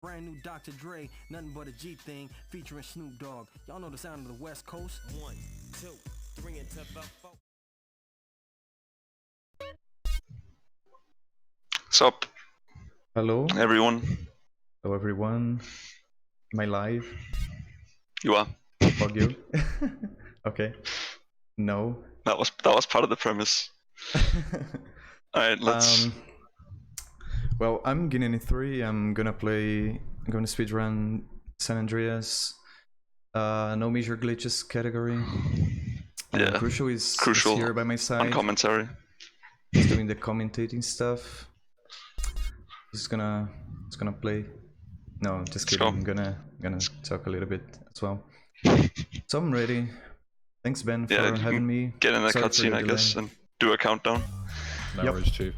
Brand new Dr. Dre, nothing but a G thing, featuring Snoop Dogg. Y'all know the sound of the West Coast? 1, 2, 3 into the 4. What's up, Hello, everyone? hello everyone. Am I live? You are. Fuck you. Okay. No. That was part of the premise. Alright, let's. Well, I'm GTU2020. I'm gonna speedrun San Andreas. No major glitches category. Yeah. Crucial is here by my On side. commentary. He's doing the commentating stuff. He's gonna play. No, just Let's kidding. go. I'm gonna talk a little bit as well. So I'm ready. Thanks Ben for having me. Get in the Sorry for cutscene, I guess, and do a countdown. No worries, Chief.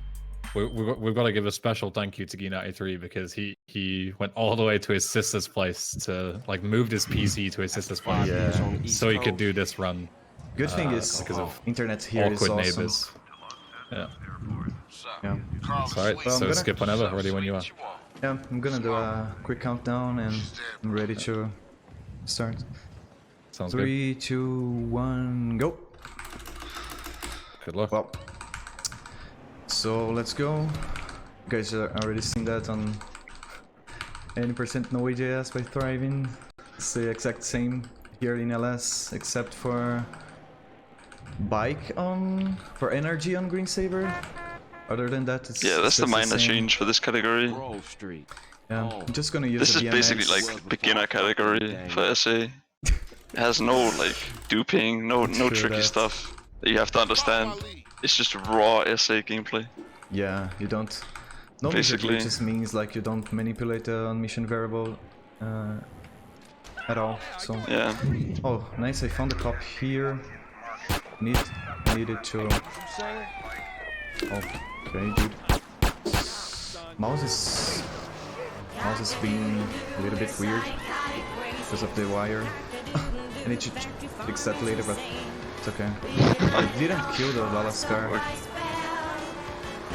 We've got to give a special thank you to gui93 because he went all the way to his sister's place to moved his PC to his sister's place, so he could do this run. Good thing is because of internet here is awkward awesome. neighbors. Yeah. Yeah. Alright, so skip whenever, ready when you are. Yeah, I'm gonna do a quick countdown and I'm ready to start. Sounds 3, 2, 1, go. Good luck. Well, so let's go. You guys are already seen that on 80% Node.js by Thriving. It's the exact same here in LS, except for bike for energy on Green Saber. Other than that, it's that's the minor change for this category. Yeah, I'm just gonna use This is BMX. basically like beginner category for SA. It has no duping, no tricky stuff that you have to understand. It's just raw SA gameplay. Yeah, you don't. No, basically, it just means you don't manipulate the mission variable at all. So yeah. Oh, nice! I found a cop here. Needed to. Okay, dude. Mouse is being a little bit weird because of the wire. I need to fix that later, but it's okay. I didn't kill the Lalascar.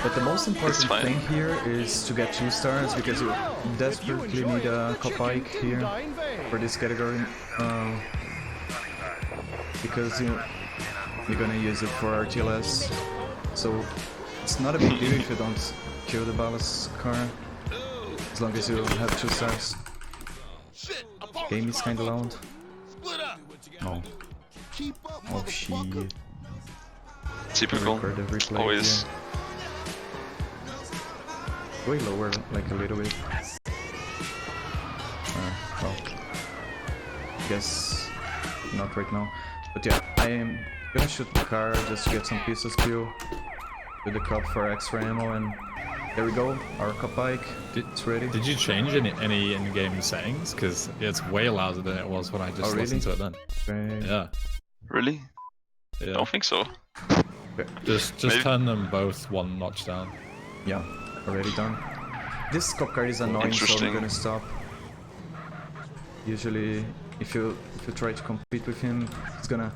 But the most important thing here is to get 2 stars because you desperately need a cop bike here for this category. Because you're gonna use it for RTLS. So it's not a big deal if you don't kill the ballast car, as long as you have 2 stars. Game is kinda loud. Oh. Oh shit. Typical. Always. Yeah. Way lower, a little bit. Well, guess not right now. But yeah, I am gonna shoot the car just to get some pieces kill with the cop for extra ammo, and there we go, our cop bike. It's ready. Did you change any in-game settings? Because it's way louder than it was when I just listened to it then. Great. Yeah. Really? Yeah. I don't think so. Okay. Just turn them both 1 notch down. Yeah, already done. This cop car is annoying, so I'm gonna stop. Usually, if you try to compete with him, it's gonna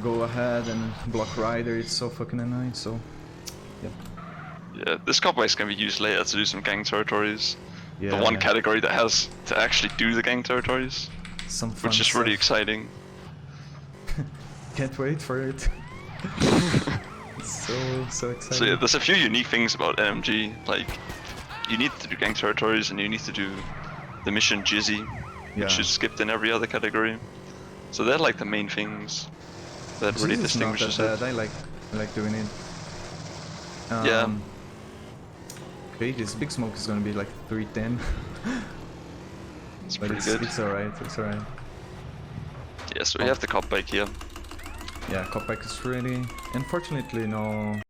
go ahead and block rider. It's so fucking annoying. So, yeah. Yeah, this cop bike's gonna be used later to do some gang territories. Yeah. The one category that has to actually do the gang territories, Some fun which is stuff. really exciting. Can't wait for it. so exciting. So yeah, there's a few unique things about NMG. Like, you need to do gang territories and you need to do the mission Jizzy, which is skipped in every other category. So they're the main things that really distinguishes it. I like doing it. Yeah. Okay, this big smoke is gonna be 310. It's But pretty good. It's alright. Yeah, so we have the cop bike here. Yeah, cop bike is ready. Unfortunately, no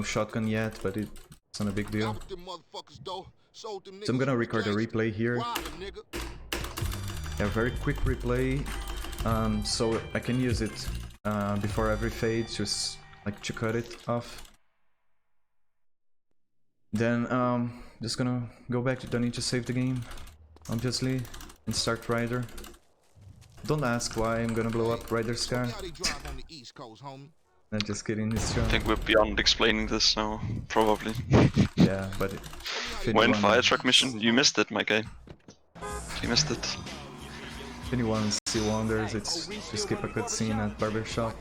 shotgun yet, but it's not a big deal. So I'm gonna record a replay here. Yeah, very quick replay. So I can use it before every fade, just to cut it off. Then just gonna go back. Don't need to save the game, obviously, and start Rider. Don't ask why I'm gonna blow up Rider's car. Not just kidding, it's true. I think we're beyond explaining this now, probably. Yeah, but When fire truck mission? You missed it, my guy. You missed it. If anyone see wonders, it's to skip a cutscene at barbershop.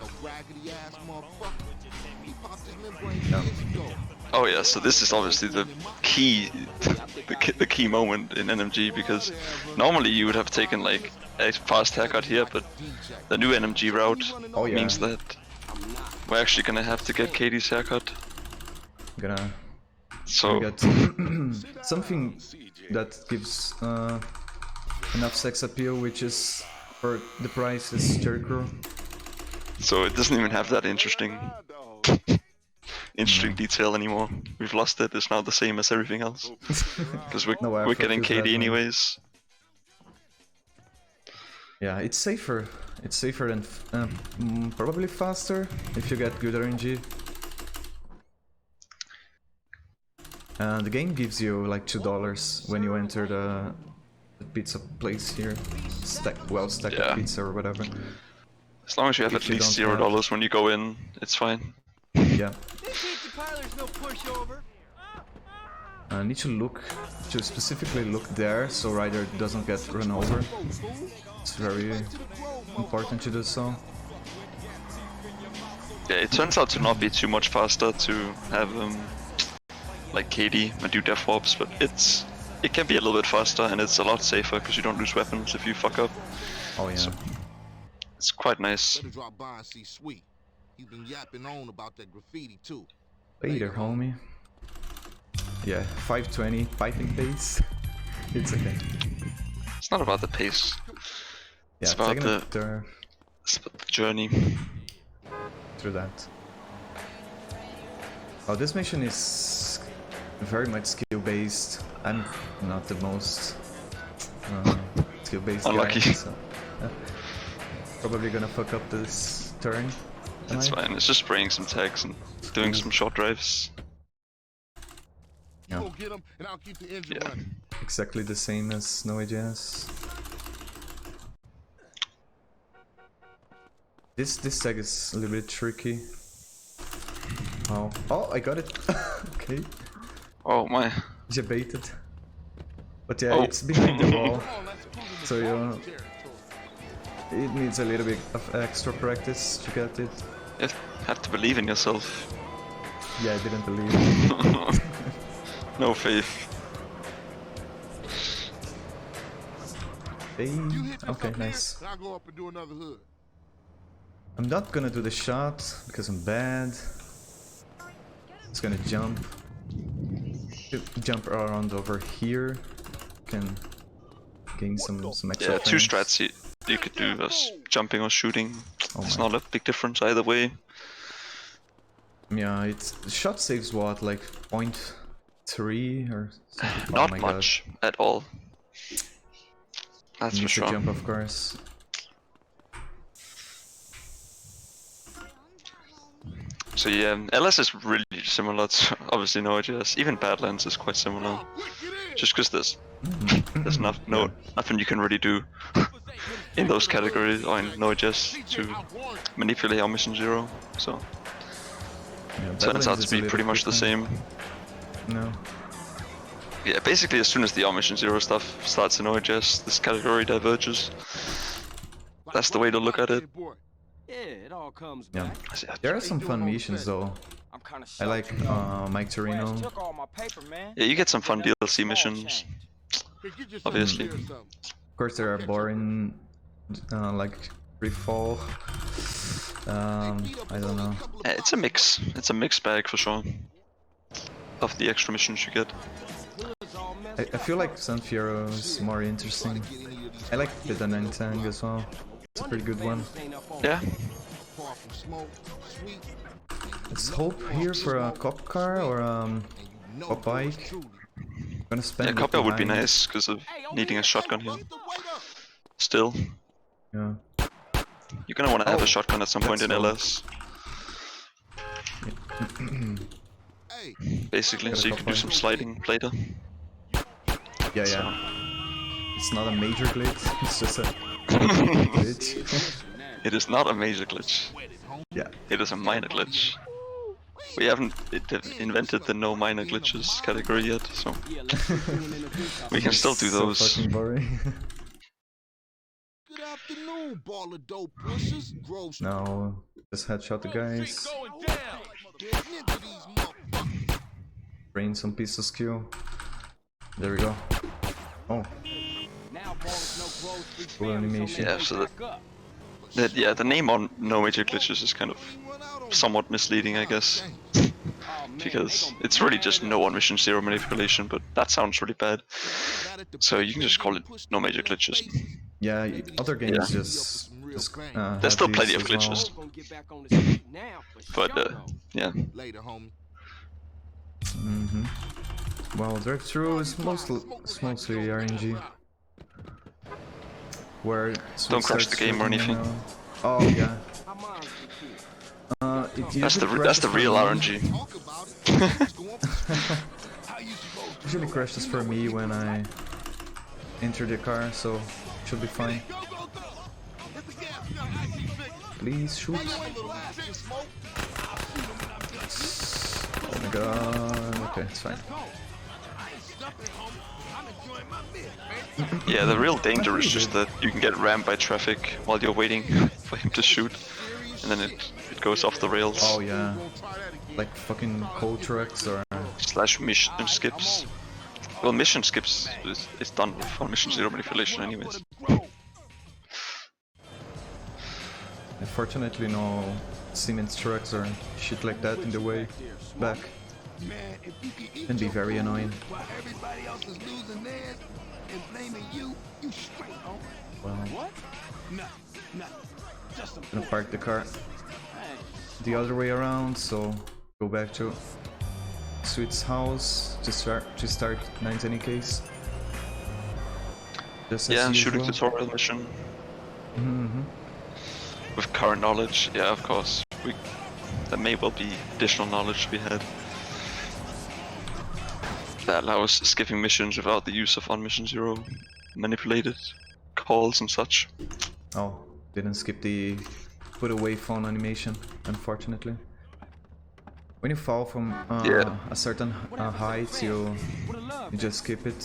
Yeah. Oh yeah, so this is obviously the key, the key moment in NMG, because normally you would have taken like a fast haircut here, but the new NMG route means that we're actually gonna have to get Katie's haircut. Gonna get something that gives enough sex appeal, which is for the price is Jericho. So it doesn't even have that interesting detail anymore. We've lost it. It's now the same as everything else. Because we're getting Katie anyways. Yeah, it's safer. It's safer and probably faster if you get good RNG. The game gives you like $2 when you enter the pizza place here. Stacked pizza or whatever. As long as you have at least $0 when you go in, it's fine. Yeah. I need to specifically look there so Ryder doesn't get run over. It's very important to do so. Yeah, it turns out to not be too much faster to have like Katie and do death warps, but it can be a little bit faster and it's a lot safer because you don't lose weapons if you fuck up. Oh yeah. So, it's quite nice. He's been yapping on about that graffiti too. Later, homie. Yeah, 520 piping pace. It's okay. It's not about the pace. Yeah, it's about the journey. Through that. Oh, this mission is very much skill based. I'm not the most skill based Unlucky. guy, so probably gonna fuck up this turn. It's fine, it's just spraying some tags and doing some short drives. Yeah. Yeah. Exactly the same as No AGS. This tag is a little bit tricky. Oh, I got it. Okay. Oh my. You baited. But yeah, it's behind the wall. So it needs a little bit of extra practice to get it. You have to believe in yourself. Yeah, I didn't believe. No faith. Okay, nice. I'm not gonna do the shot because I'm bad. Just gonna jump around over here. Can gain some extra. Yeah, two strats you could do as jumping or shooting. It's not a big difference either way. Yeah, shot saves what, like 0.3 or something? Not much at all. That's for sure. Jump, of course. So yeah, LS is really similar to obviously No AGS. Even Badlands is quite similar. Just because there's nothing you can really do in those categories or in No AGS to manipulate our mission 0. So it turns out to be pretty much the same. No. Yeah, basically as soon as the Mission 0 stuff starts in OHS, this category diverges. That's the way to look at it. Yeah. There are some fun missions though. I like Mike Torino. Yeah, you get some fun DLC missions, obviously. Of course there are boring, like free fall. I don't know. Yeah, it's a mix. It's a mixed bag for sure of the extra missions you get. I feel like San Fierro is more interesting. I like the Danentang as well. It's a pretty good one. Yeah. Let's hope here for a cop car or a bike. I'm gonna spend. Yeah, cop car would be nice because of needing a shotgun here. Still. Yeah. You're gonna want to have a shotgun at some point in LS. Basically, so you can do some sliding later. Yeah, yeah. It's not a major glitch, it's just a glitch. It is not a major glitch. Yeah. It is a minor glitch. We haven't invented the no minor glitches category yet, so we can still do those. So fucking boring. Good afternoon, ball of dope pushers. Gross. Now, just headshot the guys. Drain some piece of skill. There we go. Oh. Cool animation. Yeah, so yeah, the name on no major glitches is kind of somewhat misleading, I guess. Because it's really just no on mission zero manipulation, but that sounds really bad. So you can just call it no major glitches. Yeah, other games just there's still have plenty these of as glitches. well. But yeah. Later, homie. Well, drive-through is mostly RNG. Where Don't crash the game or anything. Oh yeah. That's the real RNG. Usually crashes for me when I enter the car, so should be fine. Please shoot. Oh my god. Okay, it's fine. Yeah, the real danger is just that you can get rammed by traffic while you're waiting for him to shoot, and then it goes off the rails. Oh yeah, like fucking coal trucks or / mission skips. Well, mission skips is done for mission zero manipulation anyways. Unfortunately, no cement trucks or shit like that in the way back. Can be very annoying. Well, I'm gonna park the car the other way around, so go back to Sweet's house to start 910 case. Just Yeah, as shooting usual. tutorial mission. With current knowledge, yeah, of course. There may well be additional knowledge to be had. That allows skipping missions without the use of on mission zero manipulated calls and such. Oh, didn't skip the put away phone animation, unfortunately. When you fall from a certain height, you just skip it.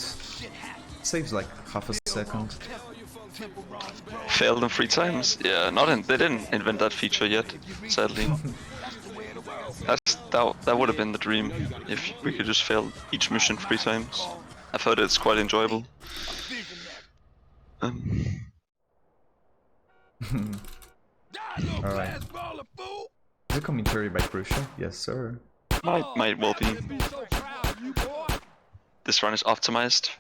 Saves like half a second. Failed them 3 times? Yeah, they didn't invent that feature yet, sadly. That would have been the dream, if we could just fail each mission 3 times. I've heard it's quite enjoyable. Alright. Is the commentary by Crucial? Yes, sir. Might well be. This run is optimized.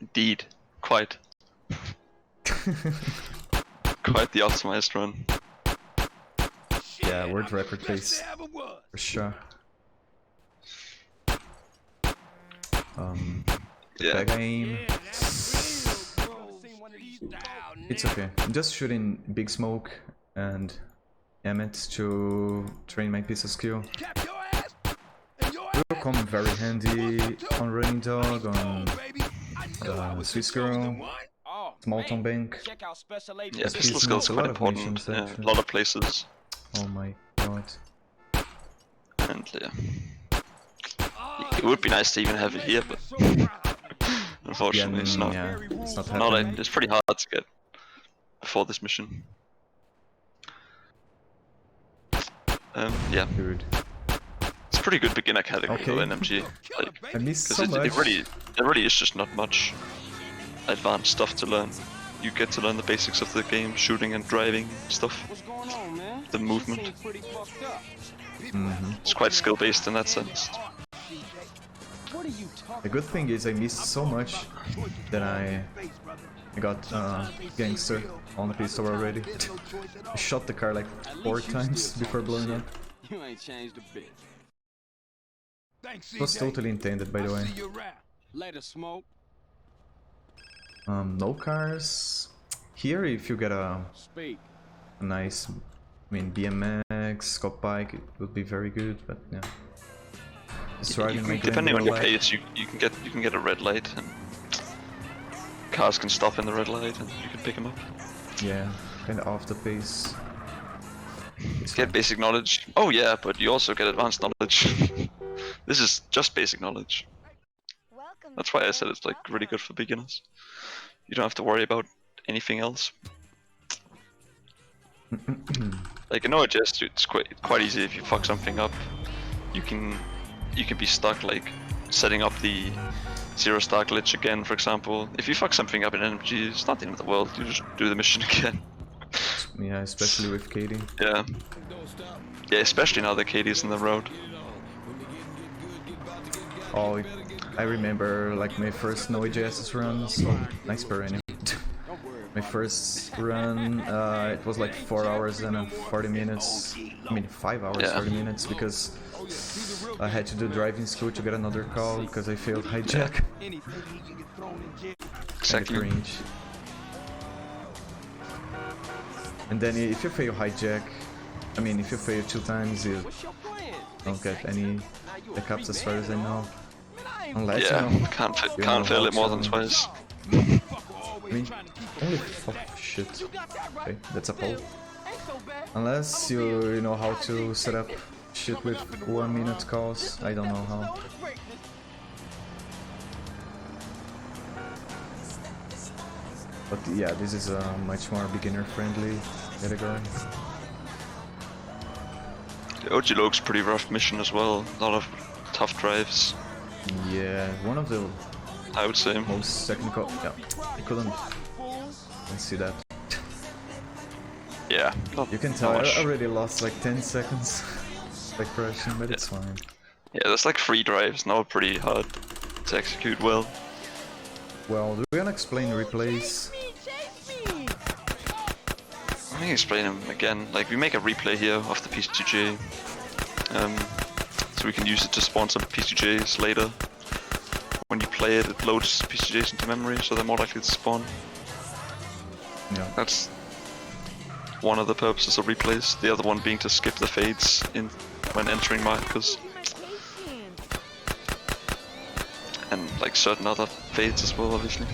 Indeed, quite. Quite the optimized run. Yeah, world record pace. For sure. Yeah. Back aim. It's okay. I'm just shooting Big Smoke and Emmet to train my piece of skill. Will come very handy on Running Dog, on Swiss Girl, Small Town Bank. Yeah, pistol skill's quite important. Yeah, a lot of places. Oh my god. And yeah. It would be nice to even have it here, but unfortunately it's not. Yeah, it's not happening. It's pretty hard to get before this mission. Yeah. Dude. It's a pretty good beginner category Okay. though, NMG. Like, I missed so much. it really is just not much advanced stuff to learn. You get to learn the basics of the game, shooting and driving stuff. The movement. It's quite skill based in that sense. The good thing is I missed so much that I got Gangster on the pistol already. I shot the car like 4 times before blowing up. You ain't changed a bit. It was totally intended, by the way. Later, Smoke. No cars. Here, if you get a nice, BMX, Scott bike, it would be very good, but yeah. Depending on your pace, you can get a red light, and cars can stop in the red light, and you can pick them up. Yeah, kind of off the pace. Get basic knowledge. Oh yeah, but you also get advanced knowledge. This is just basic knowledge. That's why I said it's like really good for beginners. You don't have to worry about anything else. Like in OHS, it's quite easy if you fuck something up. You can be stuck like setting up the 0-star glitch again, for example. If you fuck something up in NMG, it's not the end of the world. You just do the mission again. Yeah, especially with Katie. Yeah. Yeah, especially now that Katie's in the road. Oh, I remember like my first NoJS runs. Oh, nice perennial. My first run, it was like 4 hours and 40 minutes. I mean 5 hours, Yeah. 40 minutes because I had to do driving school to get another call because I failed hijack. Exactly. Cringe. And then if you fail hijack, I mean if you fail 2 times, you don't get any backups as far as I know. Unless Yeah, you know, can't fail it more than twice. I mean, only oh shit. Okay, that's a pole. Unless you know how to set up shit with 1 minute calls, I don't know how. But yeah, this is a much more beginner friendly category. The OG looks pretty rough mission as well. A lot of tough drives, Yeah, one of the I would say. most technical. Yeah, I couldn't see that. Yeah. You can tell I already lost like 10 seconds by crashing, but it's fine. Yeah, there's like 3 drives now, pretty hard to execute well. Well, do we wanna explain replays? Let me explain them again. Like, we make a replay here of the PCJ, so we can use it to spawn some PCJs later. When you play it, it loads PCJs into memory, so they're more likely to spawn. Yeah. That's one of the purposes of replays. The other one being to skip the fades in when entering markers, and like certain other fades as well, obviously.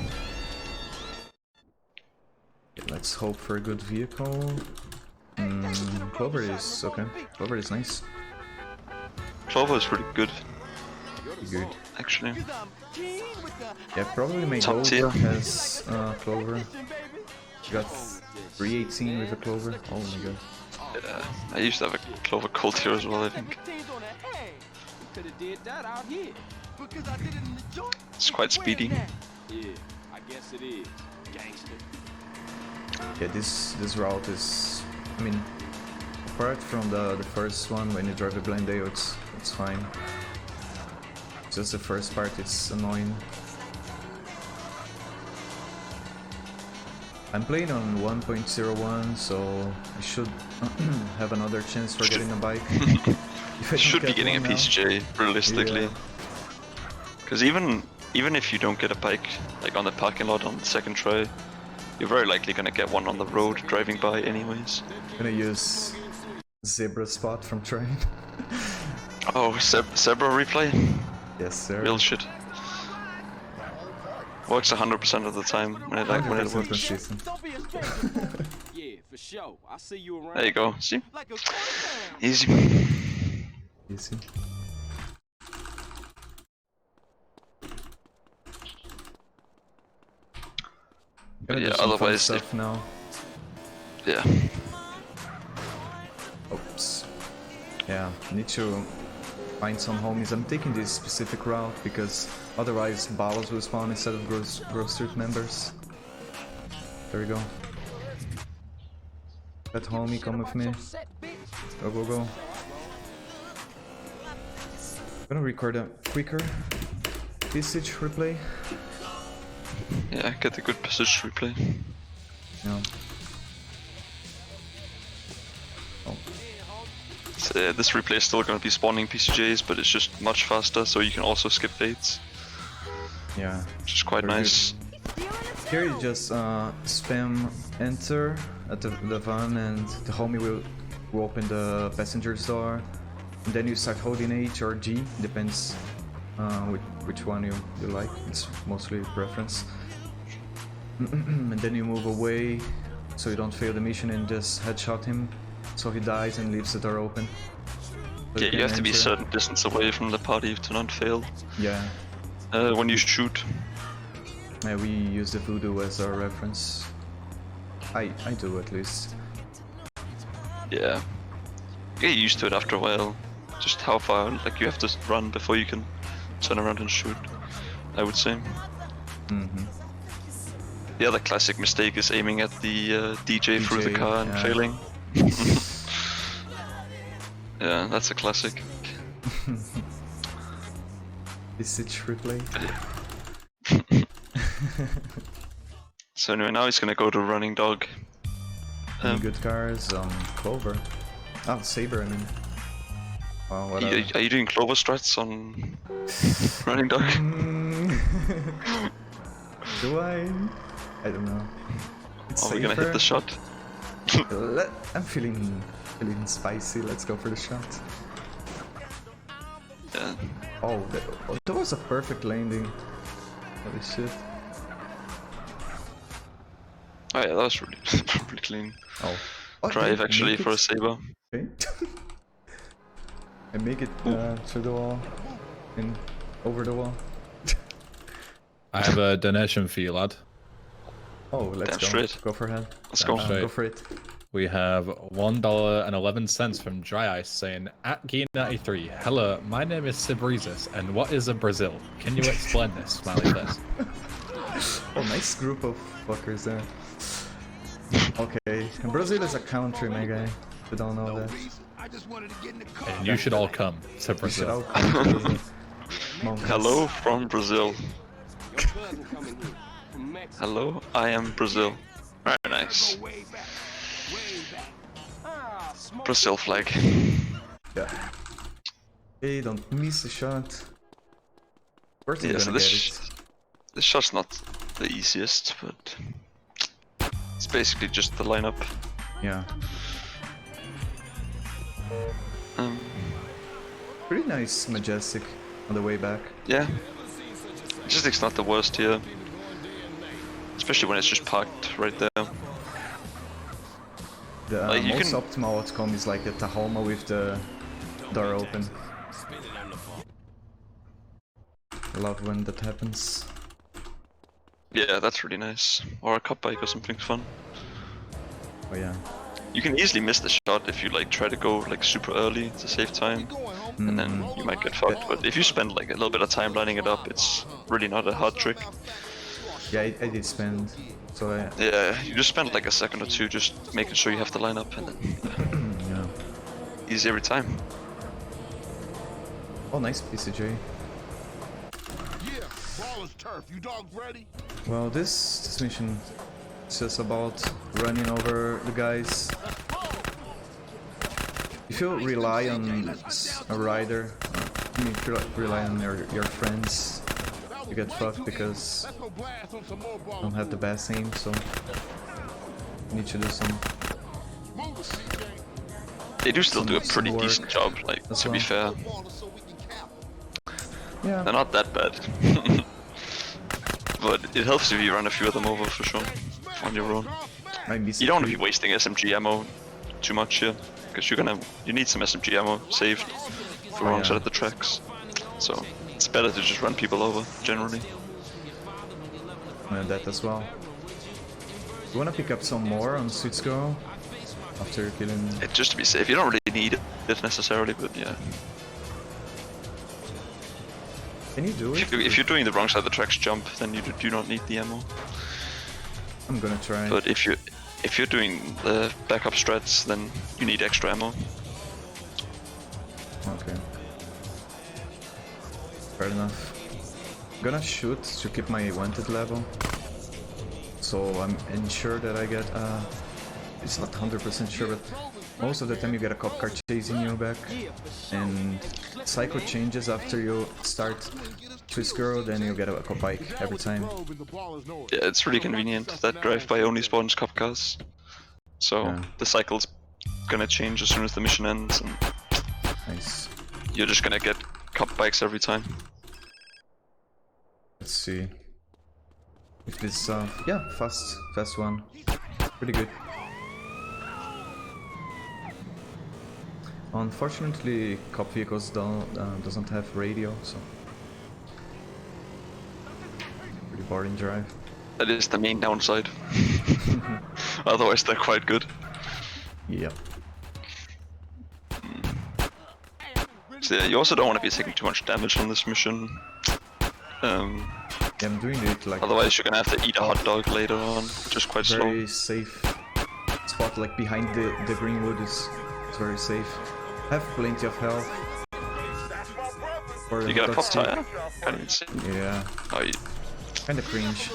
Let's hope for a good vehicle. Clover is okay. Clover is nice. Clover is pretty good, Good. actually. Yeah, probably my Top gold tier. has Clover. Got 318 with a Clover. Oh my god. Yeah, I used to have a Clover Cold here as well, I think. It's quite speedy. Yeah, I guess it is. Gangster. Yeah, this route is, I mean, apart from the first one when you drive the Glendale, it's fine. Just the first part, it's annoying. I'm playing on 1.01, so I should have another chance for getting a bike. If I don't Should be get getting a one now. PCJ, realistically. Yeah. Because even if you don't get a bike, like on the parking lot on the second try, you're very likely gonna get one on the road driving by anyways. Gonna use Zebra Spot from Train. Oh, Zebra replay? Yes, sir. Real shit. Works 100% of the time when it 100% works. consistent. Yeah, for sure. I'll see you around. There you go, see? Easy. Easy. Gonna Yeah, do some fun otherwise stuff now. Yeah. Oops. Yeah, need to find some homies. I'm taking this specific route because otherwise Balos will spawn instead of Grove Street members. There we go. That homie, come with me. Go, go, go. I'm gonna record a quicker Visage replay. Yeah, get the good passage replay. Yeah. Oh. So, this replay is still going to be spawning PCJs, but it's just much faster, so you can also skip fades, Yeah. which is quite Very nice. Here you just spam enter at the van and the homie will open the passenger's door. And then you start holding H or G, depends which one you like, it's mostly preference. And then you move away so you don't fail the mission and just headshot him. so he dies and leaves the door open. So Yeah, can you have to be a enter. certain distance away from the party to not fail. Yeah, When you shoot. yeah, we use the voodoo as our reference. I do at least. Yeah. You get used to it after a while. Just how far, like you have to run before you can turn around and shoot, I would say. Mm-hmm. The other classic mistake is aiming at the DJ through the car and yeah. failing. Yeah, that's a classic. Is it replay? So anyway, now he's gonna go to Running Dog. Any good cars? Clover. Oh, Saber, I mean. Wow, what Are you doing Clover strats on Running Dog? Do I? I don't know. It's Are we gonna hit the shot? I'm feeling spicy. Let's go for the shot. Yeah. Oh, that was a perfect landing. Holy shit. Oh yeah, that was really, really clean. Oh, Drive okay, actually make for a it. Saber. Okay. I make it through the wall and over the wall. I have a donation for you, lad. Oh, let's Damn go. straight. Go for it. Let's go. straight. Go for it. We have $1.11 from Dry Ice saying, at gui93, hello, my name is Sibrizis, and what is a Brazil? Can you explain this? Smiley face. Oh, nice group of fuckers there. Okay, Brazil is a country, my guy. You don't know that. And you should all come to We should all Brazil. come to Brazil. Monkeys. Hello from Brazil. Hello, I am Brazil. Very nice. Brazil flag. Yeah. Hey, don't miss a shot. Where's he Yeah, so gonna get this it? this shot's not the easiest, but it's basically just the lineup. Yeah. Um, Pretty nice Majestic on the way back. yeah, Majestic's not the worst here, especially when it's just parked right there. The Like, you most can- optimal outcome is like a Tahoma with the door open. I love when that happens. Yeah, that's really nice. Or a cup bike or something fun. Oh yeah. You can easily miss the shot if you like try to go like super early to save time, and then you might get fucked. But if you spend like a little bit of time lining it up, it's really not a hard trick. Yeah, I did spend. So I, Yeah, you just spend like a second or two just making sure you have the lineup, and then yeah. easy every time. Oh, nice PCJ. Yeah, baller's turf. You dogs ready? Well, this mission is just about running over the guys. If you rely on a rider, I mean, if you rely on your friends, you get fucked because Let's go blast on some more you balls. don't have the best aim, so you need to do some. Move it, CJ. They do still do a pretty Some work decent job, like as to be well. fair. Ballers so we can cap. Yeah, They're not that bad. But it helps if you run a few of them over for sure, on your own. I miss You it don't want to too. be wasting SMG ammo too much here, because you need some SMG ammo saved for wrong side of the tracks. So it's better to just run people over generally. That as well. You wanna pick up some more on Suitsco after killing? Just to be safe, you don't really need it necessarily, but yeah. Can you do it? If you're doing the wrong side of the tracks jump, then you do not need the ammo. I'm gonna try. But if you're doing the backup strats, then you need extra ammo. Okay. Fair enough. I'm gonna shoot to keep my wanted level. So I'm ensure that I get it's not 100% sure, but most of the time you get a cop car chasing you back. And cycle changes after you start Twist Girl, then you get a cop bike every time. Yeah, it's really convenient that drive-by only spawns cop cars. So Yeah. the cycle's gonna change as soon as the mission ends, and Nice. you're just gonna get cop bikes every time. Let's see. If this yeah, fast one. Pretty good. Unfortunately, cop vehicles doesn't have radio, so pretty boring drive. That is the main downside. Otherwise, they're quite good. Yep. So yeah, you also don't want to be taking too much damage on this mission. Yeah, I'm doing it like Otherwise, you're gonna have to eat a hot dog later on, which is quite slow. very safe spot, like behind the greenwood is very safe. Have plenty of health. You get a pop tire? Kinda insane. Yeah, Oh, you, kinda cringe.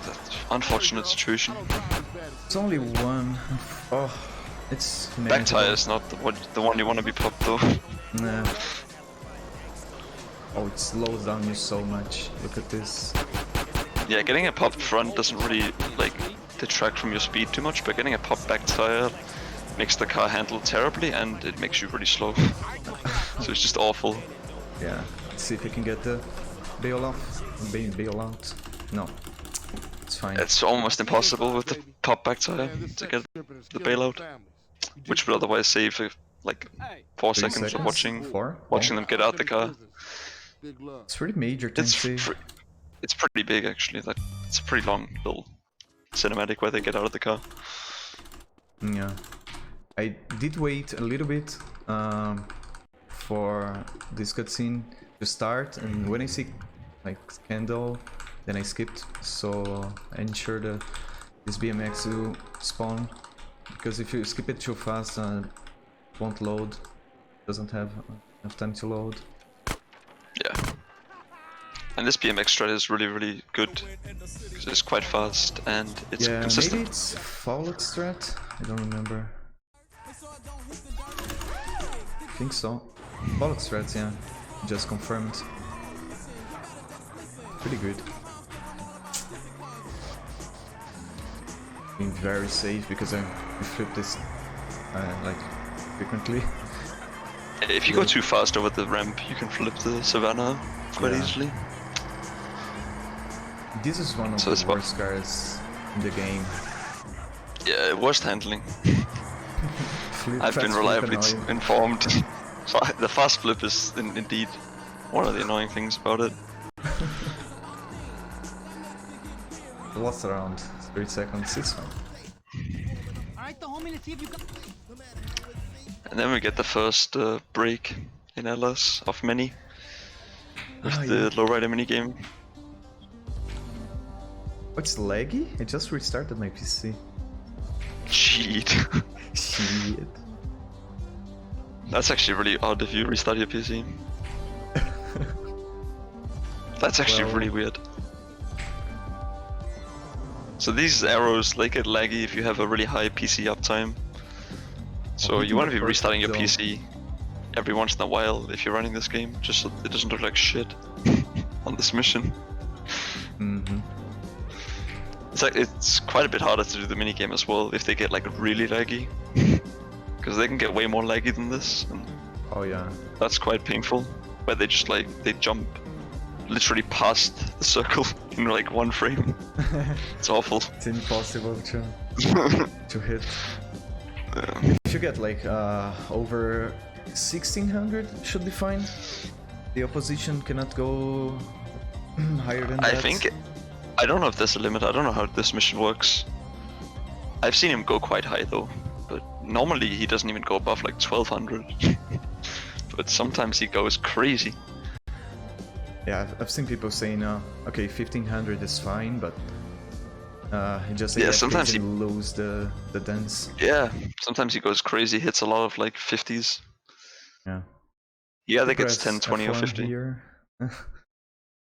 that's unfortunate situation. It's only one. Oh, it's Back manageable. tire is not the one you want to be popped though. Nah. Oh, it slows down you so much. Look at this. Yeah, getting a popped front doesn't really like detract from your speed too much, but getting a popped back tire makes the car handle terribly and it makes you really slow. So it's just awful. Yeah. Let's see if we can get the bail off. Bail out. No. It's fine. It's almost impossible with the pop back tire to get the bailout, which would otherwise save like 4 3 seconds of watching 4? them get out the car. It's pretty major, 10C. It's pretty big actually. Like it's a pretty long little cinematic where they get out of the car. Yeah. I did wait a little bit for this cutscene to start, and when I see like candle, then I skipped, so I ensured that this BMX will spawn, because if you skip it too fast, it won't load, doesn't have enough time to load. Yeah. And this BMX strat is really good, because it's quite fast and it's Yeah, consistent. maybe it's Fallout strat? I don't remember. I think so. Fallout strats, yeah. Just confirmed. Pretty good. Being very safe because I flip this like frequently. If you go too fast over the ramp, you can flip the Savannah quite easily. This is one of the worst cars in the game. Yeah, worst handling. I've been Fast reliably flip annoying. informed. So the fast flip is indeed one of the annoying things about it. Lost around 30 seconds, it's fine. And then we get the first break in LS of many with the lowrider minigame. What's laggy? I just restarted my PC. Cheat. Shit. That's actually really odd if you restart your PC. That's actually really weird. So these arrows, they get laggy if you have a really high PC uptime. So you want to be restarting your PC every once in a while if you're running this game, just so it doesn't look like shit on this mission. Mm-hmm. It's quite a bit harder to do the minigame as well if they get like really laggy. Because they can get way more laggy than this. And oh yeah. that's quite painful. Where they just like, they jump literally past the circle in like 1 frame. It's awful. It's impossible to hit. If you get like over 1600, should be fine. The opposition cannot go higher than that. I don't know if there's a limit. I don't know how this mission works. I've seen him go quite high though, but normally he doesn't even go above like 1200. But sometimes he goes crazy. Yeah, I've seen people saying, okay, 1500 is fine, but he just sometimes he lose the dance. Yeah, sometimes he goes crazy, hits a lot of like 50s. Yeah. Yeah, I think it's 10, 20 or F1 50. Here.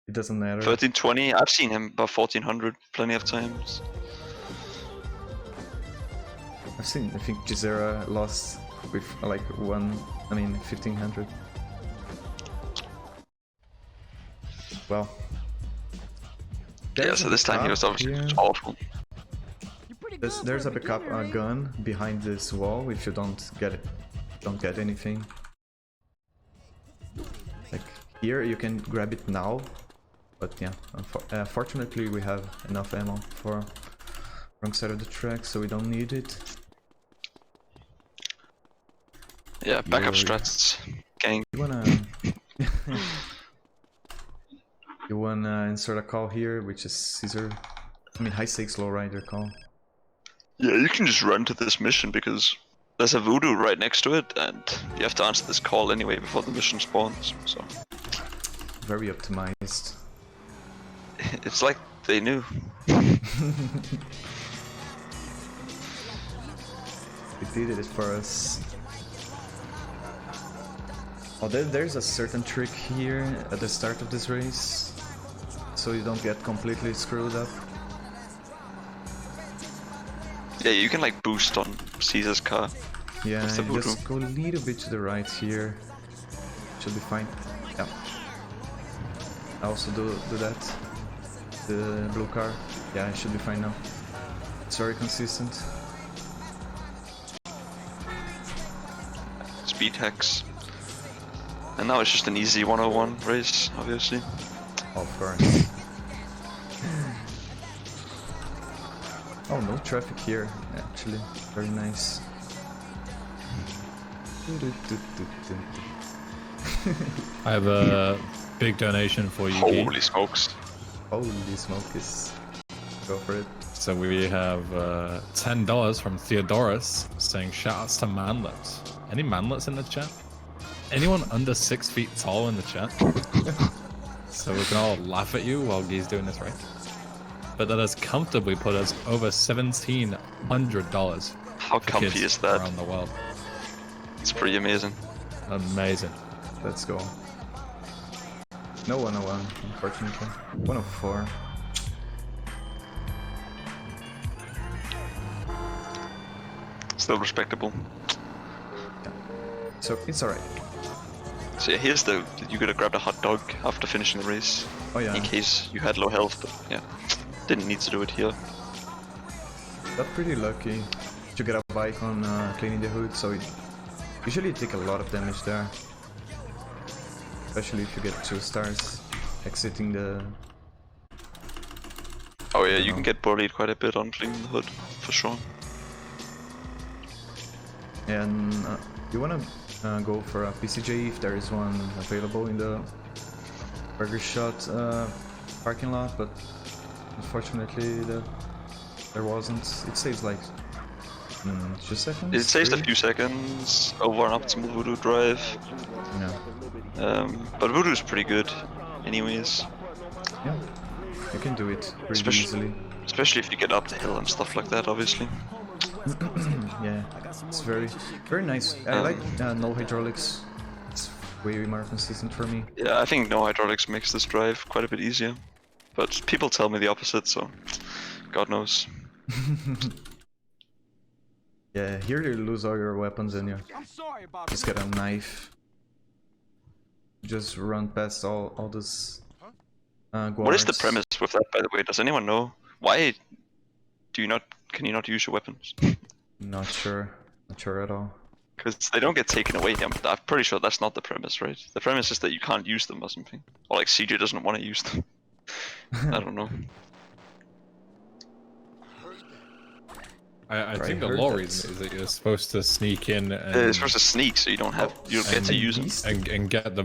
It doesn't matter. 13, 20, I've seen him above 1400 plenty of times. I think Gizera lost with like 1500. Well. Yeah, so this time he was obviously just awful. There's a backup gun behind this wall if you don't get anything. Like here you can grab it now, but yeah, fortunately we have enough ammo for wrong side of the track, so we don't need it. Yeah, backup strats, gang. You wanna you wanna insert a call here, which is Caesar. I mean, high stakes low rider call. Yeah, you can just run to this mission because there's a voodoo right next to it, and you have to answer this call anyway before the mission spawns. So Very optimized. it's like they knew. They did it for us. Oh, there's a certain trick here at the start of this race, so you don't get completely screwed up. Yeah, you can like boost on Caesar's car. Yeah, That's the you just voodoo. go a little bit to the right here. Should be fine. Yeah. I also do that. The blue car. Yeah, it should be fine now. It's very consistent. Speed hacks. And now it's just an easy 101 race, obviously. Of course. Oh, no traffic here, actually. Very nice. I have a big donation for you, Guy. Holy smokes. Holy smokies. Go for it. So we have $10 from Theodorus saying shoutouts to manlets. Any manlets in the chat? Anyone under 6 feet tall in the chat? So we can all laugh at you while Guy's doing this, right? But that has comfortably put us over $1,700. How for comfy kids is that? around the world? It's pretty amazing. Amazing. Let's go. No 101, unfortunately. 104. Still respectable. So it's alright. So yeah, here's the, you could have grabbed a hot dog after finishing the race. Oh yeah. In case you had low health, but yeah. Didn't need to do it here. Got pretty lucky to get a bike on cleaning the hood, so usually you take a lot of damage there. Especially if you get 2 stars exiting the... Oh yeah, you can get bullied quite a bit on cleaning the hood, for sure. And you wanna go for a PCJ if there is one available in the Burger Shot parking lot, but unfortunately there wasn't. It saves like 2 seconds? It saves a 3? few seconds over an optimal Voodoo drive. Yeah. But Voodoo is pretty good, anyways. Yeah. You can do it pretty easily. Especially if you get up the hill and stuff like that, obviously. Yeah, it's very nice. I like no hydraulics. It's way more consistent for me. Yeah, I think no hydraulics makes this drive quite a bit easier. But people tell me the opposite, so God knows. Yeah, here you lose all your weapons and you I'm sorry about just get a knife. Just run past all this guards. What is the premise with that, by the way? Does anyone know? Why do you not? Can you not use your weapons? Not sure at all. Because they don't get taken away. I'm pretty sure that's not the premise, right? The premise is that you can't use them or something. Or like CJ doesn't want to use them. I don't know. I think the law reason is that you're supposed to sneak in and, It's supposed to sneak, so you don't have you don't get to use them. and get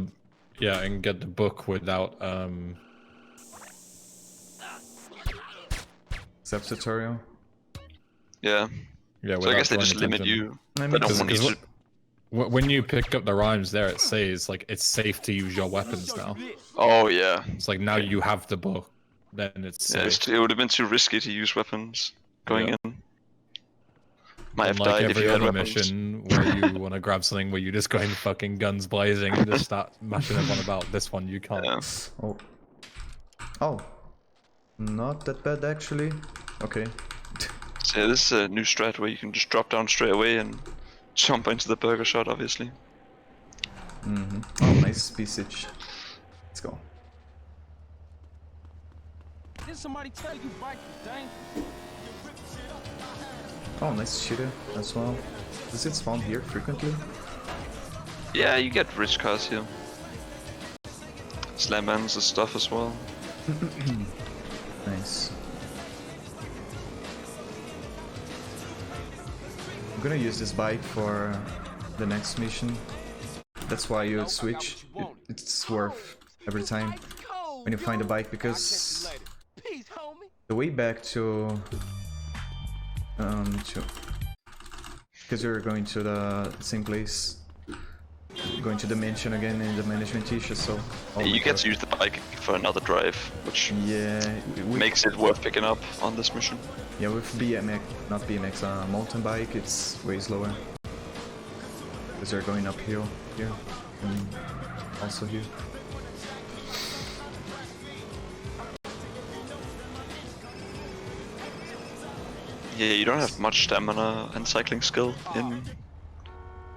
the book without Except tutorial. Yeah. yeah. So I guess they without just drawing limit attention. you. I mean, They don't want you to. When you pick up the rhymes there, it says like it's safe to use your weapons now. Oh yeah. It's like now you have the book, then it's Yeah, safe. it would have been too risky to use weapons going Yeah. in. Might have Unlike died if every you had other weapons. mission where you want to grab something where you just go in fucking guns blazing and just start mashing everyone about. This one you can't. Yeah. Oh, not that bad actually. Okay. So yeah, this is a new strat where you can just drop down straight away and jump into the burger shot, obviously. Oh, nice speech. Let's go. Did somebody tell you bike is dangerous? Oh, nice shooter as well. Does it spawn here frequently? Yeah, you get rich cars here. Slam ends and stuff as well. Nice. I'm gonna use this bike for the next mission. That's why you switch. It's worth every time when you find a bike, because the way back to because you're going to the same place, going to the mansion again in the management issue, so You get to use the bike for another drive, which makes it worth picking up on this mission. Yeah, with BMX, not BMX, mountain bike, it's way slower. Because they're going uphill here, and also here. Yeah, you don't have much stamina and cycling skill in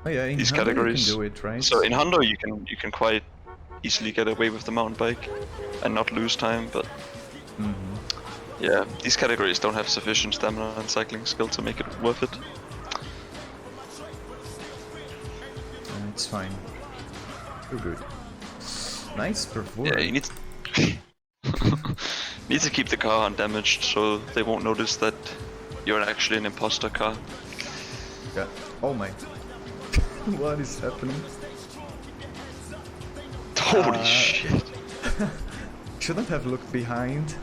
In these Honda categories. You can do it, right? So in Hondo you can quite easily get away with the mountain bike and not lose time, but yeah, these categories don't have sufficient stamina and cycling skill to make it worth it. It's fine. You're good. Nice performance. Yeah, you need to keep the car undamaged so they won't notice that you're actually an imposter car. Yeah. Oh my. What is happening? Holy shit. Shouldn't have looked behind.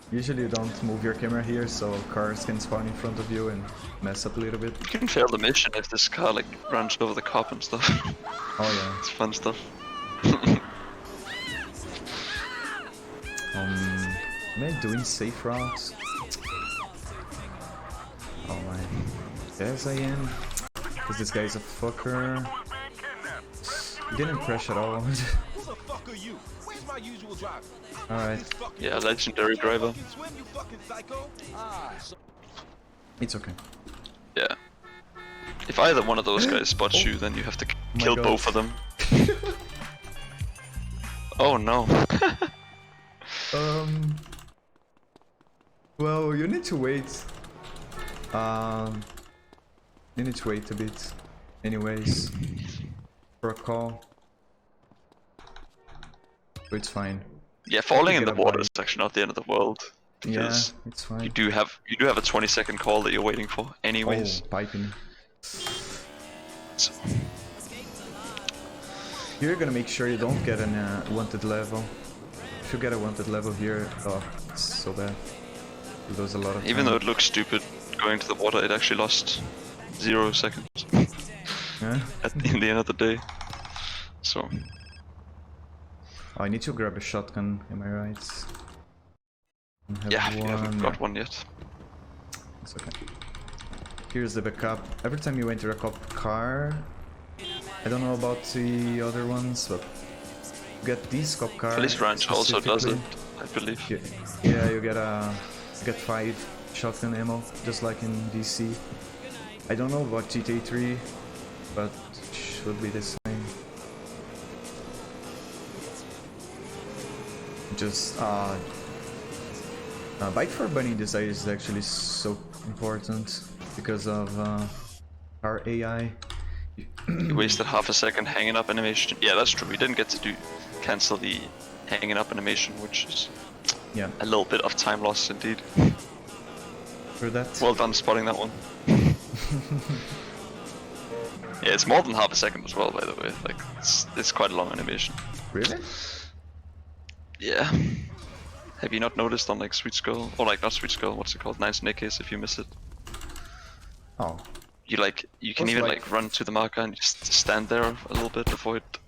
Usually you don't move your camera here, so cars can spawn in front of you and mess up a little bit. You can fail the mission if this car like runs over the cop and stuff. Oh yeah. It's fun stuff. Am I doing safe routes? Oh my. Yes I am. Because this guy's a fucker. He didn't crash at all. Who the fuck are you? Where's my usual driver? Alright. Yeah, legendary driver. Swim, you fucking psycho. It's okay. Yeah. If either one of those guys spots you, then you have to kill God. both of them. Oh no. Well, you need to wait. You need to wait a bit. Anyways. For a call. So it's fine. Yeah, falling in get the a water bite. is actually not the end of the world. Yeah, Because it's fine. you do have a 20-second call that you're waiting for anyways. Oh, piping. So, You're gonna make sure you don't get a wanted level. If you get a wanted level here, oh, it's so bad. You lose a lot of time. even though it looks stupid going to the water, it actually lost 0 seconds Yeah? in the end of the day. So Oh, I need to grab a shotgun, am I right? I yeah, have you haven't one. got one yet. It's okay. Here's the backup. Every time you enter a cop car, I don't know about the other ones, but you get this cop car. Police Ranch also does it, specifically. I believe. Yeah, you get 5 shotgun ammo, just like in DC. I don't know about GTU2020, but it should be the same. Just bike for burning desire is actually so important because of our AI. You wasted half a second hanging up animation. Yeah, that's true. We didn't get to cancel the hanging up animation, which is Yeah, a little bit of time loss indeed. for that. Well done spotting that one. Yeah, it's more than half a second as well, by the way. Like, it's quite a long animation. Really? Yeah. Have you not noticed on like Sweet Skull, or like not Sweet Skull, what's it called? Nine Snake Case, if you miss it. Oh, You can Was even like- like run to the marker and just stand there a little bit before it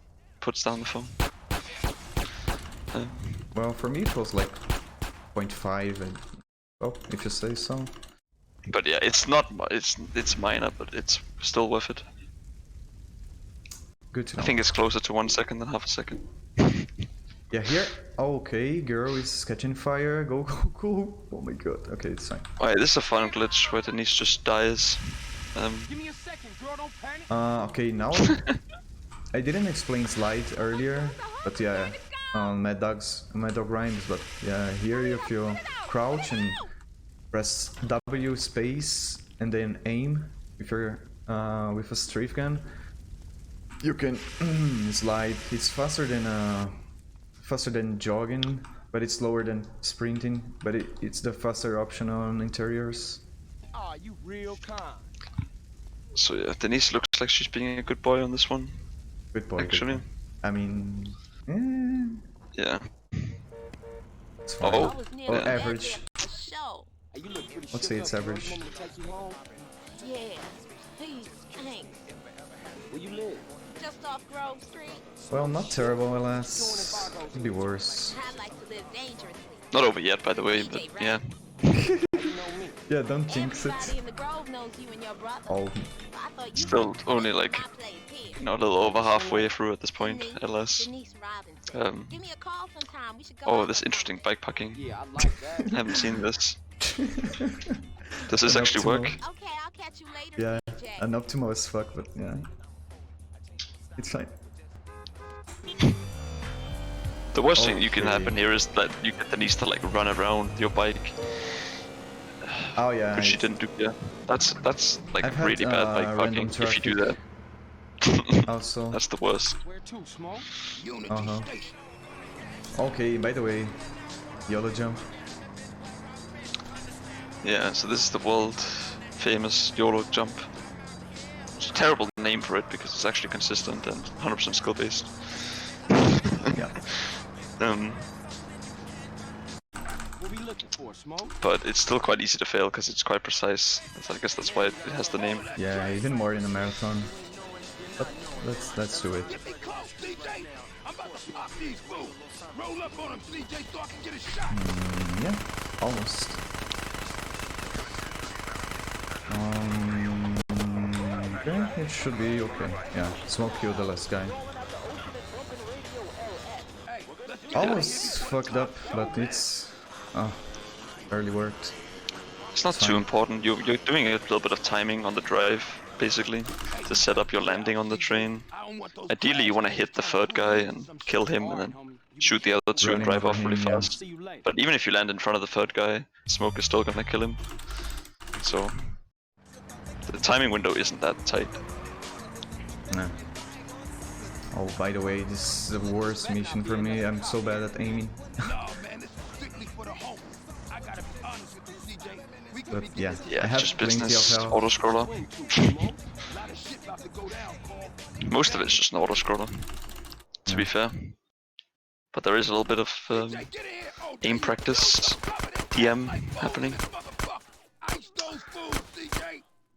puts down the phone. well, for me it was like 0.5 and... Oh, if you say so. But yeah, it's minor, but it's still worth it. Good to know. I think it's closer to 1 second than half a second. Yeah, here... Okay, girl is catching fire. Go, go, go. Oh my god. Okay, it's fine. Alright, this is a fun glitch where Denise just dies. Give me a second, girl, don't panic. Okay, now... I didn't explain slide earlier, but yeah, on Mad Dog rhymes, but yeah, here if you crouch and press W space and then aim with your with a strafe gun, you can slide. It's faster than jogging, but it's slower than sprinting, but it's the faster option on interiors. Aw, you real kind. So yeah, Denise looks like she's being a good boy on this one. Good boy. Actually. Good boy. I mean, Yeah. it's fine. Oh, Oh, yeah. average. Hey, you look pretty Let's shook say up. it's You want average. me to take you home? Yeah, please, thanks. Where you live? Just off Grove Street. Well, not terrible, alas. Could be worse. I like to live dangerously. Not over yet, by the way, but yeah. How you know me? Yeah, don't jinx Everybody it. in the Grove knows you and your brother. Oh, I thought you Still might only come like, to my place here. you know, a little over halfway through at this point, Denise, alas. Denise Robinson. Give me a call sometime. We should go Oh, out this or interesting something. bikepacking. Yeah, I like that. I haven't seen this. Does this An actually optimal. work? Okay, I'll catch you later. Yeah, CJ. an optimal as fuck, but yeah. It's fine. The worst thing you can Okay. happen here is that you get Denise to like run around your bike, Oh yeah. which she didn't do. Yeah, that's like I've had, really bad random bikepacking if you do that. Also. That's the worst. Where to, Small? Uh-huh. Okay, by the way, YOLO jump. Yeah, so this is the world famous YOLO jump. It's a terrible name for it because it's actually consistent and 100% skill based. Yeah. What we looking for, Small? But it's still quite easy to fail because it's quite precise. So I guess that's why it has the name. Yeah, even more in a marathon. But let's do it. Yeah, almost. Okay, it should be okay. Yeah, smoke killed the last guy. Almost fucked up, but it's barely worked. It's not too important. You're doing a little bit of timing on the drive, basically, to set up your landing on the train. Ideally, you want to hit the third guy and kill him, and then shoot the other two and Running drive over off really him, yeah. fast. But even if you land in front of the third guy, smoke is still gonna kill him. So the timing window isn't that tight. Nah. Oh, by the way, this is the worst mission for me. I'm so bad at aiming. But yeah, Yeah, I have just plenty business of health. auto scroller. Most of it's just an auto scroller, to be fair. But there is a little bit of aim practice, TM happening.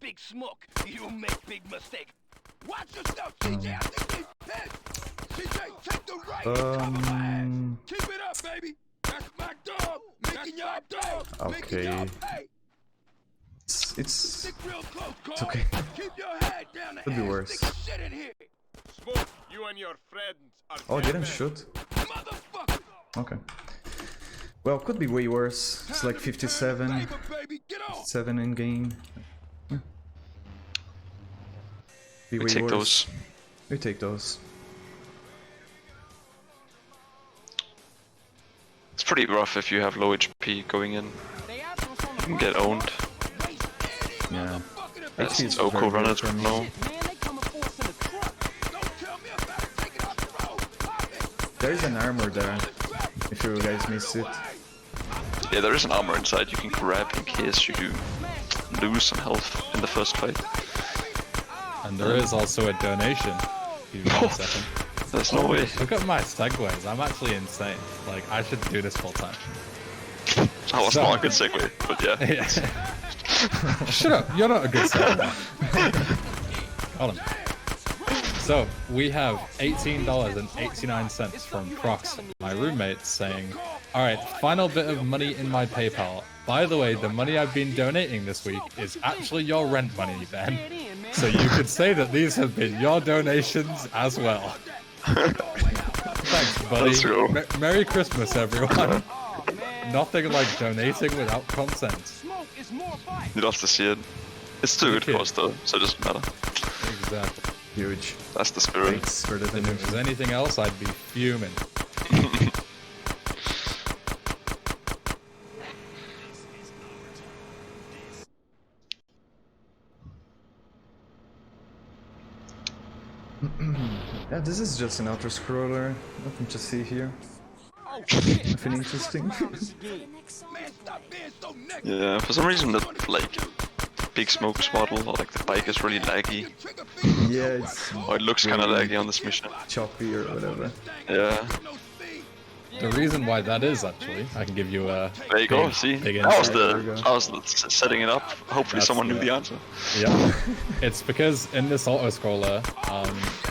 Big smoke, you make big mistake. Watch yourself, CJ. I think they CJ, take the right. Keep it up, baby. That's my dog. Making your dog. Okay. It's okay. Keep your head down the Could be worse. shit in here. Smoke, you and your friends are Oh, didn't shoot. motherfucker. Okay. Well, could be way worse. It's like 57, Baby, get off. 7 in game. Yeah. Be We way take worse. those. We take those. It's pretty rough if you have low HP going in. You can get owned. Yeah. As HP is Oko very good runners for would me. know. Man, they coming for us in the truck. Don't tell me about it. Take it off the road. Pop it. There is an armor there. If you guys missed it. Yeah, there is an armor inside you can grab in case you do lose some health in the first fight. And there is also a donation. Give me 1 second. There's no way. Look at my segues. I'm actually insane. Like, I should do this full time. That was not a good segue, but yeah. Shut up. You're not a good segue. Hold on. So, we have $18.89 from Prox, my roommate, saying, alright, final bit of money in my PayPal. By the way, the money I've been donating this week is actually your rent money, Ben. So you could say that these have been your donations as well. Thanks, buddy. Let's go. Merry Christmas, everyone. Nothing like donating without consent. You'd have to see it. It's too good Okay. for us though, so it doesn't matter. Exactly. Huge. That's the spirit. Thanks for the If it was anything else, I'd be fuming. Yeah, this is just an auto scroller. Nothing to see here. Oh, shit. Nothing interesting. Man, stop being so negative. Yeah, for some reason that like Big Smoke's model, or like the bike is really laggy. Yeah, it's Or it looks kind of laggy on this mission. choppy or whatever. Yeah. The reason why that is actually, I can give you a. There you go. See, big I was insight. setting it up. Hopefully, That's someone knew the answer. Yeah, it's because in this auto scroller,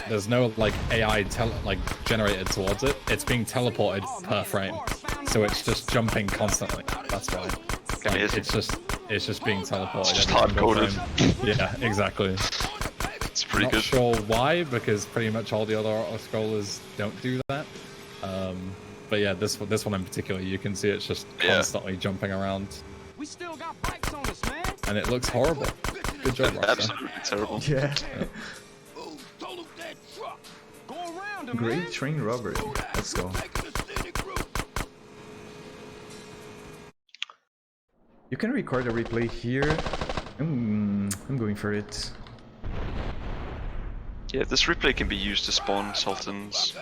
there's no like AI generated towards it. It's being teleported per frame, so it's just jumping constantly. That's why. Like, it's just being teleported. It's just every single hard-coded. frame. Yeah, exactly. It's pretty Not good. sure why, because pretty much all the other auto scrollers don't do that. But yeah, this one in particular, you can see it's just constantly jumping around. We still got bikes on us, man. And it looks horrible. Good job, Rockstar. Absolutely terrible. Yeah. Go around him, Great man. train robbery. Let's go. You can record a replay here. I'm going for it. Yeah, this replay can be used to spawn Sultans.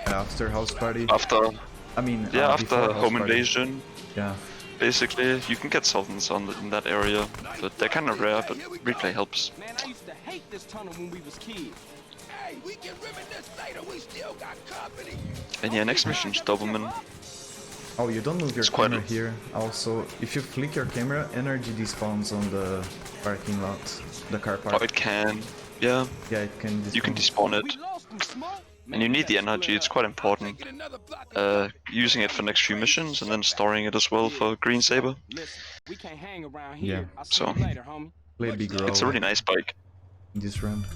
After house party. After. I mean, Yeah, after before house home party. invasion. Yeah. Basically, you can get Sultans in that area, but they're kind of rare. But replay helps. Man, I used to hate this tunnel when we was kids. Hey, we can reminisce later. We still got company. And yeah, next mission's Doberman. Oh, you don't move your It's quite camera here. Also, if you flick your camera, energy despawns on the parking lot, the car park. Oh, it can. Yeah. Yeah, it can. You can despawn it. We lost him, Smoke. And you need the energy, it's quite important. Using it for next few missions and then storing it as well for Green Saber. Listen, we can't hang around here. Yeah. I'll see So, you later, homie. Play big role it's a really nice bike. in this round.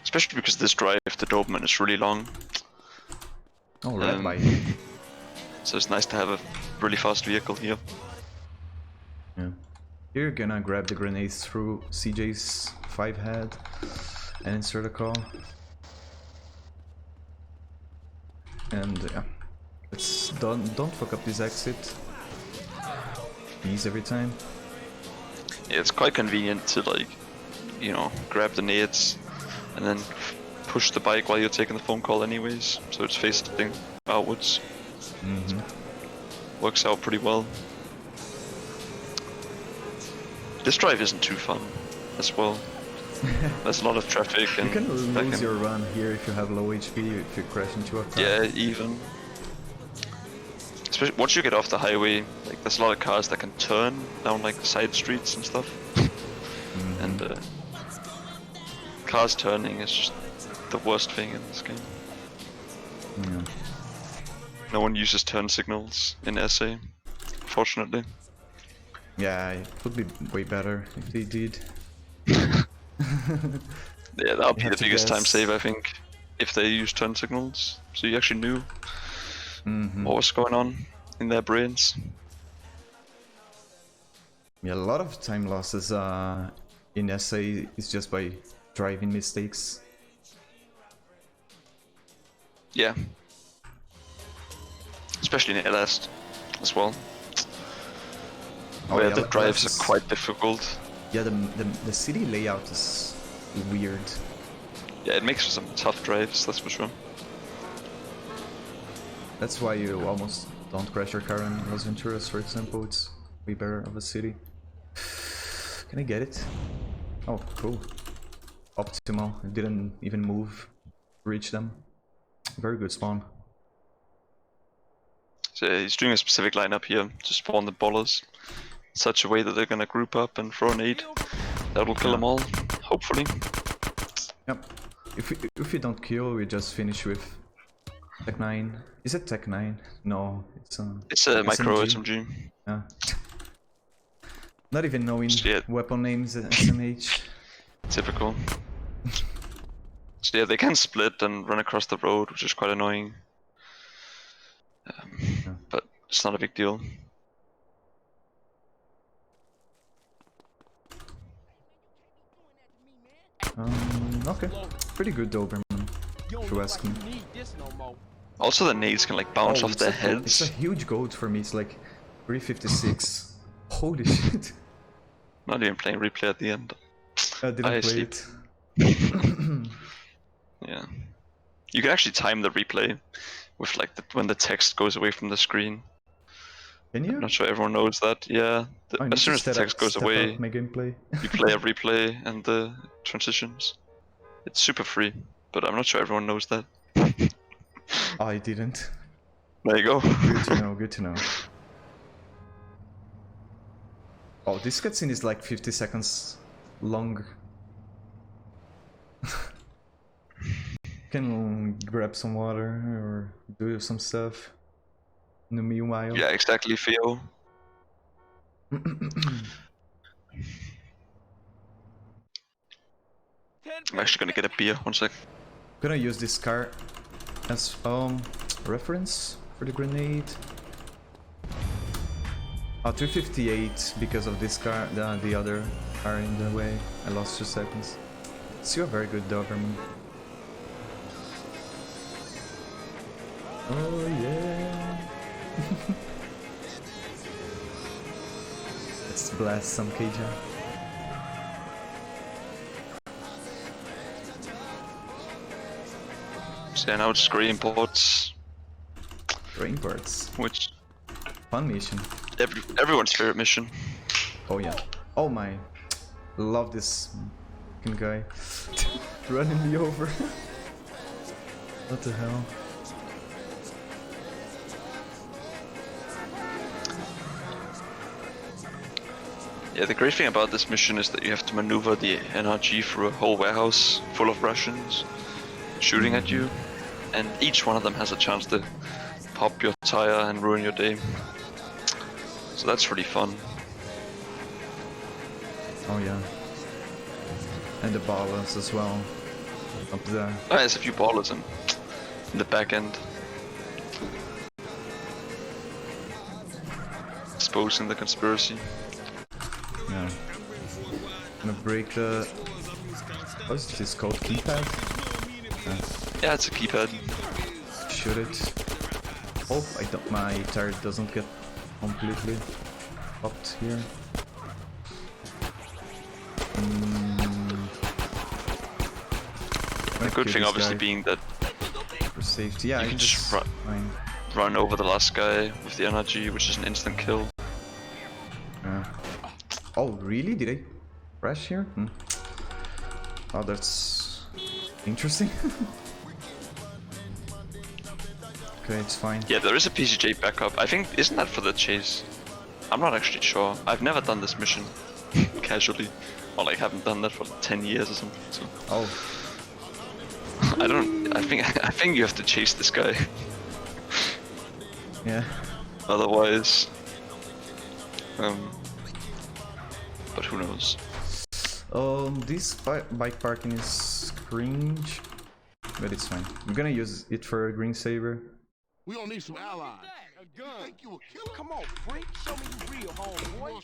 Especially because this drive, the Doberman, is really long. Oh, red bike. So it's nice to have a really fast vehicle here. Yeah. You're gonna grab the grenades through CJ's 5 head and insert a call. And yeah, don't fuck up this exit. Ease every time. Yeah, it's quite convenient to like, you know, grab the nades and then push the bike while you're taking the phone call anyways. So it's facing outwards. Works out pretty well. This drive isn't too fun as well. There's a lot of traffic and You can lose your run here if you have low HP, if you crash into a car. yeah, even. Especially once you get off the highway, like there's a lot of cars that can turn down like side streets and stuff. And cars turning is just the worst thing in this game. Yeah. No one uses turn signals in SA, fortunately. Yeah, it would be way better if they did. Yeah, that would be have the to biggest time guess. save, I think, if they use turn signals. So you actually knew what was going on in their brains. Yeah, a lot of time losses in SA is just by driving mistakes. Yeah. Especially in LS as well. Where yeah, the but drives that's- are quite difficult. Yeah, the city layout is weird. Yeah, it makes for some tough drives, that's for sure. That's why you almost don't crash your car in Los Venturas, for example. It's way better of a city. Can I get it? Oh, cool. Optimal. I didn't even move to reach them. Very good spawn. So he's doing a specific lineup here to spawn the ballers. In such a way that they're gonna group up and throw an 8. That'll kill them all, hopefully. Yep. If we don't kill, we just finish with Tech 9. Is it Tech 9? No, it's a micro SMG. SMG. Yeah. Not even knowing Yeah. weapon names SMH. Typical. So yeah, they can split and run across the road, which is quite annoying. But it's not a big deal. Okay. Pretty good Doberman, if you ask me. Also, the nades can like bounce off it's their a gold- heads. It's a huge gold for me, it's like 356. Holy shit. Not even playing replay at the end. I didn't I play sleep. it. Yeah. You can actually time the replay with like when the text goes away from the screen. Can you? I'm not sure everyone knows that. Yeah, as soon as the text goes away, my gameplay. you play a replay and the transitions. It's super free, but I'm not sure everyone knows that. I didn't. There you go. Good to know, good to know. Oh, this cutscene is like 50 seconds long. Can grab some water or do some stuff in the meanwhile. Yeah, exactly, Theo. I'm actually gonna get a beer, one sec. Gonna use this car as reference for the grenade. 358 because of this car, the other car in the way. I lost 2 seconds. So you're very good, Doberman. Oh yeah. Let's blast some KJ. So now it's grey imports. Grey imports. Which Fun mission. Everyone's favorite mission. Oh yeah. Oh my. Love this fucking guy. Running me over. What the hell? Yeah, the great thing about this mission is that you have to maneuver the NRG through a whole warehouse full of Russians shooting at you, and each one of them has a chance to pop your tire and ruin your day. So that's really fun. Oh yeah. And the ballers as well. Up there. Oh, there's a few ballers in the back end. Exposing the conspiracy. Yeah. Gonna break the... What's this called? Keypad? Yeah, it's a keypad. Shoot it. Oh, my turret doesn't get completely popped here. The good thing obviously being that for safety, yeah, you I can can just run over the last guy with the NRG, which is an instant kill. Yeah. Oh, really? Did I crash here? Oh, that's interesting. Okay, it's fine. Yeah, there is a PCJ backup. I think, isn't that for the chase? I'm not actually sure. I've never done this mission casually, or like haven't done that for 10 years or something. So. Oh. I think you have to chase this guy. Yeah. Otherwise, but who knows? This bike parking is cringe, but it's fine. I'm gonna use it for a green saber. We don't need some allies. A gun. Think you a killer? Come on, freak. Show me you real, homeboy.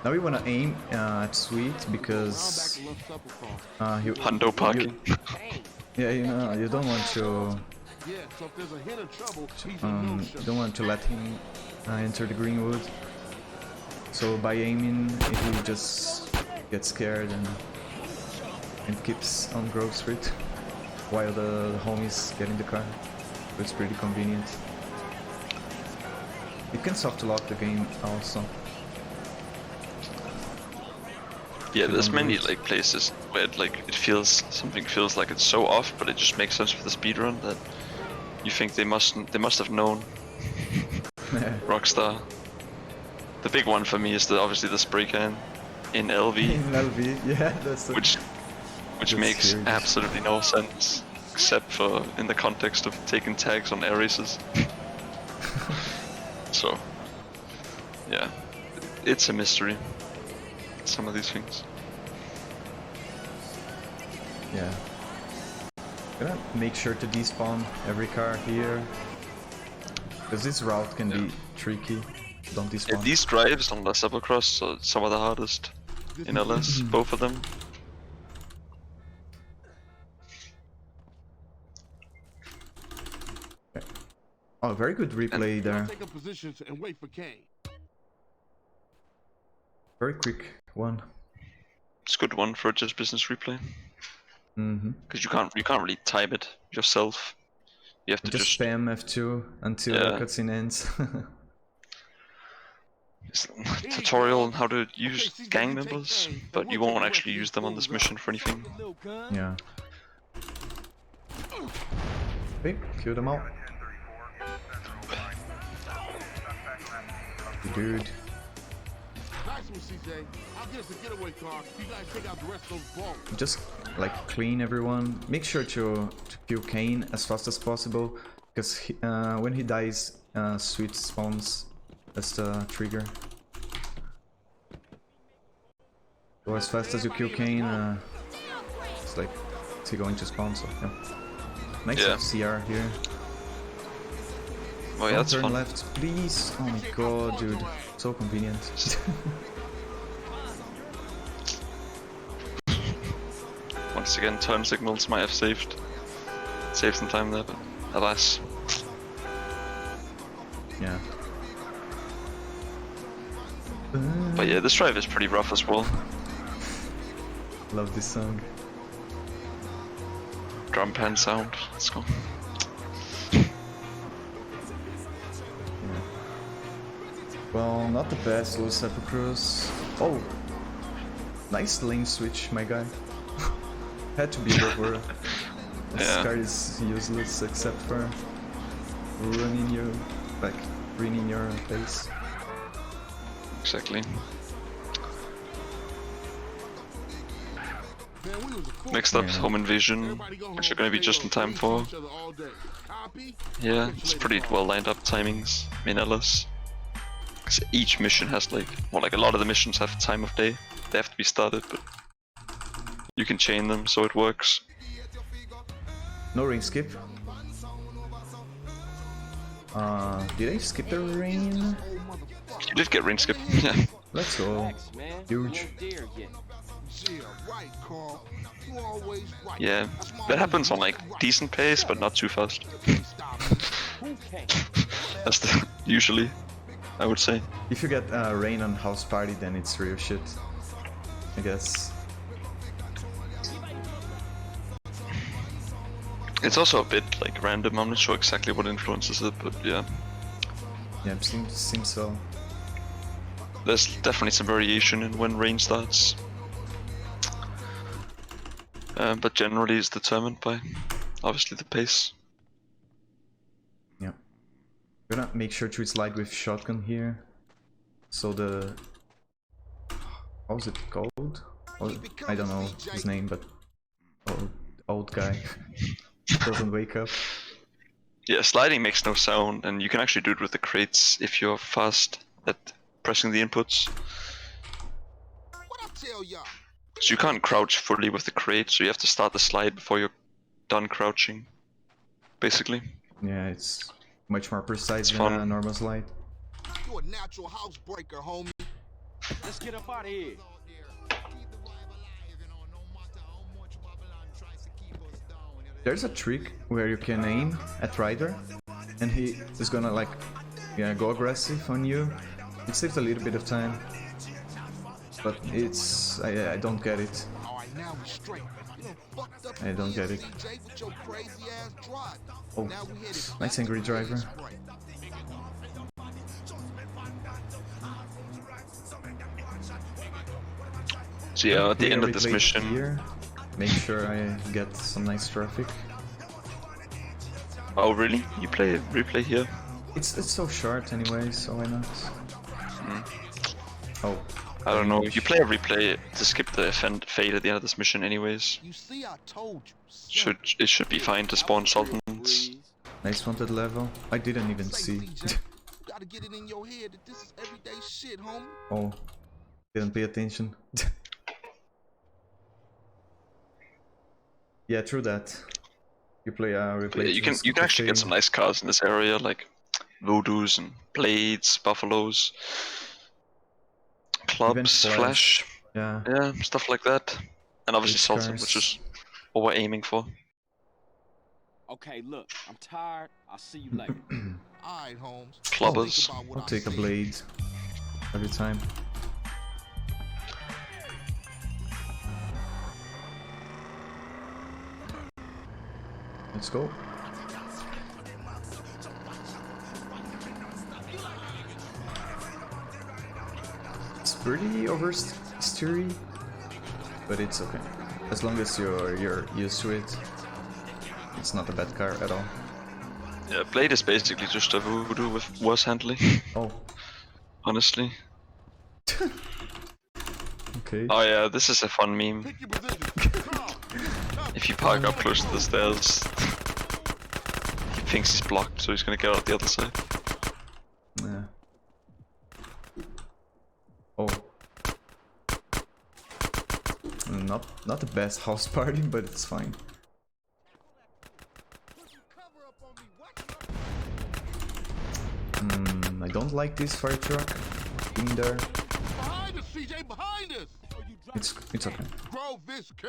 Now we wanna aim at Sweet because Hundo parking. Yeah, you don't want to. Yeah, so if there's a hint of trouble, he's you don't want to let him enter the greenwood. So by aiming, he just gets scared and keeps on Grove Street while the homies get in the car. So it's pretty convenient. It can soft lock the game also. Yeah, there's many like places where something feels like it's so off, but it just makes sense for the speedrun that you think they must have known. Rockstar. The big one for me is obviously the spray can in LV. In LV, yeah, which makes absolutely no sense except for in the context of taking tags on air races. So, yeah, it's a mystery. Some of these things. Yeah. Gonna make sure to despawn every car here, because this route can be tricky. Don't despawn. Yeah, these drives on the Supercross are some of the hardest in LS, both of them. Oh, very good replay there. Take up positions and wait for Kane. Very quick one. It's a good one for just business replay. Because you can't really time it yourself. You have to just spam F2 until the cutscene ends. Tutorial on how to use gang members, but you won't actually use them on this mission for anything. Yeah. Okay, kill them all. Dude. Just like clean everyone. Make sure to kill Kane as fast as possible, because when he dies, Sweet spawns. That's the trigger. So as fast as you kill Kane, it's like is he going to spawn? So yeah. Nice CR here. Oh yeah, that's turn fun. left, please. Oh my god, dude, so convenient. Once again, turn signals might have saved some time there, but alas. Yeah. But yeah, this drive is pretty rough as well. Love this song. Drum pan sound. Let's go. Well, not the best, Los Sepulchros. Oh, nice lane switch, my guy. Had to be over. This card is useless except for running your face. Exactly. Next up, home invasion, which are going to be just in time for. Yeah, it's pretty well lined up timings, main LS. Because each mission has like a lot of the missions have time of day. They have to be started, but you can chain them so it works. No ring skip. Did I skip the ring? You did get ring skip. Yeah. Let's go. Huge. Yeah, that happens on like decent pace, but not too fast. That's usually, I would say. If you get rain on house party, then it's real shit, I guess. It's also a bit like random. I'm not sure exactly what influences it, but yeah. Yeah, it seems so. There's definitely some variation in when rain starts. But generally it's determined by, obviously, the pace. Yeah. Gonna make sure to slide with shotgun here. So the... How's it called? Oh, I don't know his name, but... Old guy. Doesn't wake up. Yeah, sliding makes no sound, and you can actually do it with the crates if you're fast at pressing the inputs. So you can't crouch fully with the crate, so you have to start the slide before you're done crouching, basically. Yeah, it's much more precise than a normal slide. You're a natural housebreaker, homie. Let's get up out of here. There's a trick where you can aim at Ryder, and he is gonna like, go aggressive on you. It saves a little bit of time, but it's I don't get it. I don't get it. Oh, nice angry driver. So yeah, at the end of this mission... Here. Make sure I get some nice traffic. Oh really? You play replay here? It's so short anyway, so why not? Oh. I don't know. You play a replay to skip the fade at the end of this mission anyways. You see, I told you. It should be fine to spawn Sultans. Nice wanted level. I didn't even see. Gotta get it in your head that this is everyday shit, homie. Oh. Didn't pay attention. Yeah, true that. You play replay. Yeah, you can actually get some nice cars in this area, like Voodoos and Blades, Buffaloes, Clubs, Flash. Yeah, stuff like that. And obviously Sultan, which is what we're aiming for. Okay, look, I'm tired. I'll see you later. Alright, Holmes. Clubbers. I'll take a blade every time. Let's go. It's pretty oversteery, but it's okay. As long as you're used to it, it's not a bad car at all. Yeah, Blade is basically just a voodoo with worse handling. Oh. Honestly. Okay. Oh yeah, this is a fun meme. If you park up close to the stairs, he thinks he's blocked, so he's gonna get out the other side. Yeah. Oh. Not the best house party, but it's fine. I don't like this fire truck in there. Behind us, CJ, behind us! It's okay.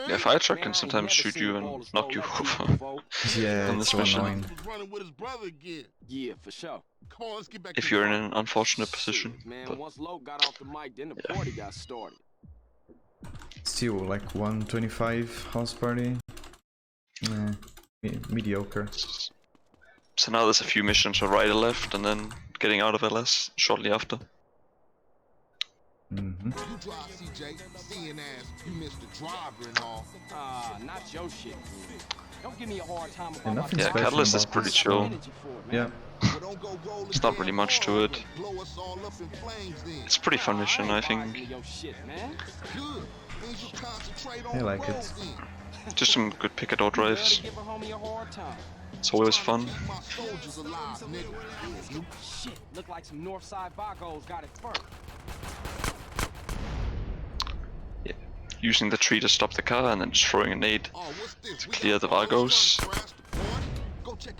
Yeah, fire truck can sometimes shoot you and knock you over. Yeah, On it's this so mission. annoying. Running with his brother again. Yeah, for sure. Come on, let's get back. If you're in an unfortunate position. Man, But once Loke got off the mic, then the party got started. Still like 125 house party. Nah, mediocre. So now there's a few missions, a right and left, and then getting out of LS shortly after. You drive, CJ. Seeing as you missed the driver and all. Not your shit. Don't give me a hard time about nothing Yeah, special Catalyst is about pretty this. chill. Yeah. There's not really much to it. It's a pretty fun mission, I think. I like it. Just some good pick-it-out drives. It's always fun. Shit, look like some Northside Vagos got it first. Yeah. Using the tree to stop the car and then just throwing a nade to clear the Vagos.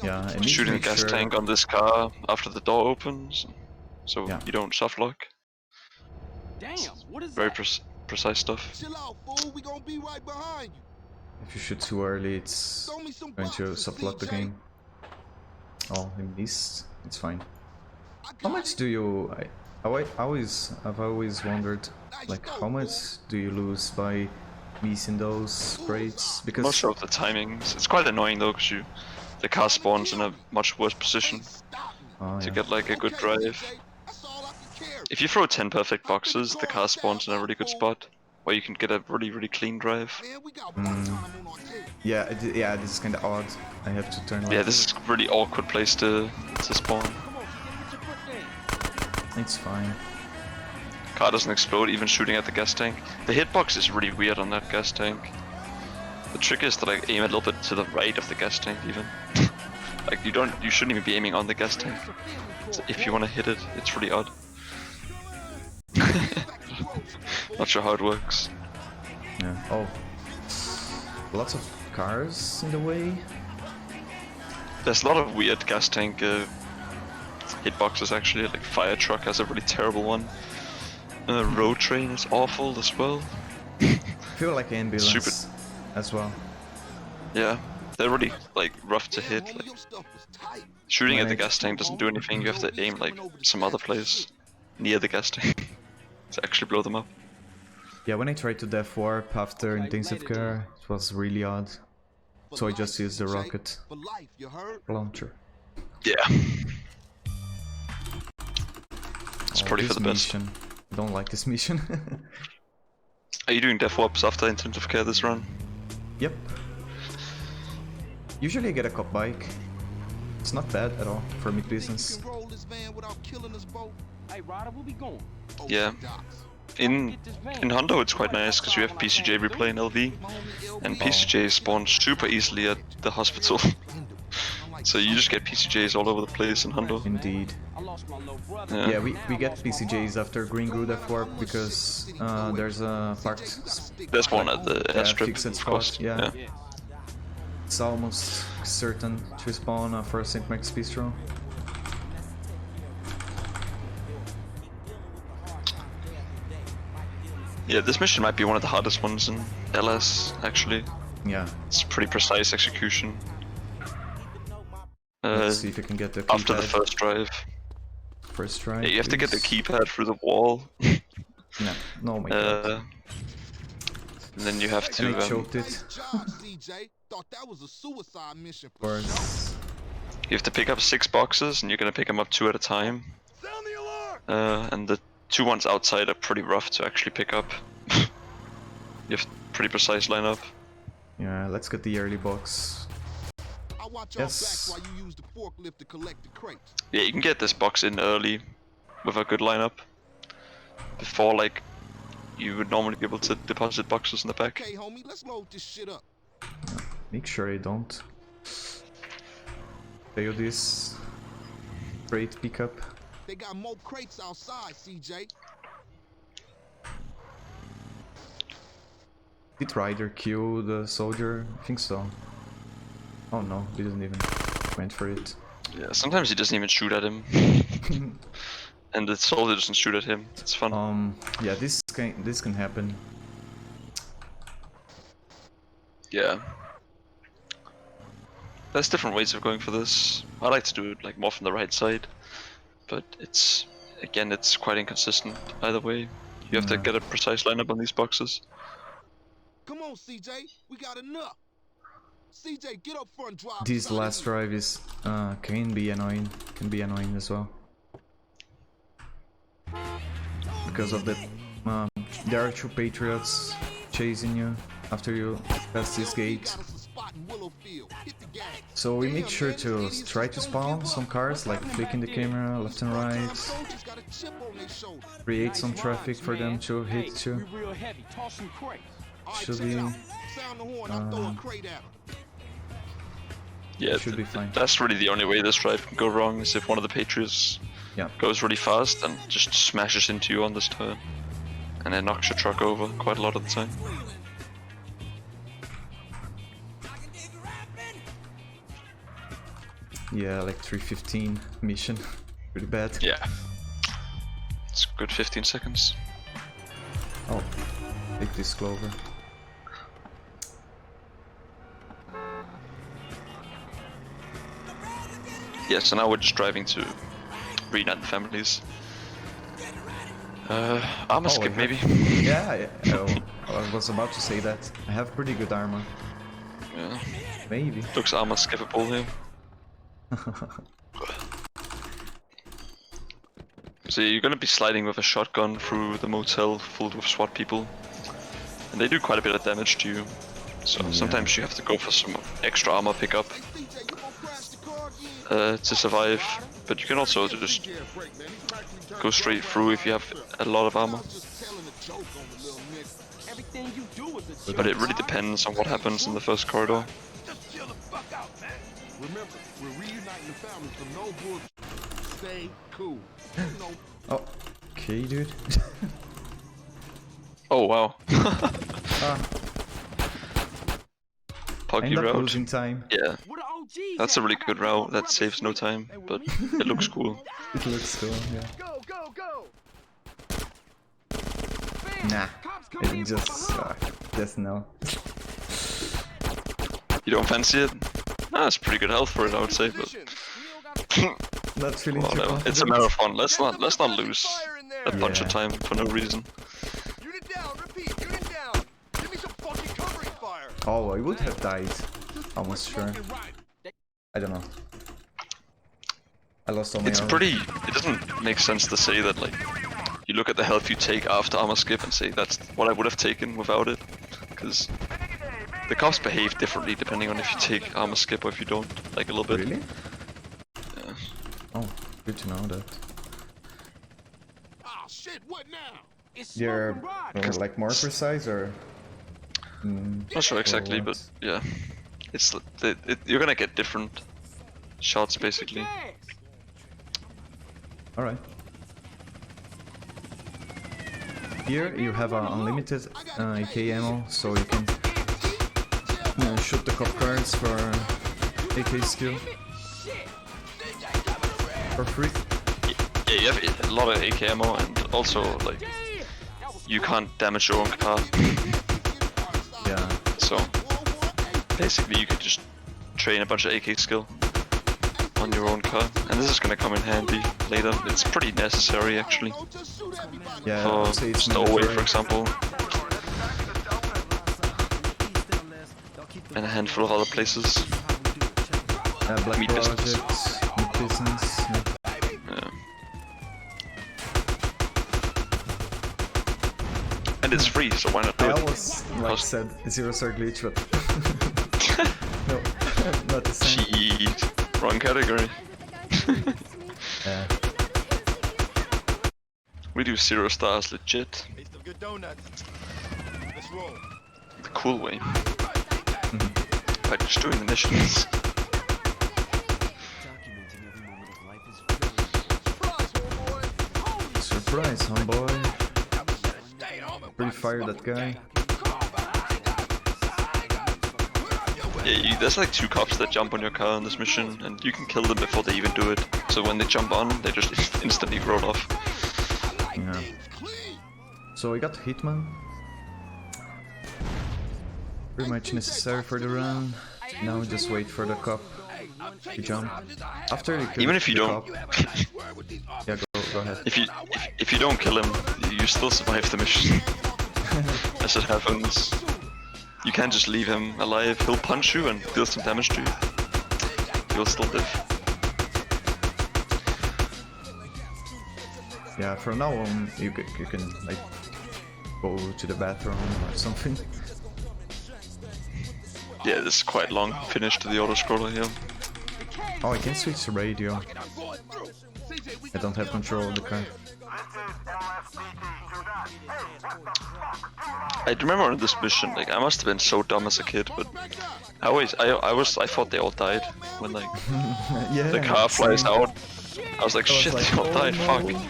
Yeah, and Shooting a gas tank on this car after the door opens, so you don't softlock. Damn, what is Very that? precise stuff. Chill out, fool. We gonna be right behind you. If you shoot too early, it's going to softlock the game. Oh, I missed. It's fine. How much do you... I've always wondered, like, how much do you lose by missing those sprays? Because Most of the timings. It's quite annoying though, because the car spawns in a much worse position to get like a good drive. If you throw 10 perfect boxes, the car spawns in a really good spot, where you can get a really clean drive. yeah, this is kind of odd. I have to turn left. Yeah, this is a really awkward place to spawn. It's fine. Car doesn't explode even shooting at the gas tank. The hitbox is really weird on that gas tank. The trick is to like aim a little bit to the right of the gas tank even. Like you shouldn't even be aiming on the gas tank. So if you want to hit it, it's really odd. Not sure how it works. Yeah. Oh. Lots of cars in the way. There's a lot of weird gas tank hitboxes actually, like fire truck has a really terrible one. Road train is awful as well. I feel like ambulance as well. Yeah, they're really like rough to hit. Like, shooting at the gas tank doesn't do anything. You have to aim like some other place near the gas tank to actually blow them up. Yeah, when I tried to death warp after intensive care, it was really odd. So I just used the rocket launcher. Yeah. It's probably for the best. Mission. I don't like this mission. Are you doing death warps after intensive care this run? Yep. Usually I get a cop bike. It's not bad at all for mid distance. Yeah. In Hondo it's quite nice because you have PCJ replay in LV, and PCJ spawns super easily at the hospital. So you just get PCJs all over the place in Hondo. Indeed. Yeah, we get PCJs after Green Goo Death Warp because there's a parked... There's one at the airstrip, fixed of spot, course. yeah. It's almost certain to spawn for St. Max Bistro. Yeah, this mission might be one of the hardest ones in LS, actually. Yeah. It's pretty precise execution. Let's see if you can get the after the keypad. first drive. First drive. Yeah, you have to get the please. keypad through the wall. No, my god. And then you have to. And I choked it. Thought that was a suicide mission. Of course. You have to pick up 6 boxes, and you're gonna pick them up 2 at a time. Sound the alarm. And the 2 ones outside are pretty rough to actually pick up. You have pretty precise lineup. Yeah, let's get the early box. I'll watch your backs while you use the forklift to collect the crates. Yeah, you can get this box in early with a good lineup. Before, like, you would normally be able to deposit boxes in the back. Okay, homie, let's load this shit up. Make sure I don't fail this crate pickup. They got more crates outside, CJ. Did Ryder kill the soldier? I think so. Oh no, he didn't even went for it. Yeah, sometimes he doesn't even shoot at him. And the soldier doesn't shoot at him. It's fun. Yeah, this can happen. Yeah. There's different ways of going for this. I like to do it like more from the right side, but it's quite inconsistent either way. You have to get a precise lineup on these boxes. Come on, CJ, we got enough. CJ, get up front, drive. This last drive is can be annoying as well. Because of the there are 2 patriots chasing you after you pass this gate. So we make sure to try to spawn some cars, like flicking the camera left and right, create some traffic for them to hit too. Should be yeah, should be fine. That's really the only way this drive can go wrong, is if one of the Patriots goes really fast and just smashes into you on this turn, and then knocks your truck over quite a lot of the time. Yeah, like 3:15 mission, pretty bad. Yeah, it's a good 15 seconds. Oh, take this clover. Yeah, so now we're just driving to reunite the families. Armor skip maybe? Yeah, I was about to say that. I have pretty good armor. Yeah. Maybe. Looks armor skippable here. So you're gonna be sliding with a shotgun through the motel full with SWAT people. And they do quite a bit of damage to you. So sometimes you have to go for some extra armor pickup to survive, but you can also just go straight through if you have a lot of armor. But it really depends on what happens in the first corridor. Remember, we're reuniting the families from no bullshit. Stay cool. Oh, okay, dude. Oh wow. Poggy route. Losing time. Yeah, that's a really good route that saves no time, but it looks cool. It looks cool, yeah. Go, go, go. Nah, I think just no. You don't fancy it? Ah, it's pretty good health for it, I would say, but Not feeling too whatever. It's a marathon. Let's not lose a bunch of time for no reason. Unit down, repeat, unit down. Give me some fucking covering fire. Oh, I would have died. Almost sure. I don't know. I lost all my armor. It doesn't make sense to say that, like, you look at the health you take after armor skip and say that's what I would have taken without it, because the cops behave differently depending on if you take armor skip or if you don't, like a little bit. Really? Yeah. Oh, good to know that. Oh shit, what now? They're like more precise or? Not sure exactly, but yeah, it's you're gonna get different shots basically. All right. Here you have unlimited AK ammo, so you can shoot the cop cars for AK skill for free. Yeah, you have a lot of AK ammo, and also like you can't damage your own car. Yeah. So basically, you could just train a bunch of AK skill on your own car, and this is gonna come in handy later. It's pretty necessary actually. Yeah. For I'd say it's stowaway, for example. and a handful of other places. Black Meat Project, business. Meat Business, yeah. Yeah. And it's free, so why not do I it? almost like said zero star glitch, but no, not the same. Cheat. Wrong category. Yeah. We do 0 stars legit. Taste of good donuts. Let's roll. The cool way. By just doing the missions. Surprise, homeboy. Pretty fire that guy. Yeah, there's like 2 cops that jump on your car in this mission, and you can kill them before they even do it. So when they jump on, they just instantly roll off. Yeah. So we got Hitman. Pretty much necessary for the round. Now just wait for the cop to jump. After you kill Even if you the don't, cop, yeah, go ahead. if you don't kill him, you still survive the mission. As it happens. You can't just leave him alive. He'll punch you and deal some damage to you. You'll still live. Yeah, from now on you can like go to the bathroom or something. Yeah, this is quite long. Finish to the auto-scroller here. Oh, I can switch to radio. I don't have control of the car. I remember on this mission, like I must have been so dumb as a kid, but I thought they all died when like Yeah, the car flies same. out. I was like, shit, like, they all oh died. no. Fuck.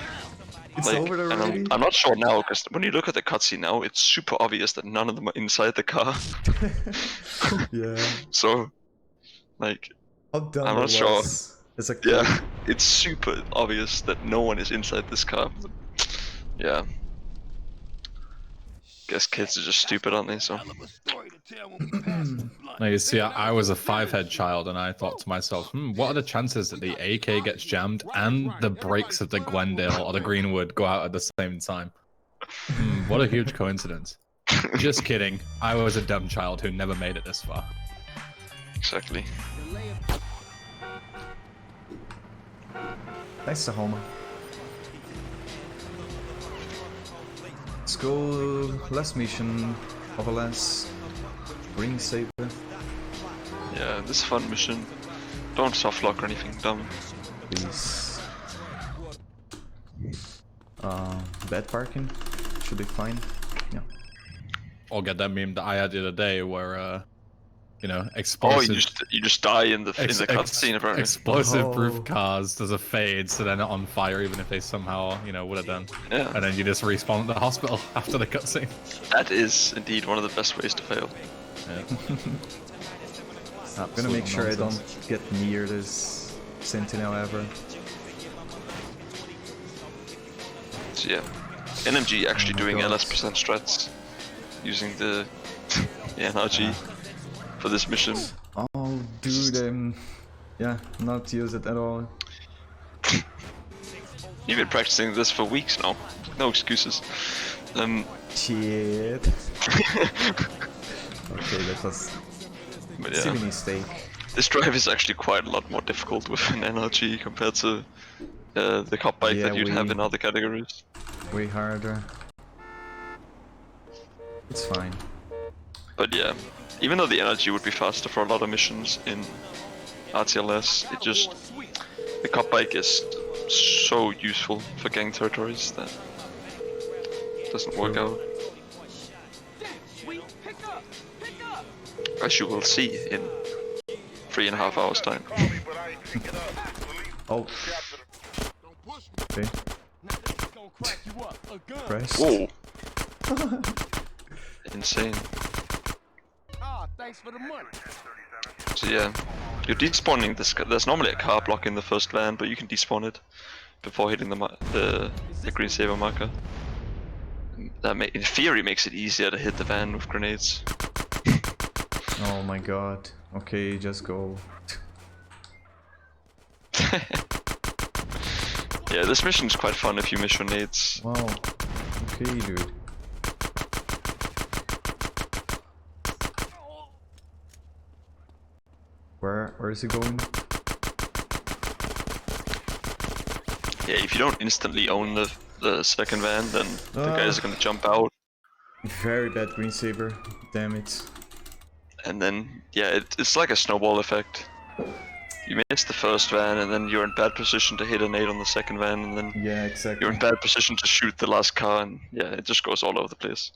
It's Like, over and already. I'm not sure now, because when you look at the cutscene now, it's super obvious that none of them are inside the car. Yeah. So, like, How dumb I'm it not sure. was as a kid. Yeah, it's super obvious that no one is inside this car. But, yeah. Guess kids are just stupid, aren't they? So. Now you see, I was a 5-head child, and I thought to myself, what are the chances that the AK gets jammed and the brakes of the Glendale or the Greenwood go out at the same time? What a huge coincidence. Just kidding. I was a dumb child who never made it this far. Exactly. Thanks to Homer. Let's go last mission of a last green saber. Yeah, this is a fun mission. Don't softlock or anything dumb. Please. Bad parking should be fine. Yeah. Or get that meme that I had the other day where, you know, Oh, explosive... you just die in the cutscene apparently. Explosive-proof cars, there's a fade, so they're not on fire even if they somehow, you know, would have done. Yeah. And then you just respawn at the hospital after the cutscene. That is indeed one of the best ways to fail. Yeah. I'm gonna make sure I don't get near this Sentinel ever. So yeah, NMG actually doing LS% strats using the NRG for this mission. Oh, dude, yeah, not use it at all. You've been practicing this for weeks now. No excuses. Shit. Okay, that was But a yeah, silly mistake. this drive is actually quite a lot more difficult with an NRG compared to the cop bike that you'd have in other categories. Way harder. It's fine. But yeah, even though the NRG would be faster for a lot of missions in RTLS, it just the cop bike is so useful for gang territories that it doesn't work out. As you will see in 3.5 hours time. Oh. Okay. Press. Whoa! Insane. Thanks for the money. So yeah, you're despawning this. There's normally a car blocking the first van, but you can despawn it before hitting the green saber marker. That in theory makes it easier to hit the van with grenades. Oh my god. Okay, just go. Yeah, this mission is quite fun if you miss your nades. Wow. Okay, dude. Where is he going? Yeah, if you don't instantly own the second van, then the guys are gonna jump out. Very bad green saber. Damn it. And then, yeah, it's like a snowball effect. You miss the first van, and then you're in bad position to hit a nade on the second van, and then Yeah, exactly. you're in bad position to shoot the last car, and yeah, it just goes all over the place.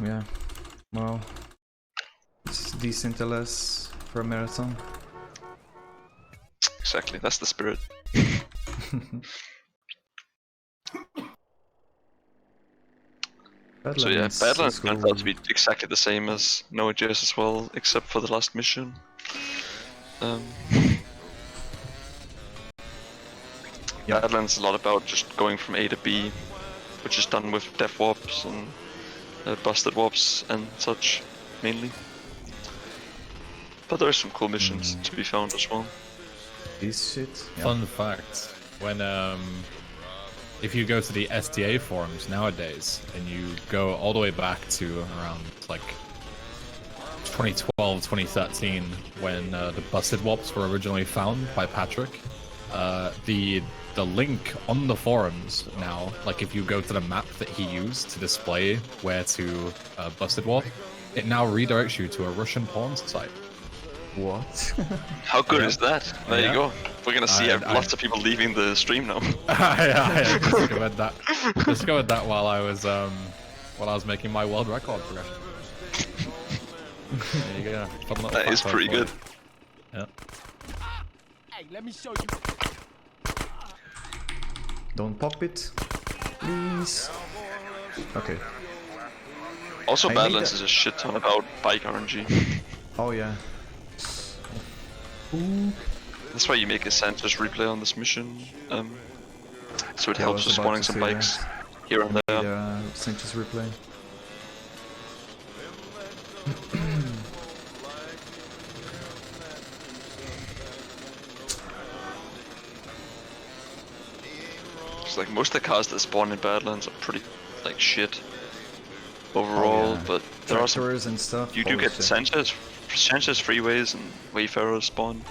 Yeah. Well, it's decent LS for a marathon. Exactly, that's the spirit. So yeah, Badlands turns out to be exactly the same as Node.js as well, except for the last mission. Yeah. Badlands is a lot about just going from A to B, which is done with dev warps and busted warps and such, mainly. But there are some cool missions to be found as well. This shit. Yeah. Fun fact: when if you go to the SDA forums nowadays and you go all the way back to around like 2012, 2013, when the busted warps were originally found by Patrick, the link on the forums now, like if you go to the map that he used to display where to busted warp, it now redirects you to a Russian porn site. What? How good is that? There you go. We're gonna see lots of people leaving the stream now. I discovered that while I was making my world record progression. There you go. That is pretty good. Yeah. Hey, let me show you. Don't pop it, please. Okay. Also, Badlands is a shit ton about bike RNG. Oh yeah. Ooh. That's why you make a Santos replay on this mission. So it helps with spawning some bikes here and there. Yeah, Santos replay. It's like most of the cars that spawn in Badlands are pretty like shit overall, but there are some and stuff. You do get Sanchez freeways and Wayfarers spawn,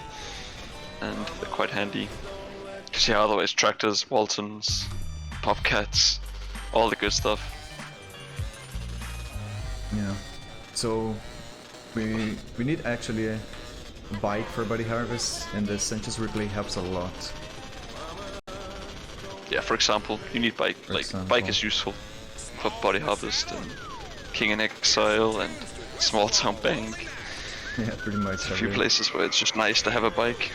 and they're quite handy. Cause yeah, otherwise tractors, Waltons, Popcats, all the good stuff. Yeah. So we need actually a bike for body harvest, and the Sanchez replay helps a lot. Yeah, for example, you need bike. Bike is useful for body harvest and King in Exile and Small Town Bank. Yeah, pretty much. A few places where it's just nice to have a bike.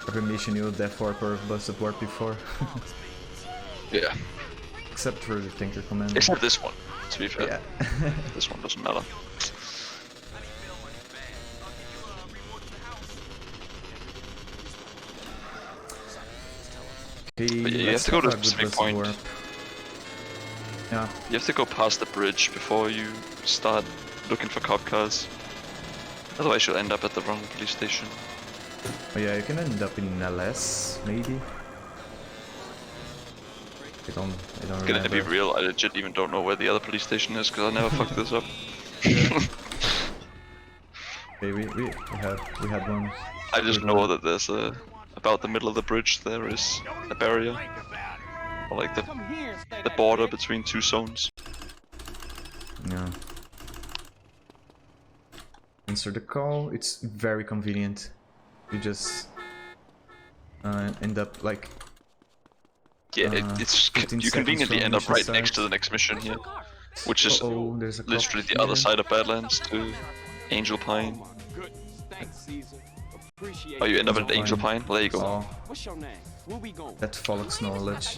Every mission you death warp or busted warp before. Yeah. Except for the Tinker Commander. Except this one, to be fair. Yeah. This one doesn't matter. But yeah, you have to go to a specific point. Warp. Yeah. You have to go past the bridge before you start looking for cop cars. Otherwise you'll end up at the wrong police station. Oh yeah, you can end up in LS, maybe. I don't Gonna be real, I legit even don't know where the other police station is because I never fucked this up. Okay, we had one. I just know that there's about the middle of the bridge there is a barrier. Or like the border between two zones. Yeah. Answer the call, it's very convenient. You just end up like... Yeah, you conveniently end up right next to the next mission here. Which is literally the other side of Badlands to Angel Pine. Oh, you end up at Angel Pine? Well, there you go. Oh, What's your name? Where we going? that follows knowledge.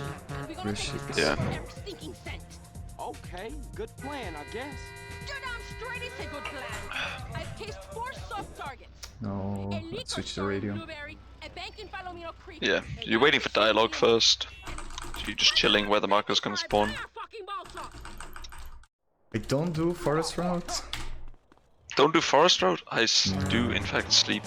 Yeah. Okay, good plan, I guess. You're damn straight, it's a good plan. I've cased 4 soft targets. No, let's switch the radio. Yeah, you're waiting for dialogue first. So you're just chilling where the marker's gonna spawn. I don't do forest route. Don't do forest route? I do in fact sleep.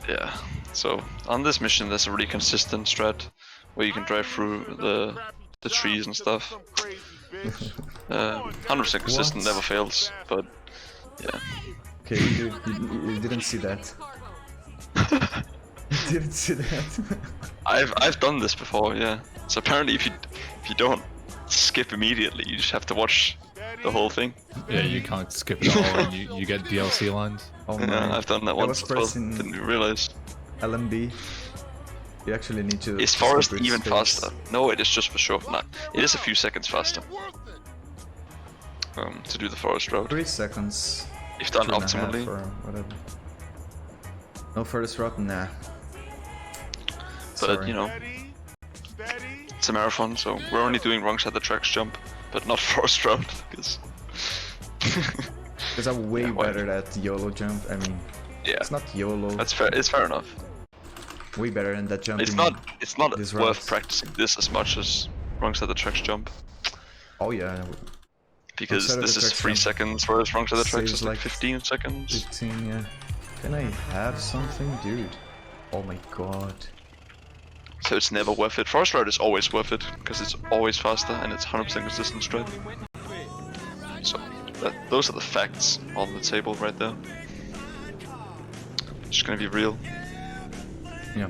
Yeah, so on this mission there's a really consistent strat where you can drive through the trees and stuff. 100% consistent, never fails, but yeah. Okay, you didn't see that. You didn't see that. I've done this before, yeah. So apparently if you don't skip immediately, you just have to watch the whole thing. Yeah, you can't skip it all and you get DLC lines. Oh my. Yeah, I've done that once as well. pressing Didn't even realize. LMB. You actually need to. Is skip Forest with even space. faster? No, it is just for sure. Nah, it is a few seconds faster. To do the forest route. 3 seconds. If done 2.5 optimally. or whatever. No forest route, nah. But Sorry. you know, it's a marathon, so we're only doing wrong side of the tracks jump, but not forest route, because. Because I'm way Yeah, why? better at YOLO jump. I mean, Yeah, it's not YOLO. that's fair. It's fair enough. Way better than that jump. It's not this worth routes. practicing this as much as wrong side of the tracks jump, Oh yeah, because side of this the is tracks 3 jump seconds, whereas wrong side of the tracks saves is like like 15 seconds. 15. Yeah. Can I have something, dude? Oh my god. So it's never worth it. Forest route is always worth it because it's always faster and it's 100% consistent straight. So those are the facts on the table right there. Just gonna be real. Yeah.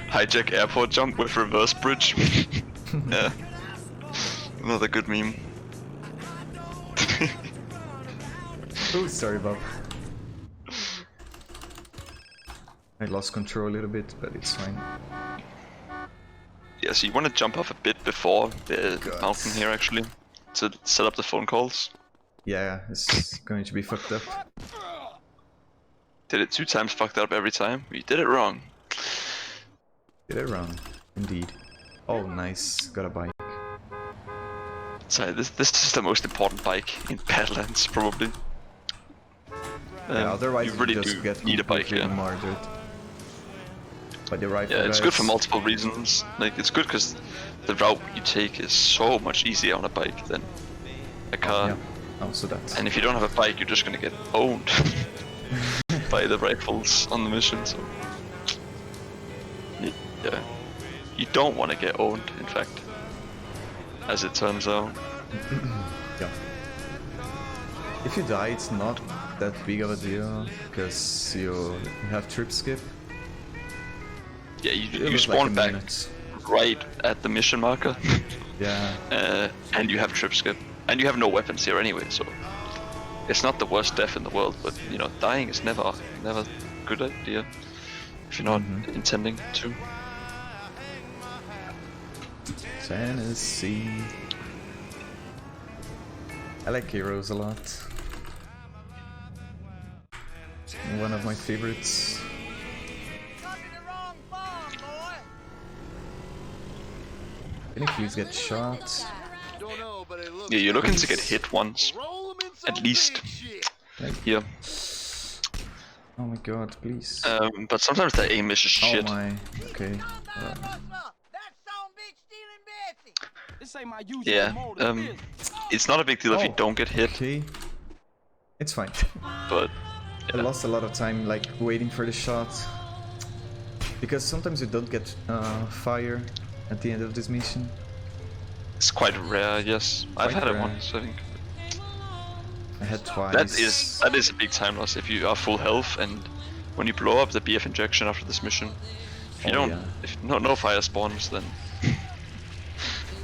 Hijack airport jump with reverse bridge. Yeah. Another good meme. Oh, sorry, Bob. I lost control a little bit, but it's fine. Yeah, so you want to jump off a bit before the God. mountain here actually, to set up the phone calls. Yeah, it's going to be fucked up. Did it 2 times, fucked up every time. We did it wrong. Did it wrong, indeed. Oh, nice. Got a bike. So this is the most important bike in Badlands probably. Yeah, otherwise you really just do get need a bike, completely yeah. murdered. But the rifle Yeah, it's good for guys- multiple reasons. Like, it's good because the route you take is so much easier on a bike than a car. Yeah, also that. And if you don't have a bike, you're just gonna get owned by the rifles on the mission. So, yeah, you don't want to get owned. In fact, as it turns out. Yeah. If you die, it's not that big of a deal because you have trip skip. Yeah, It you was like spawn a back minute. right at the mission marker. Yeah. And you have trip skip, and you have no weapons here anyway, so it's not the worst death in the world. But you know, dying is never a good idea if you're not intending to. Tennessee. I like heroes a lot. One of my favorites. Can you please get shot? Yeah, you're looking to get hit once, at least. Here. Oh my god, please. But sometimes the aim is just shit. Oh my. Okay. This ain't my usual Yeah. mode of business. It's not a big deal if you Oh, don't get hit, Okay. It's fine. but I lost a lot of time like waiting for the shot. Because sometimes you don't get fire at the end of this mission. it's quite rare. Yes, I've Quite had it rare. once. I think I had twice. that is a big time loss if you are full health and when you blow up the BF injection after this mission. If you Oh, don't, yeah. if no fire spawns, then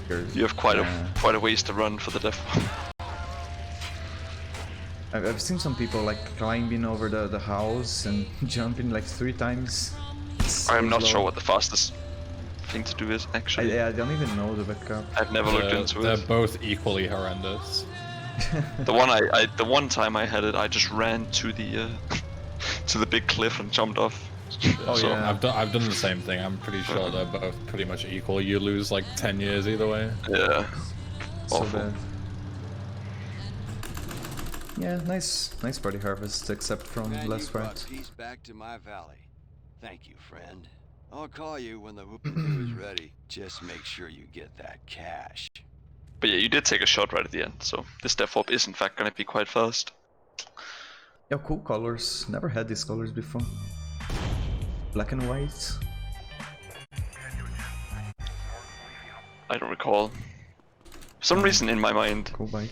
You're- you have quite yeah. a ways to run for the death. I've seen some people like climbing over the house and jumping like 3 times. It's I'm so not slow. sure what the fastest thing to do is actually. I don't even know the backup. I've never looked into They're it. both equally horrendous. The one time I had it, I just ran to the to the big cliff and jumped off. Oh So, yeah. I've done the same thing. I'm pretty sure they're both pretty much equal. You lose like 10 years either way. Yeah. So Awful. bad. Yeah, nice body harvest, except from last fight. Peace back to my valley. Thank you, friend. I'll call you when the whoop-de-doo is ready. Just make sure you get that cash. But yeah, you did take a shot right at the end, so this death warp is in fact gonna be quite fast. Yeah, cool colors. Never had these colors before. Black and white. I don't recall. For some reason in my mind, Cool bike.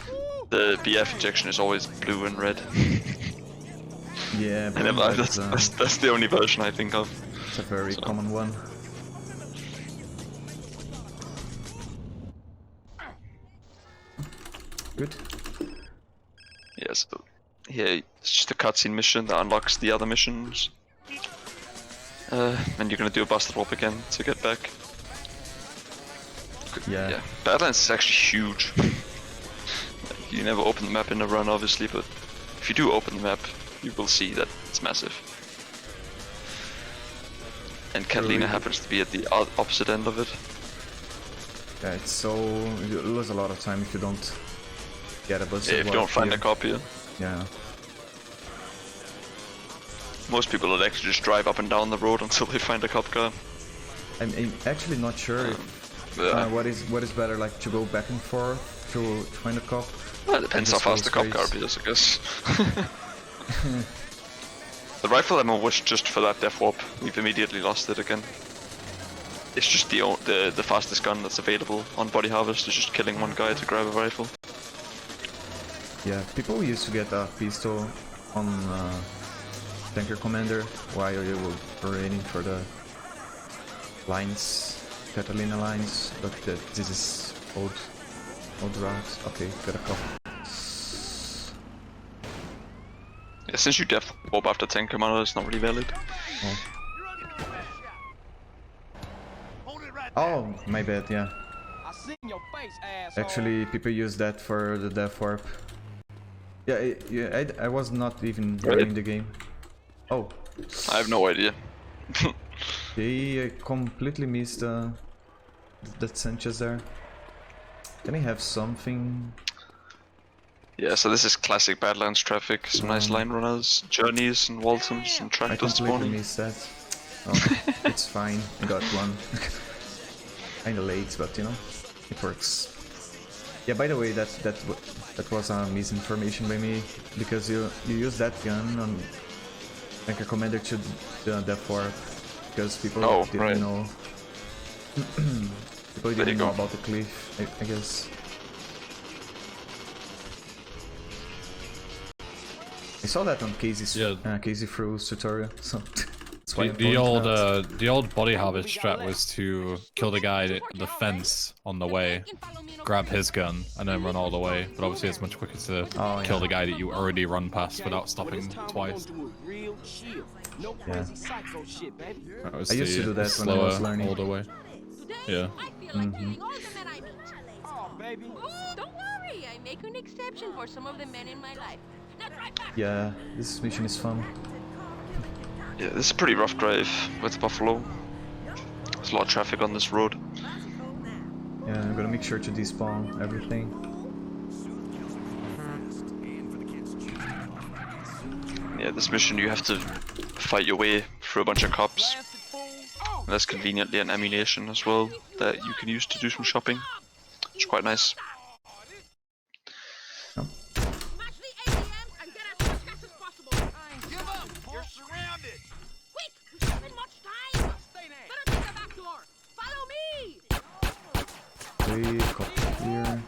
the BF injection is always blue and red. Yeah, And then, but that's the only version I think of. it's a very common one. Good. Yeah, so here it's just a cutscene mission that unlocks the other missions. And you're gonna do a busted warp again to get back. Yeah. Badlands is actually huge. You never open the map in a run, obviously, but if you do open the map, you will see that it's massive. And Catalina happens to be at the opposite end of it. Yeah, it's so... you lose a lot of time if you don't get a busted If you don't find a copy. Yeah. Most people would actually just drive up and down the road until they find a cop car. I'm actually not sure what is better, like to go back and forth to find a cop. Well, it depends how fast the cop car is, I guess. The rifle ammo was just for that death warp. We've immediately lost it again. It's just the fastest gun that's available on Body Harvest. It's just killing one guy to grab a rifle. Yeah, people used to get a pistol on Tanker Commander while you were waiting for the lines, Catalina lines, but this is old route. Okay, got a couple. Yeah, since you death warp after tank commander, it's not really valid. Oh, my bad, yeah. I seen your face, asshole. Actually, people use that for the death warp. Yeah, I was not even running the game. Oh. I have no idea. They completely missed that Sanchez there. Can I have something? Yeah, so this is classic Badlands traffic. Some nice line runners, journeys, and Waltons, and I tractors completely spawning. missed that. Oh, it's fine. I got one. Kinda late, but you know, it works. Yeah, by the way, that was misinformation by me, because you use that gun on like a commander to the death warp, because people didn't know. People didn't know about the cliff, I guess. I saw that on Casey Fru's tutorial, so that's why the old Body Harvest strat was to kill the guy at the fence on the way, grab his gun, and then run all the way. But obviously it's much quicker to kill the guy that you already run past without stopping twice. Yeah. That was I used to do that when I was learning. All the way. Yeah. Don't worry, I make an exception for some of the men in my life. Yeah, this mission is fun. Yeah, this is a pretty rough drive with Buffalo. There's a lot of traffic on this road. Yeah, I'm gonna make sure to despawn everything. Yeah, this mission you have to fight your way through a bunch of cops. And there's conveniently an ammunition as well that you can use to do some shopping, which is quite nice. Here.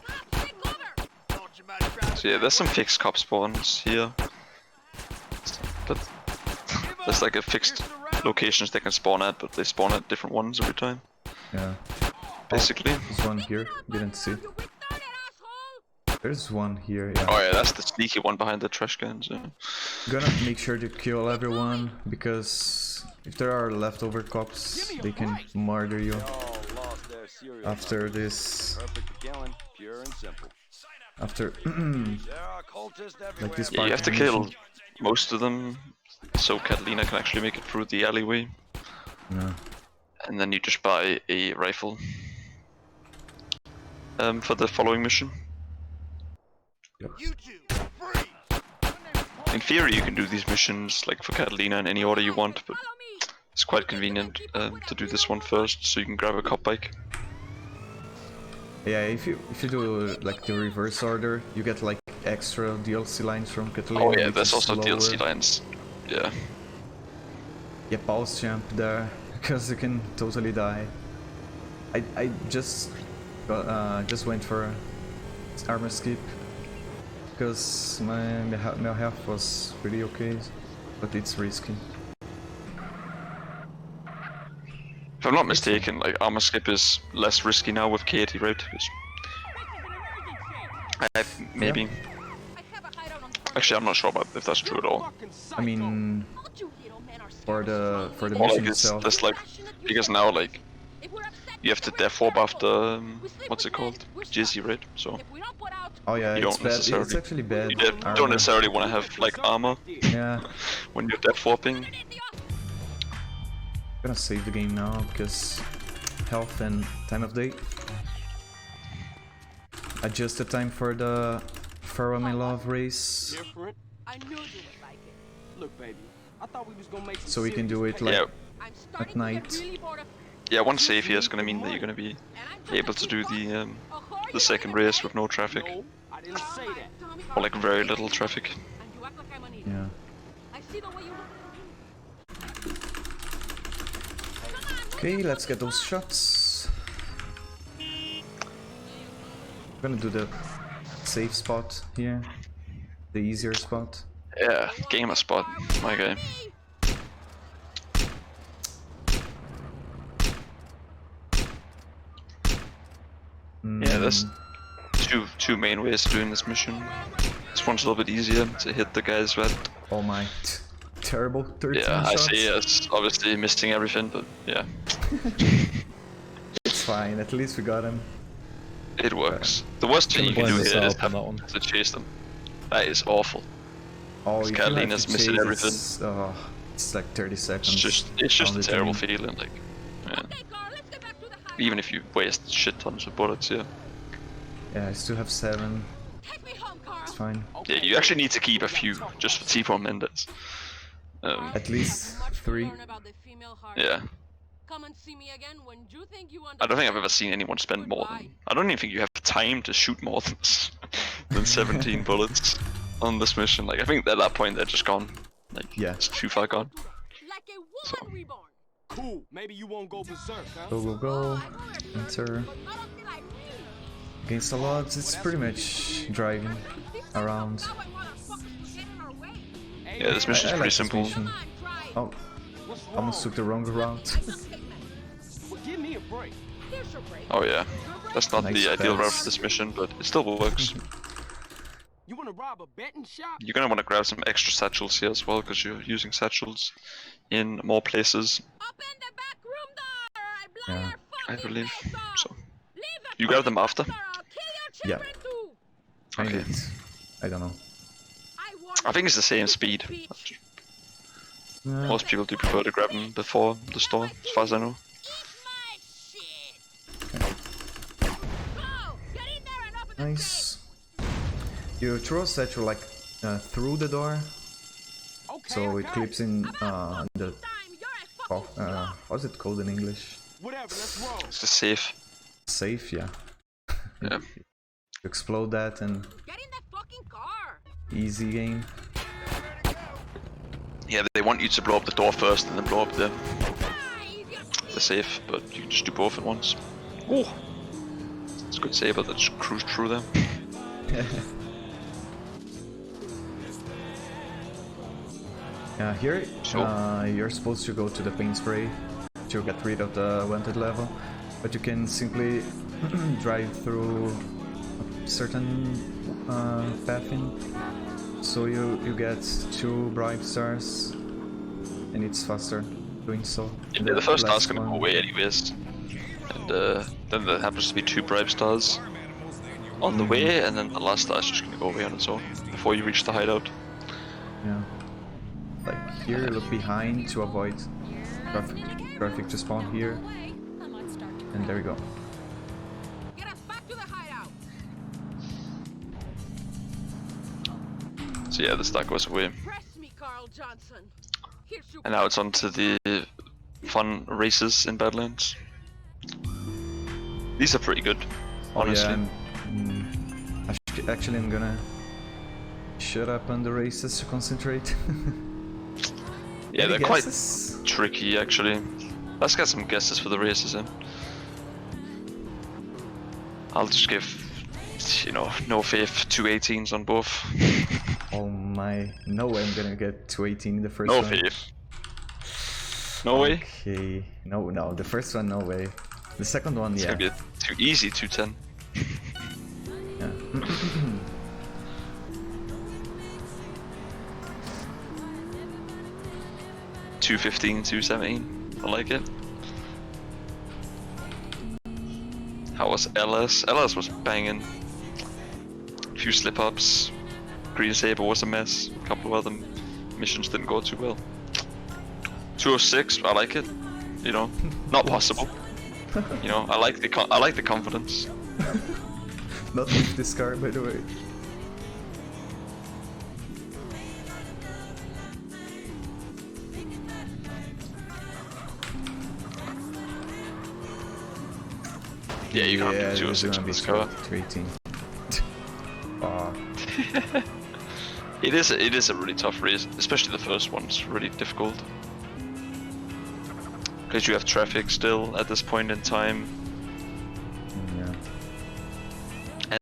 So yeah, there's some fixed cop spawns here, but there's like a fixed locations they can spawn at, but they spawn at different ones every time. Yeah. Basically. There's one here, didn't see. There's one here, yeah. Oh yeah, that's the sneaky one behind the trash cans. Yeah. Gonna make sure to kill everyone, because if there are leftover cops, they can murder you after this. After like this part. Yeah, you have to kill most of them, so Catalina can actually make it through the alleyway. Yeah. And then you just buy a rifle for the following mission. Yep. In theory, you can do these missions like for Catalina in any order you want, but it's quite convenient to do this one first, so you can grab a cop bike. Yeah, if you do like the reverse order, you get like extra DLC lines from Catalina. Oh yeah, there's also DLC lines. Yeah. Yeah, pause jump there, because you can totally die. I just went for armor skip because my health was pretty okay, but it's risky. If I'm not mistaken, like armor skip is less risky now with Katie, right? Maybe. I have a hideout on the Actually, I'm not sure about if that's true at all. I mean, Told you little men are for the Or mission like it's itself. just like because now like If we're upset, you have to death warp after what's it called? Jizzy, right? So if we don't put out, Oh yeah, You it's don't bad. It's necessarily- actually bad. you don't armor. necessarily want to have like armor Yeah, when you're death warping. I'm gonna save the game now because health and time of day. Adjust the time for the Follow My Love race, Different. I knew you would like it. Look, baby, I thought we was gonna make some so we can do it serious like Yeah, I'm starting at to night. get really bored of, yeah. One save here is gonna mean that you're gonna be and I'm able to do the second race with no traffic, No, I didn't say that. or like very little traffic. And you act like I'm an idiot. yeah. I see the way you look. Okay, let's get those shots. I'm gonna do the safe spot here, the easier spot. Yeah, gamer spot, my guy. Yeah, there's two main ways of doing this mission. This one's a little bit easier to hit the guys with. Oh my, terrible 13 Yeah, I shots. see. It's obviously missing everything, but yeah, It's fine, at least we got him. it works. The worst thing you can Blame do here is yourself on that one. to chase them. That is awful. Oh, if you have Catalina's to missing chase, everything. it's like 30 seconds. It's just on a the terrible team. feeling. Like, yeah. Okay, Carl, let's get back to the hideout. Even if you waste shit tons of bullets, yeah. Yeah, I still have 7. Take me home, Carl. It's fine. Yeah, you actually need to keep a few just for T-Bomb Mendez. At least Much to 3. learn about the female heart. Yeah. Come and see me again when you think you I don't think I've understand. ever seen anyone spend more than. I don't even think you have time to shoot more than 17 bullets on this mission. Like, I think at that point they're just gone. Like, Yeah. it's too far gone. Like a woman So. reborn. Cool. Maybe you won't go berserk, huh? Go, go, Oh, go. I know you're Enter. sorry, but not until I really Against the odds, it's pretty much driving around. Now I want our fuckers to get in our way. Yeah, this mission's I pretty like simple. this mission. Come on, try. Oh, What's wrong? almost took the wrong route. I can take men. Well, give me a break. Here's your break. Oh yeah, that's not Nice the ideal route pass. for this mission, but it still works. You wanna rob a betting shop? You're gonna want to grab some extra satchels here as well, because you're using satchels in more places, Open the back room door. I blow Yeah. your I fucking believe. face off. So Leave the you grab them after. door, I'll kill Yeah. your children too. I Okay. did. I don't know. I think it's the same speed. Bitch. Yeah. Most people do prefer to grab them before the store, as far as I know. Eat my shit. Go. Get in there and open the Nice. You throw a satchel like through the door, Okay, so I it got clips in the time. You're a fucking how's it called in English? Whatever, let's roll. It's just safe. Safe, yeah. Yeah. You explode that and Get in the fucking car. easy game. Yeah, they want you to blow up the door first and then blow up the Ah, idiot. safe, but you can just do both at once. Oh! It's a good saber that just cruised through them. Here, So? you're supposed to go to the paint spray to get rid of the wanted level, but you can simply drive through a certain pathing, so you get 2 bright stars, and it's faster doing so. Yeah, the first star's last gonna go one- away anyways. And then there happens to be 2 bribe stars on the way, and then the last star's just gonna go away on its own before you reach the hideout. Yeah. Like here, look behind to avoid traffic to spawn here, and there we go. Get us back to the hideout. So yeah, the star goes away. Press me, Carl Johnson. Here's your And now it's on to the fun races in Badlands. These are pretty good, honestly. Oh, yeah, actually, I'm gonna shut up on the races to concentrate. Yeah, Any they're quite guesses? tricky actually. Let's get some guesses for the races in. I'll just give you know, no faith, 218s on both. Oh my, no way I'm gonna get 218 in the first No one. faith. No way. Okay, no, the first one, no way. The second one, It's yeah. gonna be too easy, 210. Yeah. 215, 217. I like it. How was LS? LS was banging. A few slip ups. Green Saber was a mess. A couple of other missions didn't go too well. 206, I like it. You know, not possible. You know, I like the confidence. Not with this car, by the way. Yeah, you can't do 206 on this car. 218. Oh. It is a really tough race, especially the first one's really difficult. Because you have traffic still at this point in time. Yeah.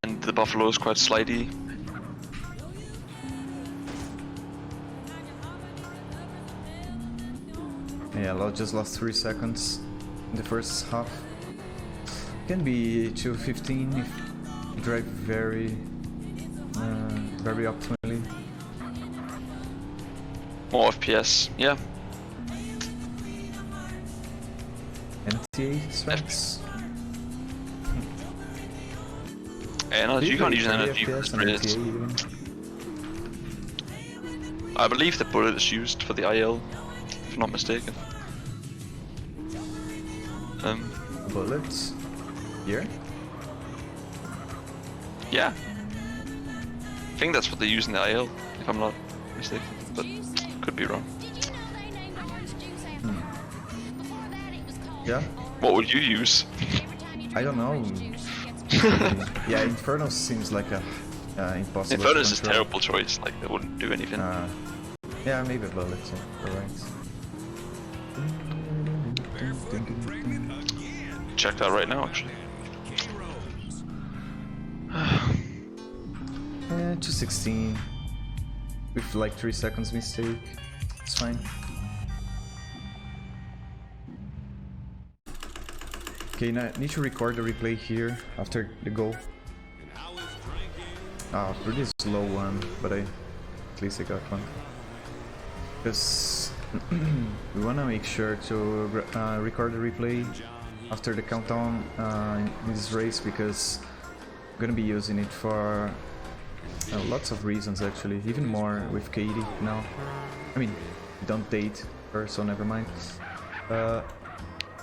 And the Buffalo is quite slidey. Yeah, just lost 3 seconds in the first half. Can be 215 if you drive very optimally. More FPS, yeah. NTA specs. And you can't use an energy FPS for on it. NTA even. I believe the bullet is used for the IL, if I'm not mistaken. Bullets? Here? Yeah. I think that's what they use in the IL, if I'm not mistaken, but could be wrong. Yeah? What would you use? I don't know. Yeah, Inferno seems like a impossible. Inferno is a control. terrible choice, like they wouldn't do anything. Yeah, maybe bullets, you're right. Check that right now, actually. 216 with like 3 seconds mistake. It's fine. Okay, now I need to record the replay here after the goal. Pretty slow one, but at least I got one. Because we wanna make sure to record the replay after the countdown in this race, because I'm gonna be using it for lots of reasons actually, even more with Katie now. I mean, don't date her, so never mind.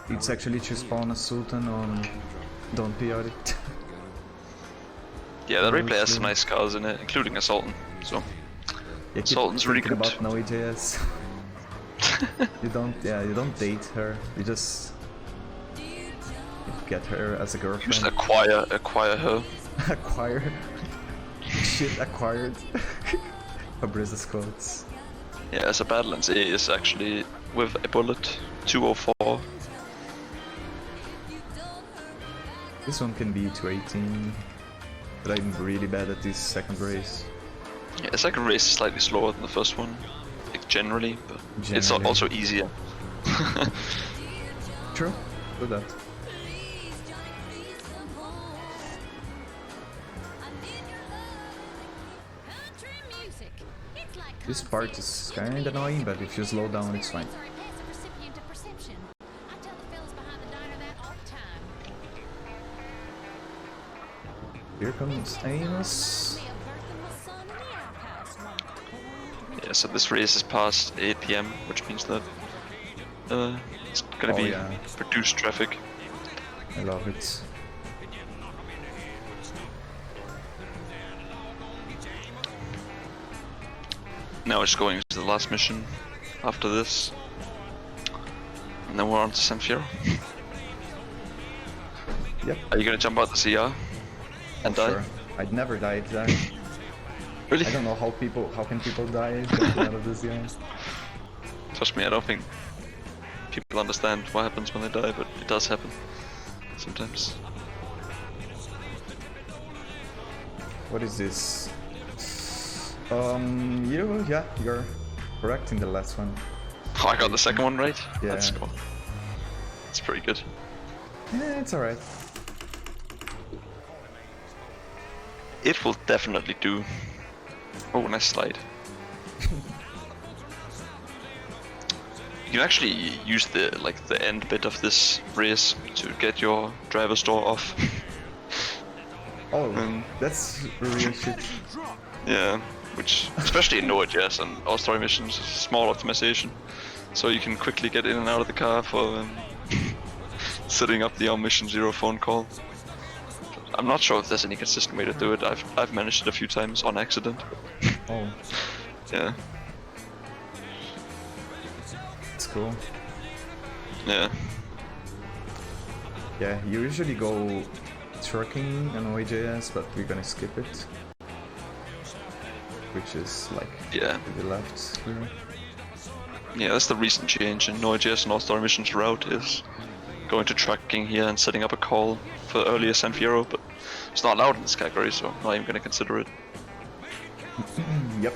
It's actually to spawn a Sultan on Don't Period. Yeah, the replay has some nice cars in it, including a Sultan, so... Yeah, Sultan's really good. About NoEJS. you don't date her, you just get her as a girlfriend. You just acquire her. Acquire? Shit, acquired. Fabrice's quotes. Yeah, as a Badlands A is actually with a bullet, 204. This one can be 218, but I'm really bad at this second race. Yeah, the second race is slightly slower than the first one, like generally, but it's also easier. True, do that. This part is kinda annoying, but if you slow down, it's fine. Here comes Amos. Yeah, so this race is past 8 PM, which means that it's gonna be reduced traffic. I love it. Now it's going to the last mission after this. And then we're on to San Fierro. Yep. Are you gonna jump out the CR and die? Sure. I'd never died there. Really? I don't know how can people die jumping out of this game. Trust me, I don't think people understand what happens when they die, but it does happen sometimes. What is this? You're correct in the last one. Oh, I got the second one right? Yeah. That's cool. It's pretty good. Yeah, it's alright. It will definitely do. Oh, nice slide. You can actually use the end bit of this race to get your driver's door off. Oh, that's real shit. Yeah, which especially in Node.js and all story missions is a small optimization, so you can quickly get in and out of the car for setting up the on mission 0 phone call. I'm not sure if there's any consistent way to do it. I've managed it a few times on accident. Oh, Yeah. that's cool. Yeah. Yeah, you usually go trucking on OJS, but we're gonna skip it. Which is like Yeah. to the left here. Yeah, that's the recent change in Node.js and all story missions route is going to tracking here and setting up a call for earlier San Fierro, but it's not allowed in this category, so I'm not even going to consider it. Yep.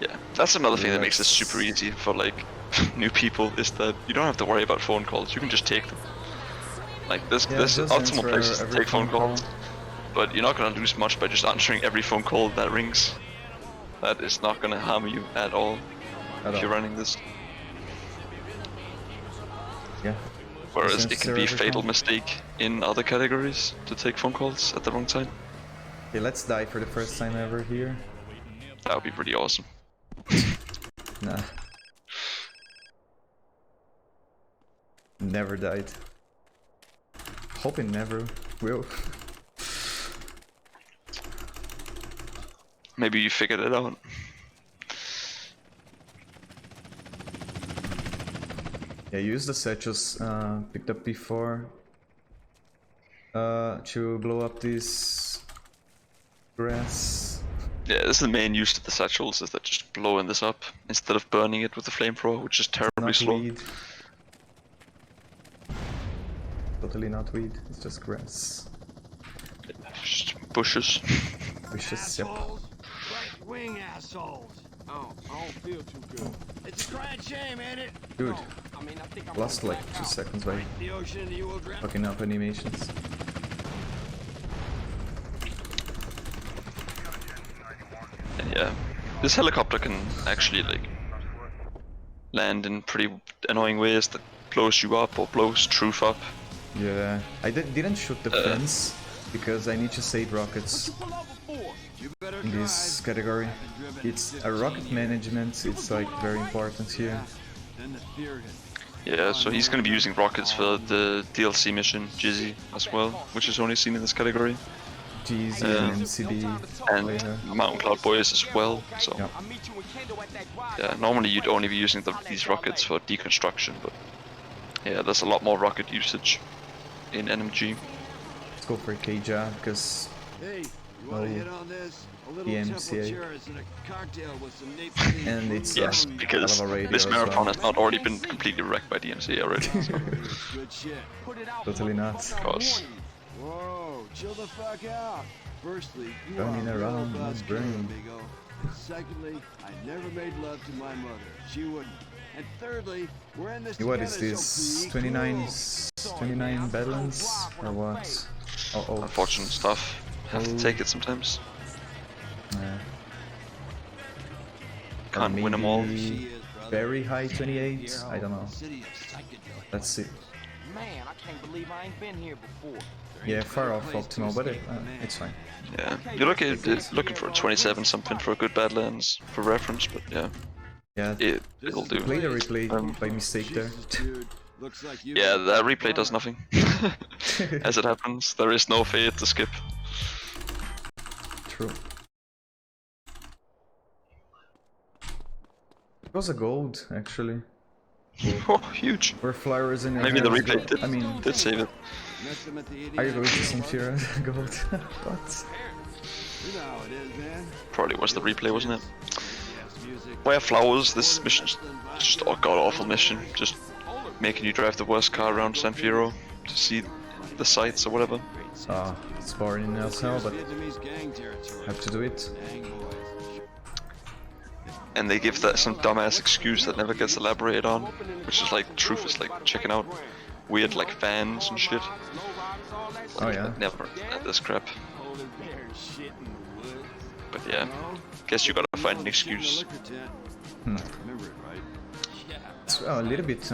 Yeah, that's another thing that makes this super easy for like new people, is that you don't have to worry about phone calls, you can just take them. Like there's optimal places to take phone calls, but you're not going to lose much by just answering every phone call that rings. That is not going to harm you at all if you're running this. Yeah. Whereas it can be a fatal mistake in other categories to take phone calls at the wrong time. Okay, let's die for the first time ever here. That would be pretty awesome. Nah. Never died. Hoping never will. Maybe you figured it out. Yeah, use the satchels picked up before to blow up this grass. Yeah, this is the main use of the satchels, is that just blowing this up instead of burning it with the flamethrower, which is terribly Not slow. weed. Totally not weed, it's just grass. Just bushes. Vicious, yep. Right wing assholes. I don't feel too good. It's a crying shame, ain't it? Dude, I mean, I think I'm lost gonna like black 2 out. seconds by The ocean and you will drown. fucking up animations. Yeah, this helicopter can actually like land in pretty annoying ways that blows you up or blows truth up. Yeah, I didn't shoot the fence because I need to save rockets Pull over for. You better in this category. It's a rocket management, it's like very important here. Then the fear hit. Yeah, so he's going to be using rockets for the DLC mission, Jizzy, as well, which is only seen in this category. GZ and MCB And later. Mountain Cloud Boys as well, so Yeah. I'll meet you in Kendo at that drive. yeah, normally you'd only be using these rockets for deconstruction, but yeah, there's a lot more rocket usage in NMG. Let's go for KJ because Hey, you wanna Oh. hit on this? A little The temple MCA. chairs and a cocktail with some Nape and it's Yes, a because hell of a radio this as marathon well. has not already been completely wrecked by DMCA already. So. Good shit. Put it out, Totally not. motherfucker, Of course. I'm warning you. Whoa, chill the fuck out. Firstly, you Running are a around real my buzz brain. killer, amigo. And secondly, I never made love to my mother. She wouldn't. And thirdly, we're in this What is together, this? so be 29 cool. 29 balance or what? Oh, Unfortunate stuff. Have to Oh. take it sometimes. yeah. Can't win them all. Maybe She is, brother. very high 28. I don't know. City of psychedelic. Let's see. Man, I can't believe I ain't been here before. Yeah, far off optimal, but it's fine. Yeah, you're looking for a 27 something for a good Badlands for reference, but yeah, Yeah, it'll do. play the replay by mistake there. Jesus, dude. Looks like you Yeah, that replay does nothing. As it happens, there is no fade to skip. True. It was a gold, actually. Oh, huge. Were flowers in Maybe the arrows replay gold? did, I mean, did save it. Messed him at the are you 89. going to some Fira gold? What? You know how it is, man. Probably was the replay, wasn't it? Yes, music. Where flowers, this mission's just a god-awful mission. Just making you drive the worst car around San Fierro to see the sights or whatever. It's boring as hell, but have to do it. And they give that some dumbass excuse that never gets elaborated on, which is like truth is like checking out weird like fans and shit. Oh yeah. Never at this crap. But yeah, guess you gotta find an excuse. It's a little bit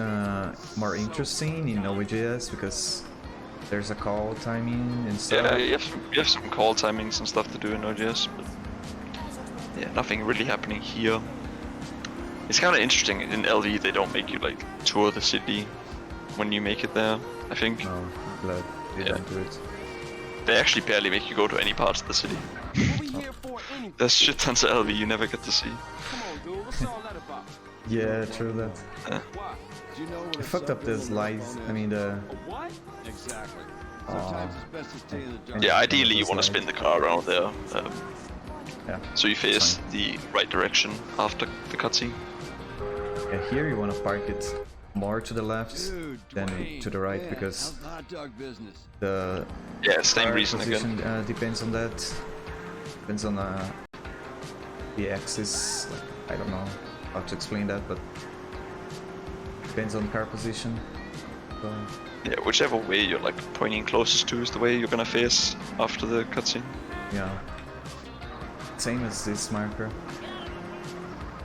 more interesting in Node.js because there's a call timing and stuff. Yeah, you have some call timings and stuff to do in Node.js, but yeah, nothing really happening here. It's kind of interesting, in LV they don't make you like tour the city when you make it there, I think. No, I'm glad they don't do it. They actually barely make you go to any parts of the city. There's shit tons of LV you never get to see. Yeah, true that. Yeah. I fucked up the slides, I mean the... Yeah, ideally you want to spin the car around there, yeah, so you face fine. the right direction after the cutscene. Yeah, here you want to park it more to the left than to the right because the Yeah, same car reason position again. depends on that. Depends on the axis. I don't know how to explain that, but depends on car position. So, Yeah, whichever way you're like pointing closest to is the way you're gonna face after the cutscene. yeah, same as this marker.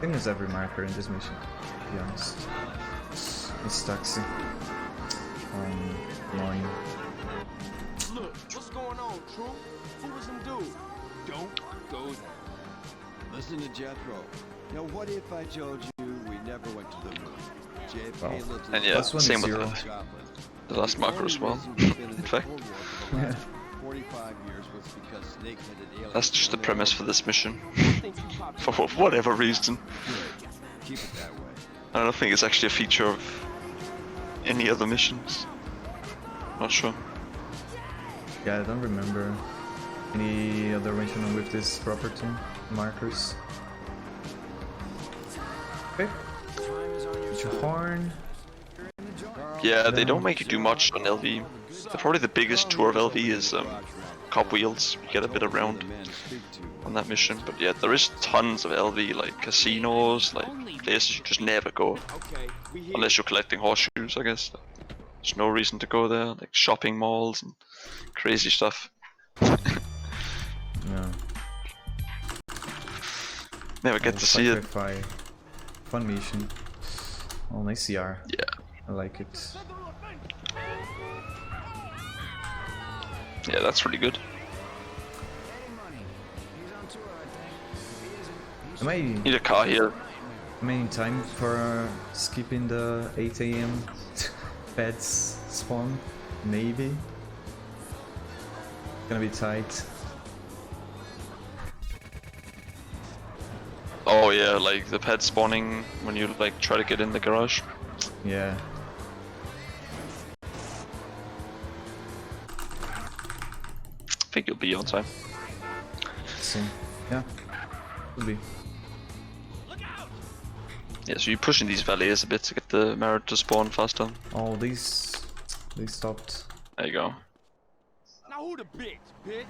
Same as every marker in this mission, to be honest. It's taxi. Annoying. Look, what's going on, True? Who was them dude? Don't go there. Listen to Jethro. Now, what if I told you we never went to the moon? JFK Wow. lived in And yeah, Plus one same is with zero. Scotland. the last marker as well. In fact, 45 years was because snake-headed aliens. that's just the premise for this mission. For whatever reason. Keep it that way. I don't think it's actually a feature of any other missions. Not sure. Yeah, I don't remember any other mission with this property markers. Okay. Get your horn. Yeah, they don't make you do much on LV. Probably the biggest tour of LV is Cop Wheels. You get a bit around on that mission, but yeah, there is tons of LV, like casinos, like places you just never go. Unless you're collecting horseshoes, I guess. There's no reason to go there, like shopping malls and crazy stuff. Yeah. Never get to see it. Fun mission. Oh, nice CR. Yeah. I like it. Yeah, that's really good. Am I Need a car here. in time for skipping the 8 AM pets spawn? Maybe. Gonna be tight. Oh yeah, like the pet spawning when you like try to get in the garage. Yeah. I think you'll be on time. So, yeah. Could be. Yeah, so you're pushing these valets a bit to get the Merit to spawn faster. Oh, they stopped. There you go. Now who the bitch?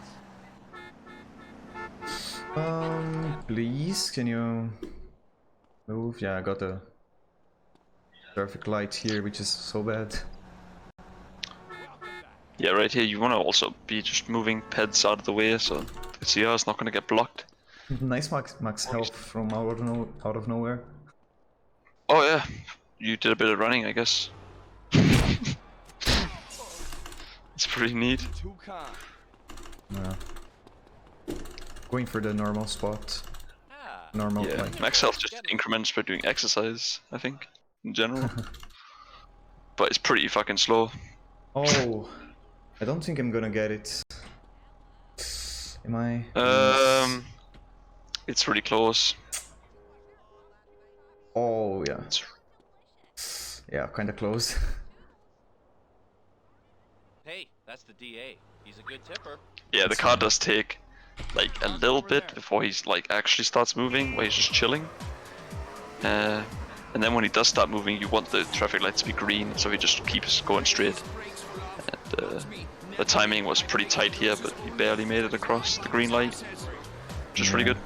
Please, can you move? Yeah, I got a traffic light here, which is so bad. Yeah, right here you want to also be just moving peds out of the way so the CR is not going to get blocked. Nice max health from out of nowhere. Oh yeah, you did a bit of running, I guess. It's pretty neat. Too kind. Yeah. Going for the normal spot. Normal Yeah, like. max health just increments by doing exercise, I think, in general. But it's pretty fucking slow. Oh, I don't think I'm gonna get it. Am I? It's really close. Oh yeah. Yeah, kinda close. Hey, that's the DA. He's a good tipper. Yeah, the car does take like a little bit before he's like actually starts moving, where he's just chilling. And then when he does start moving, you want the traffic light to be green, so he just keeps going straight. And The timing was pretty tight here, but he barely made it across the green light, which is really good.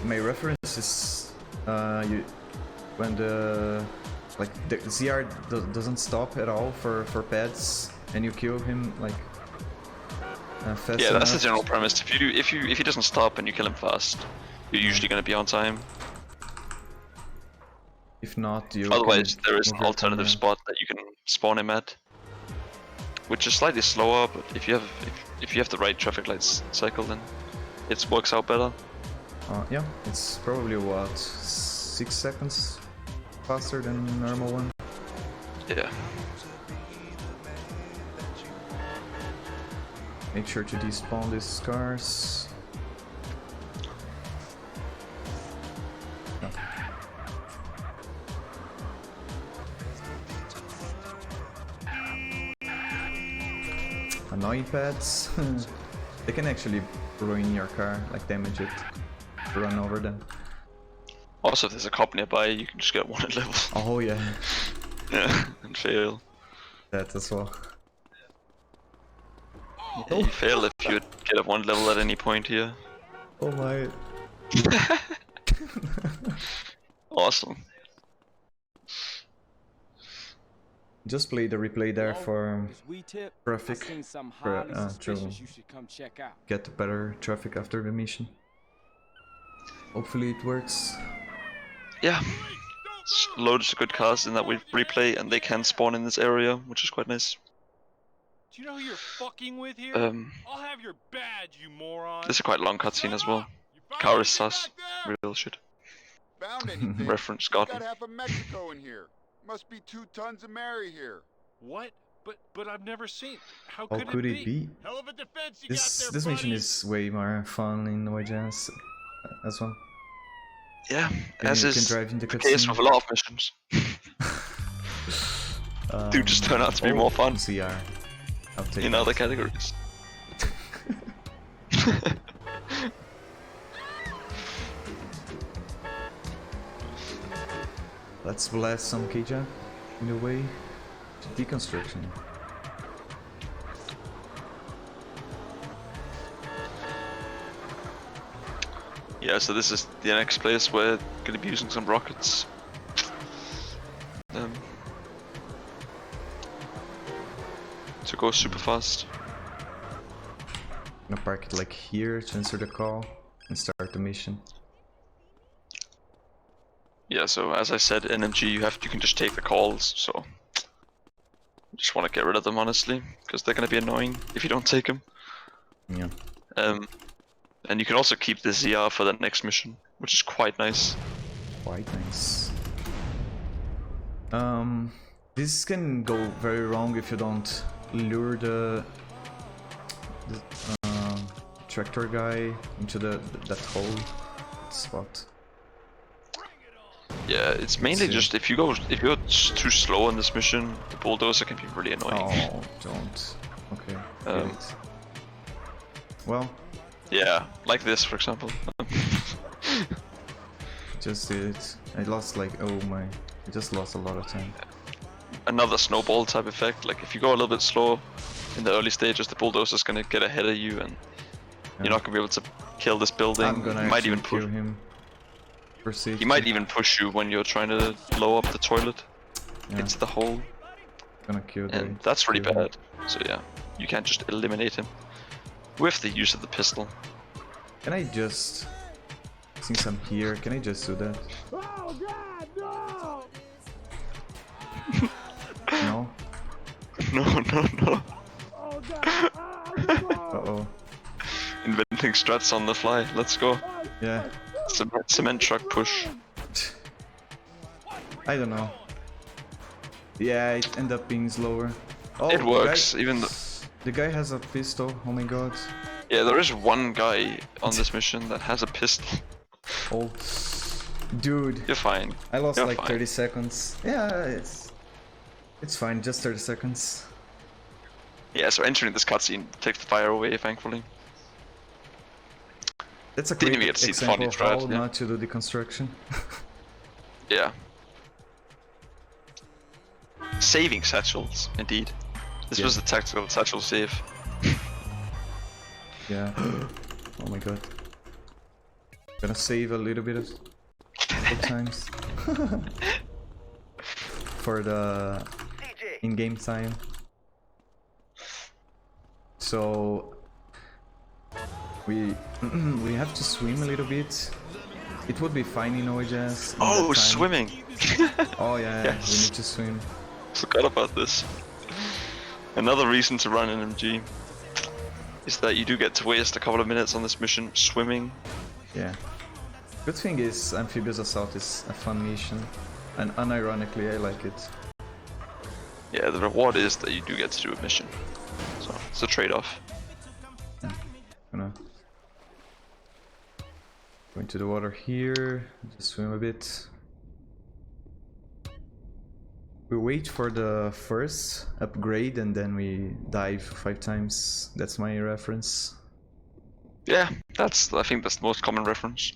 My reference is when the ZR doesn't stop at all for pads, and you kill him like fast Yeah, that's the enough. general premise. If he doesn't stop and you kill him fast, you're usually going to be on time. If not, you. Otherwise, there is an move your alternative camera. spot that you can spawn him at, which is slightly slower. But if you have the right traffic lights cycle, then it works out better. Yeah, it's probably what 6 seconds faster than the normal one. Yeah. Make sure to despawn these cars. Annoying pads. They can actually ruin your car, like damage it, run over them. Also, if there's a cop nearby, you can just get one at level. Oh yeah, Yeah, and fail. that as well. Yeah, you fail if you get a 1 level at any point here. Oh my. Awesome. Just play the replay there for This we tip, I traffic, seen something for, highly to suspicious you should come check out. get better traffic after the mission. Hopefully it works. Yeah. Loads of good cars in that we replay, and they can spawn in this area, which is quite nice. Do you know who you're fucking with here? I'll have your badge, you moron. This is a quite long cutscene as well. Car is sus. Real shit. Found anything? Reference Got Scotland. half of Mexico in here. Must be 2 tons of Mary here. What? But I've never seen. How How could it be? Hell of a defense you This got there, mission buddy. is way more fun in YJS as well. Yeah, You as can is drive in the the case cutscene. with a lot of missions. Do just turn out to be more fun CR. I'll take in that. other categories. Let's blast some Keija in the way to deconstruction. Yeah, so this is the next place where we're gonna be using some rockets. To go super fast. I'm gonna park it like here to answer the call and start the mission. Yeah, so as I said, NMG, you can just take the calls. So I just want to get rid of them honestly, because they're gonna be annoying if you don't take them. Yeah. And you can also keep the ZR for the next mission, which is quite nice. Quite nice. This can go very wrong if you don't lure the tractor guy into that hole spot. Yeah, it's mainly just if you go too slow on this mission, the bulldozer can be really annoying. Oh, don't. Okay. Great. Well, yeah, like this for example. just did it. I lost like, oh my, I just lost a lot of time. Another snowball type effect. Like if you go a little bit slow in the early stages, the bulldozer's gonna get ahead of you, and you're not gonna be able to kill this building. I'm gonna He might even kill him. For safety. He might even push you when you're trying to blow up the toilet. Yeah. It's the hole, Gonna kill and that's really kill him. bad. So yeah, you can't just eliminate him with the use of the pistol. Can I just, since I'm here, can I just do that? Oh God, no! No? No. Oh God! Uh-oh. Inventing struts on the fly. Let's go. Yeah. Cement truck push. I don't know. Yeah, it ended up being slower. Oh, It works, even though... The guy has a pistol, oh my god. Yeah, there is one guy on this mission that has a pistol. Oh. Dude. You're fine. I lost You're like fine. 30 seconds. Yeah, it's fine, just 30 seconds. Yeah, so entering this cutscene takes the fire away, thankfully. That's a Didn't great even get to see the example funny of strat, how yeah. not to do the construction. Yeah. Saving satchels, indeed. This was the tactical satchel save. Yeah. Oh my god. Gonna save a little bit of times for the in-game time. So we we have to swim a little bit. It would be fine in OJS. Oh, swimming! Oh yeah, Yes. we need to swim. Forgot about this. Another reason to run an MG is that you do get to waste a couple of minutes on this mission swimming. Yeah. Good thing is Amphibious Assault is a fun mission, and unironically I like it. Yeah, the reward is that you do get to do a mission. So it's a trade-off. Yeah. Gonna go into the water here, just swim a bit. We wait for the first upgrade and then we dive 5 times. That's my reference. Yeah, I think that's the most common reference.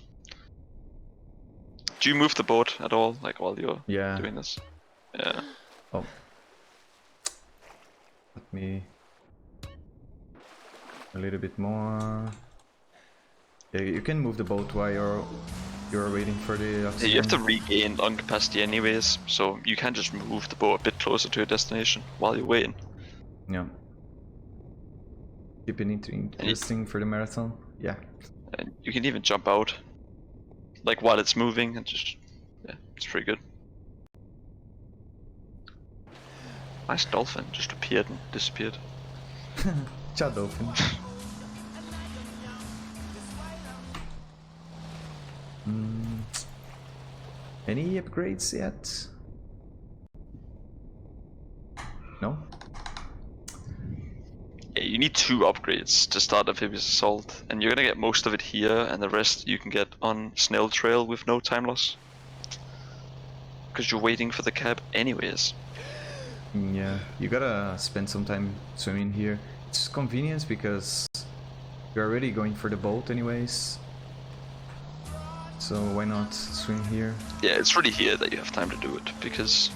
Do you move the boat at all, like while you're doing this? Yeah. Oh. Let me a little bit more. Yeah, you can move the boat while you're waiting for the oxygen. Yeah, you have to regain lung capacity anyways, so you can just move the boat a bit closer to your destination while you're waiting. Yeah. Keeping it interesting for the marathon. Yeah. And you can even jump out, like while it's moving, and just it's pretty good. Nice dolphin just appeared and disappeared. Ciao, dolphin. Any upgrades yet? No? Yeah, you need 2 upgrades to start Amphibious Assault, and you're gonna get most of it here, and the rest you can get on Snail Trail with no time loss. Because you're waiting for the cab anyways. Yeah, you gotta spend some time swimming here. It's convenience because you're already going for the boat anyways. So why not swim here? Yeah, it's really here that you have time to do it, because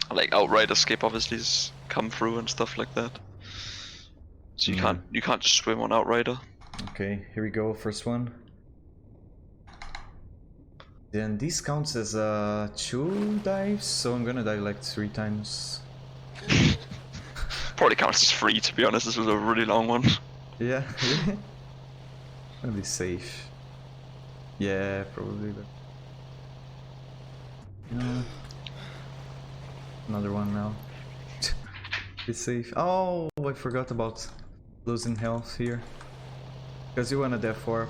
like Outrider escape obviously has come through and stuff like that. So you can't just swim on Outrider. Okay, here we go, first one. Then this counts as 2 dives, so I'm gonna dive like 3 times. Probably counts as 3, to be honest. This was a really long one. Yeah, really? Gonna be safe. Yeah, probably. Another one now. Be safe. Oh, I forgot about losing health here. Because you want a death warp.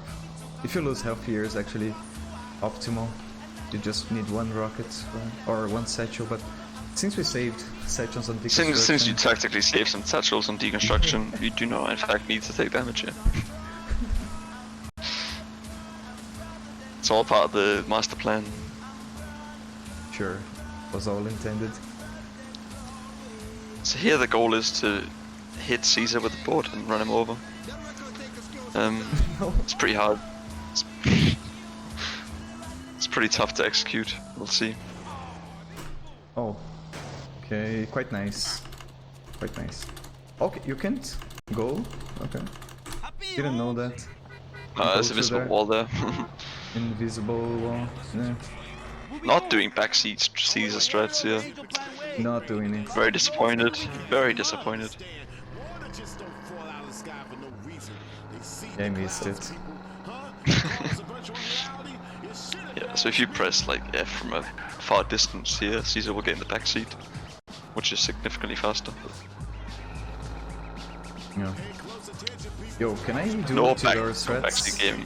If you lose health here, it's actually optimal. You just need 1 rocket or 1 satchel, but since we saved satchels on deconstruction... Since you tactically saved some satchels on deconstruction, you do not in fact need to take damage here. It's all part of the master plan. Sure, was all intended. So here the goal is to hit Caesar with the boat and run him over. It's pretty hard. It's pretty tough to execute. We'll see. Oh, okay, quite nice. Quite nice. Okay, you can't go? Okay. Didn't know that. There's a visible wall there. Invisible wall. Yeah. Not doing backseat Caesar strats here. Not doing it. Very disappointed. Very disappointed. Yeah, I missed it. Yeah, so if you press like F from a far distance here, Caesar will get in the backseat, which is significantly faster. Yeah. Yo, can I do no Theodora strats? backseat game.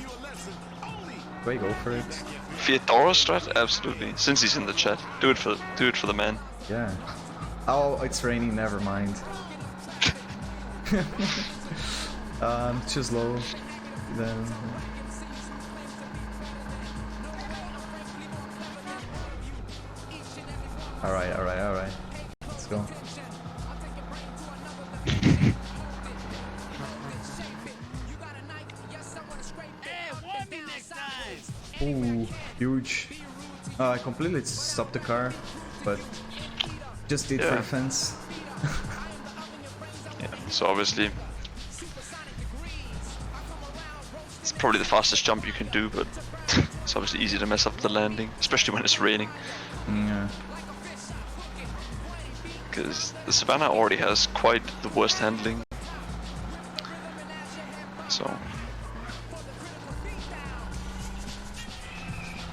Do I go for it? Theodora strat? Absolutely. Since he's in the chat, do it for the man. Yeah. Oh, it's raining. Never mind. Too slow. Then. All right. Let's go. Ooh, huge. I completely stopped the car, but just did for defense. So obviously, it's probably the fastest jump you can do, but it's obviously easy to mess up the landing, especially when it's raining. Yeah. Because the Savannah already has quite the worst handling. So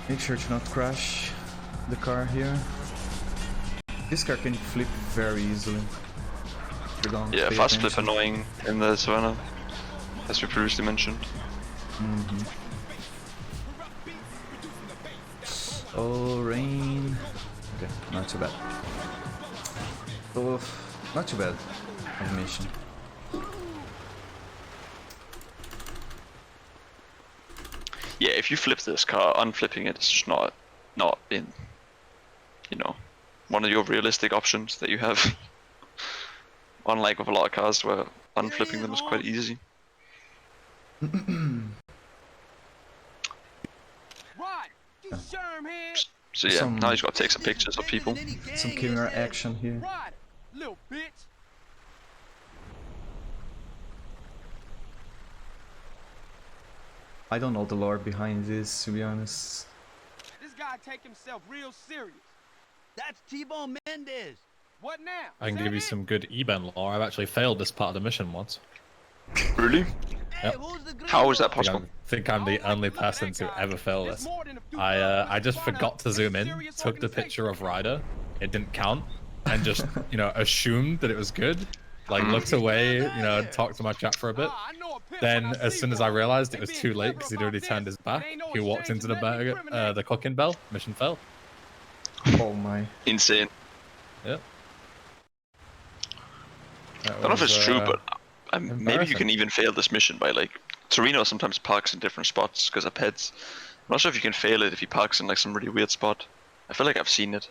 make sure to not crash the car here. This car can flip very easily. yeah, fast flip annoying in the Savannah, as we previously mentioned. Oh, rain. Okay, not too bad. Oh, not too bad. Animation. Yeah, if you flip this car, unflipping it is just not in, you know, one of your realistic options that you have. Unlike with a lot of cars where unflipping them is quite easy. So yeah, now he's got to take some pictures of people. Some camera action here. Little bitch. I don't know the lore behind this, to be honest. This guy take himself real serious. That's T-Bone Mendez. What now? I can give you some good E-Ben lore. I've actually failed this part of the mission once. Really? Yep. How is that possible? I think I'm the only person to ever fail this. I just forgot to zoom in, took the picture of Ryder, it didn't count, and just, you know, assumed that it was good. Like, looked away, you know, talked to my chat for a bit. Then, as soon as I realized it was too late because he'd already turned his back, he walked into the cooking bell, mission failed. Oh my. Insane. Yep. I don't know if it's true, but maybe you can even fail this mission by, like, Torino sometimes parks in different spots because of pets. I'm not sure if you can fail it if he parks in like some really weird spot. I feel like I've seen it.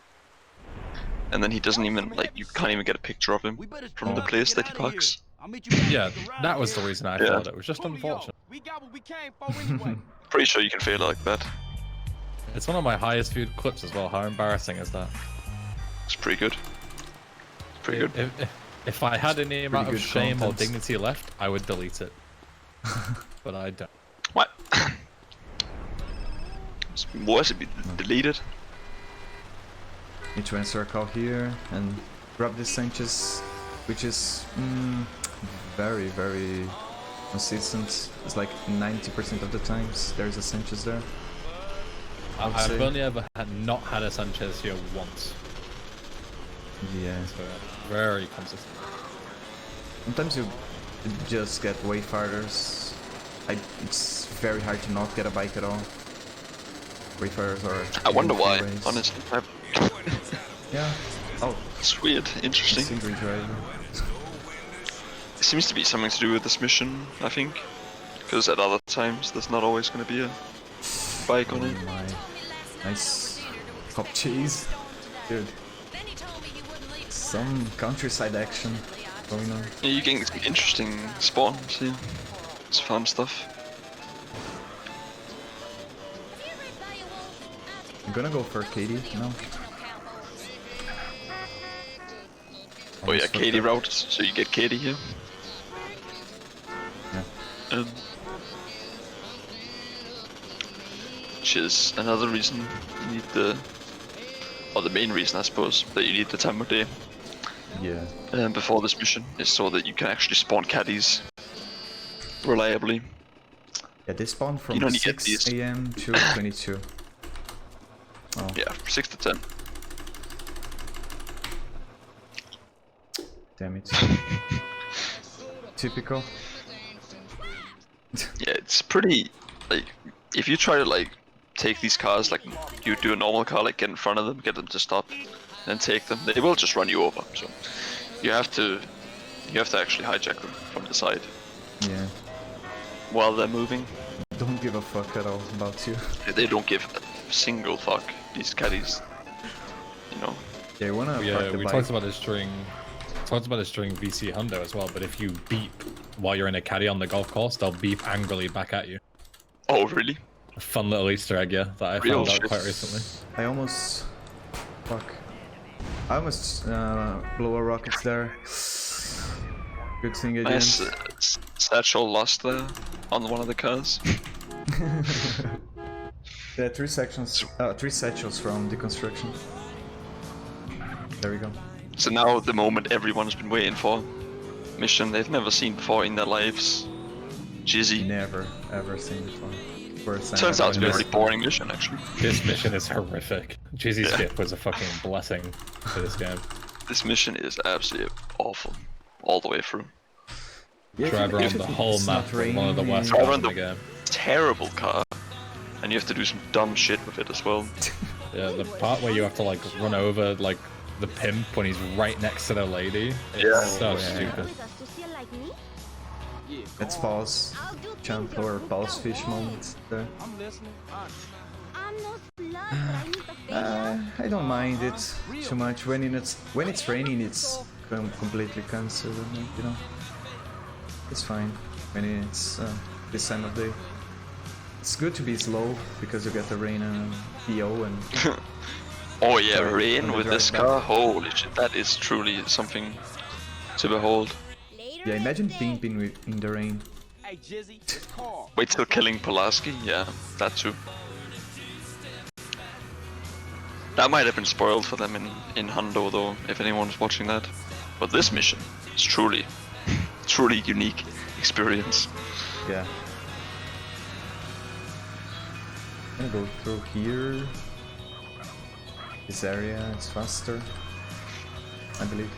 And then he doesn't even, like, you can't even get a picture of him from the place that he parks. Yeah, that was the reason I failed it. It was just unfortunate. Pretty sure you can fail it like that. It's one of my highest viewed clips as well. How embarrassing is that? It's pretty good. It's pretty good. If I had any amount of shame content. or dignity left, I would delete it. But I don't. What? Was it be deleted? Need to enter a call here and grab this Sanchez, which is very, very consistent. It's like 90% of the times there's a Sanchez there. I've only ever not had a Sanchez here once. Yeah. So very consistent. Sometimes you just get wayfarers. It's very hard to not get a bike at all. Wayfarers are. I wonder why, honestly. Yeah. Oh. It's weird. Interesting. Single driver. It seems to be something to do with this mission, I think. Because at other times there's not always going to be a bike on it. My. Nice. Cop cheese. Dude. Some countryside action going on. Yeah, you get some interesting spawns here. It's fun stuff. I'm gonna go for Katie now. Oh yeah, Katie routes, so you get Katie here. Yeah. Which is another reason you need or the main reason I suppose, that you need the time of day. Yeah. Before this mission, is so that you can actually spawn caddies reliably. Yeah, they spawn from 6 AM to 22. Oh. Yeah, 6 to 10. Damn it. Typical. Yeah, it's pretty, like, if you try to, like, take these cars, like, you do a normal car, like, get in front of them, get them to stop, then take them, they will just run you over, so you have to actually hijack them from the side. Yeah. While they're moving. Don't give a fuck at all about you. They don't give a single fuck, these caddies. You know? They wanna park the we bike. talked about this during VC Hundo as well, but if you beep while you're in a caddy on the golf course, they'll beep angrily back at you. Oh, really? A fun little Easter egg, yeah, that I found out quite recently. I almost... Fuck. I almost blew a rocket there. Good thing I Nice didn't. satchel lost there on one of the cars. Yeah, three satchels from deconstruction. There we go. So now the moment everyone's been waiting for. Mission they've never seen before in their lives. Jizzy. Never ever seen before. First time Turns ever out to be a in really this- boring mission actually. This mission is horrific. Jizzy skip was a fucking blessing for this game. This mission is absolutely awful. All the way through. Yeah, Drive around the whole map with one of the worst Drive cars around in the game. Terrible car. And you have to do some dumb shit with it as well. Yeah, the part where you have to like run over like the pimp when he's right next to the lady. It's Yeah. so stupid. It's pause. Jump or pause fish moment there. I'm listening. I don't mind it too much. When it's raining, it's completely cancelled. You know, it's fine. When it's this time of day, it's good to be slow because you get the rain and PO and. Oh yeah, Sorry, rain on the with drive this back. car. Holy shit, that is truly something to behold. Yeah, imagine pimping in the rain. Hey, Jizzy, it's Carl. Wait till killing Pulaski? Yeah, that too. That might have been spoiled for them in Hundo though, if anyone's watching that. But this mission is truly unique experience. Yeah. I'm gonna go through here. This area is faster, I believe.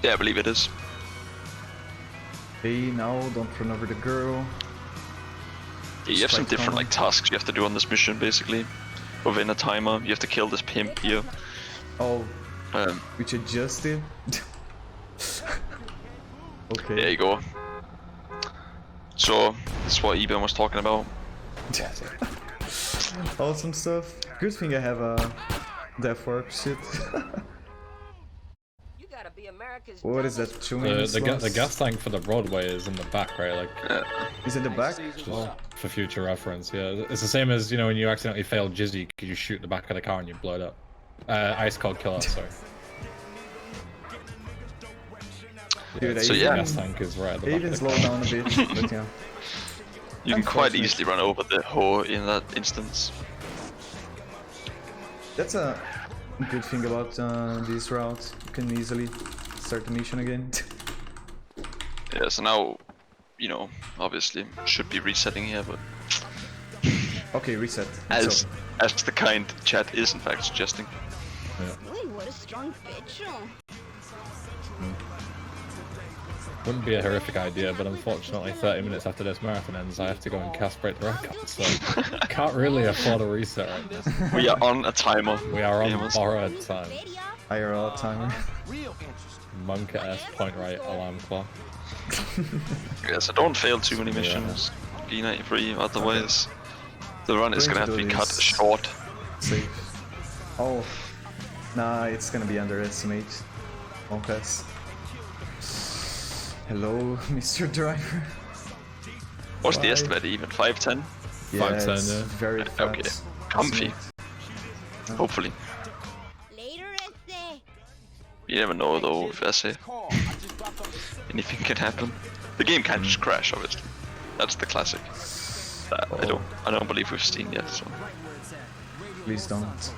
Yeah, I believe it is. Hey, now don't run over the girl. Yeah, you have some Quite different common. like tasks you have to do on this mission basically. Within a timer, you have to kill this pimp here. Oh, Um, which I just did. Okay. there you go. So, this is what Eben was talking about. Awesome stuff. Good thing I have a death warp shit. What is that? 2 minutes? The lost? gas tank for the roadway is in the back, right? Like Is it the back? for future reference. Yeah, it's the same as when you accidentally fail Jizzy because you shoot the back of the car and you blow it up. Ice cold killer. Sorry. Dude, So I yeah. even, Gas tank is right at the I back even of the slow car. down a bit, but yeah. You can quite Unfortunate. easily run over the hoe in that instance. That's a good thing about this route. You can easily start the mission again. Yeah, so now, you know, obviously should be resetting here, but Okay, reset. as the kind chat is in fact suggesting. What a strong bitch. Wouldn't be a horrific idea, but unfortunately 30 minutes after this marathon ends, I have to go and castrate the record, so can't really afford a reset right now. We are on a timer. We are on Gamers. borrowed time. IRL timer. Real interesting. Monk-ass point right alarm clock. Yeah, so don't fail too many missions. Gui93, otherwise the run is Going gonna to have to do be cut this. short. Save. Oh. Nah, it's gonna be underestimate. Won't pass. Hello, Mr. Driver. What's the Why? estimate even? 510? Yeah, 510, it's yeah. very fat. Okay. Comfy. Hopefully. You never know though with essay. Carl, I just dropped off the Anything can happen. The game can't just crash, obviously. That's the classic. That I don't believe we've seen yet. So. Please don't.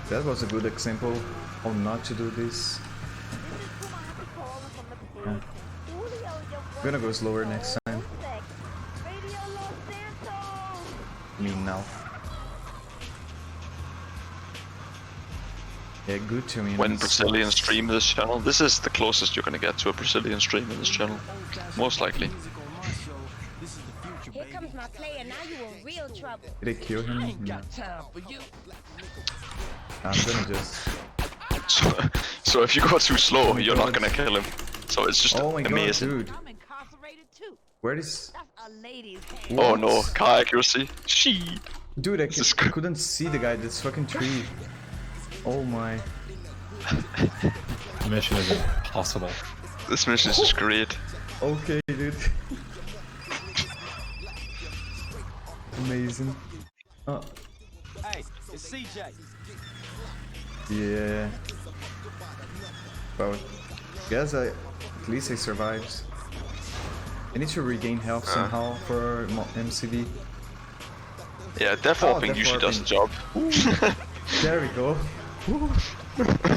That was a good example how not to do this. Yeah. Gonna go slower next time. I mean now. Yeah, good to me. When Brazilian stream this channel, this is the closest you're gonna get to a Brazilian stream in this channel. Most likely. Here comes my player, now you in real trouble. Did I kill him? ain't No. got time for you. I'm gonna just. So if you go too slow, you're not gonna kill him. So it's just Oh my amazing. god, dude. I'm incarcerated too. Where is. That's a lady's hand. Oh What? no, car accuracy. She. Dude, I, This is I couldn't see the guy. This fucking tree. Oh my. The mission is impossible. This mission is just great. Okay, dude. Amazing. It's CJ. Yeah. But guess at least I survived. I need to regain health somehow for MCV. Yeah, death warping usually does the job. There we go.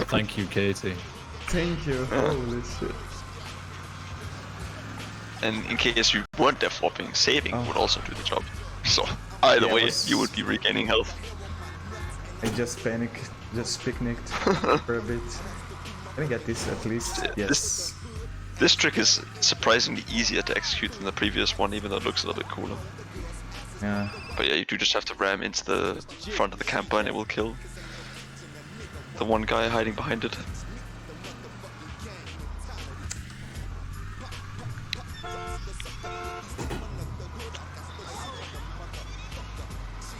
Thank you, Katie. Thank you. Holy shit. And in case you weren't death warping, saving would also do the job. So either way, you would be regaining health. I just panicked, just picnicked for a bit. Can I get this at least? Yes. This trick is surprisingly easier to execute than the previous one, even though it looks a little bit cooler. Yeah. But yeah, you do just have to ram into the front of the camper and it will kill the one guy hiding behind it.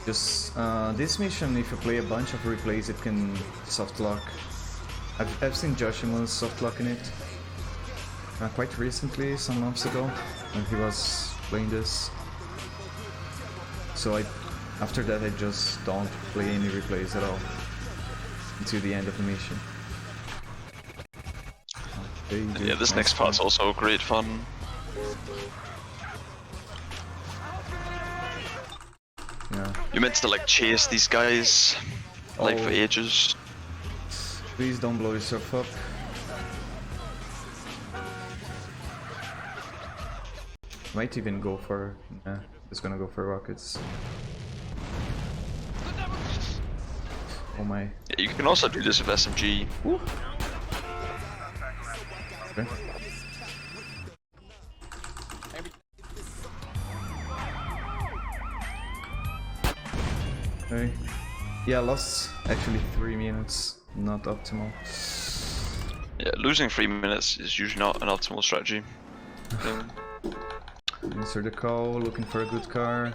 Just this mission, if you play a bunch of replays, it can soft lock. I've seen Joshima's soft locking it quite recently, some months ago, when he was playing this. So after that I just don't play any replays at all until the end of the mission. Okay, yeah, this next part's also great fun. Yeah. You're meant to like chase these guys like for ages. Please don't blow yourself up. Might even go for... Nah, just gonna go for rockets. Oh my. Yeah, you can also do this with SMG. Okay. Okay. Yeah, lost actually 3 minutes. Not optimal. Yeah, losing 3 minutes is usually not an optimal strategy. Answer the call, looking for a good car.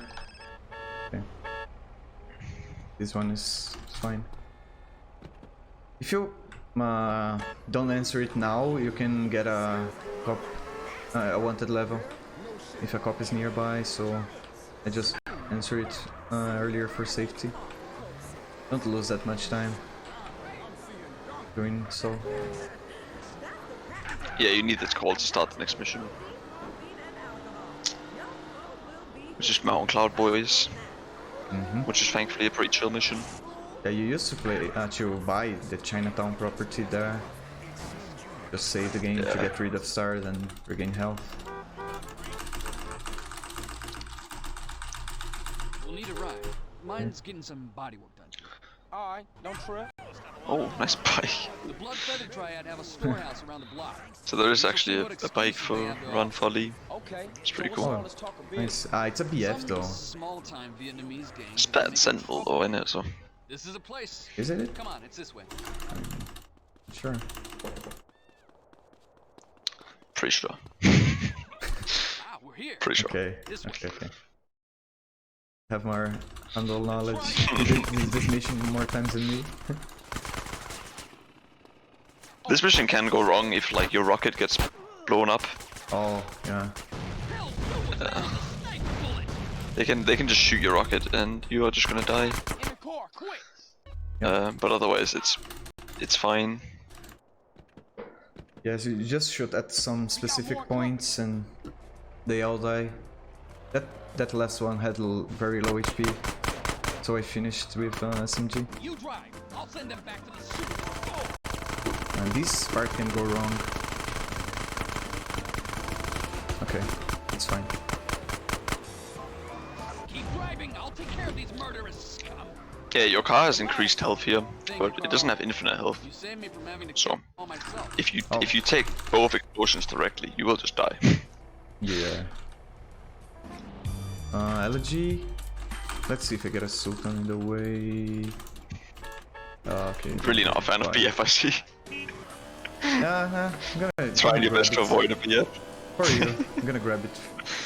Okay. This one is fine. If you don't answer it now, you can get a cop, a wanted level if a cop is nearby, so I just answer it earlier for safety. Don't lose that much time doing so. Yeah, you need this call to start the next mission. It's just Mountain Cloud Boys, which is thankfully a pretty chill mission. Yeah, you used to play, to buy the Chinatown property there. Just save the game to get rid of stars and regain health. We'll need a ride. Mine's getting some body work done. Alright, don't trip. Oh, nice bike. The Blood Feather Triad have a storehouse around the block. So there is actually a bike for Run for Lee. It's pretty cool. Oh, nice. It's a BF though. Small-time Vietnamese gang. It's better than Sentinel though, isn't it? So. This is a place. Is it? Come on, it's this way. Sure. Pretty sure. We're here. Pretty sure. Okay. Okay. Have more handle knowledge. Did this mission more times than me. This mission can go wrong if like your rocket gets blown up. Oh yeah. They can just shoot your rocket and you are just gonna die. But otherwise it's fine. Yes, you just shoot at some specific points and they all die. That last one had very low HP, so I finished with SMG. You drive. I'll send them back to the super. And this part can go wrong. Okay, it's fine. Keep driving. I'll take care of these murderous scum. Yeah, your car has increased health here, but it doesn't have infinite health. You saved me from having to So kill myself. if you take both explosions directly, you will just die. Yeah. Elegy. Let's see if I get a Sultan in the way. Okay. Really not a fan of BF, I see. Yeah, I'm gonna trying your best to avoid a BF. For you, I'm gonna grab it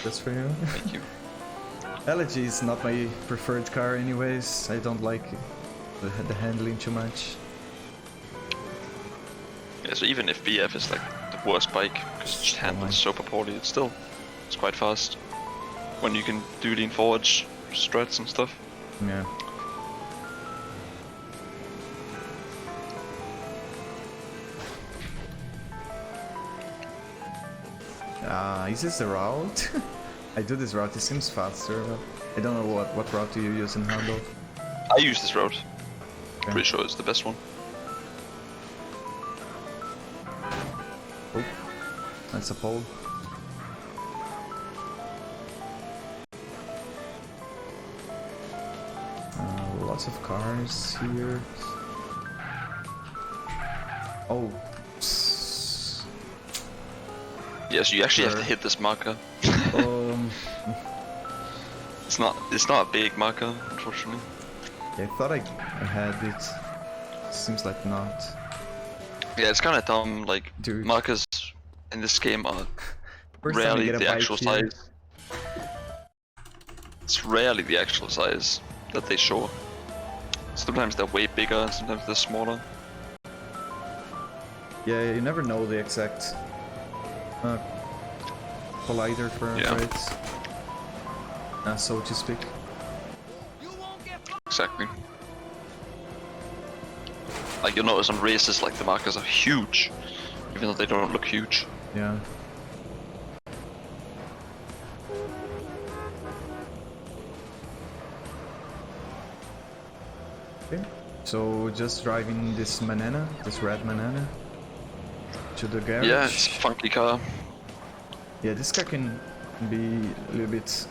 just for you. Thank you. Elegy is not my preferred car anyways. I don't like the handling too much. Yeah, so even if BF is like the worst bike, because it just handles so poorly, it's quite fast. When you can do lean forwards, struts and stuff. Yeah. Is this the route? I do this route, it seems faster. But I don't know what route do you use in Handle. I use this route. Okay. Pretty sure it's the best one. Oh, that's a pole. Lots of cars here. Oh. Yes, you actually have to hit this marker. It's not a big marker, unfortunately. Yeah, I thought I had it. Seems like not. Yeah, it's kind of dumb. Like Dude. markers in this game are First time rarely you get a the actual bike here. size. It's rarely the actual size that they show. Sometimes they're way bigger, sometimes they're smaller. Yeah, you never know the exact collider for it, so to speak. Exactly. Like you'll notice on races, like the markers are huge, even though they don't look huge. Yeah. Okay, so just driving this banana, this red banana, to the garage. Yeah, it's a funky car. Yeah, this car can be a little bit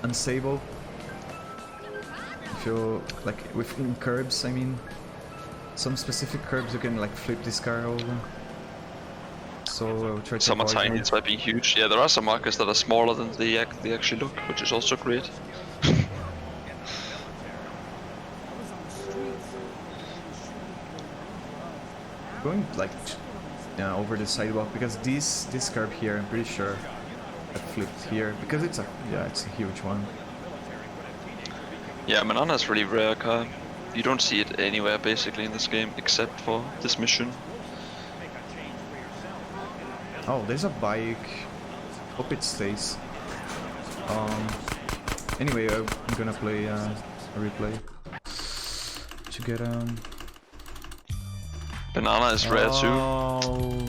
unstable. If you like within curbs, I mean, some specific curbs you can like flip this car over. So I'll try to Some are avoid tiny, them. it's might be huge. Yeah, there are some markers that are smaller than they actually look, which is also great. Going like over the sidewalk because this curb here, I'm pretty sure I flipped here because it's a huge one. Yeah, Banana's really rare car. You don't see it anywhere basically in this game except for this mission. Oh, there's a bike. Hope it stays. Anyway, I'm gonna play a replay to get Banana is rare too. Oh.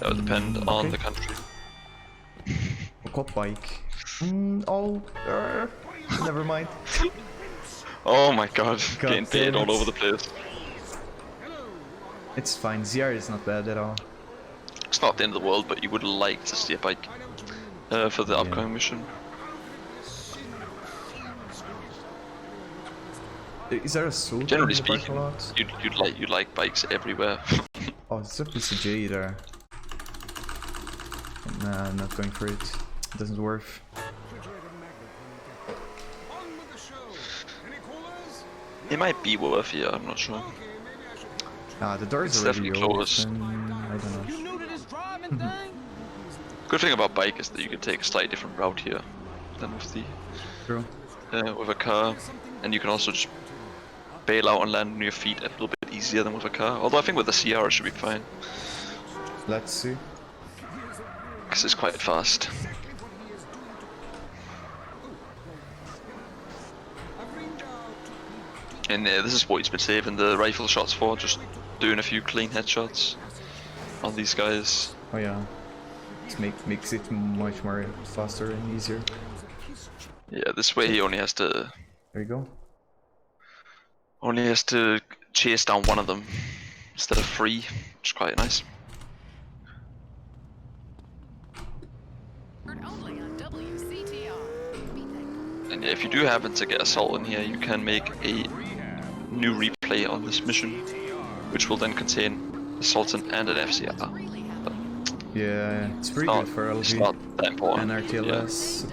That would depend on the country. Cop bike. Never mind. Oh my god, getting damn paid all it. over the place. It's fine, ZR is not bad at all. It's not the end of the world, but you would like to see a bike for the upcoming mission. Is there a suit Generally in the parking speaking, lot? you'd like bikes everywhere. Oh, it's a PCJ there. Nah, I'm not going for it. It doesn't work. It might be worth it, I'm not sure. The door is It's already definitely open. closed. I don't know. Good thing about bike is that you can take a slightly different route here than with the with a car, and you can also just bail out and land on your feet a little bit easier than with a car. Although I think with the CR it should be fine. Let's see. Because it's quite fast. And this is what he's been saving the rifle shots for, just doing a few clean headshots on these guys. Oh yeah. It makes it much more faster and easier. Yeah, this way he only has to... There you go. Only has to chase down one of them instead of 3, which is quite nice. And yeah, if you do happen to get assault in here, you can make a new replay on this mission, which will then contain assaultant and an FCR. But yeah, it's pretty good for LG. It's not that important. And RTLS.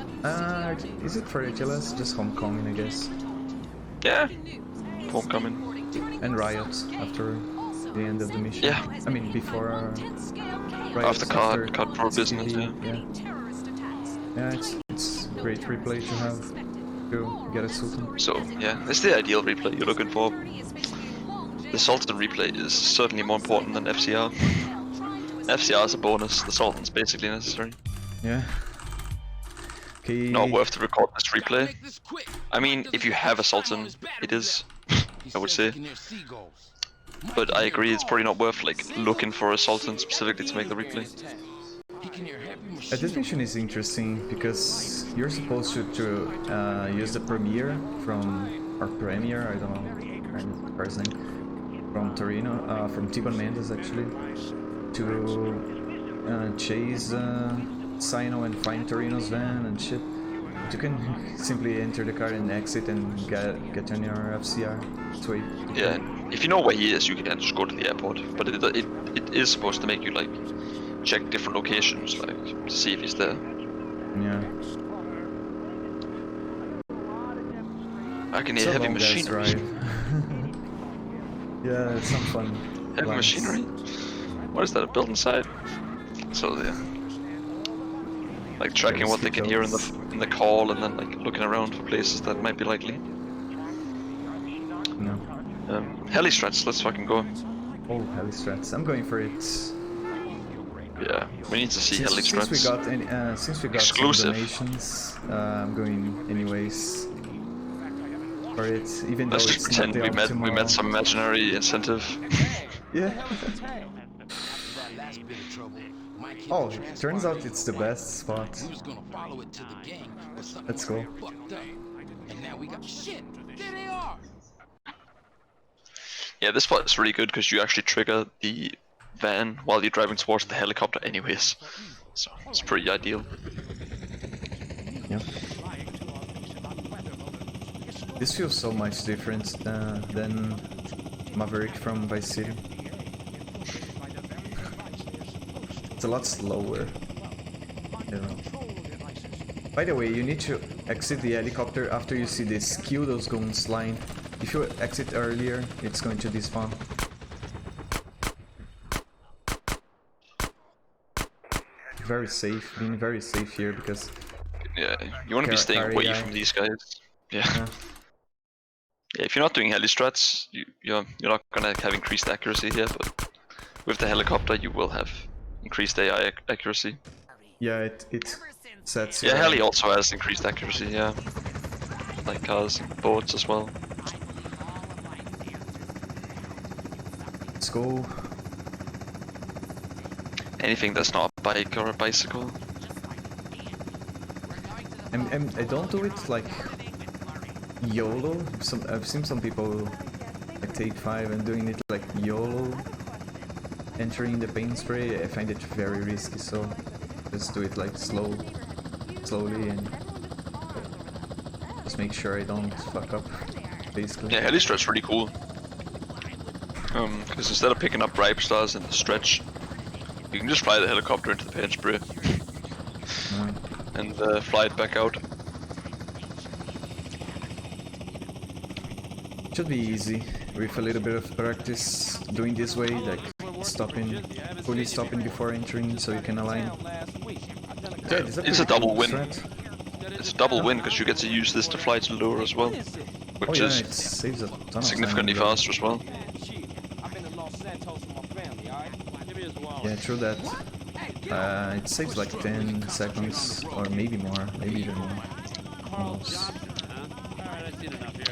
Is it for RTLS? Just Homecoming, I guess. Yeah, Homecoming. And Riot after the end of the mission. Yeah. I mean, before Riot. After card pro business, yeah. Yeah, it's a great replay to have to get a Sultan. So, yeah, it's the ideal replay you're looking for. The Sultan replay is certainly more important than FCR. FCR is a bonus, the Sultan's basically necessary. Yeah. Okay. Not worth to record this replay. I mean, if you have a Sultan, it is, I would say. but I agree it's probably not worth like looking for a Sultan specifically to make the replay. This mission is interesting because you're supposed to use the Premier from, or Premier, I don't know the car's name, from Torino, from T-Bone Mendes actually, to chase Sino and find Torino's van and shit. You can simply enter the car and exit and get on your FCR. Sweet. Yeah, if you know where he is, you can just go to the airport. But it is supposed to make you like check different locations, like to see if he's there. Yeah. I can hear heavy machinery. Yeah, it's some fun. Heavy machinery? What is that? A building site? So yeah. Like tracking what they can hear in the call and then like looking around for places that might be likely. No. Heli strats, let's fucking go. Oh, heli strats. I'm going for it. Yeah, we need to see heli strats. Since we got exclusive some donations, I'm going anyways for it, even though let's it's just pretend we met some imaginary incentive. Yeah. Oh, it turns out it's the best spot. Let's go. Yeah, this spot is really good because you actually trigger the van while you're driving towards the helicopter anyways. So it's pretty ideal. Yeah. This feels so much different than Maverick from Vice City. It's a lot slower. I don't know. By the way, you need to exit the helicopter after you see this kill those goons line. If you exit earlier, it's going to despawn. Very safe, being very safe here because... Yeah, you want to be staying away from these guys. Yeah. Yeah, if you're not doing heli strats, you're not gonna have increased accuracy here, but with the helicopter you will have increased AI accuracy. Yeah, it sets. Yeah, heli also has increased accuracy. Yeah, like cars and boats as well. Let's go. Anything that's not a bike or a bicycle. I don't do it like YOLO. I've seen some people like take 5 and doing it like YOLO, entering the paint spray. I find it very risky, so just do it like slowly and just make sure I don't fuck up, basically. Yeah, heli strat's really cool. Because instead of picking up ripe stars in the stretch, you can just fly the helicopter into the paint spray and fly it back out. Should be easy with a little bit of practice doing this way, like fully stopping before entering, so you can align. Yeah, it's a double win. Strat. It's a double win because you get to use this to fly to lure as well, which is it saves a ton significantly of time, faster as well. Yeah, true that. It saves like 10 seconds, or maybe more, maybe even more. Almost.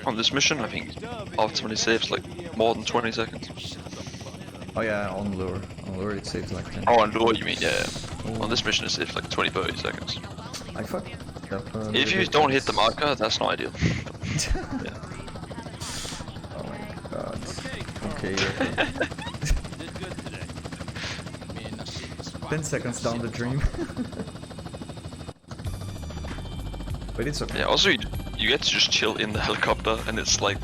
On this mission, I think ultimately saves like more than 20 seconds. Oh yeah, on lure. On lure it saves like 10. Oh, on lure you mean, yeah. On this mission it saves like 20-30 seconds. I fucked up. If you don't hit the marker, that's not ideal. Yeah. Oh my god. Okay. 10 seconds down the dream. But it's okay. Yeah, also you get to just chill in the helicopter and it's like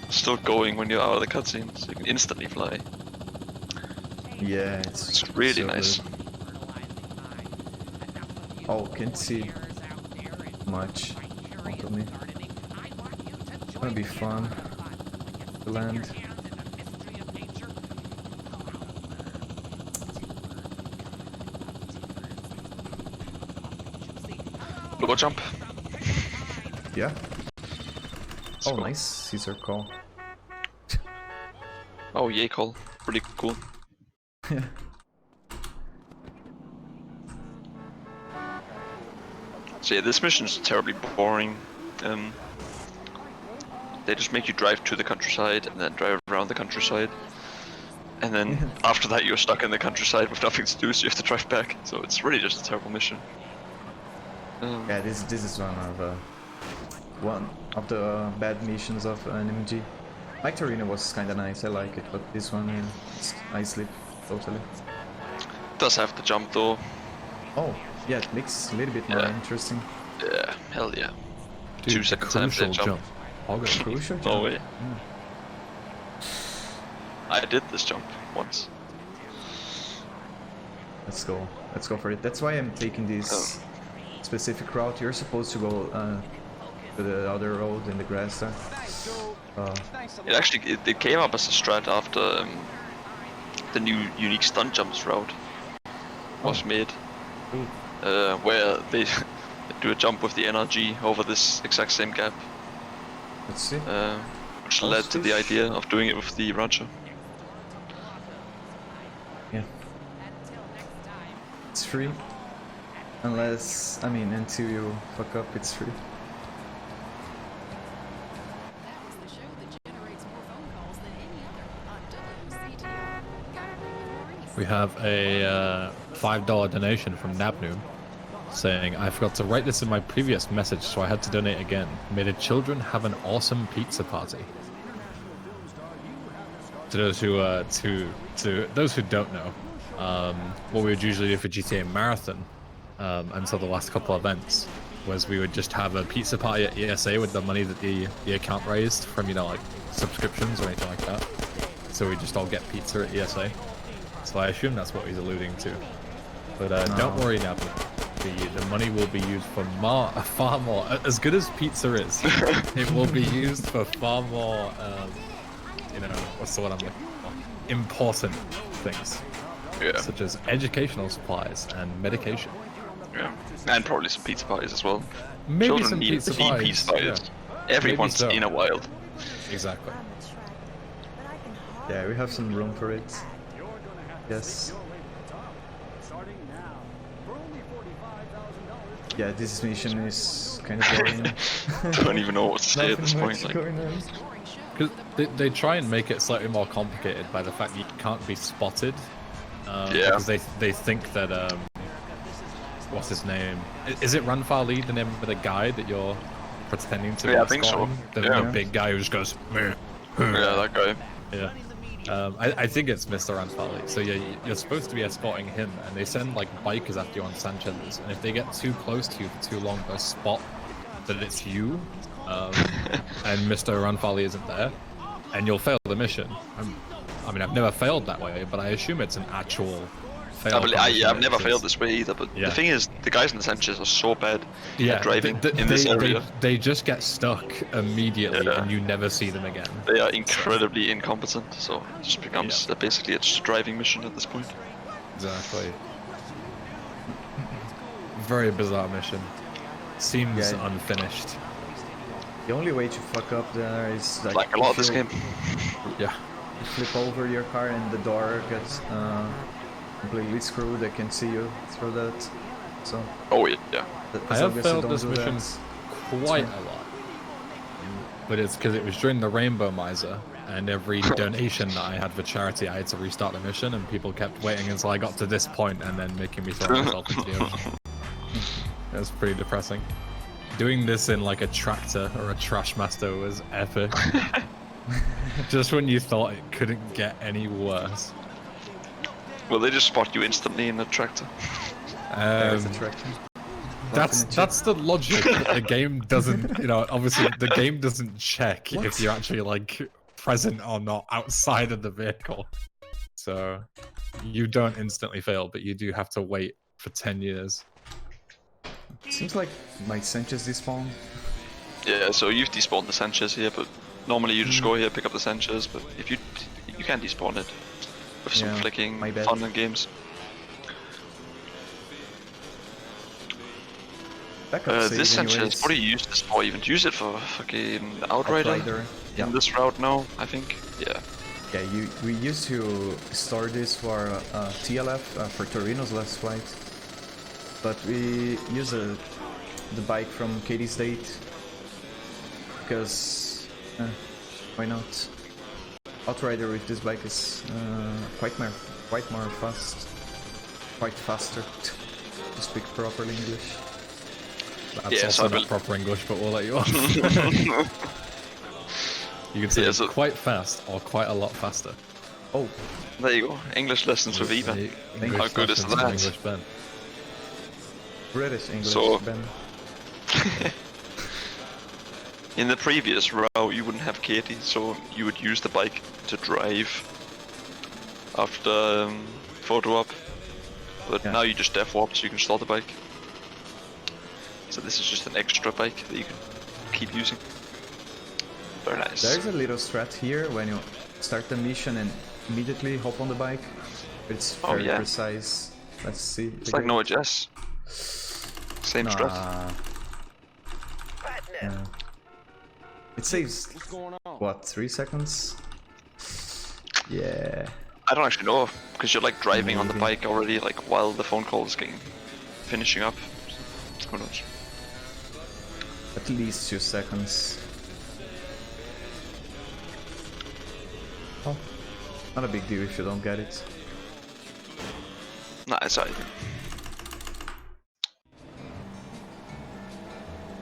still going when you're out of the cutscene, so you can instantly fly. Yeah, it's really so nice. Good. Oh, can't see much out of me. It's gonna be fun to land. Lower jump. Yeah. Let's oh, go. Nice Caesar call. Oh, yay call. Pretty cool. Yeah. So yeah, this mission is terribly boring. They just make you drive to the countryside and then drive around the countryside. And then after that, you're stuck in the countryside with nothing to do, so you have to drive back. So it's really just a terrible mission. Yeah, this is one of the bad missions of an MG. Like Torino was kinda nice, I like it, but this one, I sleep totally. It does have the jump though. Oh, yeah, it makes it a little bit more interesting. Yeah, hell yeah. Dude, 2 seconds after jump. Oh, the crucial jump. Oh wait. I did this jump once. Let's go for it. That's why I'm taking this specific route. You're supposed to go to the other road in the grass there. It actually it came up as a strat after the new unique stunt jumps route was made, where they do a jump with the NRG over this exact same gap. Let's see. Which led to the idea of doing it with the Roger. Yeah. It's free. Unless, I mean, until you fuck up, it's free. We have a $5 donation from Nabnoom saying, I forgot to write this in my previous message, so I had to donate again. May the children have an awesome pizza party. To those who to those who don't know, what we would usually do for GTA Marathon until the last couple of events was we would just have a pizza party at ESA with the money that the account raised from, you know, like subscriptions or anything like that. So we just all get pizza at ESA. So I assume that's what he's alluding to. But don't worry now, the money will be used for far more. As good as pizza is, it will be used for far more, you know, what's the word I'm looking for? Important things. Yeah. Such as educational supplies and medication. Yeah. And probably some pizza parties as well. Maybe Children some need pizza pizza parties. Yeah. Every Maybe once so. in a while. Exactly. Yeah, we have some room for it. Yes. Yeah, this mission is kind of boring. Don't even know what to say at this point. Like, because they try and make it slightly more complicated by the fact that you can't be spotted. yeah. Because they think that what's his name? Is it Ranfar Lee, the name of the guy that you're pretending to be? Yeah, I think so. The big guy who just goes. Meh. Yeah, that guy. Yeah. I think it's Mr. Ranfar Lee. So yeah, you're supposed to be escorting him, and they send like bikers after you on Sanchez's, and if they get too close to you for too long, they'll spot that it's you, and Mr. Ranfar Lee isn't there, and you'll fail the mission. I mean, I've never failed that way, but I assume it's an actual fail. I've never failed this way either, but the thing is, the guys in the Sanchez are so bad at driving in this area. They just get stuck immediately, and you never see them again. They are incredibly incompetent, so it just becomes basically a driving mission at this point. Exactly. Very bizarre mission. Seems unfinished. The only way to fuck up there is like a lot of this game. Yeah. You flip over your car and the door gets completely screwed. They can see you through that. So. Oh yeah. I have failed this mission quite a lot, but it's because it was during the Rainbow Miser, and every donation that I had for charity, I had to restart the mission, and people kept waiting until I got to this point and then making me throw myself into the ocean. It was pretty depressing. Doing this in like a tractor or a Trashmaster was epic. Just when you thought it couldn't get any worse. Well, they just spot you instantly in the tractor. That's the logic. That the game doesn't, you know, obviously the game doesn't check if you're actually like present or not outside of the vehicle. So you don't instantly fail, but you do have to wait for 10 years. Seems like my Sanchez despawned. Yeah, so you've despawned the Sanchez here, but normally you just go here, pick up the Sanchez, but if you can despawn it with some flicking fun and games. This Sanchez, what do you use this for even? Do you use it for fucking Outrider? In this route now, I think? Yeah. Yeah, we used to store this for TLF, for Torino's last flight. But we use the bike from Katie's date because why not? Outrider with this bike is quite more fast. Quite faster, to speak properly English. That's also not proper English, but we'll let you off. You can say quite fast or quite a lot faster. Oh, there you go. English lessons with Eva. How good is that? English Ben. British English Ben. In the previous route, you wouldn't have Katie, so you would use the bike to drive after photo op. But now you just def warp, so you can start the bike. So this is just an extra bike that you can keep using. Very nice. There's a little strat here when you start the mission and immediately hop on the bike. It's very precise. Let's see. It's like no adjust. Same strat. It saves, what, 3 seconds? Yeah. I don't actually know, because you're like driving on the bike already, like while the phone call is finishing up. Who knows? At least 2 seconds. Oh, not a big deal if you don't get it. Nah, it's alright.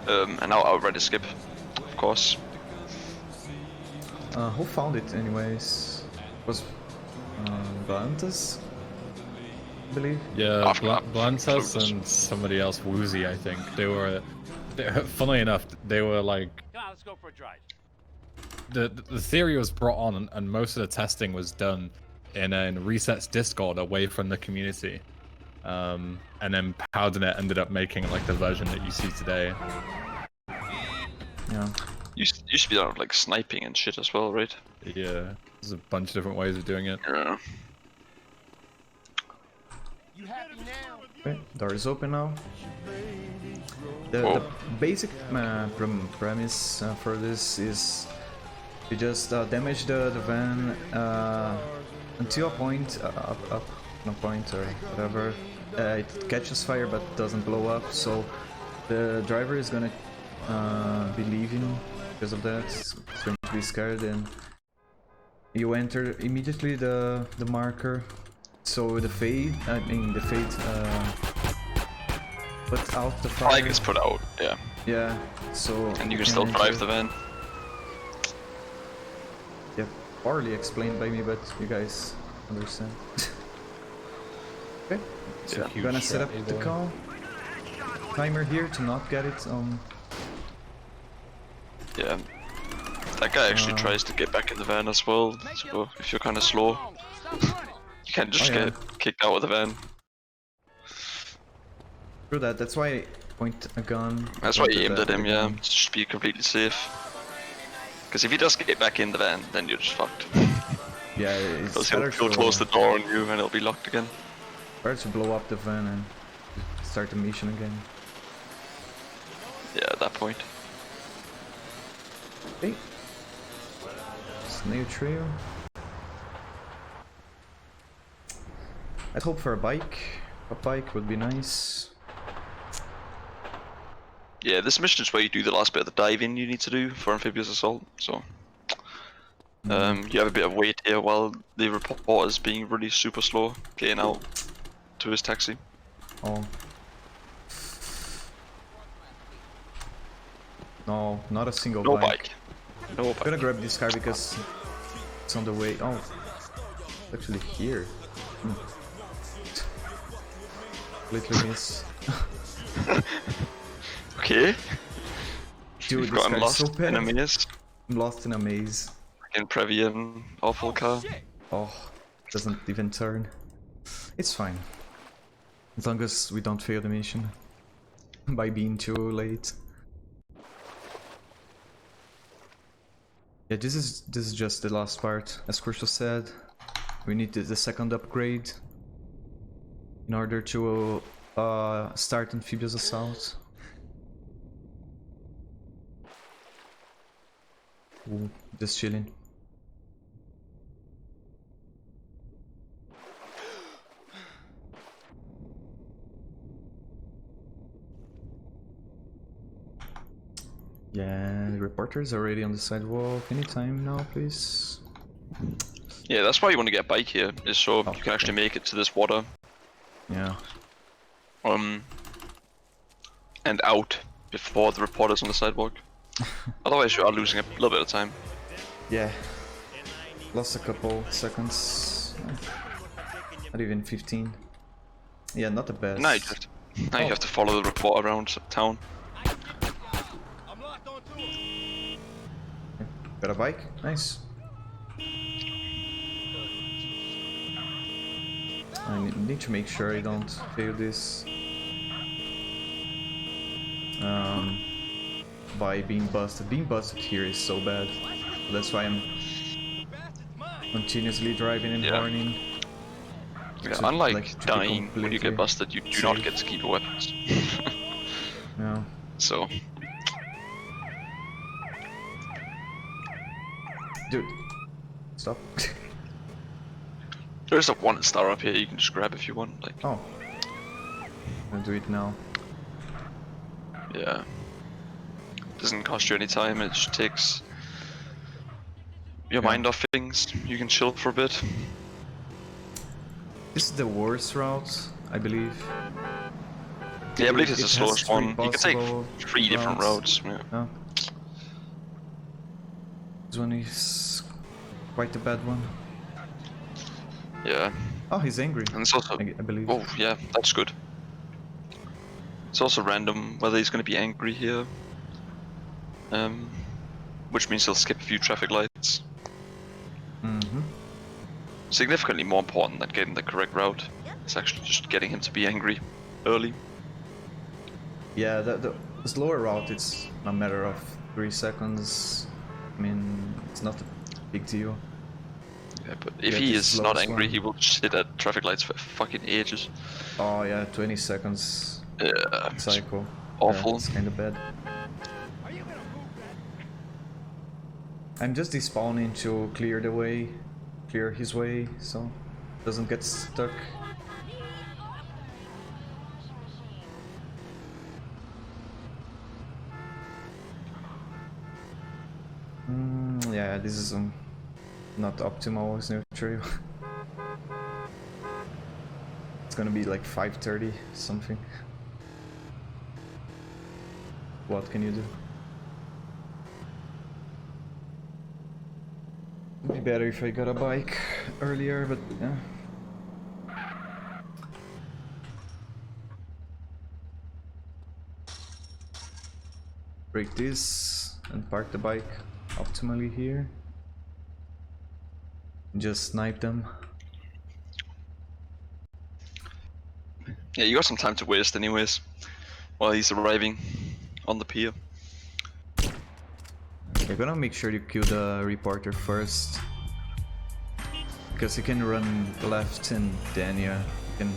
And now I'll ready skip, of course. Who found it anyways? Was Blantas? I believe? Yeah, Blantas and somebody else, Woozy, I think. They were funnily enough, they were like... Come on, let's go for a drive. The theory was brought on and most of the testing was done in Reset's Discord away from the community. And then Powdernet ended up making like the version that you see today. Yeah. Used to be like sniping and shit as well, right? Yeah, there's a bunch of different ways of doing it. Yeah. You happy now? Okay, door is open now. The basic premise for this is you just damage the van until a point, no point or whatever. It catches fire but doesn't blow up, so the driver is gonna be leaving because of that. It's going to be scared, and you enter immediately the marker. So the fade put out the fire. Flag is put out, yeah. Yeah, so... And you can still drive the van. Yeah, poorly explained by me, but you guys understand. Okay, so I'm gonna set up the call. Timer here to not get it on... Yeah. That guy actually tries to get back in the van as well, so if you're kind of slow, you can't just get kicked out of the van. True that, that's why I point a gun. That's why he aimed at him, yeah, just be completely safe. Because if he does get back in the van, then you're just fucked. Yeah, it's better he'll close the door on you and it'll be locked again. Better to blow up the van and start the mission again. Yeah, at that point. Okay. Snail trail. I'd hope for a bike. A bike would be nice. Yeah, this mission is where you do the last bit of the diving you need to do for amphibious assault, so... you have a bit of wait here while the report is being really super slow, getting out to his taxi. Oh. No, not a single No bike. No bike. I'm gonna grab this car because it's on the way. Oh, it's actually here. Literally miss. Okay. Dude, We've gotten this car is so lost in a bad. maze. I'm lost in a maze. In Previan, awful car. Oh, doesn't even turn. It's fine. As long as we don't fail the mission by being too late. Yeah, this is just the last part. As Crucial said, we need the second upgrade in order to start amphibious assault. Ooh, just chilling. Yeah, the reporter is already on the sidewalk. Anytime now, please. Yeah, that's why you want to get a bike here, is so you can actually make it to this water. Yeah. And out before the reporters on the sidewalk. Otherwise, you are losing a little bit of time. Yeah. Lost a couple seconds. Not even 15. Yeah, not the best. Now you have to follow the report around town. Got a bike? Nice. I need to make sure I don't fail this. By being busted. Being busted here is so bad. That's why I'm continuously driving and horning. Yeah, unlike dying when you get busted, you do not get to keep your weapons. No. So. Dude. Stop. There's a 1-star up here you can just grab if you want. Like. Oh. I'll do it now. Yeah. Doesn't cost you any time, it just takes your mind off things. You can chill for a bit. This is the worst route, I believe. Yeah, I believe it's the slowest one. You can take 3 different routes. Yeah. This one is quite a bad one. Yeah. Oh, he's angry. And it's also, I believe. Oh, yeah, that's good. It's also random whether he's going to be angry here. Which means he'll skip a few traffic lights. Significantly more important than getting the correct route. It's actually just getting him to be angry early. Yeah, the slower route, it's a matter of 3 seconds. I mean, it's not a big deal. Yeah, but if he is not angry, he will just sit at traffic lights for fucking ages. Oh yeah, 20 seconds. Yeah. Cycle. Awful. Yeah, it's kind of bad. I'm just despawning to clear the way, clear his way, so doesn't get stuck. Yeah, this is not optimal as neutral. It's gonna be like 5:30 something. What can you do? It'd be better if I got a bike earlier, but yeah. Break this and park the bike optimally here. Just snipe them. Yeah, you got some time to waste anyways, while he's arriving on the pier. You're gonna make sure you kill the reporter first. Because you can run left and then you can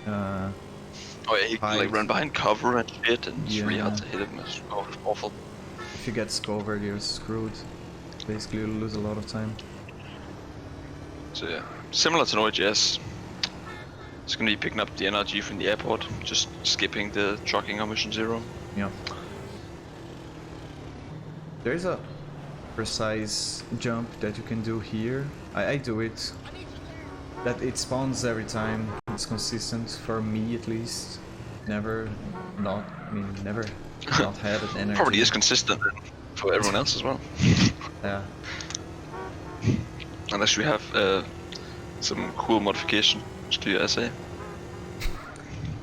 oh yeah, he can like run behind cover and shit and it's really hard to hit him. It's awful. If you get covered, you're screwed. Basically, you'll lose a lot of time. So yeah, similar to an OGS. It's gonna be picking up the NRG from the airport, just skipping the trucking on mission 0. Yeah. There's a precise jump that you can do here. I do it. That it spawns every time. It's consistent for me at least. Never not had an energy. Probably is consistent for everyone else as well. Yeah. Unless we have some cool modification to your essay.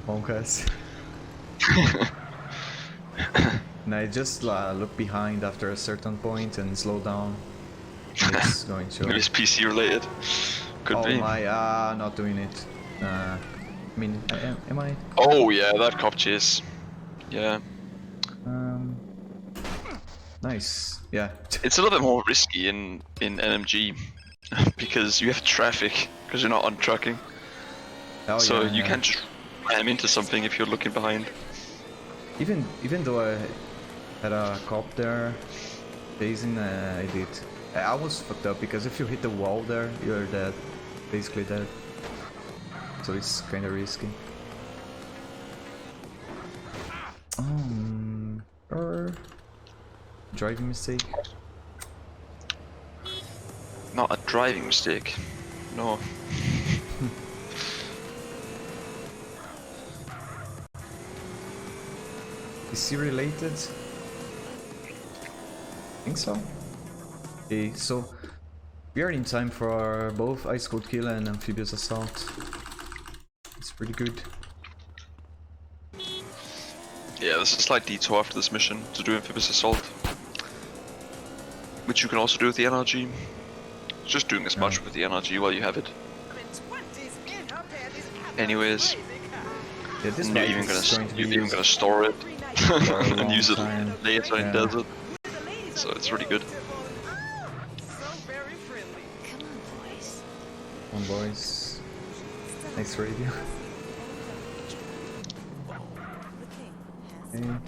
Bonkers. And I just look behind after a certain point and slow down. And it's going to. Maybe it's PC related. Could be. Oh my, not doing it. I mean, am I? Oh yeah, that cop chase. Yeah. Nice. Yeah. It's a little bit more risky in NMG because you have traffic because you're not on trucking. Oh, so yeah, you can't just ram into something if you're looking behind. Even though I had a cop there chasing, I did. I was fucked up because if you hit the wall there, you're dead. Basically dead. So it's kind of risky. Or driving mistake. Not a driving mistake. No. Is he related? I think so. Okay, so we are in time for both Ice Cold Kill and Amphibious Assault. It's pretty good. Yeah, there's a slight detour after this mission to do Amphibious Assault. Which you can also do with the NRG. Just doing as much with the NRG while you have it. Anyways, yeah, this you're even gonna store it and use it later in desert. So it's really good. Come on, boys. Nice radio. Okay.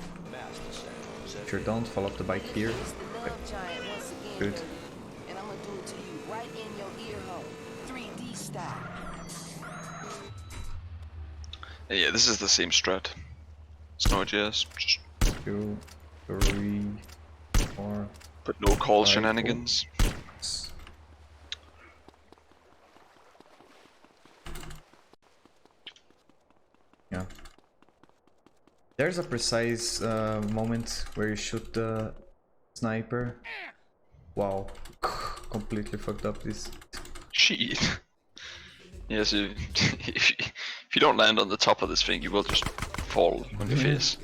Sure, don't fall off the bike here. Okay. Good. And I'm gonna do it to you right in your ear hole. 3D style. Yeah, this is the same strat. It's no GS. 2, 3, 4. But no call 5, shenanigans. 6. Yeah. There's a precise moment where you shoot the sniper. Wow. Completely fucked up this. Cheat. Yeah, so if you don't land on the top of this thing, you will just fall on your face.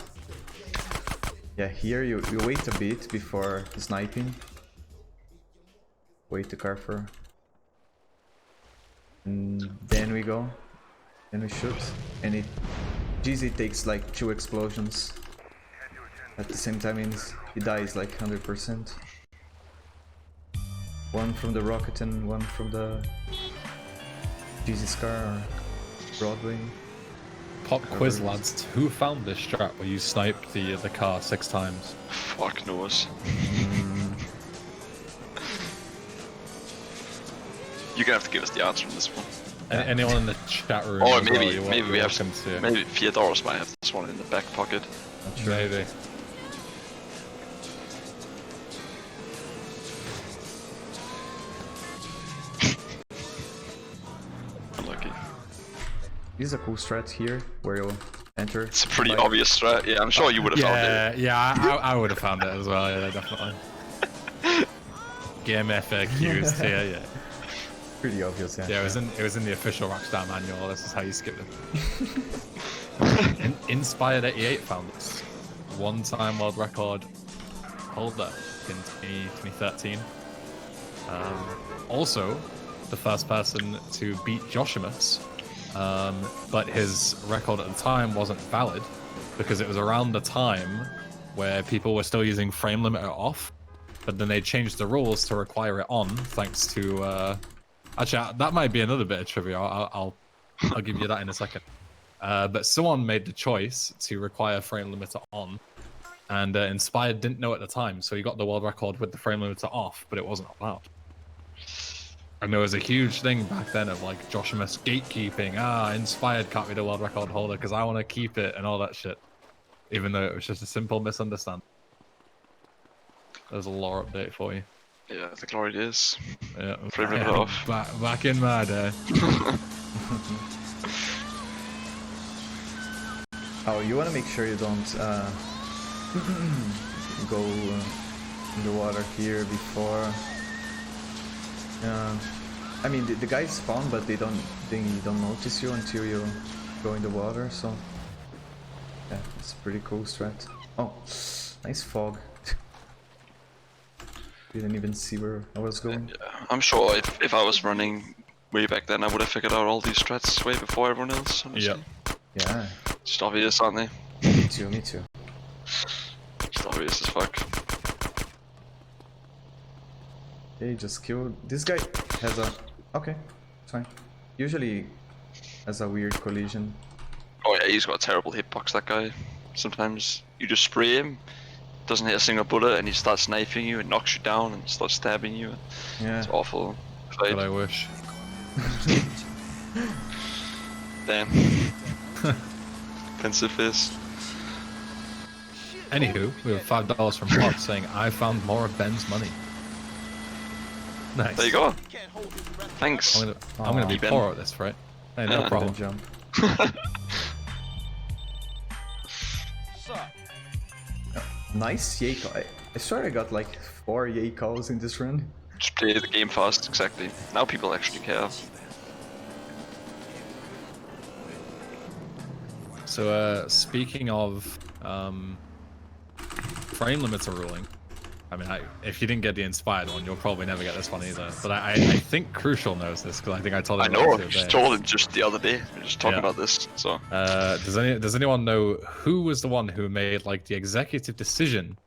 Yeah, here you wait a bit before sniping. Wait the car for. And then we go. Then we shoot. And it GZ takes like 2 explosions. At the same time he dies like 100%. One from the rocket and one from the GZ's car or Broadway. Pop quiz, lads. Who found this strat where you sniped the car 6 times? Fuck knows. You're gonna have to give us the answer on this one. Anyone in the chat room? Or as maybe well, maybe we have some. Maybe Theodorus might have this one in the back pocket. Maybe. Unlucky. This is a cool strat here where you'll enter. It's a pretty obvious strat. Yeah, I'm sure you would have found it. Yeah, I would have found it as well. Yeah, definitely. Game FAQs here. Yeah. Pretty obvious, yeah. Yeah, it was in the official Rockstar manual. This is how you skip it. Inspired 88 found this. 1-time world record holder in 2013. Also, the first person to beat Joshimus, but his record at the time wasn't valid because it was around the time where people were still using frame limiter off, but then they changed the rules to require it on, thanks to actually, that might be another bit of trivia. I'll give you that in a second. But someone made the choice to require frame limiter on, and Inspired didn't know at the time, so he got the world record with the frame limiter off, but it wasn't allowed. And there was a huge thing back then of like Joshimus gatekeeping. Inspired can't be the world record holder because I want to keep it and all that shit, even though it was just a simple misunderstanding. There's a lore update for you. Yeah, the glory days. Yeah, frame limiter off. Back in my day. Oh, you want to make sure you don't go in the water here before. I mean, the guys spawn, but they don't notice you until you go in the water. So yeah, it's a pretty cool strat. Oh, nice fog. Didn't even see where I was going. Yeah, I'm sure if I was running way back then, I would have figured out all these strats way before everyone else. Honestly. Yeah. Just obvious, aren't they? Me too. Just obvious as fuck. Okay, just kill. This guy has a. Okay, it's fine. Usually has a weird collision. Oh yeah, he's got a terrible hitbox, that guy. Sometimes you just spray him, doesn't hit a single bullet, and he starts sniping you and knocks you down and starts stabbing you. Yeah. It's awful. But I wish. Damn. Pensive face. Anywho, we have $5 from Bob saying, I found more of Ben's money. Nice. There you go. Thanks. I'm gonna be Ben. poor at this, right? Hey, no problem. Jump. Nice yay call. I swear I got like 4 yay calls in this run. Just play the game fast, exactly. Now people actually care. So, speaking of frame limiter ruling, I mean, if you didn't get the inspired one, you'll probably never get this one either. But I think Crucial knows this because I think I told him. I know. I just told him just the other day. We were just talking about this. So. Does anyone know who was the one who made like the executive decision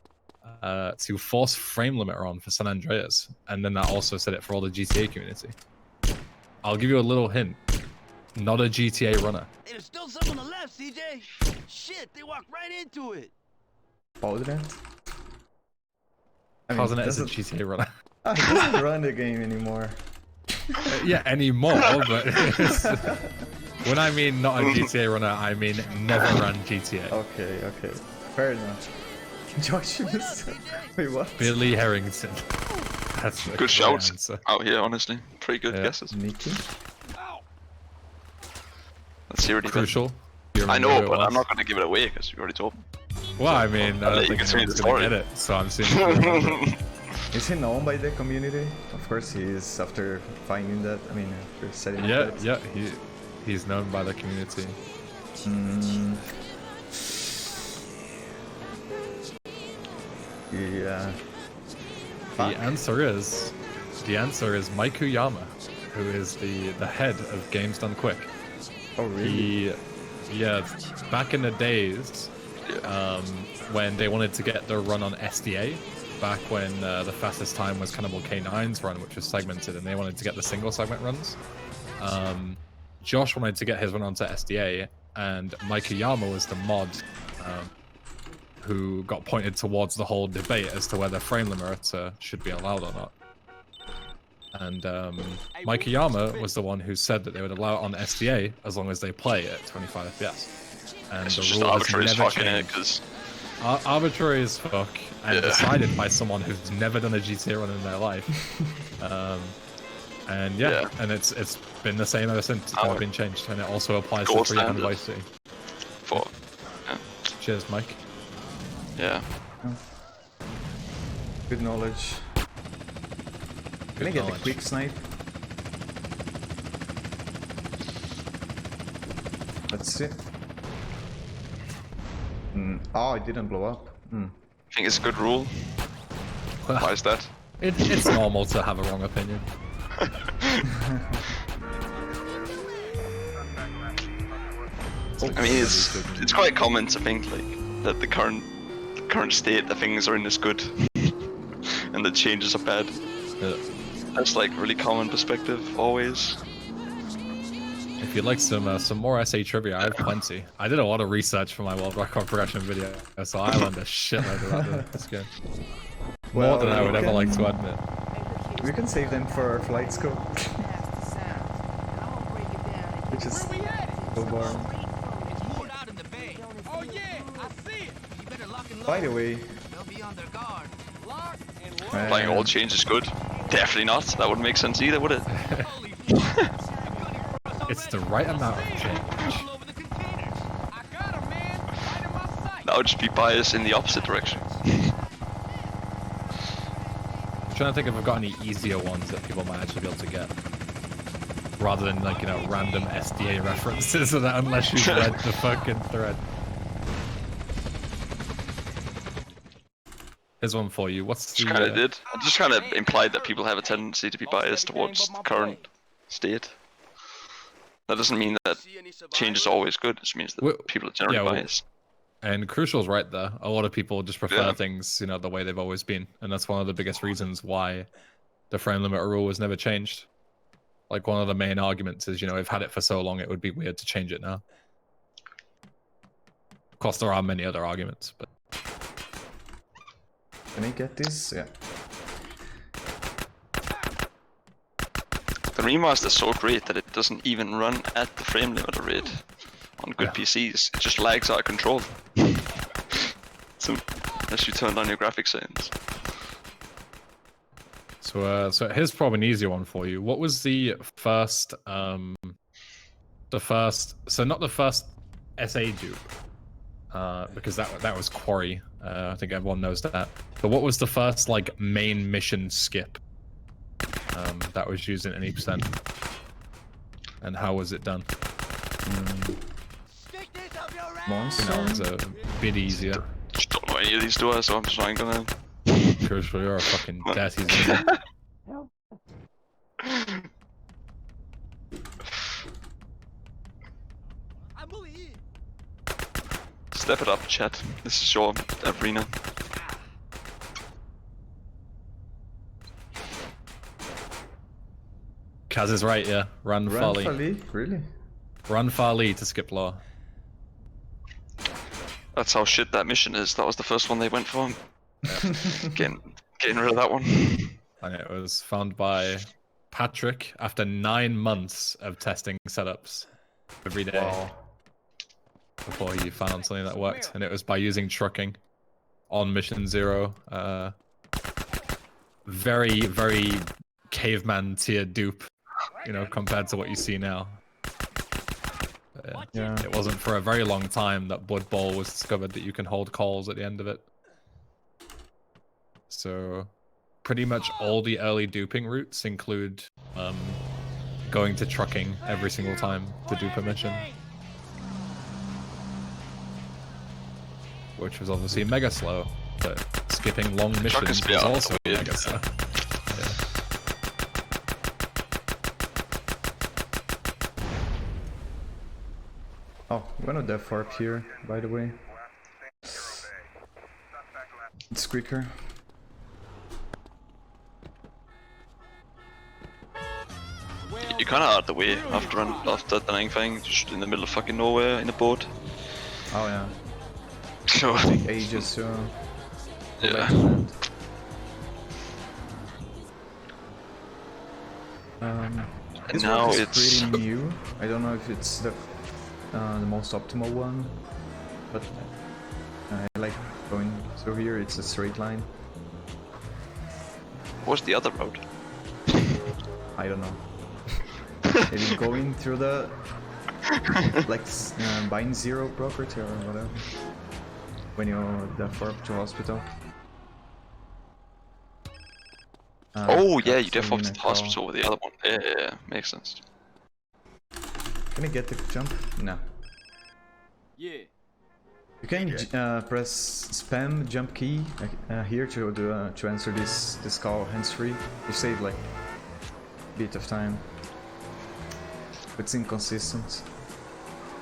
to force frame limiter on for San Andreas, and then that also said it for all the GTA community? I'll give you a little hint. Not a GTA runner. Hey, there's still some on the left, CJ. Shit, they walked right into it. Pausant? Pausant is a GTA runner. He doesn't run the game anymore. Yeah, anymore, but when I mean not a GTA runner, I mean never ran GTA. Okay, fair enough. Josh is... Wait, what? Billy Harrington. That's the good shouts answer. out here, honestly. Pretty good guesses. Mickey? Let's see what he Crucial. I know, but I'm not going to give it away because you already told me. Well, I mean, I don't think anyone's going to get it, so I'm seeing. Is he known by the community? Of course he is after finding that. I mean, after setting up that. He's known by the community. Yeah. The answer is Maiku Yama, who is the head of Games Done Quick. Oh really? Back in the days, when they wanted to get their run on SDA, back when the fastest time was Cannibal K9's run, which was segmented, and they wanted to get the single segment runs. Josh wanted to get his run onto SDA, and Maiku Yama was the mod who got pointed towards the whole debate as to whether frame limiter should be allowed or not. And Maiku Yama was the one who said that they would allow it on SDA as long as they play at 25 FPS. And it's the just rule arbitrary has as never fuck, changed. because Arbitrary as fuck, and decided by someone who's never done a GTA run in their life. And it's been the same ever since. It's never been changed, and it also applies to Free and Vice City. Cheers, Mike. Yeah. Good knowledge. Can I get a quick snipe? Let's see. Oh, it didn't blow up. I think it's a good rule. Why is that? It's normal to have a wrong opinion. I mean, it's quite common to think like that the current state that things are in is good, and the changes are bad. That's like really common perspective always. If you'd like some more SA trivia, I have plenty. I did a lot of research for my world record progression video, so I learned a shitload about this game. More than I would ever like to admit. We can save them for our flight scope. Which is so boring. By the way, Playing all change is good. Definitely not. That wouldn't make sense either, would it? It's the right amount of change. That would just be biased in the opposite direction. I'm trying to think if I've got any easier ones that people might actually be able to get. Rather than, like, you know, random SDA references or that, unless you've read the fucking thread. Here's one for you. What's the... Just kind of did. I just kind of implied that people have a tendency to be biased towards the current state. That doesn't mean that change is always good. It just means that people are generally biased. And Crucial's right there. A lot of people just prefer things, you know, the way they've always been. And that's one of the biggest reasons why the frame limiter rule was never changed. Like, one of the main arguments is, you know, we've had it for so long, it would be weird to change it now. Of course, there are many other arguments, but... Can I get this? Yeah. The remaster is so great that it doesn't even run at the frame limiter rate on good PCs. It just lags out of control. So, unless you turn down your graphics settings. So here's probably an easier one for you. What was the first, so not the first SA dupe, because that was Quarry. I think everyone knows that. But what was the first like main mission skip that was used in any percent? And how was it done? Monster? That was a bit easier. Just don't know any of these, do I? So I'm just not gonna. Sure, you're a fucking dirty zoomer. Step it up, chat. This is your arena. Kaz is right, yeah. Run Farley. Really? Run Farley to skip law. That's how shit that mission is. That was the first one they went for. Getting rid of that one. And it was found by Patrick after 9 months of testing setups every day. Wow. Before he found something that worked. And it was by using trucking on mission 0. Very, very caveman tier dupe, you know, compared to what you see now. Yeah. It wasn't for a very long time that Blood Bowl was discovered that you can hold calls at the end of it. So pretty much all the early duping routes include going to trucking every single time to dupe a mission. Which was obviously mega slow, but skipping long missions was also mega slow. Yeah. Oh, we're not that far up here, by the way. It's quicker. You're kind of out of the way after that dying thing, just in the middle of fucking nowhere in a boat. Oh yeah. So take ages, so yeah. This now one is it's pretty new. I don't know if it's the most optimal one, but I like going through here. It's a straight line. What's the other road? I don't know. Maybe going through the like bind 0 property or whatever. When you're that far up to hospital. Oh yeah, you def off to the hospital with the other one. Yeah, makes sense. Can I get the jump? No. Yeah. You can press spam jump key here to answer this call hands-free. You save like a bit of time. It's inconsistent.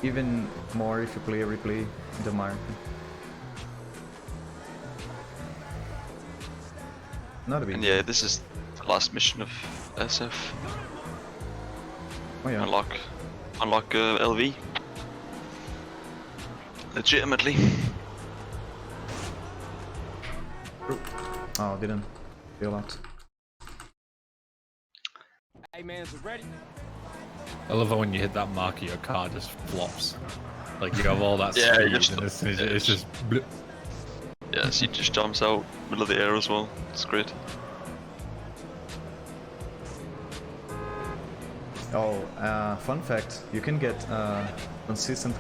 Even more if you play a replay the mark. Not a big deal. Yeah, this is the last mission of SF. Oh yeah. Unlock LV. Legitimately. Oh, didn't feel out. Hey man, is it ready? I love how when you hit that marker, your car just flops. Like you have all that speed, and it's just. Blip. Yeah, so he just jumps out middle of the air as well. It's great. Oh, fun fact: you can get consistent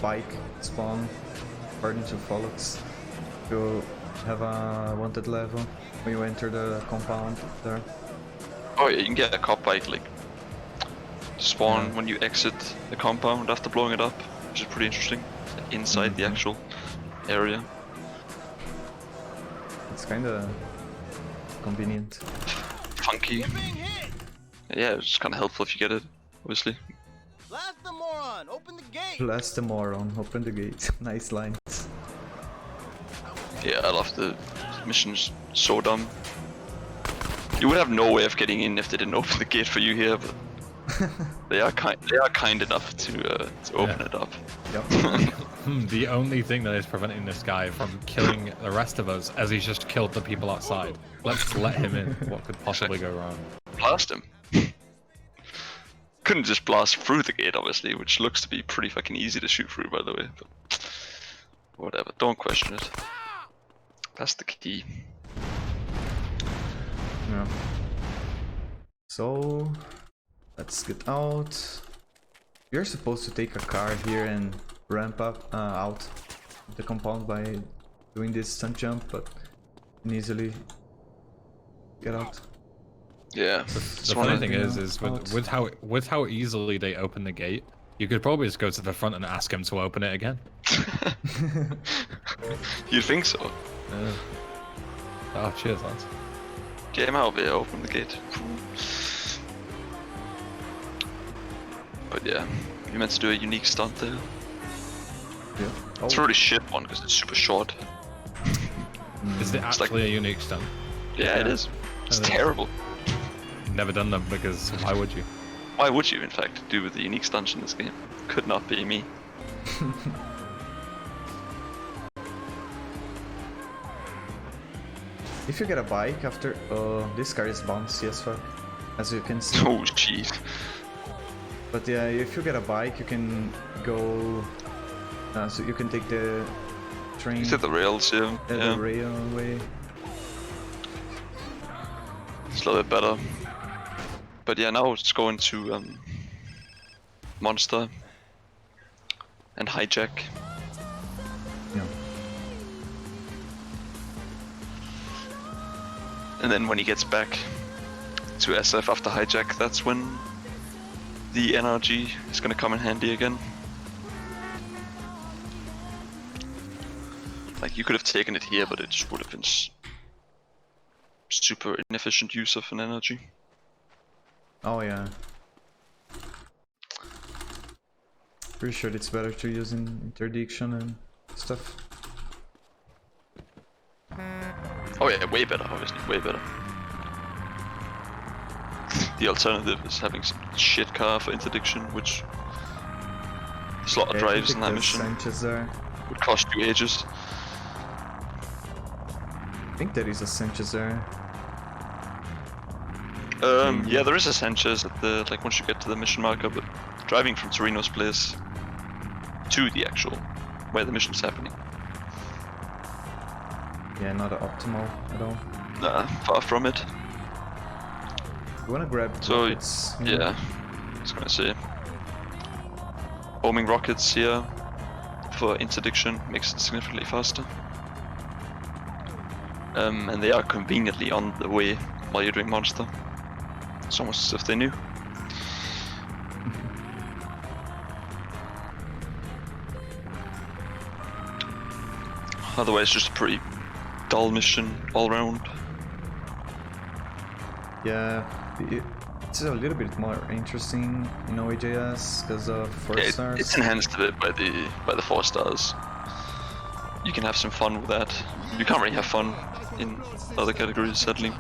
bike spawn according to Follows. You have a wanted level when you enter the compound there. Oh yeah, you can get a cop bike like spawn when you exit the compound after blowing it up, which is pretty interesting. Inside the actual area. It's kinda convenient. Funky. Yeah, it's kind of helpful if you get it, obviously. Blast the moron! Open the gate! Blast the moron, open the gate. Nice lines. Yeah, I love the missions. So dumb. You would have no way of getting in if they didn't open the gate for you here, but they are kind enough to open it up. Yep. The only thing that is preventing this guy from killing the rest of us, as he's just killed the people outside. Let's let him in. What could possibly go wrong? Blast him. Couldn't just blast through the gate, obviously, which looks to be pretty fucking easy to shoot through, by the way. But whatever, don't question it. That's the key. Yeah. So let's get out. You're supposed to take a car here and ramp up out the compound by doing this stunt jump, but you can easily get out. Yeah. The funny thing is with how easily they open the gate, you could probably just go to the front and ask him to open it again. You think so? Oh, cheers, lads. Get him out of here, open the gate. But yeah, you meant to do a unique stunt there. Yeah. Oh. It's a really shit one because it's super short. Is it actually a unique stunt? Yeah, it is. It's terrible. Never done them because why would you? Why would you, in fact, do with the unique stunts in this game? Could not be me. If you get a bike after... this car is bouncy as fuck, as you can see. Oh, jeez. But yeah, if you get a bike, you can go... so you can take the train... You take the rails, yeah. The railway. It's a little bit better. But yeah, now it's going to Monster and Hijack. Yeah. And then when he gets back to SF after Hijack, that's when the NRG is gonna come in handy again. Like, you could have taken it here, but it just would have been super inefficient use of an energy. Oh yeah. Pretty sure it's better to use in interdiction and stuff. Oh yeah, way better, obviously, way better. The alternative is having some shit car for interdiction, which there's a lot of drives in that mission. Would cost you ages. I think there is a Sanchez there. Yeah, there is a Sanchez at the, like, once you get to the mission marker, but driving from Torino's place to the actual, where the mission's happening. Yeah, not optimal at all. Nah, far from it. You wanna grab rockets? Yeah, I was gonna say. Homing rockets here for interdiction makes it significantly faster. And they are conveniently on the way while you're doing Monster. It's almost as if they knew. Otherwise, just a pretty dull mission all round. Yeah, it's a little bit more interesting in OAJS because of 4 stars. It's enhanced a bit by the 4 stars. You can have some fun with that. You can't really have fun in other categories, sadly.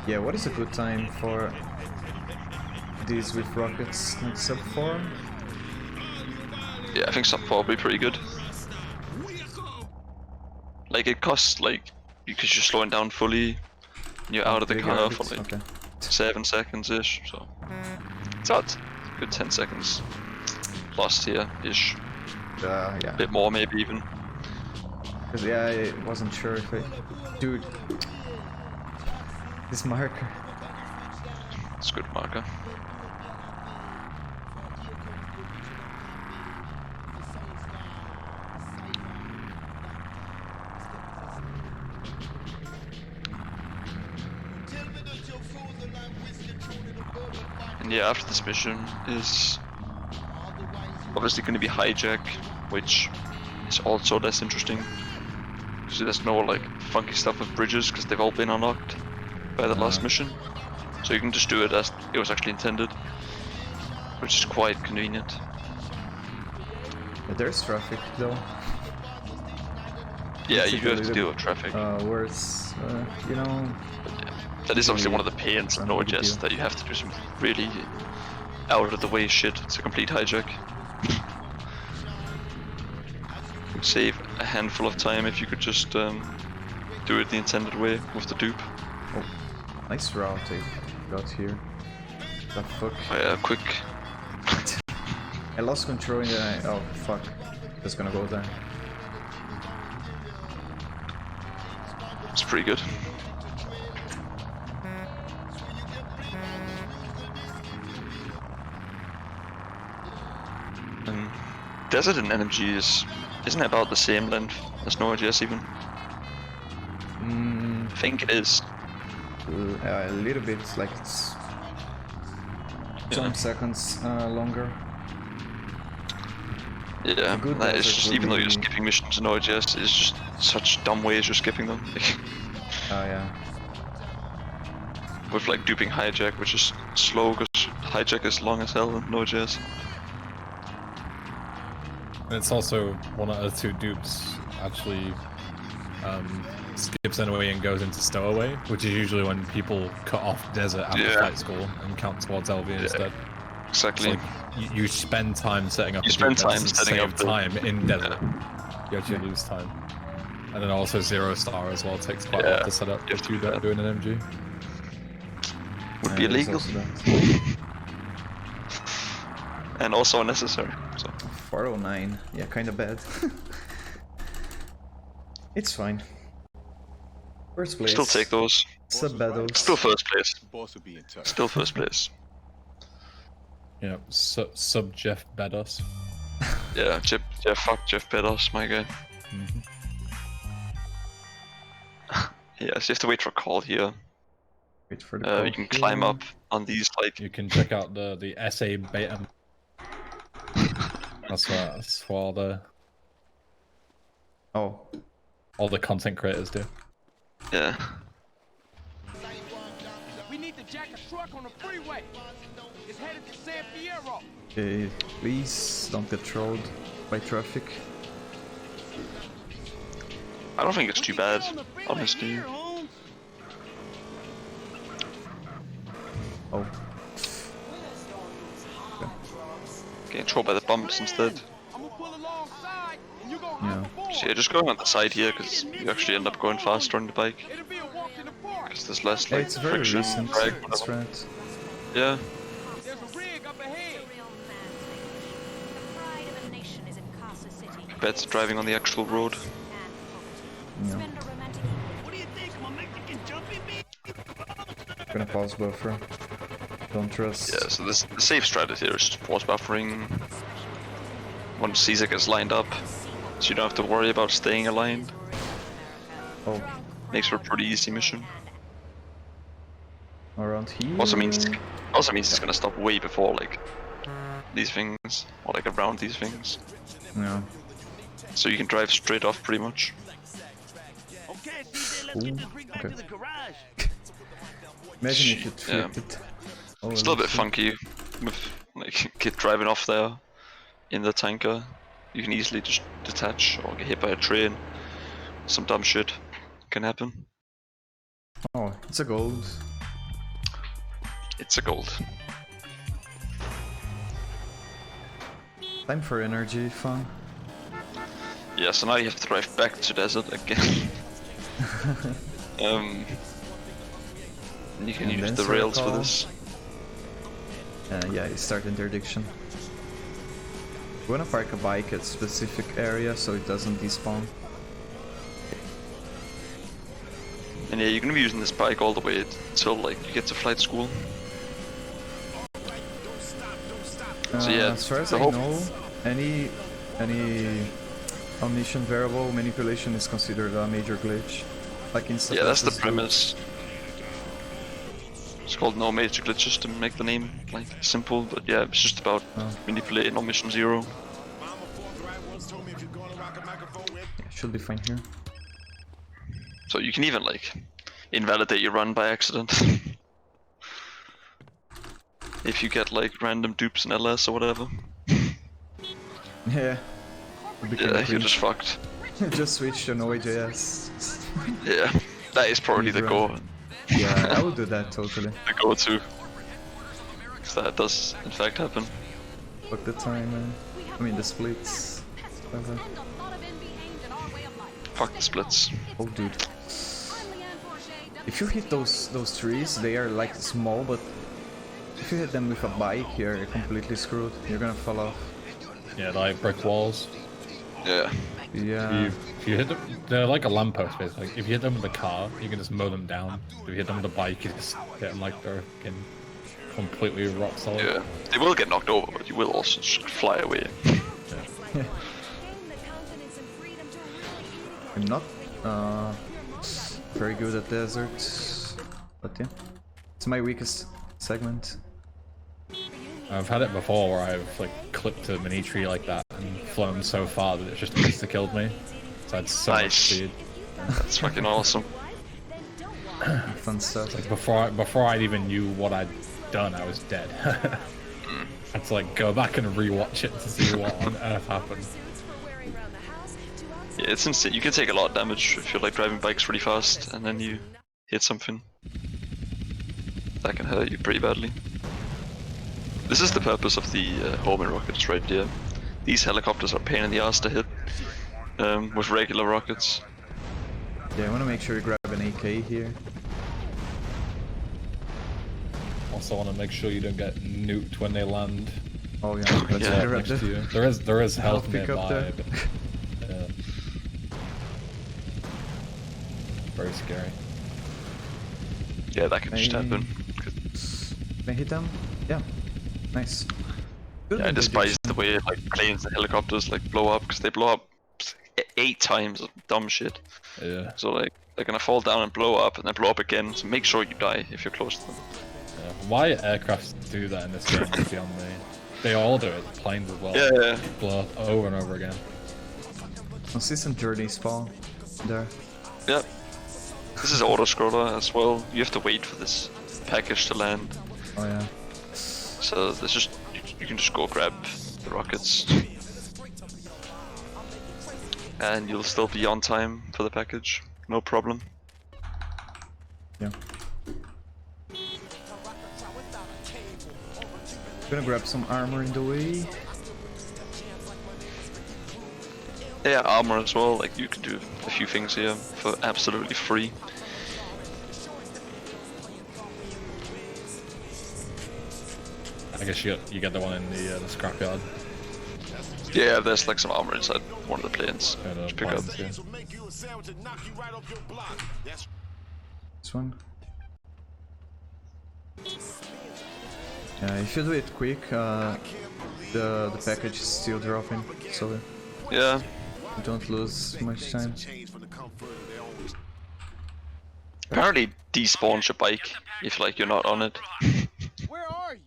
Yeah, what is a good time for these with rockets? Like sub 4? Yeah, I think sub 4 will be pretty good. Like, it costs, like, because you're slowing down fully, you're out of the car for like 7 seconds-ish, so it's out. Good 10 seconds lost here-ish. Yeah. A bit more, maybe even. Cause yeah, I wasn't sure if dude, this marker. It's a good marker. And yeah, after this mission is obviously going to be Hijack, which is also less interesting. So there's no like funky stuff with bridges because they've all been unlocked by the last mission. So you can just do it as it was actually intended, which is quite convenient. But there's traffic though. Yeah, you do have to deal with traffic. Worse, you know. That is obviously one of the pains in OJS, that you have to do some really out of the way shit to complete Hijack. Would save a handful of time if you could just do it the intended way with the dupe. Oh, nice route I got here. The fuck? Oh yeah, quick. I lost control and then oh fuck. Just gonna go there. pretty good. Desert and NMG isn't it about the same length as NoJS even? I think it is. A little bit, like it's some seconds longer. Yeah, that is just, even though you're skipping missions in NoJS, it's just such dumb ways you're skipping them. Oh yeah. With like duping hijack, which is slow because hijack is long as hell in NoJS. And it's also one out of two dupes actually skips anyway and goes into stowaway, which is usually when people cut off desert after flight school and count towards LV instead. Exactly. It's like you spend time setting up. You spend time setting up time in desert. You actually lose time. And then also 0-star as well takes quite a lot to set up if you don't do an MG. Would be illegal. And also unnecessary. So 409, yeah, kind of bad. It's fine. First place. Still take those. Sub battles. Still first place. Boss will be in touch. Still first place. Yeah, sub Jeff Bedos. Yeah, fuck Jeff Bedos, my guy. Yeah, so you have to wait for a call here. Wait for the call you can climb up on these, like... You can check out the SA beta. That's what all the... Oh. All the content creators do. Yeah. We need to jack a truck on the freeway. It's headed to San Fierro. Okay, please don't get trolled by traffic. I don't think it's too bad, honestly. Oh. Getting trolled by the bumps instead. Yeah. So yeah, just going on the side here, because you actually end up going faster on the bike. Because there's less, like, It's very friction, recent, drag, that's right. Yeah. Compared to driving on the actual road. Yeah. Gonna pause buffer. Don't trust. Yeah, so the safe strategy here is just pause buffering once Caesar gets lined up, so you don't have to worry about staying aligned. Oh. Makes for a pretty easy mission. Around here. Also means it's gonna stop way before like these things, or like around these things. Yeah. So you can drive straight off pretty much. Ooh, okay. Imagine if it flipped it. Oh, it's a little bit funky with like kid driving off there in the tanker. You can easily just detach or get hit by a train. Some dumb shit can happen. Oh, it's a gold. It's a gold. Time for energy fun. Yeah, so now you have to drive back to desert again. You can use the rails for this. Yeah, you start interdiction. You wanna park a bike at a specific area so it doesn't despawn. And yeah, you're gonna be using this bike all the way until like you get to flight school. So yeah, as far as I know, any omniscient variable manipulation is considered a major glitch. Like in yeah, that's the premise. It's called no major glitches to make the name like simple, but yeah, it's just about manipulating on mission 0. Yeah, should be fine here. So you can even like invalidate your run by accident. If you get like random dupes in LS or whatever. Yeah. Yeah, you're just fucked. Just switch to Node.js. Yeah, that is probably the goal. Yeah, I would do that totally. The go-to. Because that does in fact happen. Fuck the time, man. I mean the splits. Fuck the splits. Oh dude. If you hit those trees, they are like small, but if you hit them with a bike, you're completely screwed. You're gonna fall off. Yeah, like brick walls. Yeah. Yeah. If you hit them, they're like a lamppost basically. If you hit them with a car, you can just mow them down. If you hit them with a bike, you just hit them like they're fucking completely rock solid. Yeah, they will get knocked over, but you will also just fly away. Yeah. I'm not very good at desert, but yeah, it's my weakest segment. I've had it before where I've like clipped a mini tree like that and flown so far that it just insta-killed me. So I had so much speed. That's fucking awesome. Fun stuff. Like before I even knew what I'd done, I was dead. I had to like go back and rewatch it to see what on earth happened. Yeah, it's insane. You can take a lot of damage if you're like driving bikes really fast and then you hit something. That can hurt you pretty badly. This is the purpose of the homing rockets right here. These helicopters are a pain in the ass to hit with regular rockets. Yeah, I want to make sure you grab an AK here. Also want to make sure you don't get nuked when they land. Oh yeah, let's next to you. There is health nearby. there. But, yeah. Very scary. Yeah, that can just happen. Can I hit them? Yeah. Nice. Good Yeah, I despise the way like planes and helicopters like blow up, because they blow up 8 times of dumb shit. Yeah. So like they're gonna fall down and blow up and then blow up again. So make sure you die if you're close to them. Yeah. Why aircraft do that in this game is beyond me. They all do it. Planes as well. Yeah. Blow up over and over again. Consistent journey spawn there. Yep. This is auto scroller as well. You have to wait for this package to land. Oh yeah. So there's just you can just go grab the rockets, and you'll still be on time for the package. No problem. Yeah. Gonna grab some armor in the way. Yeah, armor as well. Like you can do a few things here for absolutely free. I guess you get the one in the scrapyard. Yeah, there's like some armor inside one of the planes. Just pick up. Yeah. This one. Yeah, if you do it quick, the package is still dropping, so yeah, you don't lose much time. Apparently despawns your bike if like you're not on it. Where are you?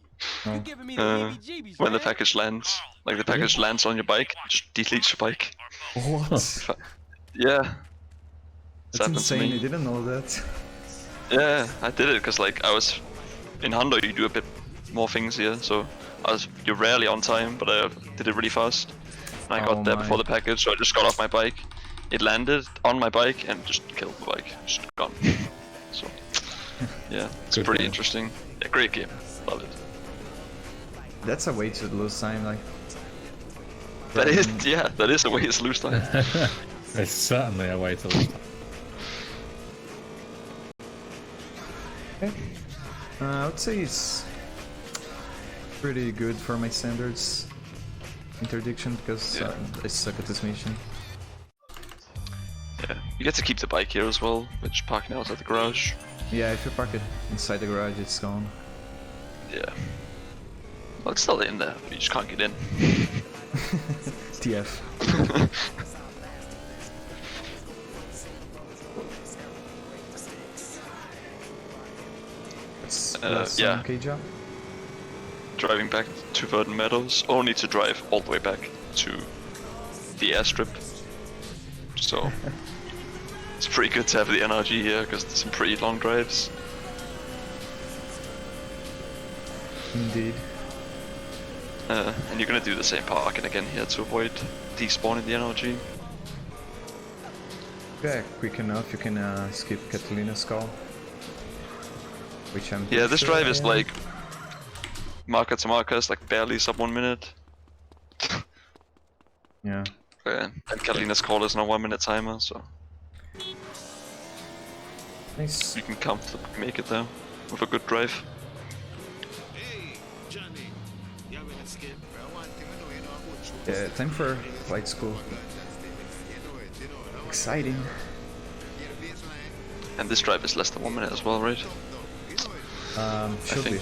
Oh. You giving me the heebie-jeebies, When the man. package lands, like the package lands on your bike, just deletes your bike. What? Yeah. That's insane, I didn't know that. Yeah, I did it because like I was in Hundo, you do a bit more things here, so you're rarely on time, but I did it really fast. And I got there before the package, so I just got off my bike. It landed on my bike and just killed the bike. Just gone. So yeah, it's Good pretty game. interesting. Yeah, great game. Love it. That's a way to lose time, like. That is, yeah, that is a way to lose time. It's certainly a way to lose time. Okay. I would say it's pretty good for my standards. Interdiction, because I suck at this mission. Yeah, you get to keep the bike here as well, which parking outside the garage. Yeah, if you park it inside the garage, it's gone. Yeah. Well, it's still in there, but you just can't get in. TF. Yeah. Okay, job. Driving back to Verdant Meadows, only to drive all the way back to the airstrip. So it's pretty good to have the NRG here because there's some pretty long drives. Indeed. And you're gonna do the same parking again here to avoid despawning the NRG. Yeah, quick enough, you can skip Catalina's call. Which I'm Yeah, this sure drive I is am. like marker to marker, is like barely sub 1 minute. Yeah. And Catalina's call is on a 1 minute timer, so Nice. you can comfortably make it there with a good drive. Yeah, time for flight school. Exciting. And this drive is less than 1 minute as well, right? Should be.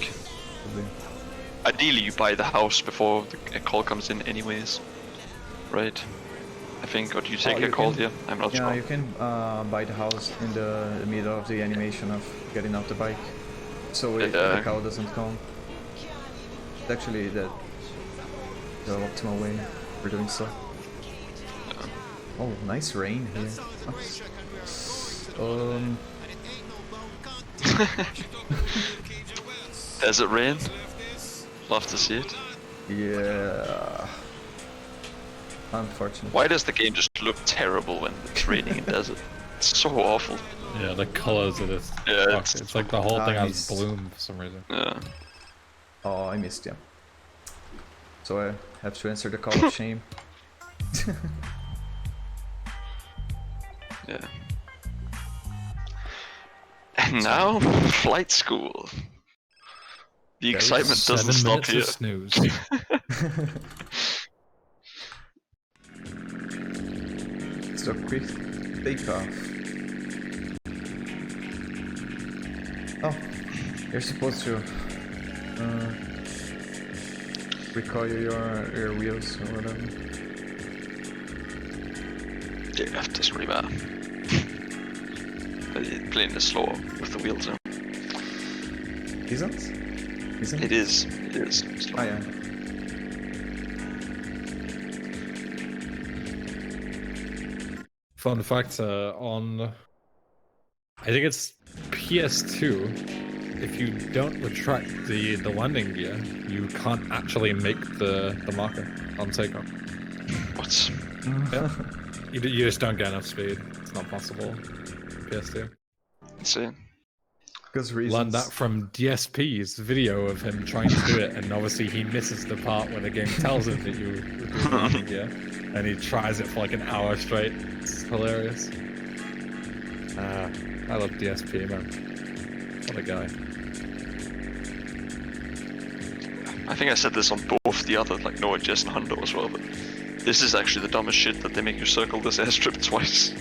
Ideally, you buy the house before a call comes in, anyways, right? I think, or do you take a call here? I'm not sure. Yeah, you can buy the house in the middle of the animation of getting off the bike, so the cow doesn't come. It's actually the optimal way for doing so. Oh, nice rain here. Does it rain? Love to see it. Yeah. Unfortunately. Why does the game just look terrible when it's raining in desert? It's so awful. Yeah, the colors of this. Yeah, it's like the whole thing has bloom for some reason. Yeah. Oh, I missed you. So I have to answer the call of shame. Yeah. And now, flight school. The excitement doesn't stop here. Snooze. So quick takeoff. Oh, you're supposed to recoil your wheels or whatever. Yeah, that's pretty bad. Playing this slower with the wheels now. Isn't? It is. It is. Oh yeah. Fun fact on, I think it's PS2, if you don't retract the landing gear, you can't actually make the marker on takeoff. What? Yeah. You just don't get enough speed. It's not possible. PS2. Insane. Because reasons. Learned that from DSP's video of him trying to do it, and obviously he misses the part where the game tells him that you do the landing gear, and he tries it for like an hour straight. It's hilarious. I love DSP, man. What a guy. I think I said this on both the other, like Noah, Jess, and Hundo as well, but this is actually the dumbest shit that they make you circle this airstrip twice.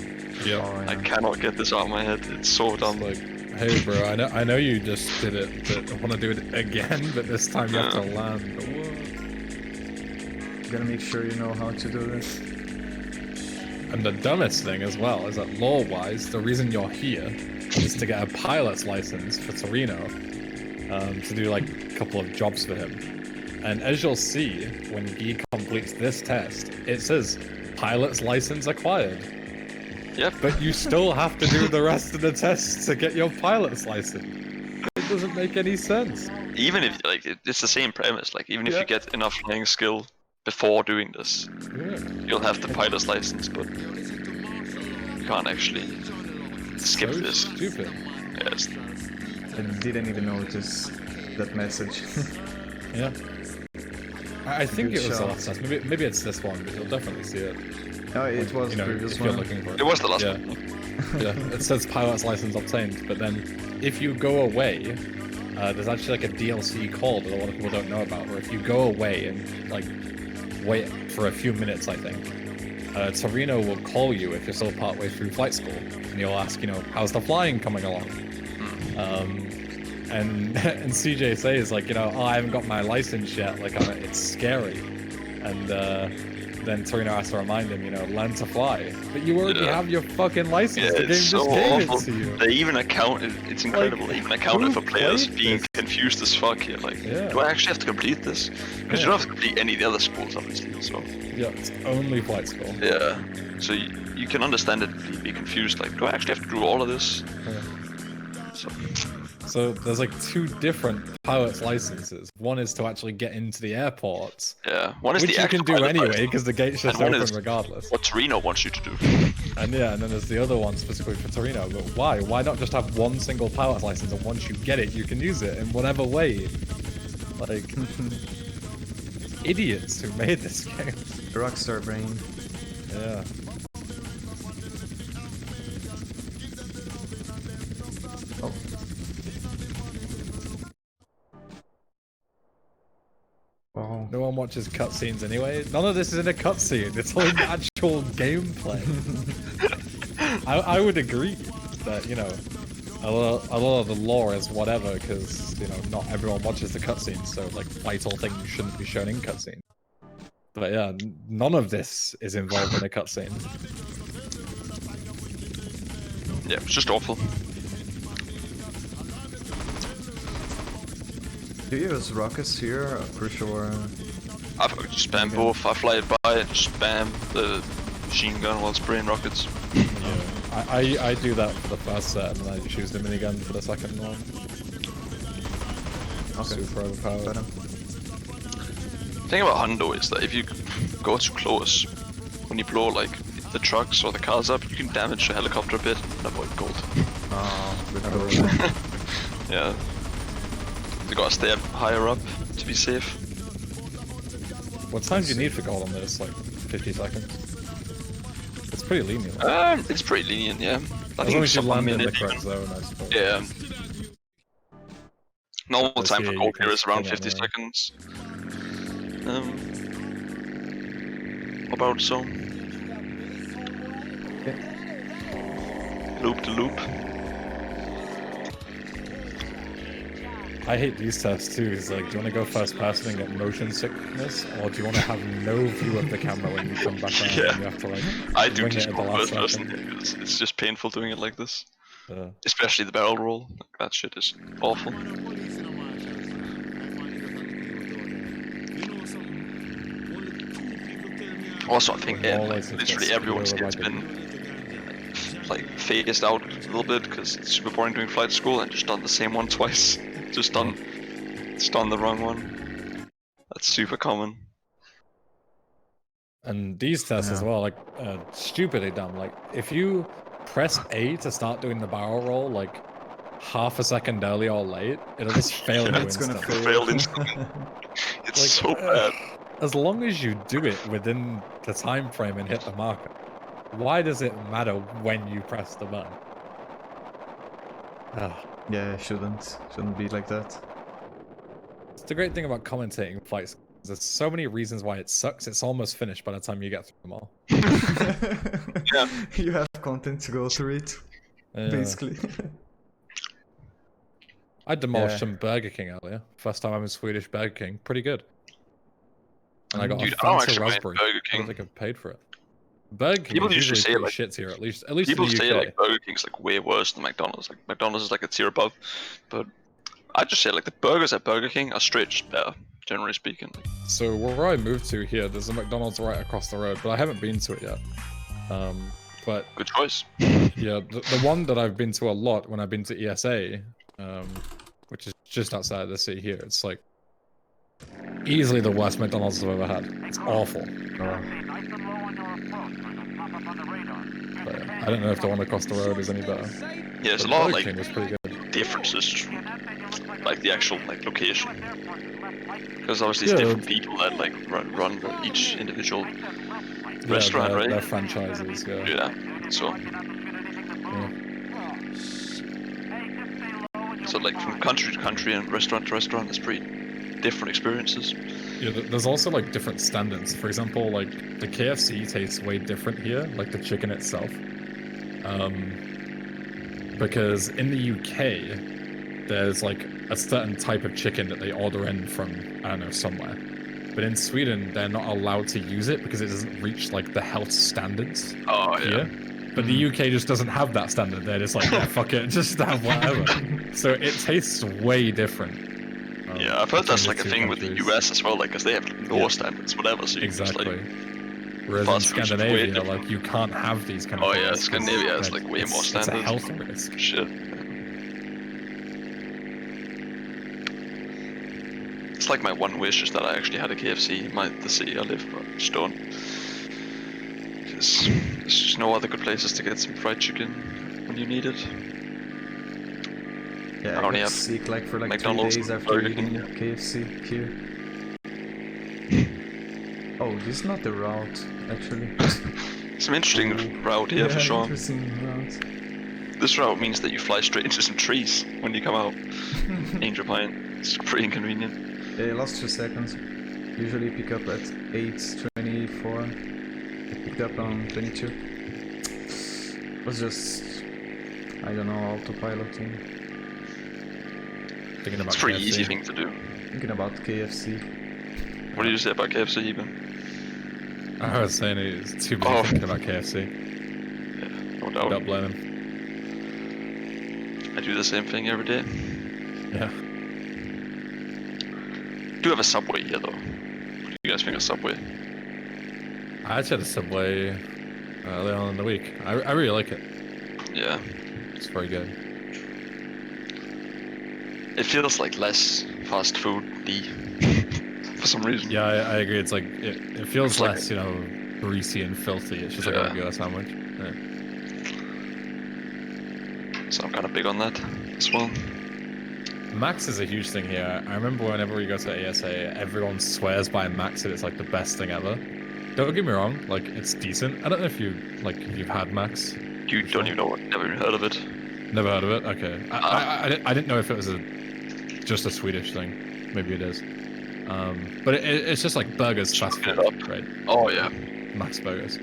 Yeah. Oh, yeah. I cannot get this out of my head. It's so dumb. Like, hey bro, I know you just did it, but I want to do it again, but this time you have to land. You gotta make sure you know how to do this. And the dumbest thing as well is that lore-wise, the reason you're here is to get a pilot's license for Torino, to do like a couple of jobs for him. And as you'll see, when Guy completes this test, it says, pilot's license acquired. Yep. But you still have to do the rest of the tests to get your pilot's license. It doesn't make any sense. Even if, like, it's the same premise, like, even if you get enough flying skill before doing this, you'll have the pilot's license, but you can't actually skip So this. Stupid. Yes. I didn't even notice that message. Yeah. I think Good it was the shot. last test. Maybe it's this one, but you'll definitely see it. No, it was You the know, previous if you're one. looking for it. It was the last Yeah. one. Yeah, it says pilot's license obtained, but then if you go away, there's actually like a DLC called that a lot of people don't know about, where if you go away and like wait for a few minutes, I think, Torino will call you if you're still partway through flight school, and he'll ask, you know, how's the flying coming along? And CJ says like, you know, oh, I haven't got my license yet, like it's scary, and then Torino has to remind him, you know, learn to fly. But you already have your fucking license. The game it's so just gave awful. it to you. They even accounted, it's incredible, they even accounted for players played being this? confused as fuck here, like, do I actually have to complete this? Because you don't have to complete any of the other schools, obviously, so. Yeah, it's only flight school. Yeah, so you can understand it, be confused, like, do I actually have to do all of this? Yeah. So. So there's like two different pilot's licenses. One is to actually get into the airports. Yeah, one is which the you can do anyway because the gate's just one open is regardless. what Torino wants you to do. And yeah, and then there's the other one specifically for Torino. But why? Why not just have one single pilot's license, and once you get it, you can use it in whatever way? Like idiots who made this game. Rockstar brain. Yeah. Oh. Wow. No one watches cutscenes anyway. None of this is in a cutscene. It's all in actual gameplay. I would agree that, you know, a lot of the lore is whatever, because, you know, not everyone watches the cutscenes, so, like, vital things shouldn't be shown in cutscenes. But yeah, none of this is involved in a cutscene. Yeah, it's just awful. Do you use rockets here? I'm pretty sure. I just spam both. I fly it by and just spam the machine gun while spraying rockets. Yeah, I do that for the first set, and then I choose the minigun for the second one. Okay. Super overpowered. The thing about Hundo is that if you go too close, when you blow like the trucks or the cars up, you can damage the helicopter a bit and avoid gold. Oh, good gold. Yeah. You gotta stay up higher up to be safe. What time do you need for gold on this? Like 50 seconds? It's pretty lenient. It's pretty lenient, yeah. I as think long it's as you land in the minute correct even. zone, I suppose. Yeah. Normal Let's time see, for you gold can here is around spin 50 it, seconds. About so. Loop to loop. I hate these tests too, it's like, do you want to go first person and get motion sickness, or do you want to have no view of the camera when you come back around and you have to like I do wing it just at the go last first second? person. It's just painful doing it like this. Yeah. Especially the barrel roll. That shit is awful. Also, I think literally everyone's it's been like phased out a little bit because it's super boring doing flight school and just done the same one twice. Just done the wrong one. That's super common. And these tests as well, like stupidly dumb. Like if you press A to start doing the barrel roll, like half a second early or late, it'll just fail you instantly. Fail instantly. It's like, so bad. As long as you do it within the time frame and hit the marker, why does it matter when you press the button? Yeah, it shouldn't be like that. It's the great thing about commentating fights. There's so many reasons why it sucks. It's almost finished by the time you get through them all. Yeah. You have content to go through it, basically. I demolished some Burger King earlier. First time I'm in Swedish Burger King. Pretty good. And I got a Fanta raspberry. I don't think I paid for it. Burger King People is usually say pretty like shit here, at least people in the UK. say like Burger King's like way worse than McDonald's. Like McDonald's is like a tier above, but I just say like the burgers at Burger King are straight just better, generally speaking. So where I moved to here, there's a McDonald's right across the road, but I haven't been to it yet. But good choice. Yeah, the one that I've been to a lot when I've been to ESA, which is just outside the city here, it's like easily the worst McDonald's I've ever had. It's awful. But yeah, I don't know if the one across the road is any better. Yeah, there's a But lot of Burger like King was pretty good. differences, like the actual like location. Because obviously it's different people that like run each individual restaurant, right? They're franchises, yeah. Yeah, so. So like from country to country and restaurant to restaurant, it's pretty different experiences. Yeah, there's also like different standards. For example, like the KFC tastes way different here, like the chicken itself. Because in the UK, there's like a certain type of chicken that they order in from, I don't know, somewhere. But in Sweden, they're not allowed to use it because it doesn't reach like the health standards here. But the UK just doesn't have that standard. They're just like, yeah, fuck it, just have whatever. So it tastes way different. Yeah, I've heard that's like a thing with the US as well, like, because they have lower standards, whatever, so you exactly. can just, like... Whereas in Scandinavia, like, you can't have these kind of things. Oh yeah, Scandinavia has, like, way more standards. It's a health risk. Shit. It's like my one wish is that I actually had a KFC in the city I live, but I just don't. Because there's just no other good places to get some fried chicken when you need it. Yeah, I only got have sick like for like McDonald's 3 days after Burger eating King. KFC here. Oh, this is not the route, actually. Some interesting route here for sure. Interesting route. This route means that you fly straight into some trees when you come out. Angel Pine. It's pretty inconvenient. Yeah, last 2 seconds. Usually pick up at 8:24. I picked up on 22. was just, I don't know, autopiloting. Thinking about It's a pretty KFC. easy thing to do. Thinking about KFC. What did you say about KFC even? I was saying he's too busy thinking about KFC. Yeah, no doubt. Don't blame him. I do the same thing every day. Yeah. Do have a Subway here though. What do you guys think of Subway? I actually had a Subway early on in the week. I really like it. Yeah. It's very good. It feels like less fast food-y for some reason. Yeah, I agree. It's like it feels It's like less, you know, greasy and filthy. It's just like a regular sandwich. Yeah. So I'm kind of big on that as well. Max is a huge thing here. I remember whenever we go to ASA, everyone swears by Max and it's like the best thing ever. Don't get me wrong, like it's decent. I don't know if you've had Max. You don't even know what? Never even heard of it. Never heard of it. Okay. I didn't know if it was just a Swedish thing. Maybe it is. But it's just like burgers fast food, right? Oh yeah. Max burgers.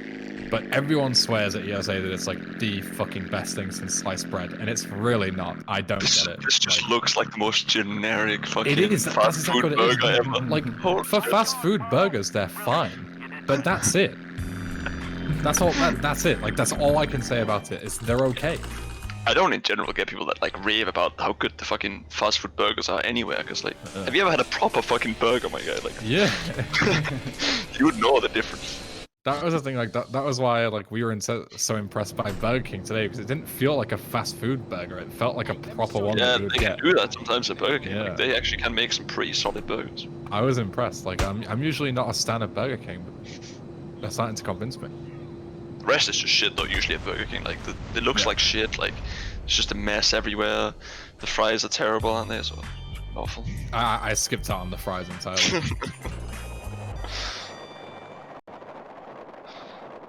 But everyone swears at ESA that it's like the fucking best thing since sliced bread, and it's really not. I don't get it. This just looks like the most generic fucking It is. fast That's food exactly what it burger is. ever. Like for fast food burgers, they're fine, but that's it. That's all. That's it. Like that's all I can say about it. Is they're okay. I don't in general get people that like rave about how good the fucking fast food burgers are anywhere. Cause like, have you ever had a proper fucking burger, my guy? Like, yeah, you would know the difference. That was the thing. Like that was why like we were so impressed by Burger King today, because it didn't feel like a fast food burger. It felt like a proper one Yeah, that you would they get. can do that sometimes at Burger King. Yeah. Like, they actually can make some pretty solid burgers. I was impressed. Like I'm usually not a stan of Burger King, but they're starting to convince me. The rest is just shit though. Usually at Burger King, like it looks like shit. Like it's just a mess everywhere. The fries are terrible, aren't they? So awful. I skipped out on the fries entirely.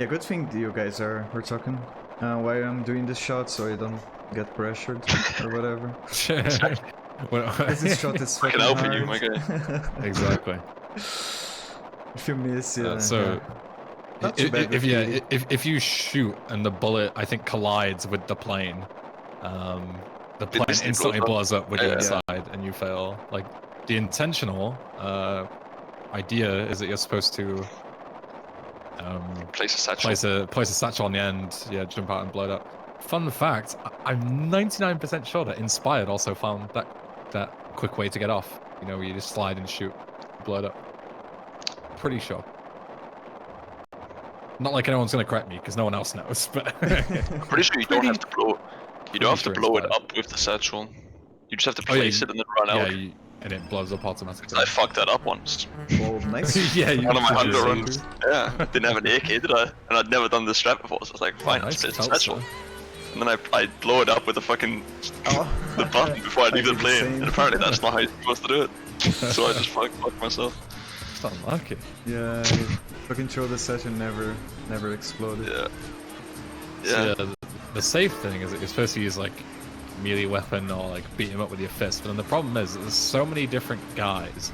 Yeah, good thing you guys we're talking while I'm doing this shot, so I don't get pressured or whatever. This shot is fucking hard. you, my guy. Exactly. If you miss, yeah. So not too bad if you shoot and the bullet I think collides with the plane, the plane instantly blows up with you inside and you fail. Like the intentional idea is that you're supposed to place a satchel. Place a satchel on the end, yeah, jump out and blow it up. Fun fact, I'm 99% sure that Inspired also found that quick way to get off. You know, where you just slide and shoot, blow it up. Pretty sure. Not like anyone's gonna correct me, because no one else knows, but... I'm pretty sure you don't have to blow... You don't have to blow it up with the satchel. You just have to place it and then run out. Yeah, and it blows up automatically. I fucked that up once. Well, nice. Yeah, one of my underruns. Yeah, didn't have an AK, did I? And I'd never done this strat before, so I was like, fine, I'll place the satchel. And then I blow it up with the fucking the button before I leave the plane. And apparently that's not how you're supposed to do it. So I just fucked myself. It's unlucky. Yeah, fucking throw the session never exploded. Yeah. So, the safe thing is that you're supposed to use like melee weapon or like beat him up with your fist, but then the problem is there's so many different guys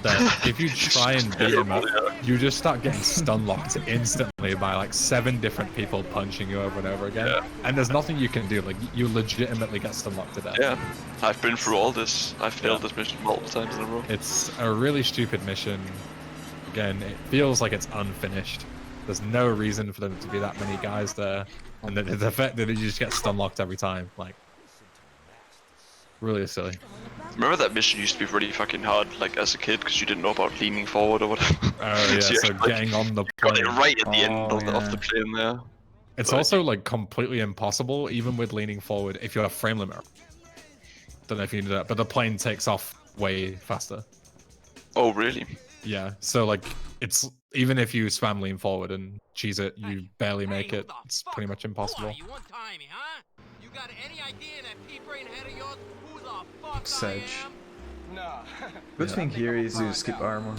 that if you try and beat him up, you just start getting stun locked instantly by like 7 different people punching you over and over again, and there's nothing you can do. Like you legitimately get stun locked to death. Yeah, I've been through all this. I've failed this mission multiple times in a row. It's a really stupid mission. Again, it feels like it's unfinished. There's no reason for them to be that many guys there, and the fact that you just get stun locked every time, like, really silly. Remember that mission used to be really fucking hard, like as a kid, because you didn't know about leaning forward or whatever. Oh yeah, so getting on the plane. Got it right at the end of the plane there. It's also like completely impossible, even with leaning forward, if you have frame limiter. Don't know if you knew that, but the plane takes off way faster. Oh really? Yeah, so like it's even if you spam lean forward and cheese it, you barely make it. It's pretty much impossible. Sedge. Good thing here is you skip armor.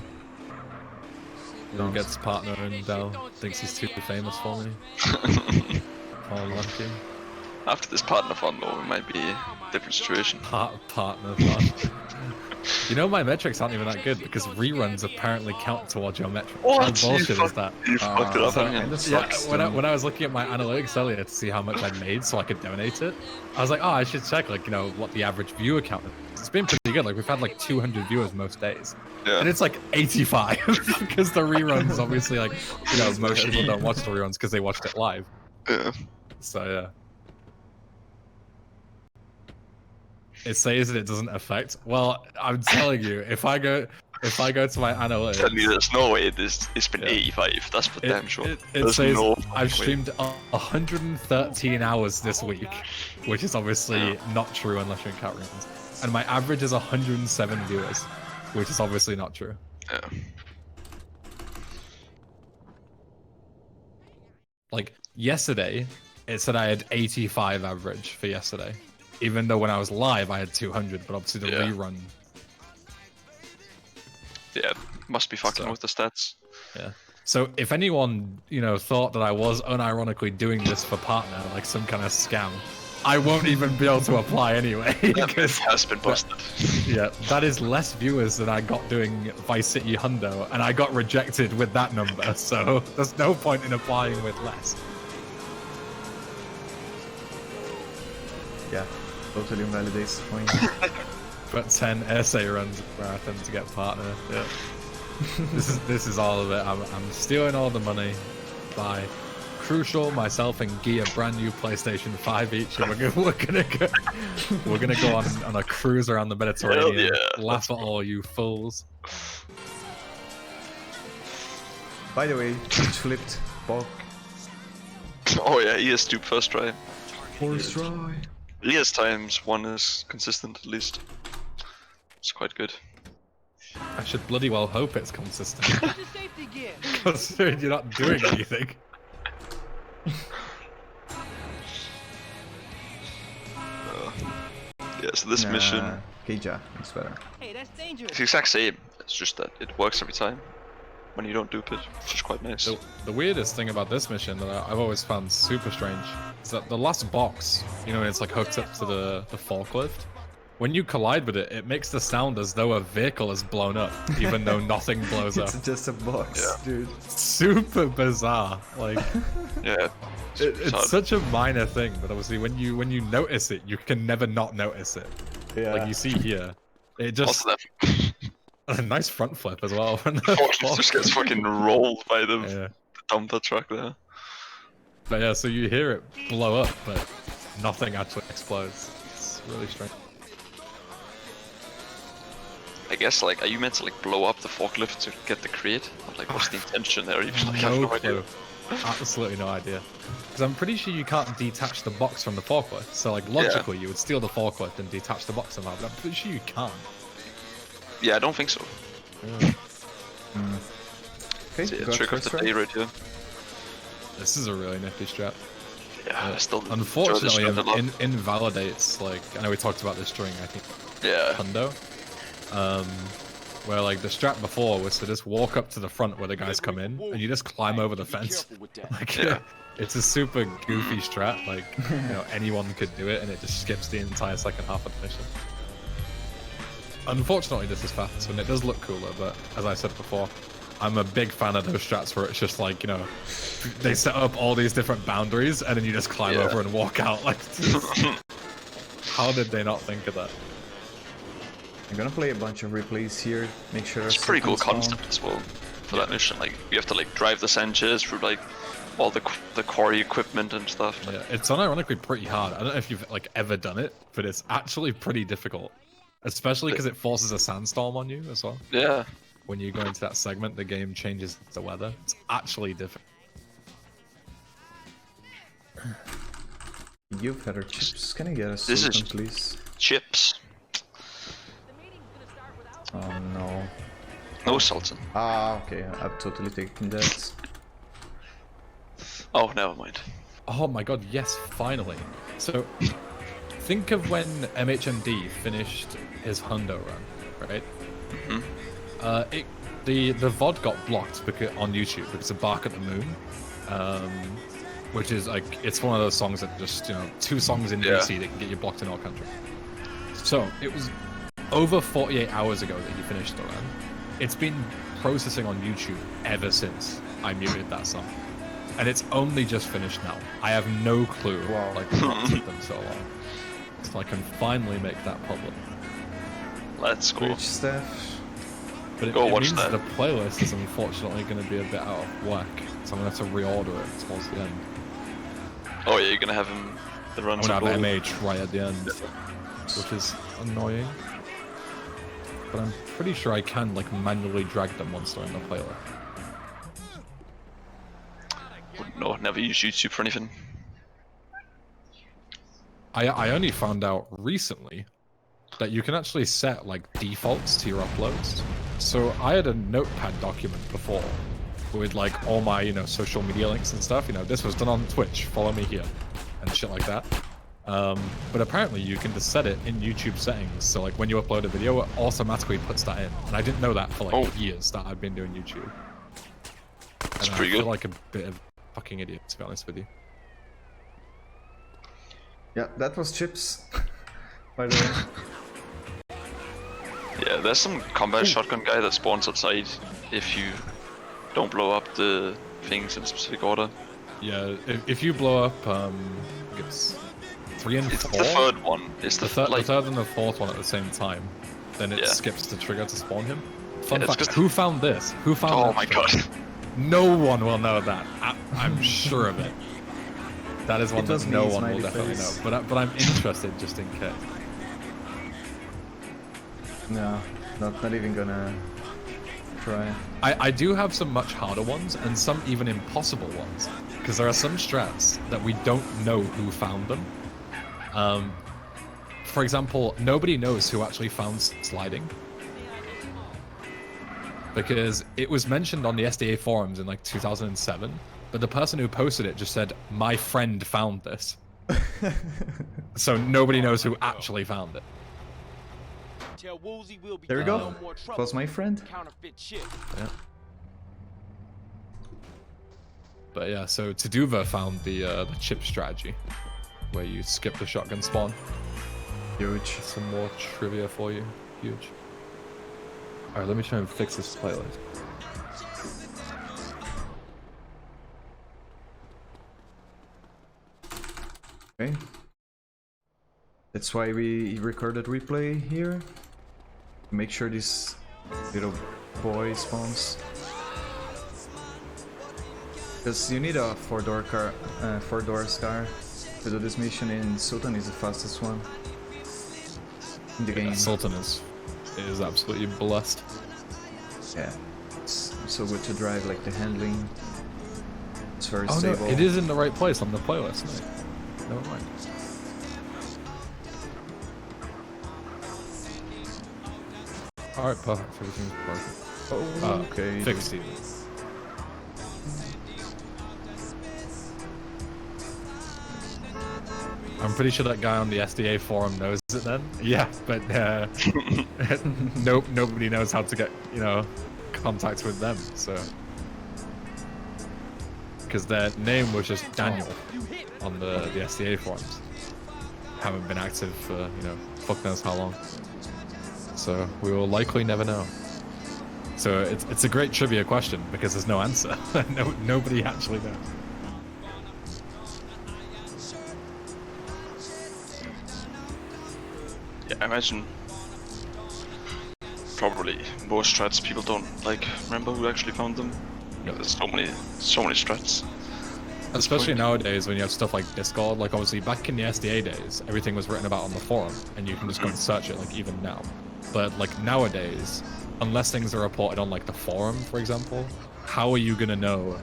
Don't gets partner and thinks he's too famous for me. Oh, lucky. After this partner fun though, it might be a different situation. Partner fun. You know, my metrics aren't even that good because reruns apparently count towards your metrics. What? How bullshit is that? You fucked it up, So, man. yeah, when I was looking at my analytics earlier to see how much I'd made so I could donate it, I was like, oh, I should check, like, you know, what the average viewer count is. It's been pretty good. Like, we've had like 200 viewers most days. Yeah. And it's like 85 because the reruns, obviously, like, you know, most people don't watch the reruns because they watched it live. Yeah. So, yeah. It says that it doesn't affect. Well, I'm telling you, if I go to my analytics, Tell me there's no way it's been 85. That's for damn sure. It says I've streamed 113 hours this week, which is obviously not true unless you count reruns. And my average is 107 viewers, which is obviously not true. Yeah. Like yesterday, it said I had 85 average for yesterday. Even though when I was live, I had 200, but obviously the rerun. Yeah, must be fucking with the stats. Yeah. So if anyone, you know, thought that I was unironically doing this for partner, like some kind of scam, I won't even be able to apply anyway. That myth has been busted. Yeah, that is less viewers than I got doing Vice City Hundo, and I got rejected with that number, so there's no point in applying with less. Yeah. Totally invalidates the point. But 10 essay runs a marathon to get partner. Yeah. this is all of it. I'm stealing all the money. By Crucial, myself, and Guy a brand new PlayStation 5 each, and we're gonna go on a cruise around the Mediterranean. Yeah. Laugh at all you fools. By the way, flipped Bog. Oh yeah, he has duped first try. First try. Elias times 1 is consistent at least. It's quite good. I should bloody well hope it's consistent. Considering you're not doing anything. Yeah, so this mission... Keija, it's better. Hey, that's dangerous. It's the exact same, it's just that it works every time when you don't dupe it, which is quite nice. The weirdest thing about this mission that I've always found super strange is that the last box, you know, it's like hooked up to the forklift. When you collide with it, it makes the sound as though a vehicle is blown up, even though nothing blows up. It's just a box, dude. Super bizarre. Like, yeah, it's such a minor thing, but obviously when you notice it, you can never not notice it. Yeah. Like you see here, it just a nice front flip as well. Forklift just gets fucking rolled by the dumper truck there. But yeah, so you hear it blow up, but nothing actually explodes. It's really strange. I guess, like, are you meant to like blow up the forklift to get the crate? Or, like, what's the intention there? Even, like, I have no idea. Absolutely no idea. Because I'm pretty sure you can't detach the box from the forklift. So, like, logically, you would steal the forklift and detach the box somehow, but I'm pretty sure you can't. Yeah, I don't think so. Yeah. Okay, so, yeah, trick of the day right here. This is a really nifty strat. Yeah, still unfortunately, it invalidates, like, I know we talked about this during, I think, Hundo. Where like the strat before was to just walk up to the front where the guys come in, and you just climb over the fence. Like, it's a super goofy strat. Like, you know, anyone could do it, and it just skips the entire second half of the mission. Unfortunately, this is fast, and it does look cooler. But as I said before, I'm a big fan of those strats where it's just like, you know, they set up all these different boundaries, and then you just climb over and walk out. Like, how did they not think of that? I'm gonna play a bunch of replays here, make sure it's a pretty cool concept as well for that mission. Like, you have to like drive the Sanchez through like all the quarry equipment and stuff. Yeah, it's unironically pretty hard. I don't know if you've like ever done it, but it's actually pretty difficult, especially because it forces a sandstorm on you as well. Yeah. When you go into that segment, the game changes the weather. It's actually difficult. You've had our chips. Can I get a sultan, please? Chips. Oh no. No Sultan. Ah, okay, I've totally taken that. Oh, never mind. Oh my god, yes, finally. So, think of when MHMD finished his Hundo run, right? Mm-hmm. The VOD got blocked on YouTube because of Bark at the Moon, which is like, it's one of those songs that just, you know, 2 songs in DC that can get you blocked in all countries. So, it was over 48 hours ago that you finished the run. It's been processing on YouTube ever since I muted that song. And it's only just finished now. I have no clue like what took them so long. So I can finally make that public. Let's go. Rich stuff. But it means that the playlist is unfortunately going to be a bit out of whack. So I'm going to have to reorder it towards the end. Oh yeah, you're going to have him the runs. I'm going to have MH right at the end. Which is annoying. But I'm pretty sure I can like manually drag them once they're in the playlist. No, never use YouTube for anything. I only found out recently that you can actually set like defaults to your uploads. So I had a notepad document before with like all my, you know, social media links and stuff. You know, this was done on Twitch, follow me here, and shit like that. But apparently you can just set it in YouTube settings. So like when you upload a video, it automatically puts that in. And I didn't know that for like years that I've been doing YouTube. That's and pretty I feel good. like a bit of a fucking idiot, to be honest with you. Yeah, that was Chips, by the way. Yeah, there's some combat shotgun guy that spawns outside if you don't blow up the things in a specific order. Yeah, if you blow up, I think it's 3 and 4. It's the third one. It's the third and the fourth one at the same time. Then it skips the trigger to spawn him. Fun fact, who found this? Who found that? Oh my god. No one will know that. I'm sure of it. That is one that no one will definitely know. But I'm interested just in case. No, not even gonna try. I do have some much harder ones and some even impossible ones. Because there are some strats that we don't know who found them. For example, nobody knows who actually found sliding. Because it was mentioned on the SDA forums in like 2007, but the person who posted it just said, "My friend found this." So nobody knows who actually found it. There we go. It was my friend. Yeah. But yeah, so Taduva found the chip strategy, where you skip the shotgun spawn. Huge. Some more trivia for you. Huge. Alright, let me try and fix this playlist. Okay. That's why we recorded replay here. Make sure this little boy spawns. Because you need a 4-door car, 4-door car to do this mission, and Sultan is the fastest one in the game. Sultan is absolutely blessed. Yeah, it's so good to drive, like the handling. It's very Oh stable. no, it is in the right place on the playlist. No, never mind. Alright, perfect. Everything's perfect. Oh, okay. Fixed it. I'm pretty sure that guy on the SDA forum knows it then. Yeah, but nobody knows how to get, you know, contact with them, so. Because their name was just Daniel on the SDA forums. Haven't been active for, you know, fuck knows how long. So we will likely never know. So it's a great trivia question because there's no answer. Nobody actually knows. Yeah, I imagine probably most strats people don't like remember who actually found them. Yeah, there's so many strats. Especially nowadays when you have stuff like Discord, like obviously back in the SDA days, everything was written about on the forum and you can just go and search it like even now. But like nowadays, unless things are reported on like the forum, for example, how are you gonna know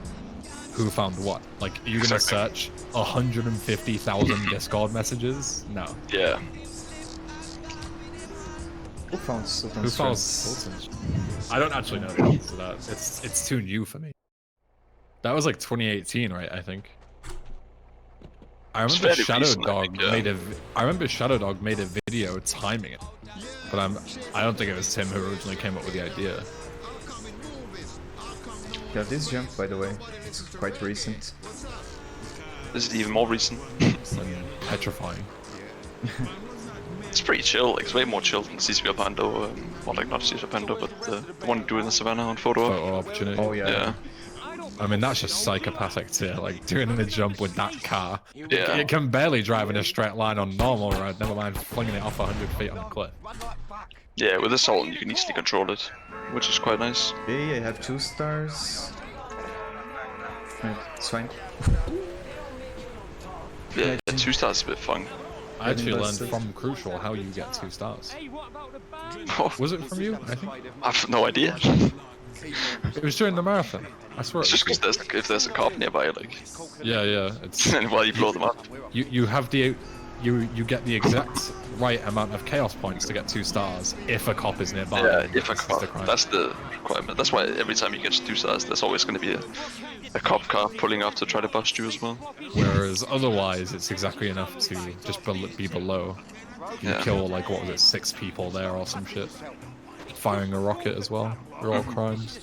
who found what? Like, are you gonna search 150,000 Discord messages? No. Yeah. Who found Sultan? Who found Sultan? I don't actually know the answer to that. It's too new for me. That was like 2018, right? I think. I remember Shadow Dog made a video timing it, but I don't think it was him who originally came up with the idea. Yeah, this jump, by the way, it's quite recent. Is it even more recent? It's petrifying. It's pretty chill. Like, it's way more chill than CCP Pando, or like not CCP Pando, but the one doing the Savannah on photo opportunity. Oh yeah. I mean, that's just psychopathic too. Like doing the jump with that car. Yeah. It can barely drive in a straight line on normal road. Never mind flinging it off 100 feet on a cliff. Yeah, with Assault you can easily control it, which is quite nice. Okay, I have 2 stars. Right, it's fine. Yeah, 2 stars is a bit fun. I actually learned from Crucial how you get 2 stars. Oh. Was it from you? I think. I've no idea. It was during the marathon. I swear. It's just because if there's a cop nearby, like. Yeah. It's. And while you blow them up. You have the. You get the exact right amount of chaos points to get 2 stars if a cop is nearby. Yeah, if a cop. That's the requirement. That's why every time you get 2 stars, there's always going to be a cop car pulling up to try to bust you as well. Whereas otherwise, it's exactly enough to just be below. You kill like what was it, 6 people there or some shit. Firing a rocket as well. They're all crimes.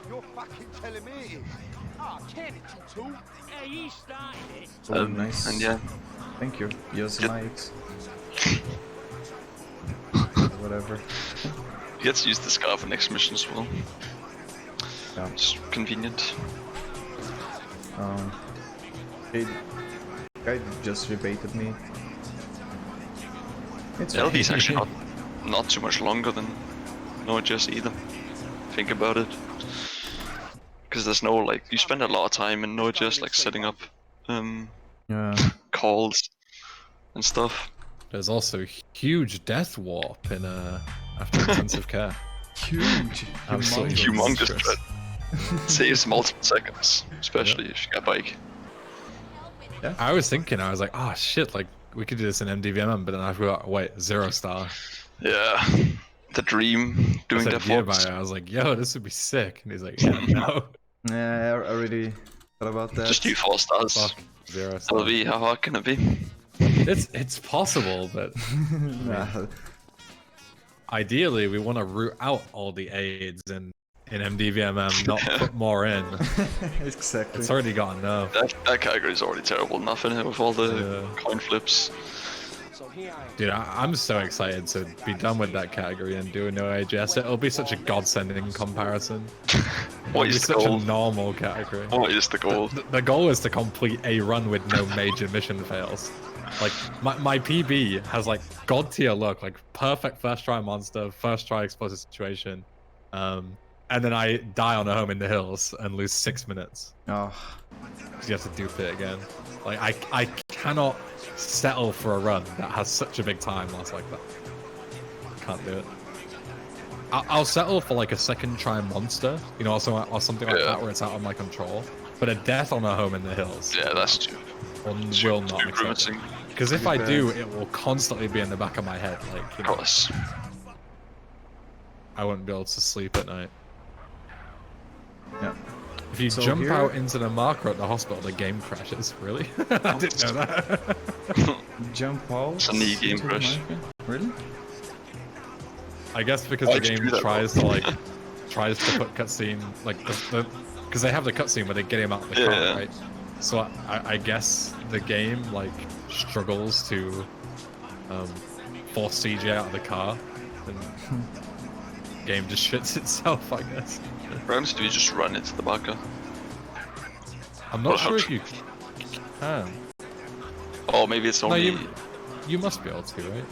You're fucking telling me. Oh, can it, you two? Hey, he started it. Oh, nice. And yeah. Thank you. Yosemite. Whatever. You get to use the scar for next mission as well. Yeah. It's convenient. Guy just rebaited me. It's LV is actually not too much longer than Node.js either. Think about it. Because there's no, like, you spend a lot of time in Node.js, like, setting up calls and stuff. There's also huge death warp in after intensive care. Huge. Absolutely humongous threat. Saves multiple seconds, especially if you got a bike. Yeah. I was thinking, I was like, oh shit, like we could do this in MDVMM, but then I forgot, wait, 0 star. Yeah, the dream doing that for us. I was like, yo, this would be sick. And he's like, yeah, no. Yeah, I already thought about that. Just do 4 stars. Fuck, 0 star. LV, how hard can it be? It's possible, but Nah. ideally we want to root out all the aids in MDVMM, not put more in. Exactly. It's already got enough. That category is already terrible enough in it with all the coin flips. Dude, I'm so excited to be done with that category and do a no AGS. It'll be such a godsend in comparison. What is the such goal? a normal category. What is the goal? The goal is to complete a run with no major mission fails. Like, my PB has, like, god tier look, like, perfect first try monster, first try explosive situation. And then I die on a home in the hills and lose 6 minutes. Oh. Because you have to dupe it again. Like, I cannot settle for a run that has such a big time loss like that. Can't do it. I'll settle for like a second try monster, you know, or something like that where it's out of my control. But a death on a home in the hills. Yeah, that's too. Will not accept it. Because if I do, it will constantly be in the back of my head. Like, you know, Of course. I woun't be able to sleep at night. Yeah. If you jump out into the marker at the hospital, the game crashes. Really? I didn't know that. Jump out? It's a knee game crash. Really? I guess because the game tries to put cutscene like because they have the cutscene where they get him out of the car, right? So I guess the game like struggles to force CJ out of the car, and the game just shits itself, I guess. Perhaps do you just run into the bunker? I'm not sure if you can. Oh, maybe it's only. No, you must be able to, right?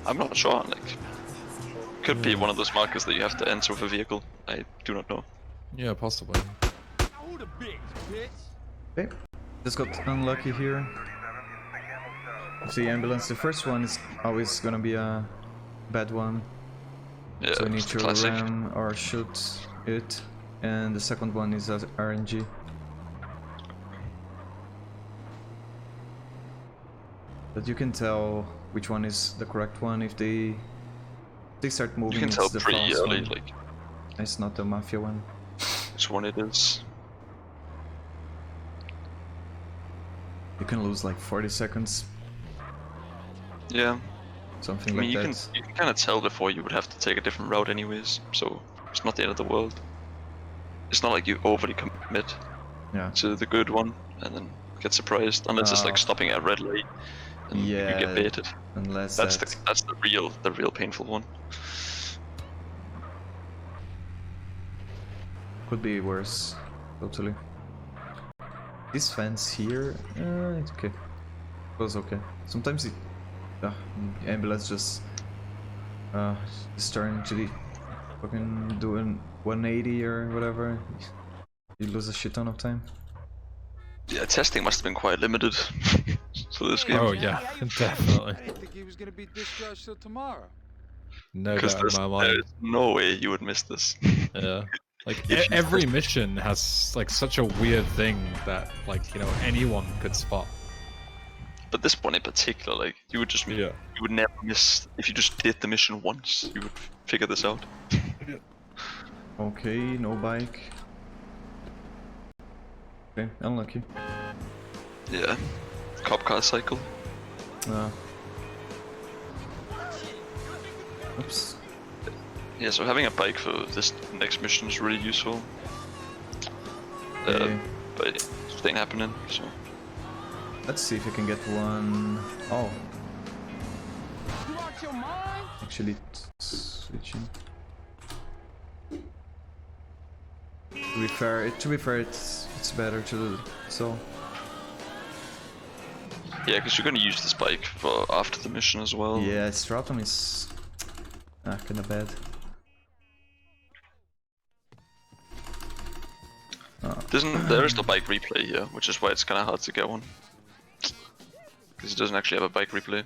I'm not sure. Like, could be one of those markers that you have to enter with a vehicle. I do not know. Yeah, possibly. Okay, just got unlucky here. The ambulance, the first one is always gonna be a bad one. Yeah, so we need it's the to classic. ram or shoot it, and the second one is RNG. But you can tell which one is the correct one if they start moving. You can it's tell the pretty fast early, one. like It's not the mafia one. which one it is. You can lose like 40 seconds. Yeah. Something I mean, like you that. can kind of tell before you would have to take a different route anyways, so it's not the end of the world. It's not like you overly commit to the good one and then get surprised unless it's like stopping at a red light and you get baited. Unless that's the real painful one. Could be worse, totally. This fence here, it's okay. It was okay. Sometimes it, ambulance just turn to the fucking doing 180 or whatever. You lose a shit ton of time. Yeah, testing must have been quite limited for this game. Oh yeah, definitely. I didn't think he was gonna be discharged till tomorrow. No doubt in my mind. There's no way you would miss this. Yeah. Like every mission has like such a weird thing that like, you know, anyone could spot. But this one in particular, like you would just you would never miss if you just did the mission once. You would figure this out. Okay, no bike. Okay, unlucky. Yeah, cop car cycle. Oops. Yeah, so having a bike for this next mission is really useful. But it ain't happening, so. Let's see if you can get one. Oh. Actually, switching. To be fair, it's better to do so. Yeah, because you're gonna use this bike for after the mission as well. Yeah, Stratum is kinda bad. There is no bike replay here, which is why it's kinda hard to get one. Because it doesn't actually have a bike replay.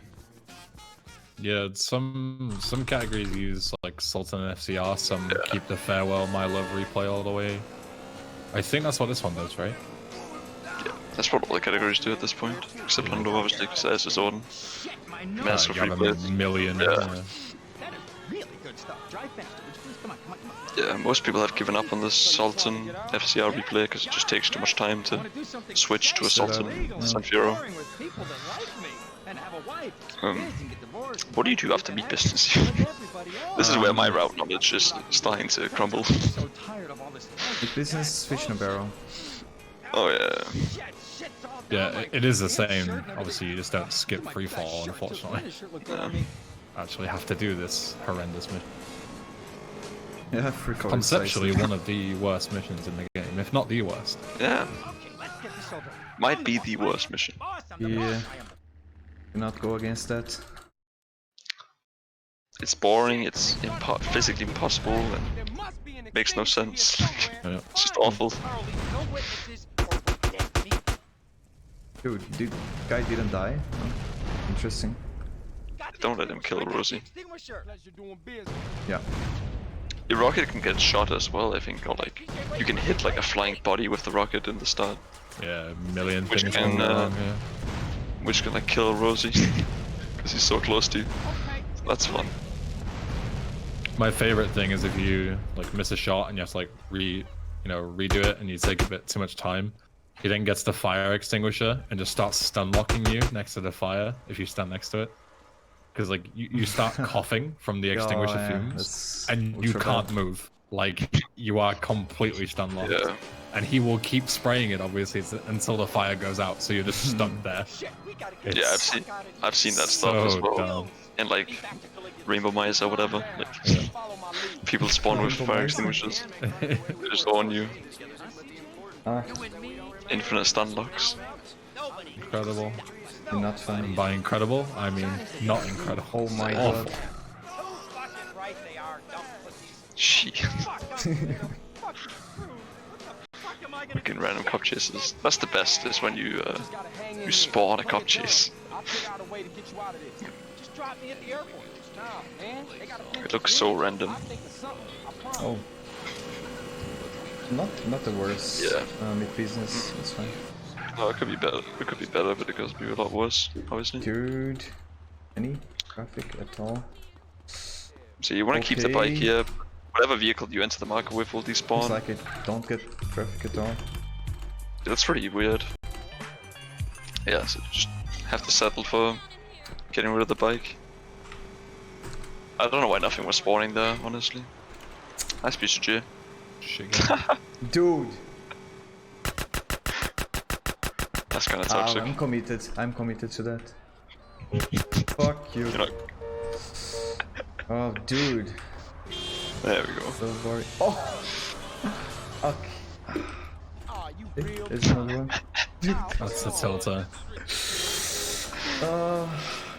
Yeah, some categories use like Sultan and FCR, some keep the Farewell My Love replay all the way. I think that's what this one does, right? Yeah, that's what all the categories do at this point. Except Lando obviously, because it has his own massive replay. A million. Yeah, most people have given up on the Sultan FCR replay because it just takes too much time to switch to a Sultan Sanfiro. What do you do after meat business? This is where my route knowledge is starting to crumble. Meat business, fish in a barrel. Oh yeah. Yeah, it is the same. Obviously, you just don't skip freefall, unfortunately. Yeah. Actually have to do this horrendous mission. Yeah, conceptually one of the worst missions in the game, if not the worst. Yeah. Might be the worst mission. Yeah. Do not go against that. It's boring, it's physically impossible, and makes no sense. Yeah. It's just awful. Dude, the guy didn't die? Oh, interesting. Don't let him kill Rosie. Yeah. The rocket can get shot as well, I think, or like you can hit like a flying body with the rocket in the start. Yeah, a million which things can, going on, yeah. Which can like kill Rosie because he's so close to you. So that's fun. My favorite thing is if you like miss a shot and you have to like redo it, and you take a bit too much time. He then gets the fire extinguisher and just starts stun locking you next to the fire if you stand next to it. Because like you start coughing from the extinguisher fumes, and you can't move. Like you are completely stun locked. Yeah. And he will keep spraying it obviously until the fire goes out, so you're just stuck there. Yeah, I've seen that stuff as well. Dumb. And like Rainbow Mice or whatever. Like, people spawn with fire extinguishers. They just on you. Infinite stun locks. Incredible. Not funny. And by incredible, I mean not incredible. Oh my god. Shit. Freaking random cop chases. That's the best, is when you spawn a cop chase. It looks so random. Oh. Not the worst. Yeah. Mid business, it's fine. No, it could be better. It could be better, but it could be a lot worse, obviously. Dude, any traffic at all? So you want to keep the bike here. Whatever vehicle you enter the market with will despawn. It's like it don't get traffic at all. That's pretty weird. Yeah, so you just have to settle for getting rid of the bike. I don't know why nothing was spawning there, honestly. Nice piece of G. Dude! That's kind of toxic. I'm committed. I'm committed to that. Fuck you. You're not... Oh, dude. There we go. So boring. Oh! Okay. There's another one. That's the tilter.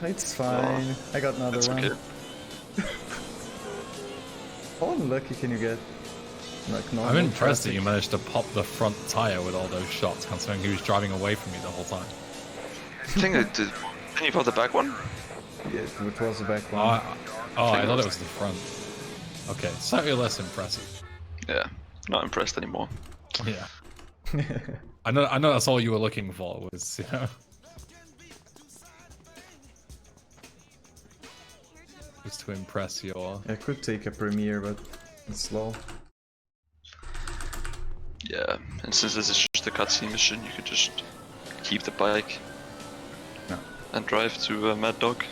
It's fine. I got another one. Okay. How unlucky can you get? Like, no, I'm impressed that you managed to pop the front tire with all those shots, considering he was driving away from me the whole time. I think I did. Didn't you pop the back one? Yeah, it was the back one. I thought it was the front. Okay, slightly less impressive. Yeah, not impressed anymore. Yeah. I know that's all you were looking for was, you know. Just to impress your... I could take a premiere, but it's slow. Yeah, and since this is just a cutscene mission, you could just keep the bike and drive to Mad Dog.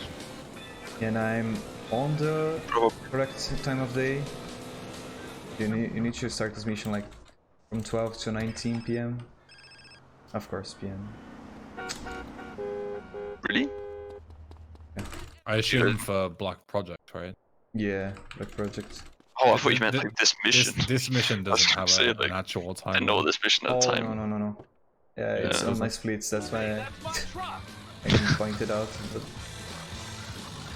And I'm on the correct time of day. You need to start this mission like from 12 to 19 PM. Of course, PM. Really? Yeah. I assume for Black Project, right? Yeah, Black Project. Oh, I thought you meant like this mission. This mission doesn't have an actual time. I know this mission at time. No. Yeah, it's on my splits, that's why I can point it out. But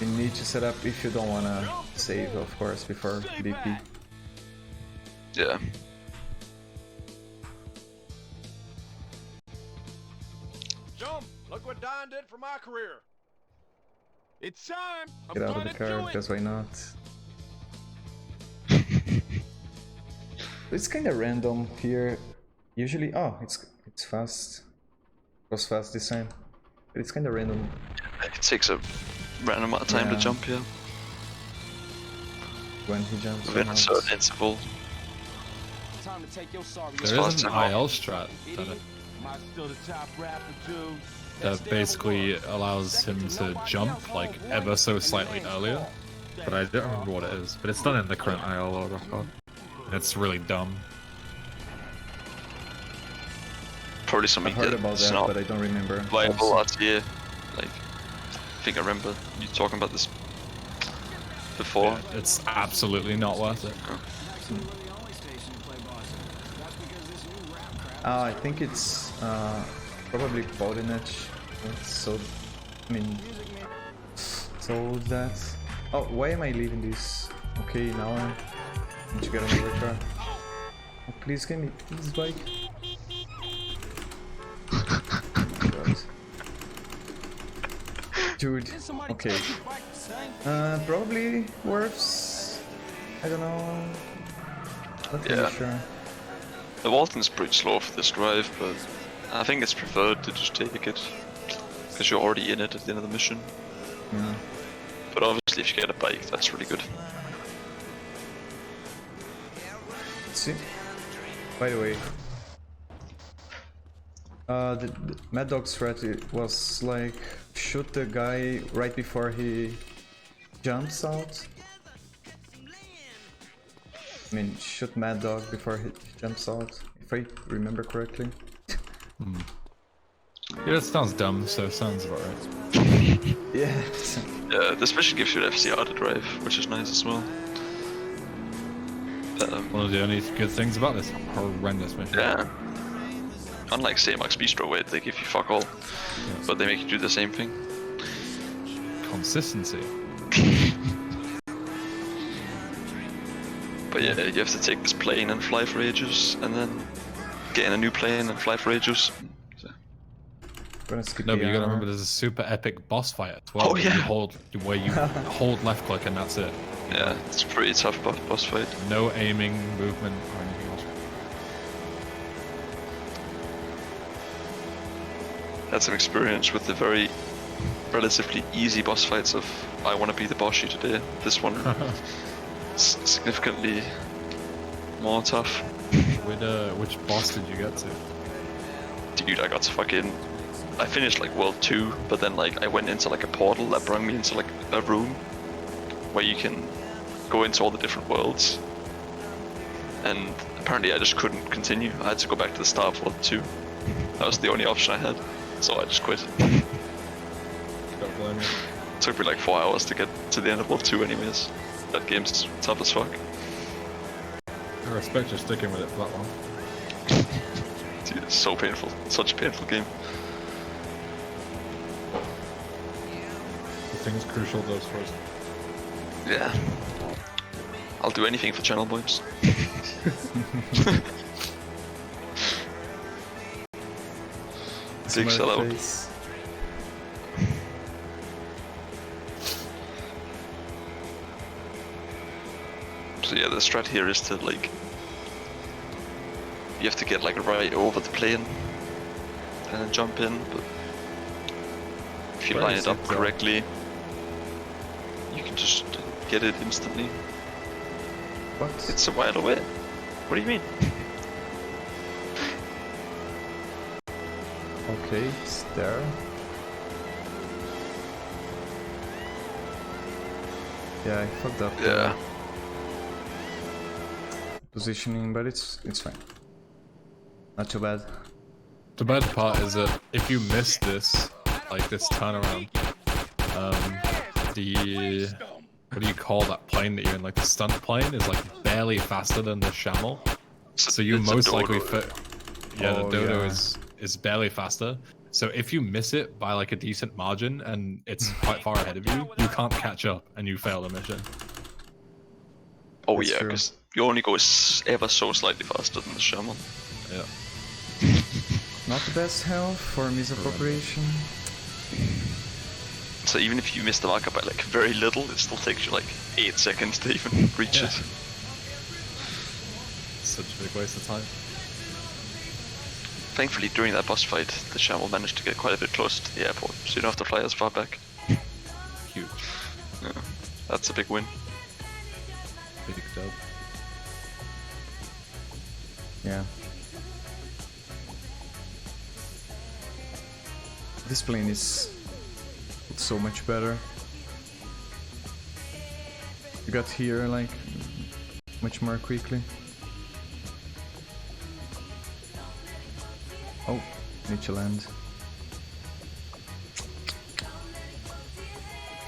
you need to set up if you don't wanna save, of course, before BP. Yeah. Jump! Look what Don did for my career. It's time. Get out of the car, because why not? It's kind of random here. Usually, it's fast. It was fast this time, but it's kind of random. It takes a random amount of time to jump here. When he jumps. Within a certain interval. Time to take your sorry. There is an IL strat that basically allows him to jump like ever so slightly earlier, but I don't remember what it is. But it's not in the current IL or record. It's really dumb. Probably something I've heard about that, but I don't remember. Viable RTA. Like, I think I remember you talking about this before. Yeah, it's absolutely not worth it. I think it's probably Bodenage. So, I mean, so that. Oh, why am I leaving this? Okay, now I need to get another car. Oh, please give me this bike. Dude, okay. Probably worth. I don't know. Not really sure. The Walton's pretty slow for this drive, but I think it's preferred to just take it because you're already in it at the end of the mission. Yeah. But obviously, if you get a bike, that's really good. Let's see. By the way, the Mad Dog strategy was like shoot the guy right before he jumps out. I mean, shoot Mad Dog before he jumps out, if I remember correctly. Yeah, that sounds dumb, so it sounds about right. Yeah. Yeah, this mission gives you an FCR to drive, which is nice as well. One of the only good things about this horrendous mission. Yeah. Unlike say Max Bistro, where they give you fuck all, but they make you do the same thing. Consistency. But yeah, you have to take this plane and fly for ages, and then get in a new plane and fly for ages. So. No, but you gotta remember there's a super epic boss fight as well. Oh yeah. Where you hold left click and that's it. Yeah, it's a pretty tough boss fight. No aiming, movement, or anything else. Had some experience with the very relatively easy boss fights of I want to be the boss you today. This one is significantly more tough. Which boss did you get to? Dude, I got to fucking... I finished like World 2, but then like I went into like a portal that brought me into like a room where you can go into all the different worlds. And apparently I just couldn't continue. I had to go back to the start of World 2. That was the only option I had. So I just quit. Don't blame me. Took me like 4 hours to get to the end of World 2 anyways. That game's tough as fuck. I respect you sticking with it for that long. Dude, it's so painful. Such a painful game. The thing is crucial those first. Yeah. I'll do anything for channel points. Big sellout. So yeah, the strat here is to like, you have to get like right over the plane and then jump in, but if you line it up correctly, you can just get it instantly. What? It's a while away. What do you mean? Okay, it's there. Yeah, I fucked up. Yeah. Positioning, but it's fine. Not too bad. The bad part is that if you miss this, like this turnaround, the what do you call that plane that you're in? Like the stunt plane is like barely faster than the Shamel. So you most likely fit. Yeah, the Dodo is barely faster. So if you miss it by like a decent margin and it's quite far ahead of you, you can't catch up and you fail the mission. Oh That's yeah, true. because you only go ever so slightly faster than the Shaman. Yeah. Not the best health for misappropriation. So even if you miss the marker by like very little, it still takes you like 8 seconds to even reach it. Such a big waste of time. Thankfully, during that boss fight, the Shamel managed to get quite a bit close to the airport, so you don't have to fly as far back. Huge. Yeah, that's a big win. Big dub. Yeah. This plane is so much better. You got here like much more quickly. Oh, need to land.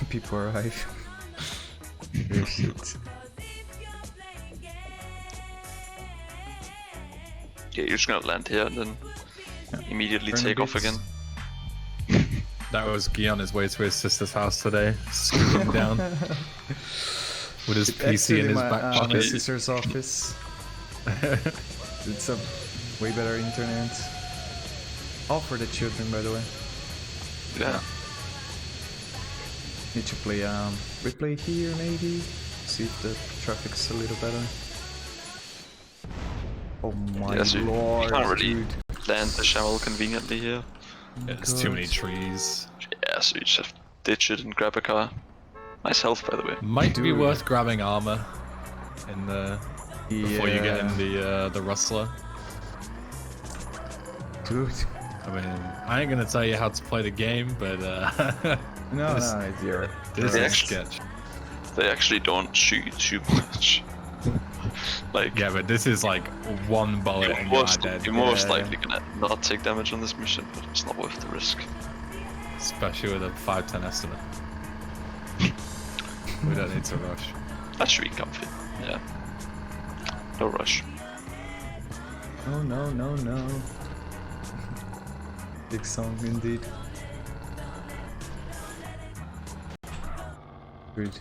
People arrive. Oh shit. Yeah, you're just gonna land here and then immediately Turn take a off bit. again. That was Guy on his way to his sister's house today, scooting down with his PC in his back my pocket. sister's office. It's a way better internet. All for the children, by the way. Yeah. Need to play replay here maybe. See if the traffic's a little better. Oh my Yeah, so lord, you can't really dude. land the Shamel conveniently here. Yeah, there's too many trees. Yeah, so you just have to ditch it and grab a car. Nice health, by the way. Might be Dude. worth grabbing armor in the before you get in Yeah. the rustler. Dude. I mean, I ain't gonna tell you how to play the game, but No, this, no, dear. this They is actually- sketch. They actually don't shoot too much. Like, Yeah, but this is like one bullet you're and you're most, dead. you're most Yeah. likely gonna not take damage on this mission, but it's not worth the risk. Especially with a 510 estimate. We don't need to rush. That should be comfy. Yeah. No rush. Oh no, no, no. Big song indeed. Good.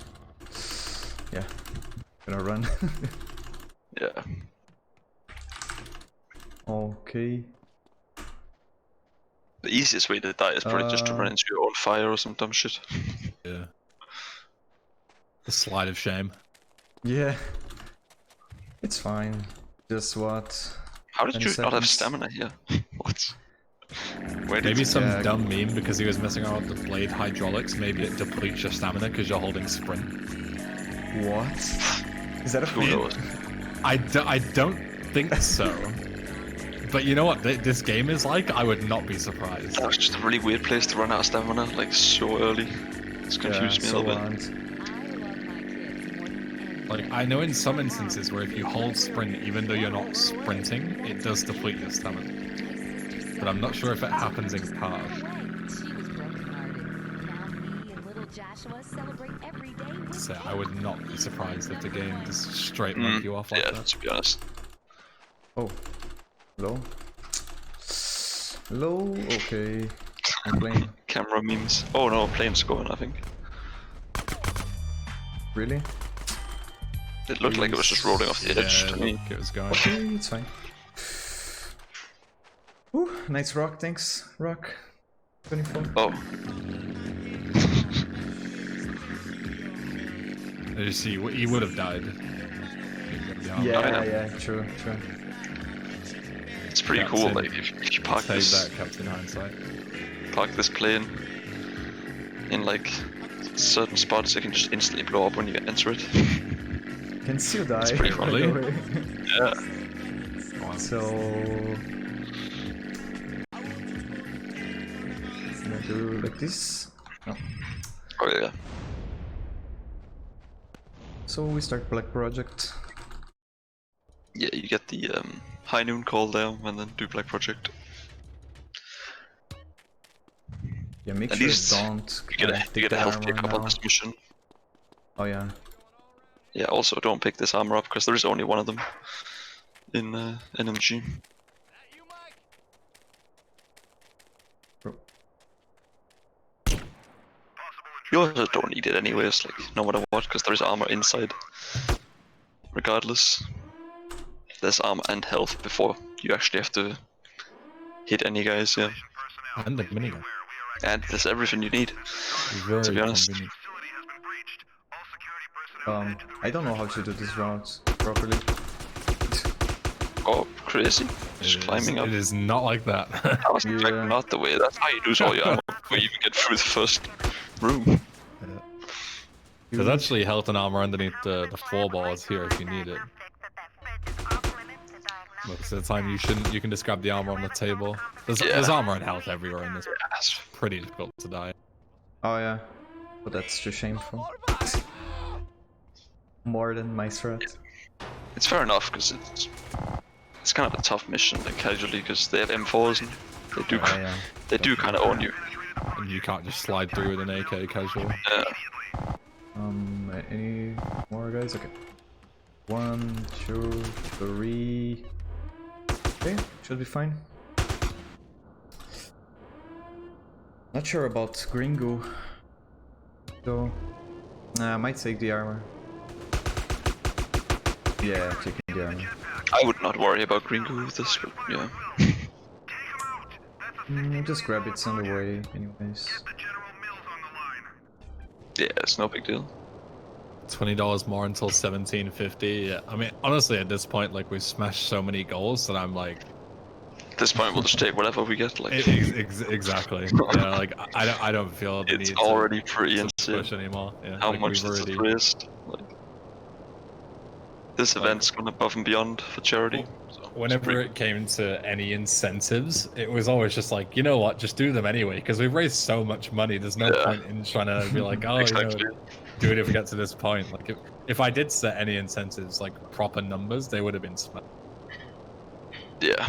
Yeah. Gonna run. Yeah. Okay. The easiest way to die is probably just to run into your own fire or some dumb shit. Yeah. The slide of shame. Yeah. It's fine. Just what? How did 10 you not have seconds? stamina here? What? Where did Maybe you... some Yeah. dumb meme because he was messing around with the blade hydraulics. Maybe it depletes your stamina because you're holding sprint. What? Is that a Who thing? knows? I don't think so. But you know what this game is like? I would not be surprised. That was just a really weird place to run out of stamina, like so early. It's confused me a so little bit. aren't. Like, I know in some instances where if you hold sprint, even though you're not sprinting, it does deplete your stamina. But I'm not sure if it happens in cars. to say I would not be surprised if the game just straight monkey you off like that. To be honest. Oh, low. Low. Okay. I'm playing. Camera memes. Oh no, plane's going. I think. Really? It looked like it was just rolling off the edge to me. It was going. Okay, it's fine. Ooh, nice rock, thanks, rock. 24. Oh. You see, he would have died. Yeah, true. It's pretty cool, like, if you park this... that, Captain Hindsight. Park this plane in, like, certain spots, it can just instantly blow up when you enter it. You can still die. It's pretty funny. Yeah. So... I'm gonna do like this. No. Oh yeah. So we start Black Project. Yeah, you get the high noon call there and then do Black Project. Yeah, make At sure least don't you get a health pick up on this mission. Oh yeah. Yeah, also don't pick this armor up because there is only one of them in NMG. You also don't need it anyways, like, no matter what, because there is armor inside. Regardless. There's armor and health before you actually have to hit any guys, yeah. And the minigun. And there's everything you need, Very to be honest. convenient. I don't know how to do this route properly. Oh, crazy. Just climbing up. It is not like that. That was in fact not the way. That's how you lose all your ammo before you even get through the first room. There's actually health and armor underneath the 4 balls here if you need it. Most of the time you can just grab the armor on the table. There's armor and health everywhere in this. It's pretty difficult to die. Oh yeah, but that's too shameful. More than my strat. It's fair enough because it's kind of a tough mission, like casually, because they have M4s and they do kind of own you. And you can't just slide through with an AK casual. Yeah. Any more guys? Okay. 1, 2, 3. Okay, should be fine. Not sure about Gringo. So, I might take the armor. Yeah, taking the armor. I would not worry about Gringo with this, but yeah. Just grab it, it's on the way, anyways. Yeah, it's no big deal. $20 more until 17.50. Yeah, I mean, honestly, at this point, like, we've smashed so many goals that I'm like. At this point, we'll just take whatever we get. Like. Exactly. Yeah, like I don't feel the it's need already to pretty push anymore. Yeah, how like, much is raised? Like, this event's gone above and beyond for charity. So whenever it came to any incentives, it was always just like, you know what, just do them anyway, because we've raised so much money. There's no point in trying to be like, oh, exactly. Do it if we get to this point. Like, if I did set any incentives, like proper numbers, they would have been spent. Yeah.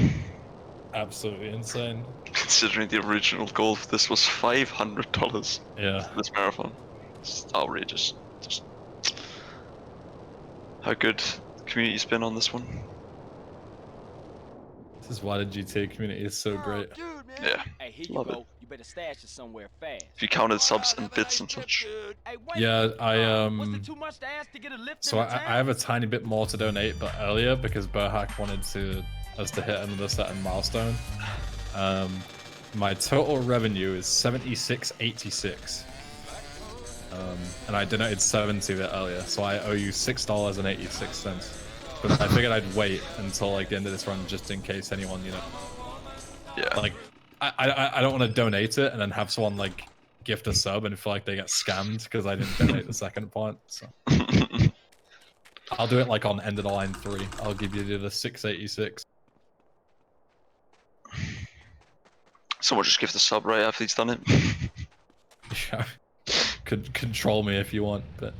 Absolutely insane. Considering the original goal for this was $500. Yeah. For this marathon. It's outrageous. Just how good the community's been on this one. This is why the GTA community is so great. Yeah. Hey, here you Love go. it. You better stash it somewhere fast. If you counted subs and bits and such. Yeah, Was it too much to ask to get a lift so I have a tiny bit more to donate, but earlier because Berhak wanted us to hit another certain milestone. My total revenue is 76.86. And I donated 70 of it earlier, so I owe you $6.86. But I figured I'd wait until like the end of this run just in case anyone, you know. Yeah. Like I don't want to donate it and then have someone like gift a sub and feel like they get scammed because I didn't donate the second part. So I'll do it like on end of the line 3. I'll give you the 686. Someone just give the sub right after he's done it. Yeah. Could control me if you want, but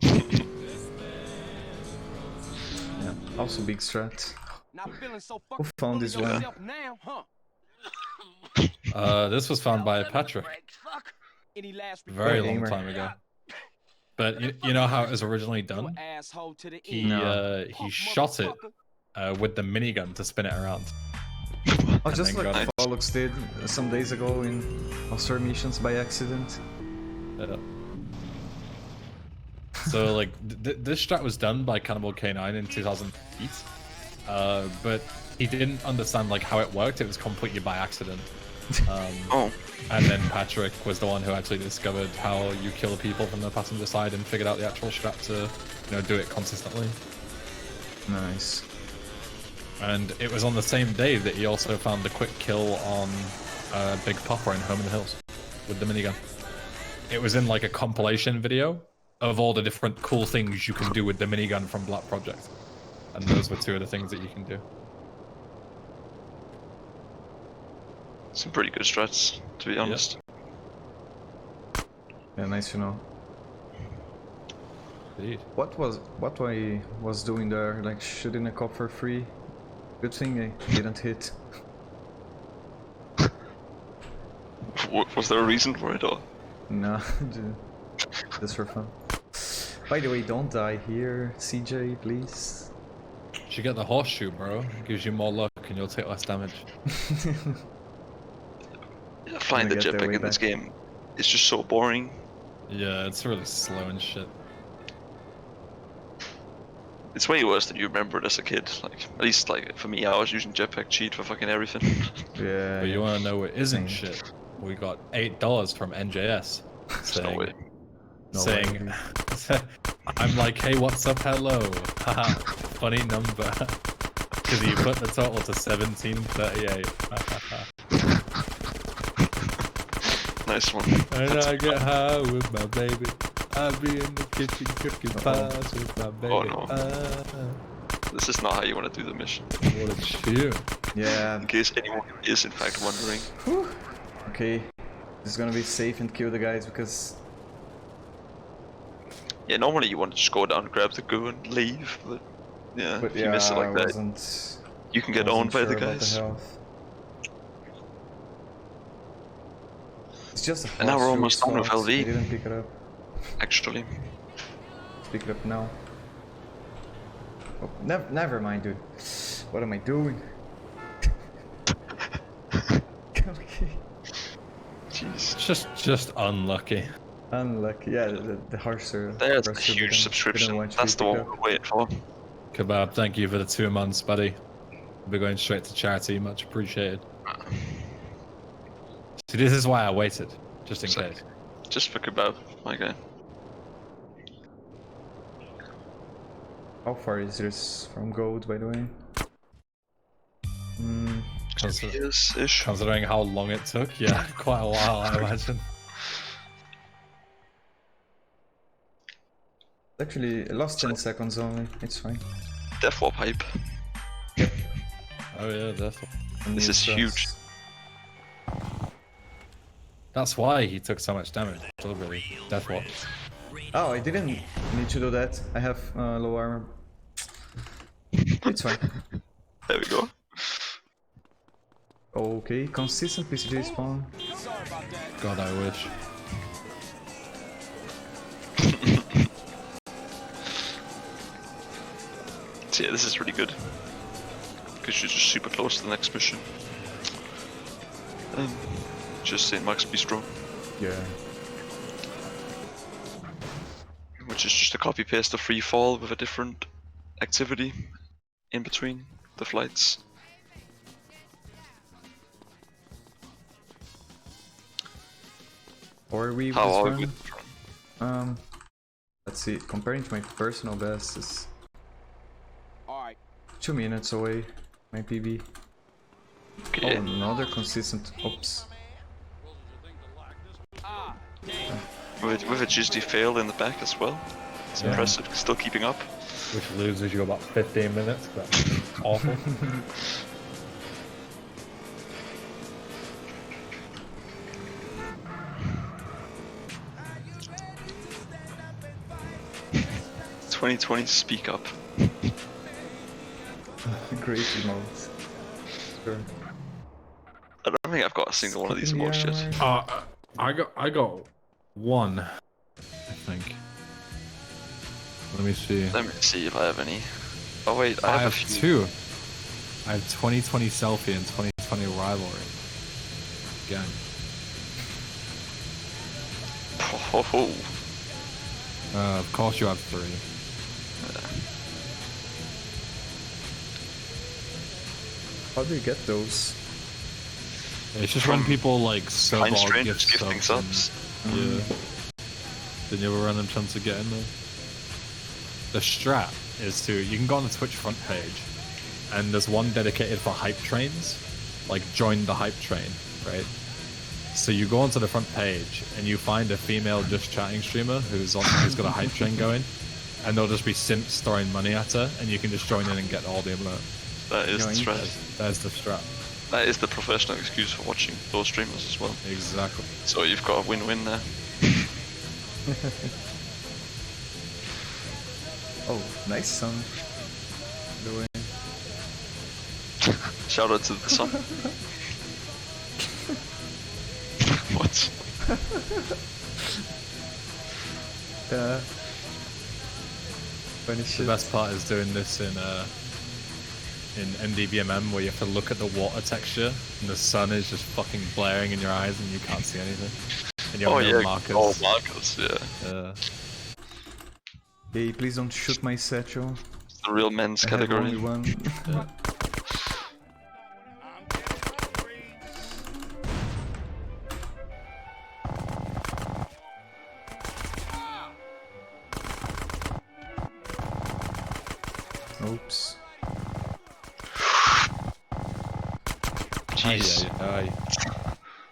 yeah, also big strat. Who found this one? This was found by Patrick. Very long time ago. But you know how it was originally done? Asshole to the He shot it with the minigun to spin it around. Oh, just like got it. Pollux did some days ago in Oscar missions by accident. So like this strat was done by Cannibal K9 in 2008, but he didn't understand like how it worked. It was completely by accident. And then Patrick was the one who actually discovered how you kill people from the passenger side and figured out the actual strat to, do it consistently. Nice. And it was on the same day that he also found the quick kill on Big Papa in Home in the Hills with the minigun. It was in like a compilation video of all the different cool things you can do with the minigun from Black Project. And those were two of the things that you can do. Some pretty good strats, to be honest. Yeah, nice to know. Indeed. What I was doing there, like shooting a cop for free? Good thing I didn't hit. Was there a reason for it, or? Nah, just for fun. By the way, don't die here, CJ, please. You should get the horseshoe, bro. It gives you more luck and you'll take less damage. Flying the jetpack in this game is just so boring. Yeah, it's really slow and shit. It's way worse than you remember it as a kid. Like, at least like for me, I was using jetpack cheat for fucking everything. Yeah. But you wanna know what isn't shit? We got $8 from NJS saying, I'm like, hey, what's up, hello? Haha, funny number. Because you put the total to 1738. Nice one. And I get high with my baby. I be in the kitchen cooking pies with my baby. Oh no. This is not how you want to do the mission. What a cheer. Yeah. In case anyone is in fact wondering. Whew. Okay. This is gonna be safe and kill the guys because... Yeah, normally you want to just go down, grab the gun, and leave, but yeah, if you miss it like that, you can get owned by the guys. It's just a and now we're almost done with I LV. didn't pick it up. Actually. Let's pick it up now. Oh, never mind, dude. What am I doing? Okay. Jeez. Just unlucky. Unlucky. Yeah, the harsher. There's a huge subscription. That's the one we're waiting for. Kebab, thank you for the 2 months, buddy. We're going straight to charity. Much appreciated. See, this is why I waited, just in case. Just for Kebab, my guy. How far is this from gold, by the way? Considering how long it took, yeah, quite a while, I imagine. Actually, I lost 10 seconds only. It's fine. Deathwarp hype. Oh yeah, Deathwarp. This is huge. That's why he took so much damage. Deliberately. Deathwarp. Oh, I didn't need to do that. I have low armor. It's fine. There we go. Okay, consistent PCJ spawn. God, I wish. So yeah, this is really good. Because you're just super close to the next mission. Just saying Max Bistro. Yeah. Which is just a copy paste of Free Fall with a different activity in between the flights. Or are we How are this we run? Let's see. Comparing to my personal best is 2 minutes away. My PB. Okay. Oh, another consistent. Oops. With a GSD fail in the back as well. It's impressive. Still keeping up. Which loses you about 15 minutes, but awful. "2020 speak up." Great emotes. Sure. I don't think I've got a single one of these emotes yet. I got one, I think. Let me see. Let me see if I have any. Oh wait, I have a few. two. I have 2020 selfie and 2020 rivalry. Again. Oh. Of course you have 3. How do you get those? It's just when people like sub Kind or strangers gift gifting subs. subs. Yeah. Then you have a random chance to get in there. The strat is you can go on the Twitch front page, and there's one dedicated for hype trains, like join the hype train, right? So you go onto the front page and you find a female just chatting streamer who's got a hype train going, and there'll just be simps throwing money at her, and you can just join in and get all the alert. That is the strat. That is the strat. That is the professional excuse for watching those streamers as well. Exactly. So you've got a win-win there. Oh, nice sun. By the way. Shout out to the sun. What? Yeah. Funny shit. The best part is doing this in MDBMM where you have to look at the water texture and the sun is just fucking blaring in your eyes and you can't see anything. And you have no markers. Oh, markers, yeah. Hey, please don't shoot my satchel. It's the real men's category. Only one. Yeah. Oops. Jeez. Aye.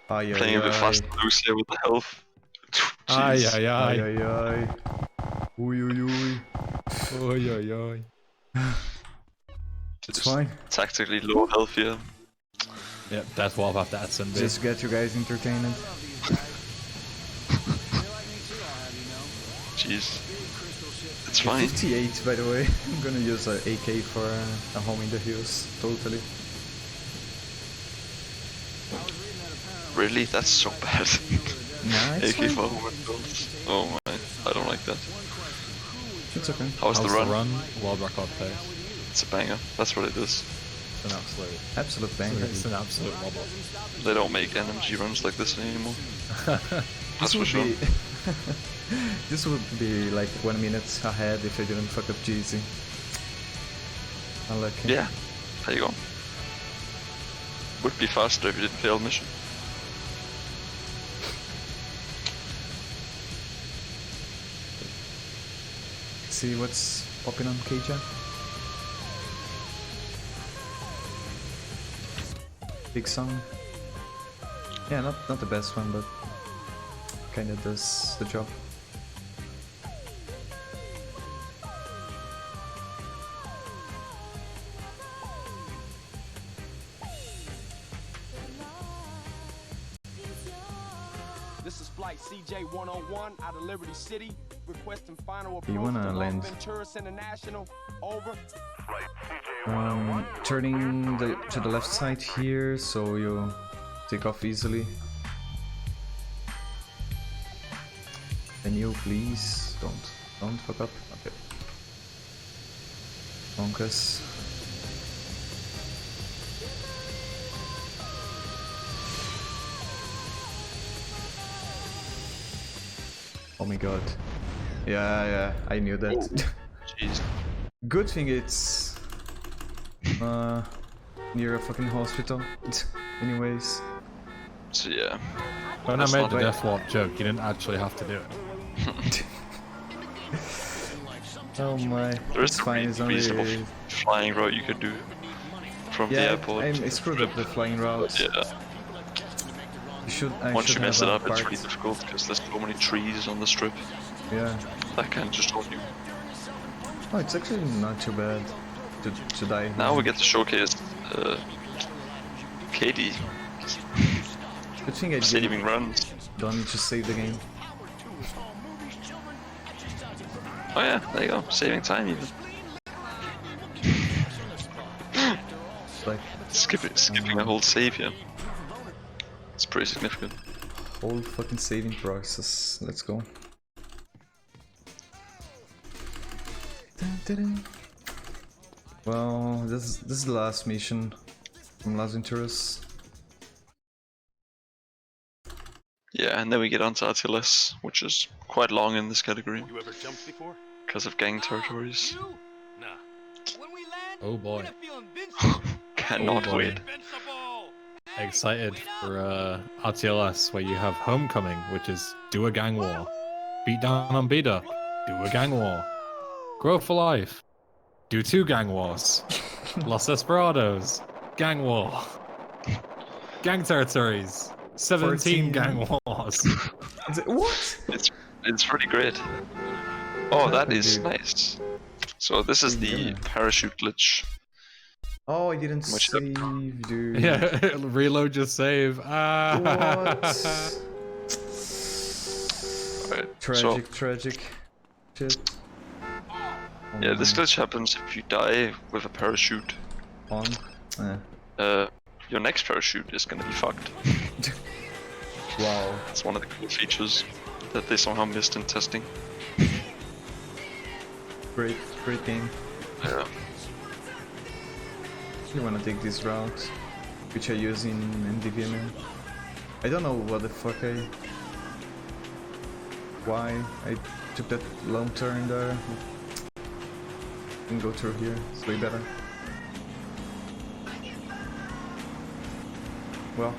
Playing a bit fast and loose here with the health. Aye. Oi. It's fine. Tactically low health here. Yep, that's what I've had to SMB. Just get you guys entertained. Jeez. It's fine. 58, by the way. I'm gonna use an AK for a home in the hills. Totally. Really? That's so bad. Nah, it's AK fine. for home and goals. Oh my, I don't like that. It's okay. How's the run? World record pace. It's a banger. That's what it is. It's an absolute banger. It's an absolute wobble. They don't make NMG runs like this anymore. That's for sure. This would be like 1 minute ahead if I didn't fuck up GZ. Unlucky. Yeah, there you go. Would be faster if you didn't fail mission. See what's popping on KJ. Big song. Yeah, not the best one, but kinda does the job. This is flight CJ101 out of Liberty City, requesting final You approach wanna to land? Venturas International. Over. Turning to the left side here, so you take off easily. Can you please don't fuck up? Okay. Bonkers. Oh my god. Yeah, I knew that. Jeez. Good thing it's near a fucking hospital. Anyways. So yeah. When I made the death warp joke, you didn't actually have to do it. Oh my. There's fine, a it's only... reasonable flying route you could do from the airport. I screwed up the flying route. Yeah. Once you mess it up, it's really difficult because there's so many trees on the strip. Yeah. That can just hold you. Oh, it's actually not too bad to die. Now we get to showcase Katie Good thing I saving runs. don't need to save the game. Oh yeah, there you go, saving time even. Like skipping a whole save here. It's pretty significant. whole fucking saving process. Let's go. Well, this is the last mission from Las Venturas. Yeah, and then we get onto RTLS, which is quite long in this category. You ever jumped before? Because of gang territories. Nah. When we land, Oh boy. we're gonna feel invincible. Cannot boy. wait. Invincible! Excited for RTLS, where you have Homecoming, which is do a gang war. Beat down on beat up, do a gang war. Grow for life, do 2 gang wars. Los Desperados, gang war. Gang territories, 17 gang wars. What? It's pretty great. Oh, that is nice. So this is the parachute glitch. Oh, I didn't save, dude. Yeah, reload your save. Ah. What? Right, Tragic. Shit. Yeah, this glitch happens if you die with a parachute. On? Your next parachute is gonna be fucked. Wow. It's one of the cool features that they somehow missed in testing. Great game. Yeah. You wanna take this route, which I use in DVMN. I don't know what the fuck why I took that long turn there. Can go through here, it's way better. Well.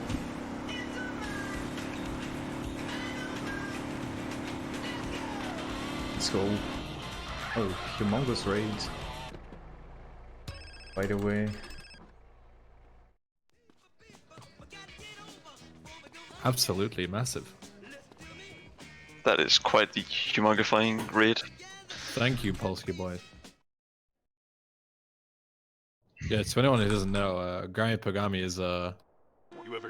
Let's go. Oh, humongous raid. By the way. Absolutely massive. That is quite the humongifying raid. Thank you, Polsky boy. Yeah, to anyone who doesn't know, Gramy Pogami is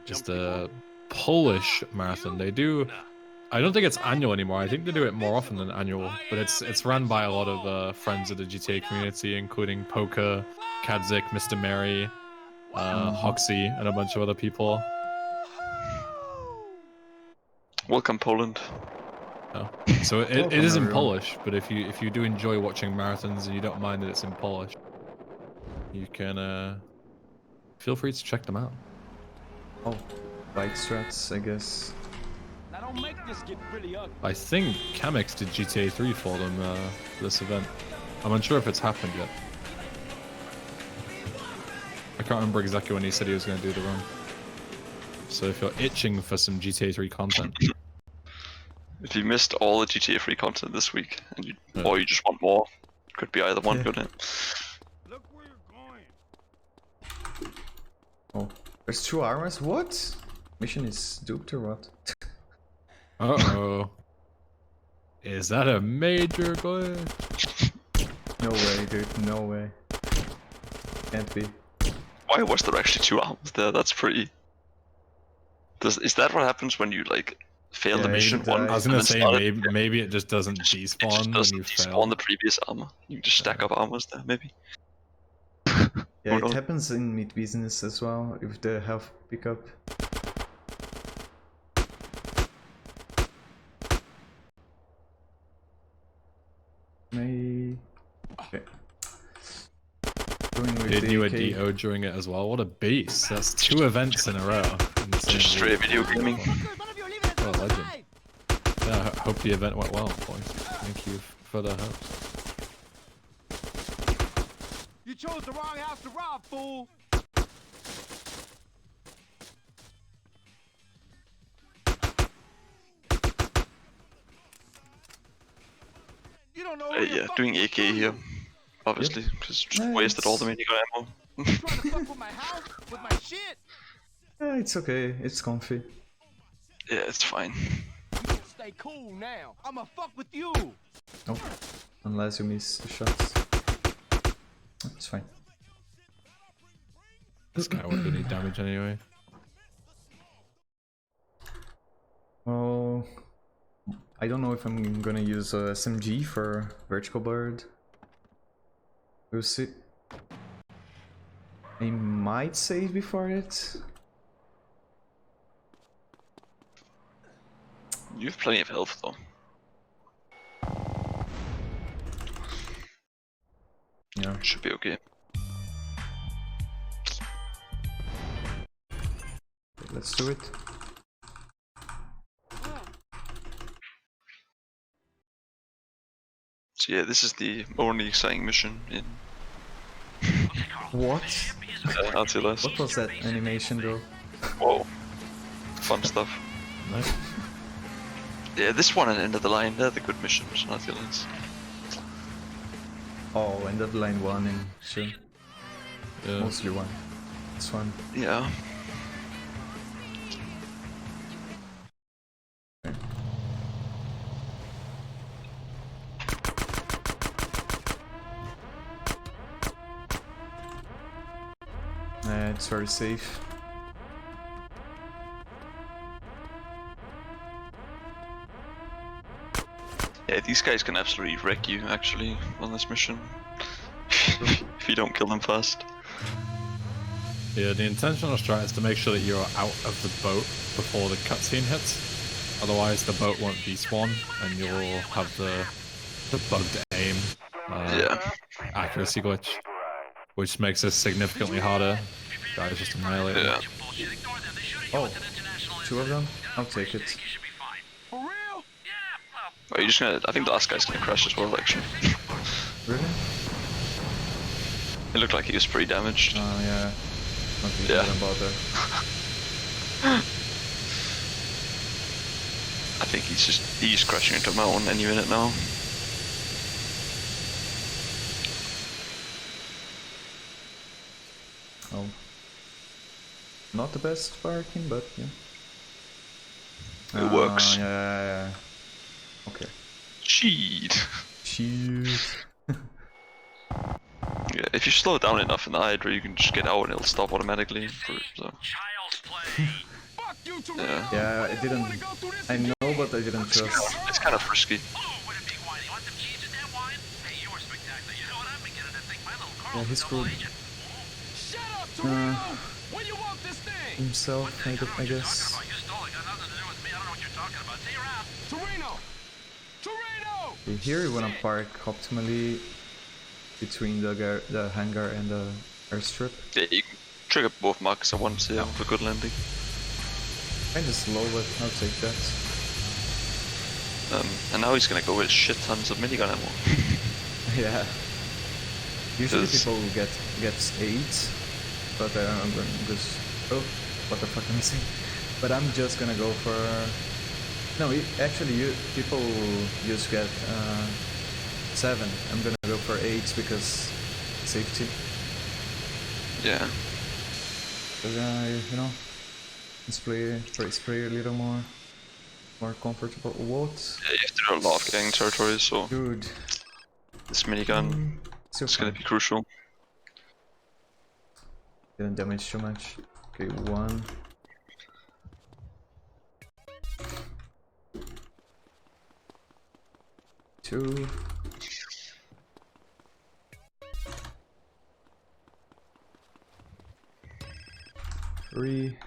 just a Polish marathon. They do. I don't think it's annual anymore. I think they do it more often than annual, but it's run by a lot of friends of the GTA community, including Poker, Kadzik, Mr. Mary, Hoxie, and a bunch of other people. Welcome, Poland. Oh. So it is in Polish, but if you do enjoy watching marathons and you don't mind that it's in Polish, you can feel free to check them out. Oh, bike strats, I guess. Now don't make this get really ugly. I think Kamix did GTA 3 for them for this event. I'm unsure if it's happened yet. I can't remember exactly when he said he was going to do the run. So if you're itching for some GTA 3 content. If you missed all the GTA 3 content this week, and or you just want more, could be either one, couldn't it? Look where you're going. Oh, there's 2 armors? What? Mission is duped or what? Uh-oh. Is that a major glitch? No way, dude, no way. Can't be. Why was there actually 2 arms there? That's pretty... Is that what happens when you, like, fail the mission once? I was gonna say, maybe it just doesn't despawn when you fail. Despawn the previous armor. You just stack up armors there, maybe. Yeah, it happens in mid business as well, with the health pickup. Okay. Did you a DO during it as well? What a beast. That's 2 events in a row. Just straight video gaming. What a legend. Yeah, I hope the event went well, boys. Thank you for the help. You chose the wrong house to rob, fool. You don't know. Yeah, doing AK here, obviously, because just wasted all the minigun ammo. Trying to fuck with my house, with my shit. Yeah, it's okay, it's comfy. Yeah, it's fine. Stay cool now. I'ma fuck with you. Oh, unless you miss the shots. It's fine. This guy won't do any damage anyway. Well, I don't know if I'm gonna use a SMG for Vertical Bird. We'll see. I might save before it. You have plenty of health though. Yeah. Should be okay. Let's do it. So yeah, this is the only exciting mission in What? RTLS. What was that animation though? Whoa. Fun stuff. Nice. Yeah, this one and End of the Line, they're the good missions in RTLS. Oh, End of the Line 1 and 2. Yeah. Mostly 1. This one. Yeah. It's very safe. Yeah, these guys can absolutely wreck you, actually, on this mission. If you don't kill them fast. Yeah, the intentional strat is to make sure that you're out of the boat before the cutscene hits. Otherwise, the boat won't despawn, and you'll have the bugged aim accuracy glitch, which makes this significantly harder. Guys just annihilate it. Yeah. Oh, 2 of them? I'll take it. Oh, you're just gonna. I think the last guy's gonna crash as well, actually. Really? It looked like he was pretty damaged. Oh, yeah. Not even bother. I think he's crashing into a mountain any minute now. Oh. Not the best parking, but yeah. It works. Yeah. Okay. Cheat. Yeah, if you slow it down enough in the Hydra, you can just get out and it'll stop automatically. So. Yeah. Yeah, I didn't. I know, but I didn't trust. It's kind of risky. Yeah, he's screwed. Himself, I guess. Okay, here you wanna park optimally between the hangar and the airstrip. Yeah, you can trigger both markers at once here for good landing. Kinda slow, but I'll take that. And now he's gonna go with shit tons of minigun ammo. Yeah. Usually people gets 8, but I'm going to just... Oh, what the fuck am I saying? But I'm just gonna go for... No, actually people just get 7. I'm gonna go for 8 because safety. Yeah. Because you know, spray a little more comfortable. What? Yeah, you have to do a lot of gang territories, so dude, this minigun is gonna be crucial. Didn't damage too much. Okay, 1. Two. 3.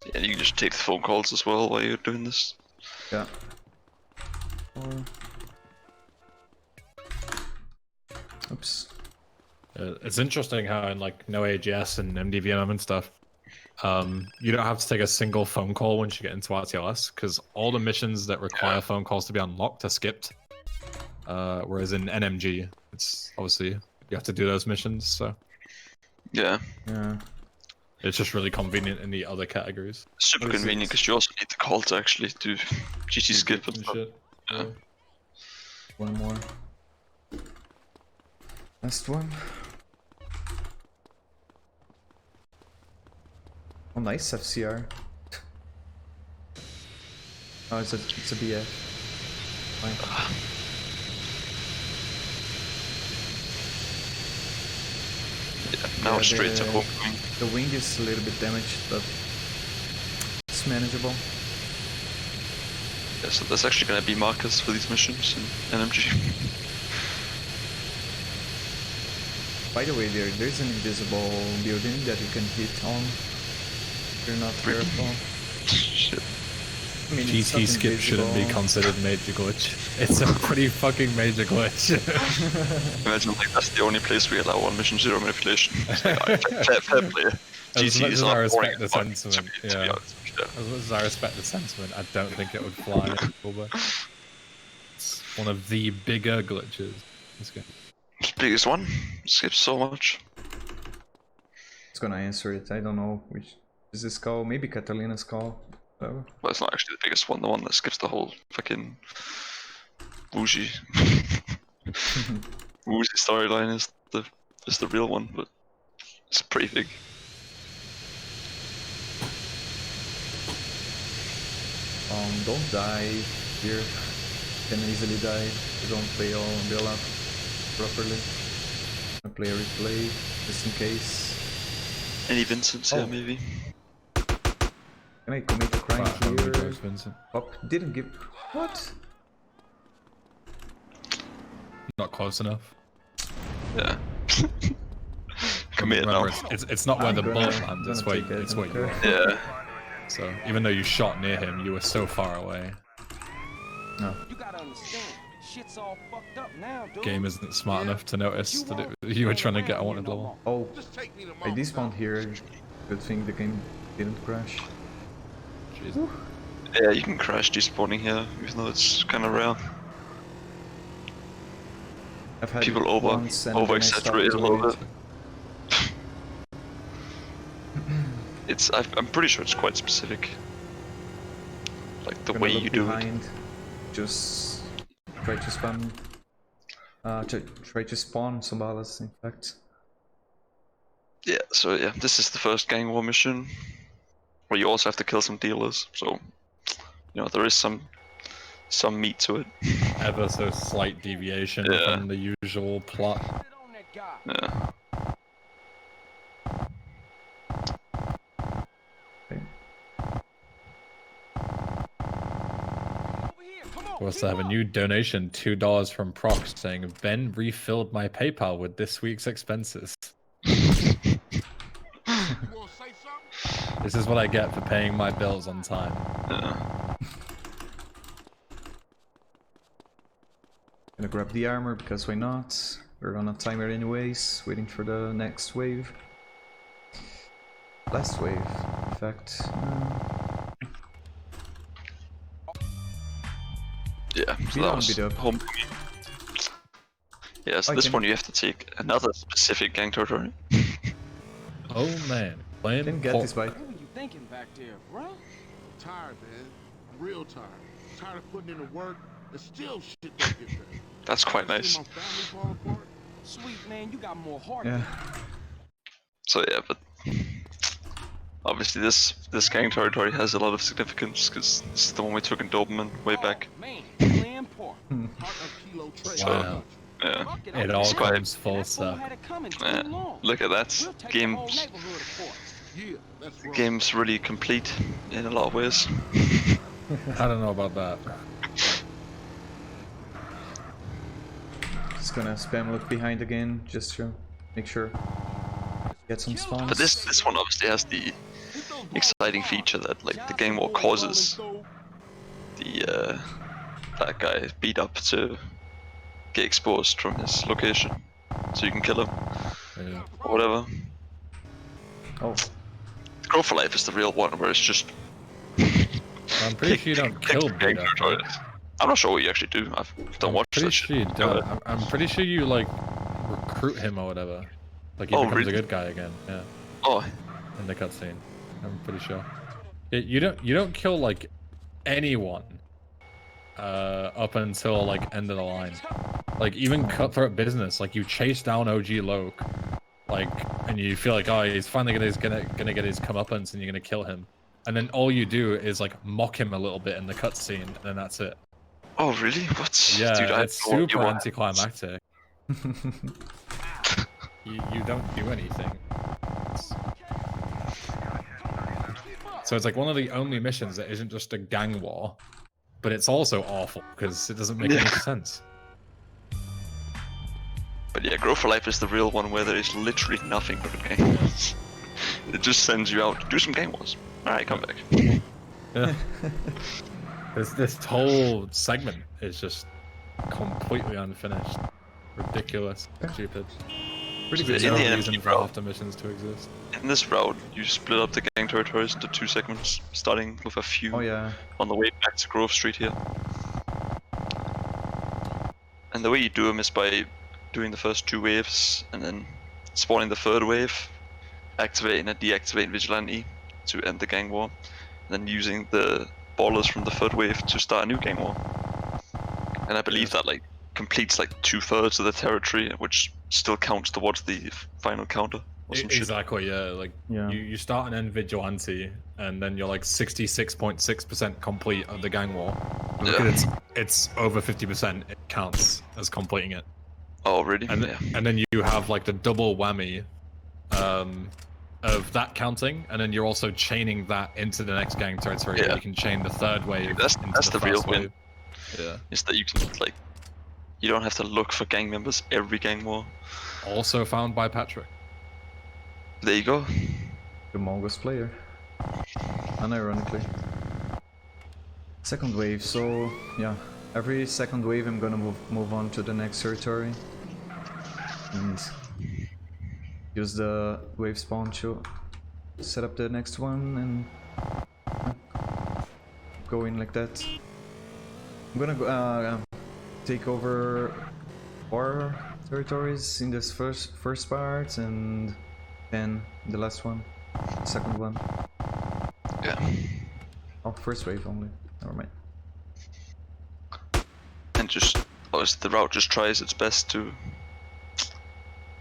Yeah, you can just take the phone calls as well while you're doing this. Yeah. 4. Oops. It's interesting how in like no AGS and MDVM and stuff, you don't have to take a single phone call once you get into RTLS, because all the missions that require phone calls to be unlocked are skipped. Whereas in NMG, it's obviously you have to do those missions, so yeah, it's just really convenient in the other categories. Super convenient because you also need the call to actually do GT skip and stuff. Shit. Yeah. 1 more. Last one. Oh, nice FCR. Oh, it's a BF. Fine. Yeah, now straight to homecoming. The wing is a little bit damaged, but it's manageable. Yeah, so there's actually going to be markers for these missions in NMG. By the way, there's an invisible building that you can hit on if you're not careful. Shit. I mean, GT skip shouldn't be considered major glitch. It's a pretty fucking major glitch. Imagine like that's the only place we allow on mission 0 manipulation. It's like, fair play. As GT much is as not I respect boring the as fuck, sentiment, to be honest. Yeah. As much as I respect the sentiment, I don't think it would fly over. It's one of the bigger glitches. Let's go. It's the biggest one. Skips so much. It's gonna answer it. I don't know which is this call. Maybe Catalina's call. Well, it's not actually the biggest one. The one that skips the whole fucking Wuji Wuji storyline is the real one, but it's pretty big. Don't die here. Can easily die. You don't play all umbrella properly. Play a replay just in case. Any Vincents here, maybe? Can I commit a crime here? Vincent. Oh, didn't give. What? Not close enough. Yeah. Commit now. It's not where the bullet lands, it's where you are. Yeah. So, even though you shot near him, you were so far away. No. You gotta understand, shit's all fucked up now, dude. Game isn't smart enough to notice that you were trying to get a wanted level. Oh, I despawned here. Good thing the game didn't crash. Jesus. Yeah, you can crash despawning here, even though it's kind of rare. I've had people over exaggerate a little bit. I'm pretty sure it's quite specific. Like the way you do it. Just try to spam. Try to spawn some ballas, in fact. Yeah, so yeah, this is the first gang war mission, where you also have to kill some dealers. So, you know, there is some meat to it. Ever so slight deviation from the usual plot. Yeah. We also have a new donation, $2 from Prox, saying Ben refilled my PayPal with this week's expenses. This is what I get for paying my bills on time. Gonna grab the armor because why not? We're on a timer anyways, waiting for the next wave. Last wave, in fact. Yeah, so that was Homecoming. Yeah, so this one you have to take another specific gang territory. Oh man, didn't get this bike. What were you thinking back there, bro? Tired, man. I'm real tired. Tired of putting in the work and still shit don't get done. That's quite nice. Sweet man, you got more heart. Yeah. So yeah, but obviously this gang territory has a lot of significance because this is the one we took in Doberman way back. Wow. Yeah. It all comes full circle. Yeah. Look at that. Game's really complete in a lot of ways. I don't know about that. Just gonna spam look behind again, just to make sure get some spawns. But this one obviously has the exciting feature that like the gang war causes the that guy beat up to get exposed from his location, so you can kill him or whatever. Oh, Grow for Life is the real one where it's just. I'm pretty sure you don't kill beat up. Right? I'm not sure what you actually do. I don't watch that shit. I'm pretty sure you like recruit him or whatever. Like he becomes a good guy again. Yeah. Oh. In the cutscene, I'm pretty sure. You don't kill like anyone up until like end of the line. Like even Cutthroat Business, like you chase down OG Loke, like, and you feel like, oh, he's finally gonna get his comeuppance, and you're gonna kill him, and then all you do is like mock him a little bit in the cutscene, and then that's it. Oh really? What? Yeah, dude, it's super anticlimactic. you don't do anything. So it's like one of the only missions that isn't just a gang war, but it's also awful because it doesn't make any sense. But yeah, Grow for Life is the real one where there is literally nothing but a gang wars. It just sends you out, do some gang wars. Alright, come back. Yeah. This whole segment is just completely unfinished. Ridiculous. Stupid. Pretty So good. in No the reason NMG for route, after missions to exist. in this route, you split up the gang territories into 2 segments, starting with a few Oh yeah. on the way back to Grove Street here. And the way you do them is by doing the first 2 waves and then spawning the 3rd wave, activating and deactivating Vigilante to end the gang war, and then using the ballers from the 3rd wave to start a new gang war. And I believe that like completes like 2/3 of the territory, which still counts towards the final counter. Or some shit. Exactly, yeah. Like you start an end vigilante, and then you're like 66.6% complete of the gang war. But because it's over 50%, it counts as completing it. Oh, really? And yeah. And then you have like the double whammy of that counting, and then you're also chaining that into the next gang territory. Yeah. You can chain the 3rd wave That's into the the real first win. wave. Yeah. Is that you can like, you don't have to look for gang members every gang war. Also found by Patrick. There you go. The Mongoose player. Unironically. 2nd wave, so yeah. Every 2nd wave I'm gonna move on to the next territory. And use the wave spawn to set up the next one and go in like that. I'm gonna go, take over 4 territories in this first part and 10 in the last one, 2nd one. Yeah. Oh, 1st wave only. Never mind. And just, obviously the route just tries its best to,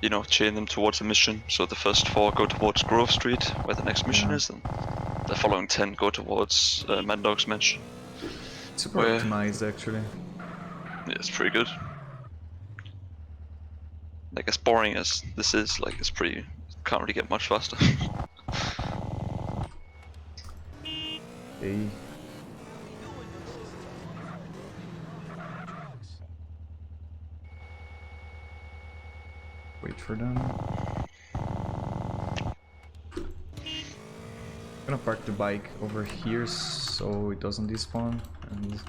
you know, chain them towards a mission. So the first 4 go towards Grove Street, where the next mission is, and the following 10 go towards Mad Dog's mansion. Super optimized, actually. Yeah, it's pretty good. Like, as boring as this is, like, it's pretty, can't really get much faster. Hey. Wait for them. I'm gonna park the bike over here so it doesn't despawn and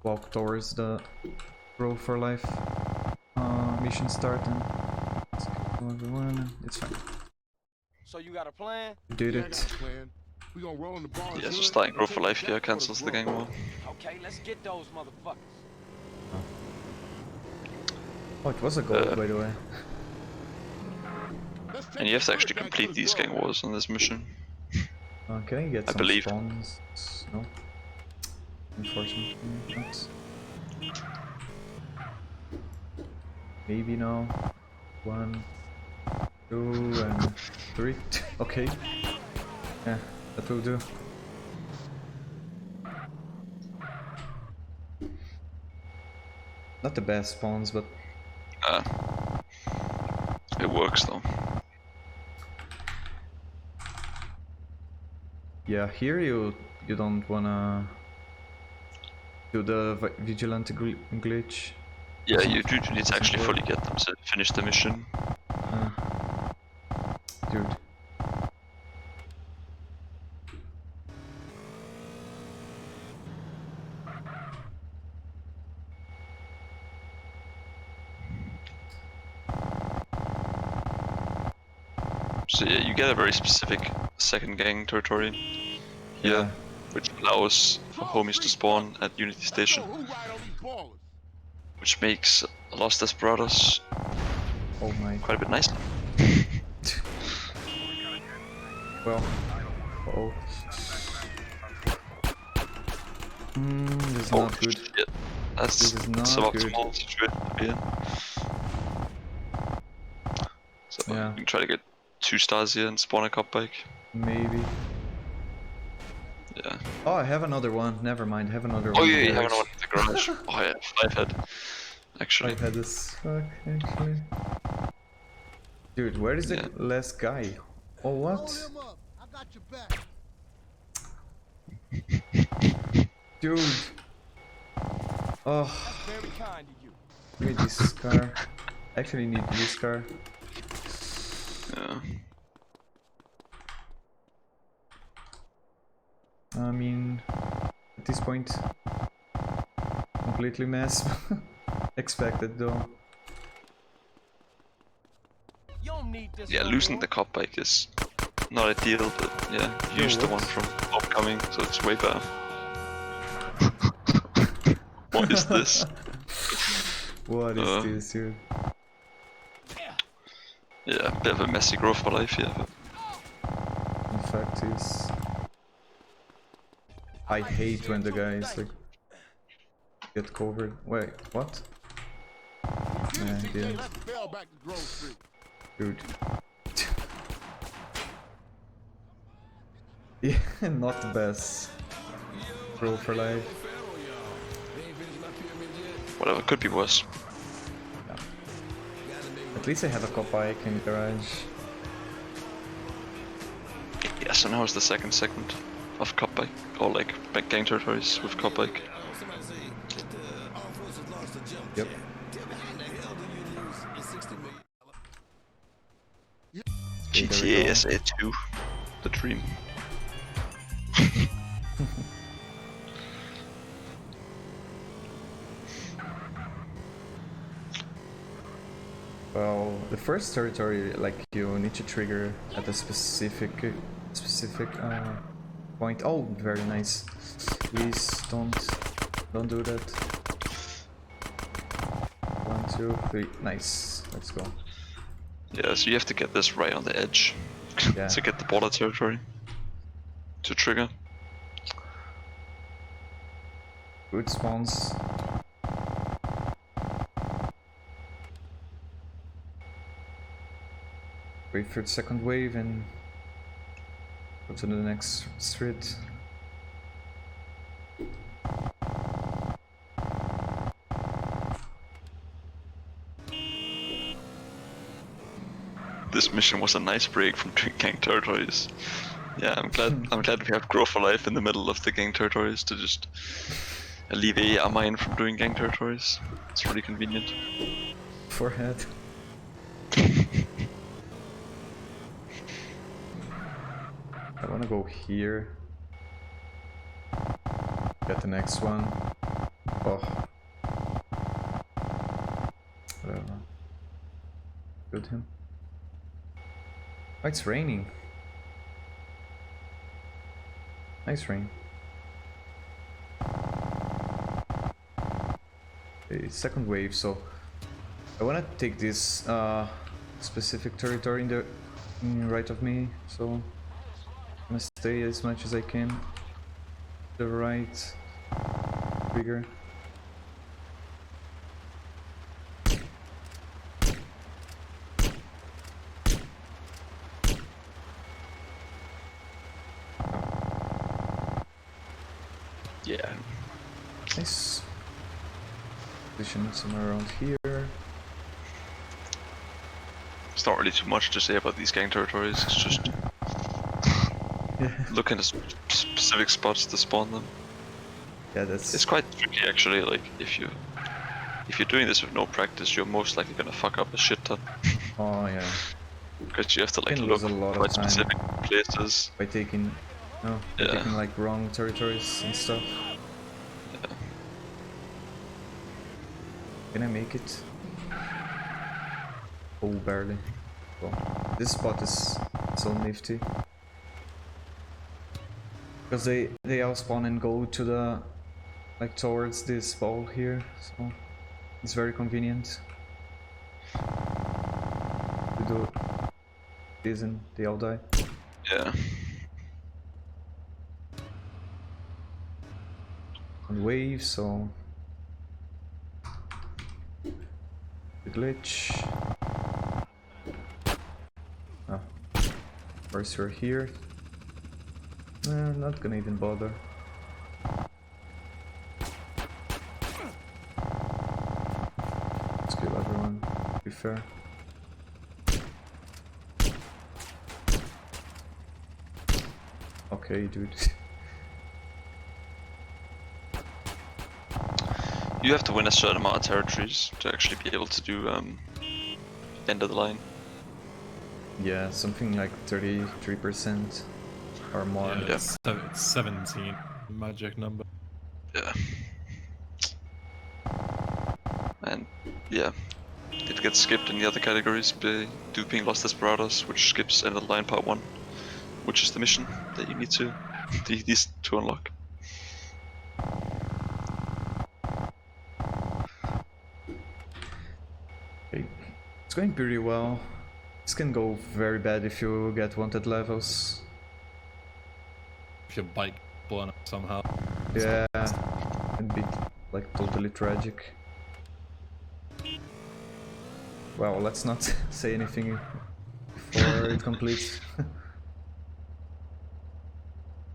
walk towards the Grow for Life mission start and let's go everyone. It's fine. So you got a plan? We did it. We gonna roll in the bar. Yeah, so starting Grove for Life here cancels the gang war. Okay, let's get those motherfuckers. Oh, it was a goal, by the way. And you have to actually complete these gang wars on this mission. Can I get I some believe. spawns? No. Unfortunately not. Maybe now. 1, 2, and 3. Okay. Yeah, that will do. Not the best spawns, but it works though. Yeah, here you don't wanna do the vigilante glitch. Yeah, you do need to actually fully get them to finish the mission. Dude. So yeah, you get a very specific 2nd gang territory here, which allows for homies to spawn at Unity Station, which makes Los Desperados quite a bit nicer. Well, this is not good. Shit. That's This is not suboptimal situation to be in. So you can try to get 2 stars here and spawn a cop bike. Maybe. Yeah. Oh, I have another one. Never mind. I have another one. Oh yeah, you have another one in the garage. Oh yeah, 5 head. Actually. 5 head is fuck, actually. Dude, where is the last guy? Oh, what? Dude. Oh. Give me this car. Actually need this car. Yeah. I mean, this point. Completely mess. Expected though. Yeah, losing the cop bike is not ideal, but yeah, use the one from upcoming, so it's way better. What is this? What is this, dude? Yeah, a bit of a messy growth for life, yeah. But... In fact, is I hate when the guys like get covered. Wait, what? Yeah, I did. Dude. Yeah, not the best. Bro for life. Whatever, could be worse. Yeah. At least I have a cop bike in the garage. Yeah, so now is the second segment of cop bike, or like gang territories with cop bike. Yep. GTA SA2, the dream. Well, the first territory, like, you need to trigger at a specific point. Oh, very nice. Please don't do that. 1, 2, 3. Nice. Let's go. Yeah, so you have to get this right on the edge to get the border territory to trigger. Good spawns. Wait for the second wave and go to the next street. This mission was a nice break from doing gang territories. Yeah, I'm glad we have Grow for Life in the middle of the gang territories to just alleviate our mind from doing gang territories. It's really convenient. Forehead. I wanna go here. Get the next one. Oh. Whatever. Good him. Oh, it's raining. Nice rain. Okay, second wave, so I wanna take this specific territory in the right of me, so I'm gonna stay as much as I can. The right trigger. Yeah. Nice. Position somewhere around here. It's not really too much to say about these gang territories, it's just looking at specific spots to spawn them. Yeah, that's... It's quite tricky actually, like if you're doing this with no practice, you're most likely gonna fuck up a shit ton. Oh yeah. Because you have to like You can look lose a lot quite of time specific places. by taking taking like wrong territories and stuff. Yeah. Can I make it? Oh, barely. Well, this spot is so nifty. Because they all spawn and go to the, like, towards this ball here, so it's very convenient. To do this and they all die. Yeah. On wave, so the glitch. Oh, first you're here. Not gonna even bother. Let's kill everyone, to be fair. Okay, dude. You have to win a certain amount of territories to actually be able to do end of the line. Yeah, something like 33% or more. Yeah, it's 17 magic number. Yeah. And yeah, it gets skipped in the other categories by duping Los Desperados, which skips End of the Line Part 1, which is the mission that you need to these to unlock. Okay. It's going pretty well. This can go very bad if you get wanted levels. If your bike blown up somehow. Yeah, it'd be like totally tragic. Well, let's not say anything before it completes.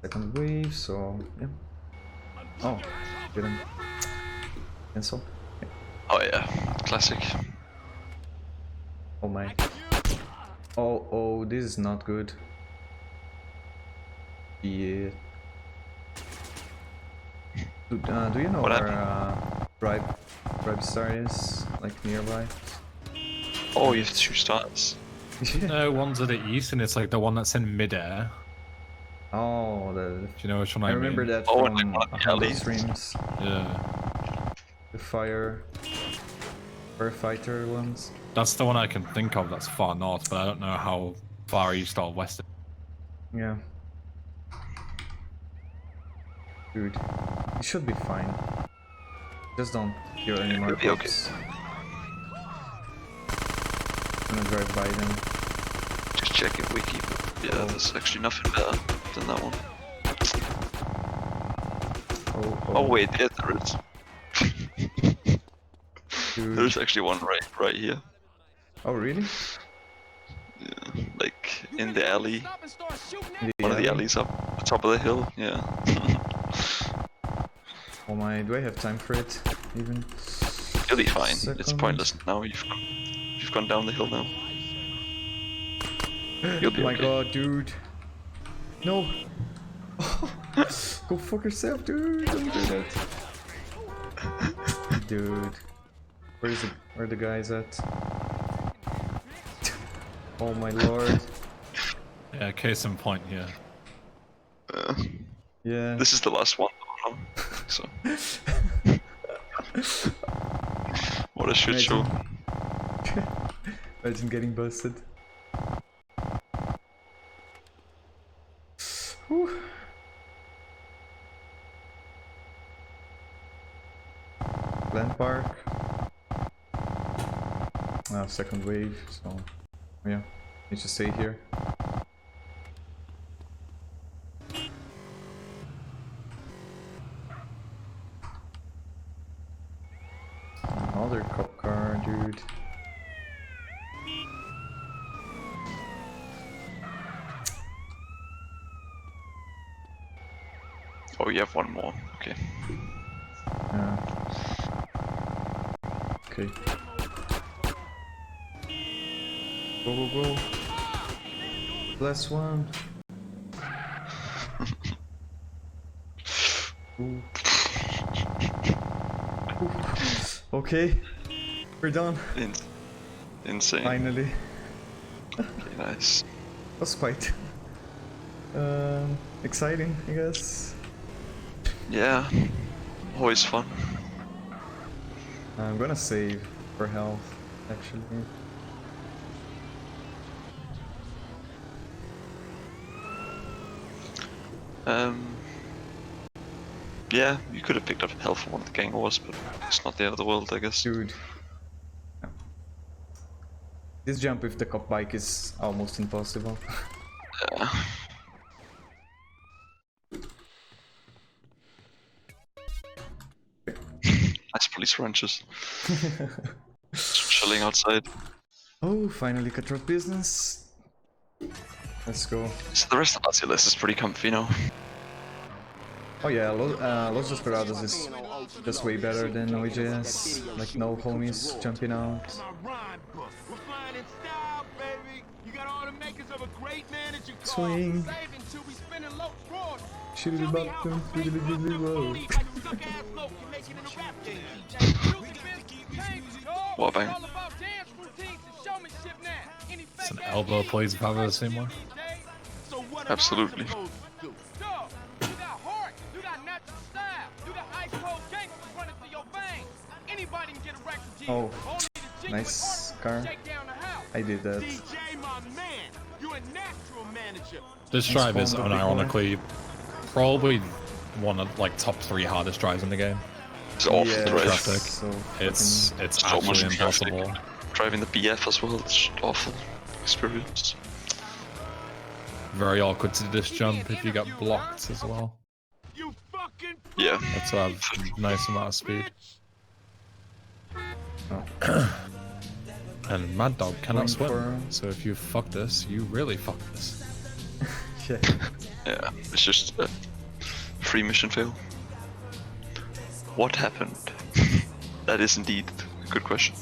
Second wave, so yeah. Oh, didn't cancel. Yeah. Oh yeah, classic. Oh my. Oh, this is not good. Yeah. Do you know where Bribe Star is? Like nearby? Oh, you have 2 stars. No, one's at the east, and it's like the one that's in midair. Oh, Do you know which one I mean? remember that Oh, from like Hunter streams. Yeah. The firefighter ones. That's the one I can think of that's far north, but I don't know how far east or west. Yeah. Dude, you should be fine. Just don't hear any more cops. I'm gonna drive by them. Just checking wiki, but yeah, there's actually nothing better than that one. Oh wait, yeah, there is. There's actually one right here. Oh really? Yeah, like in the alley. One of alley? the alleys up the top of the hill. Yeah. Oh my, do I have time for it? Even? You'll be fine. Second. It's pointless now. You've gone down the hill now. You'll be oh my okay. god, dude. No. Go fuck yourself, dude. Don't do that. Dude. Where are the guys at? Oh my lord. Yeah, case in point here. Yeah. This is the last one. So. What a shit show. Imagine getting busted. Whew. Land park. Second wave, so yeah, need to stay here. Another cop car, dude. Oh, you have one more. Okay. Yeah. Okay. Go, go, go. Last one. Ooh. Ooh. Okay. We're done. Insane. Finally. Okay, nice. That's quite exciting, I guess. Yeah. Always fun. I'm gonna save for health, actually. Yeah, you could have picked up health for one of the gang wars, but it's not the end of the world, I guess. Dude. Yeah. This jump with the cop bike is almost impossible. Yeah. Nice police ranches. Just chilling outside. Oh, finally cut off business. Let's go. So the rest of the list is pretty comfy now. Oh yeah, Los Desperados is just way better than OJS. Like no homies jumping out. Swing. Shiddly bottom, shiddly whoa. What bang? It's an elbow plays if I've ever seen one. Absolutely. Oh, nice car. I did that. This drive is unironically probably one of like top 3 hardest drives in the game. It's awful traffic. So It's so actually much impossible. traffic. Driving the BF as well, it's awful experience. Very awkward to do this jump if you get blocked as well. Yeah. That's to have a nice amount of speed. Oh. And Mad Dog cannot Going swim, so if you fuck this, you really fuck this. Yeah. Yeah, it's just a free mission fail. What happened? That is indeed a good question.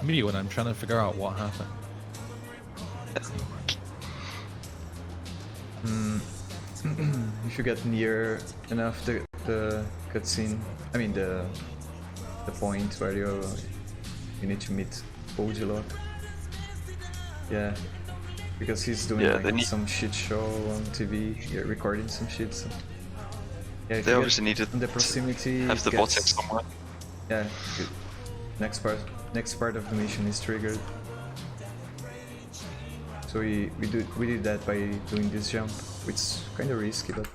Me when I'm trying to figure out what happened. If you get near enough the cutscene, I mean the point where you need to meet Odilok. Yeah, because he's doing like some shit show on TV, recording some shit. So. Yeah, they obviously needed in the proximity. Have the vortex somewhere. Yeah, next part of the mission is triggered. So we did that by doing this jump, which is kind of risky, but.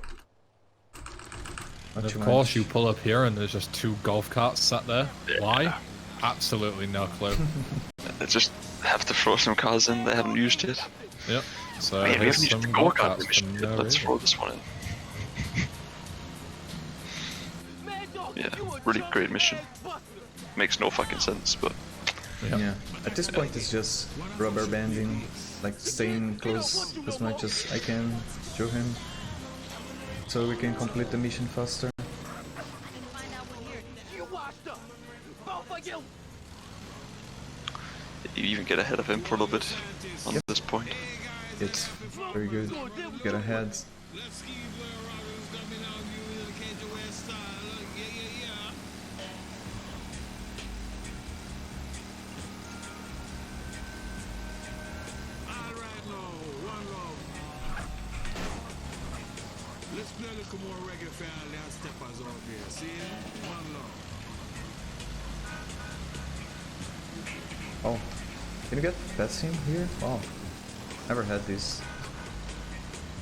And of course, you pull up here and there's just 2 golf carts sat there. Yeah. Why? Absolutely no clue. They just have to throw some cars in they haven't used yet. Yep. So we haven't some used the golf go-kart carts. mission yet. Let's throw this one in. Yeah, really great mission. Makes no fucking sense, but... Yeah, at this point it's just rubber banding, like staying close as much as I can to him, so we can complete the mission faster. You even get ahead of him for a little bit on this point. It's very good. Get ahead. Let's play a little more reggae for all the steppers out there. See? One love. Oh, can you get that scene here? Wow, never had this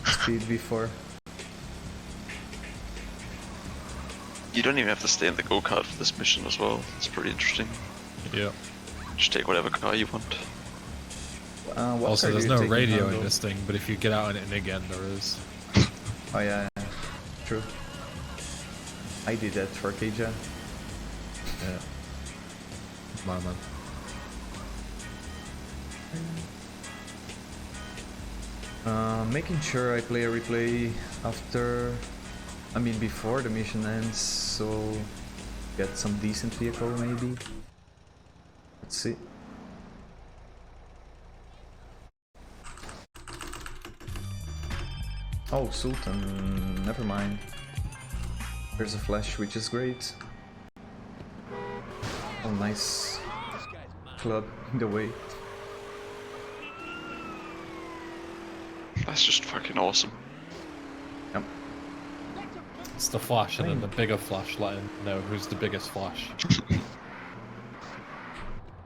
speed before. You don't even have to stay in the go-kart for this mission as well. It's pretty interesting. Yeah. Just take whatever car you want. Also, there's no radio in this thing, but if you get out in it again, there is. Oh yeah, true. I did that for Keija. Yeah. My man. Making sure I play a replay after, I mean before the mission ends, so get some decent vehicle maybe. Let's see. Oh, Sultan, never mind. There's a flash, which is great. Oh, nice club in the way. That's just fucking awesome. Yep. It's the flash and then the bigger flash letting know who's the biggest flash.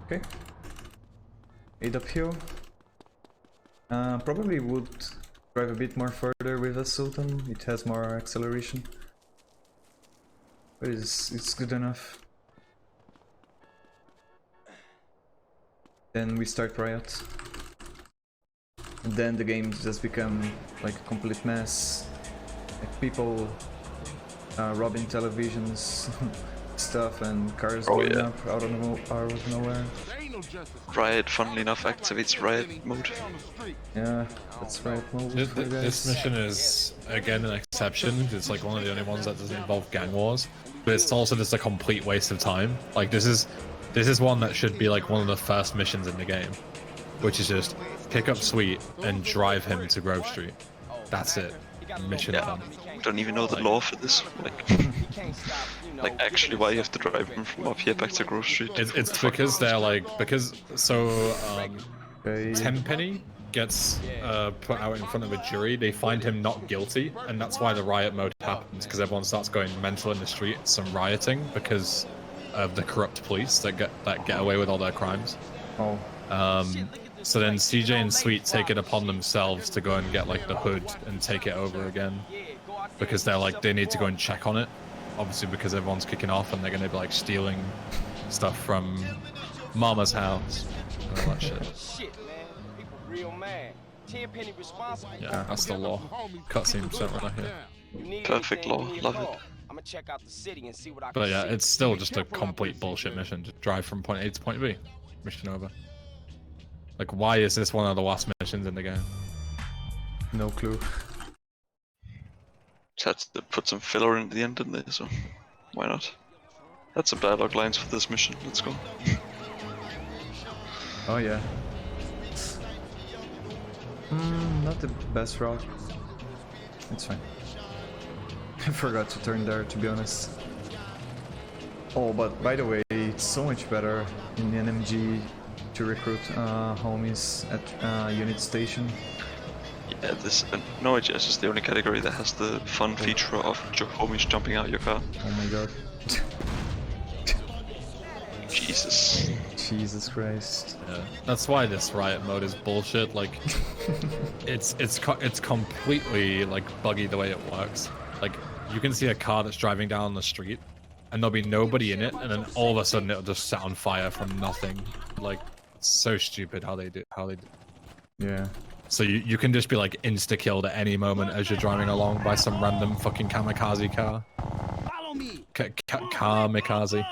Okay. 8 uphill. Probably would drive a bit more further with a Sultan. It has more acceleration. But it's good enough. Then we start Riot. And then the game just become like a complete mess. Like people robbing televisions, stuff, and cars blowing up out of nowhere. Riot, funnily enough, activates Riot mode. Yeah, that's Riot mode. This mission is, again, an exception. It's like one of the only ones that doesn't involve gang wars. But it's also just a complete waste of time. Like, this is one that should be like one of the first missions in the game. Which is just pick up Sweet and drive him to Grove Street. That's it. Mission done. Don't even know the law for this. Like actually why you have to drive him from up here back to Grove Street. It's because they're like, Tenpenny gets put out in front of a jury, they find him not guilty, and that's why the riot mode happens, because everyone starts going mental in the streets and rioting because of the corrupt police that get away with all their crimes. Oh. So then CJ and Sweet take it upon themselves to go and get like the hood and take it over again, because they're like they need to go and check on it, obviously because everyone's kicking off and they're gonna be like stealing stuff from Mama's house and all that shit. Shit, man. People real mad. 10 penny responsible. Yeah, that's the law. Cutscene sent right here. Perfect law, love it. I'm gonna check out the city and see what I can But yeah, it's still just a complete bullshit mission. Just drive from point A to point B. Mission over. Like, why is this one of the last missions in the game? No clue. Just had to put some filler in the end, didn't they? So, why not? That's some dialogue lines for this mission. Let's go. Oh yeah. Not the best route. It's fine. I forgot to turn there, to be honest. Oh, but by the way, it's so much better in the NMG to recruit homies at unit station. Yeah, this no AGS is the only category that has the fun feature of homies jumping out your car. Oh my god. Jesus. Jesus Christ. Yeah, that's why this riot mode is bullshit. Like, it's completely like buggy the way it works. Like, you can see a car that's driving down the street, and there'll be nobody in it, and then all of a sudden it'll just set on fire from nothing. Like, it's so stupid how they do. Yeah. So you can just be like insta-killed at any moment as you're driving along by some random fucking kamikaze car. Follow me. Kamikaze.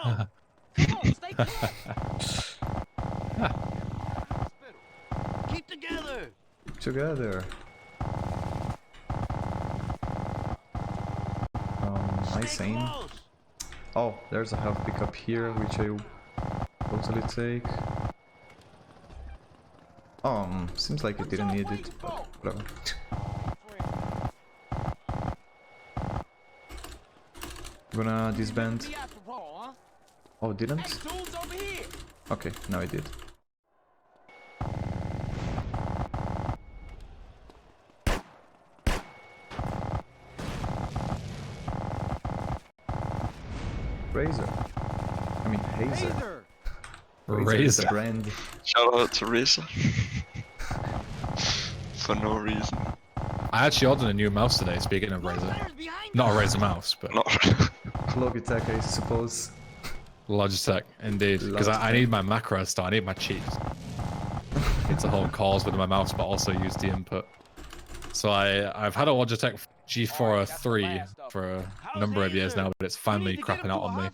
Keep together. Together. Nice aim. Oh, there's a health pickup here, which I will totally take. Seems like it didn't need it, but whatever. I'm gonna disband. Oh, didn't? Okay, now I did. Razor. I mean, Hazer. Razor. Brand. Shout out to Razor. For no reason. I actually ordered a new mouse today, speaking of Razor. Not a Razor mouse, but... Logitech, I suppose. Logitech, indeed. Because I need my macros still, I need my cheats. I need to hold calls with my mouse, but also use the input. So I've had a Logitech G403 for a number of years now, but it's finally crapping out on me.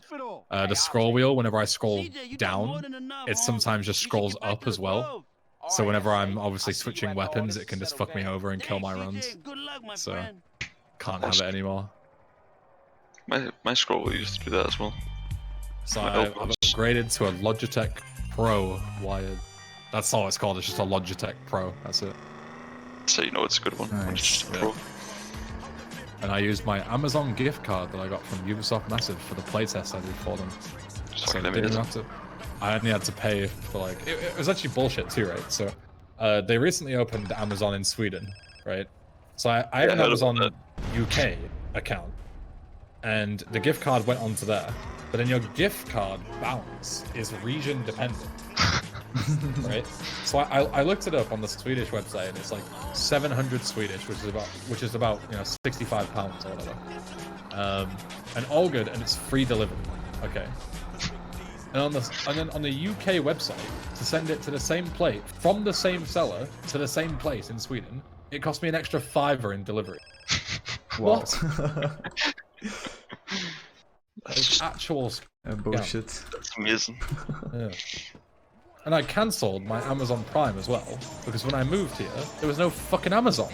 The scroll wheel, whenever I scroll down, it sometimes just scrolls up as well. So whenever I'm obviously switching weapons, it can just fuck me over and kill my runs. So, can't have it anymore. My scroll wheel used to do that as well. So I've upgraded to a Logitech Pro wired. That's all it's called, it's just a Logitech Pro, that's it. So you know it's a good one. Nice. It's just a Pro. And I used my Amazon gift card that I got from Ubisoft Massive for the playtest I did for them. So I only had to pay for like... It was actually bullshit too, right? So they recently opened Amazon in Sweden, right? So I have an Amazon UK account, and the gift card went onto there. But then your gift card balance is region dependent, right? So I looked it up on the Swedish website, and it's like 700 Swedish, which is about you know £65 or whatever, and all good, and it's free delivery. Okay. And then on the UK website, to send it to the same place from the same seller to the same place in Sweden, it cost me an extra £5 in delivery. What? It's actual bullshit. That's amazing. Yeah. And I cancelled my Amazon Prime as well, because when I moved here, there was no fucking Amazon.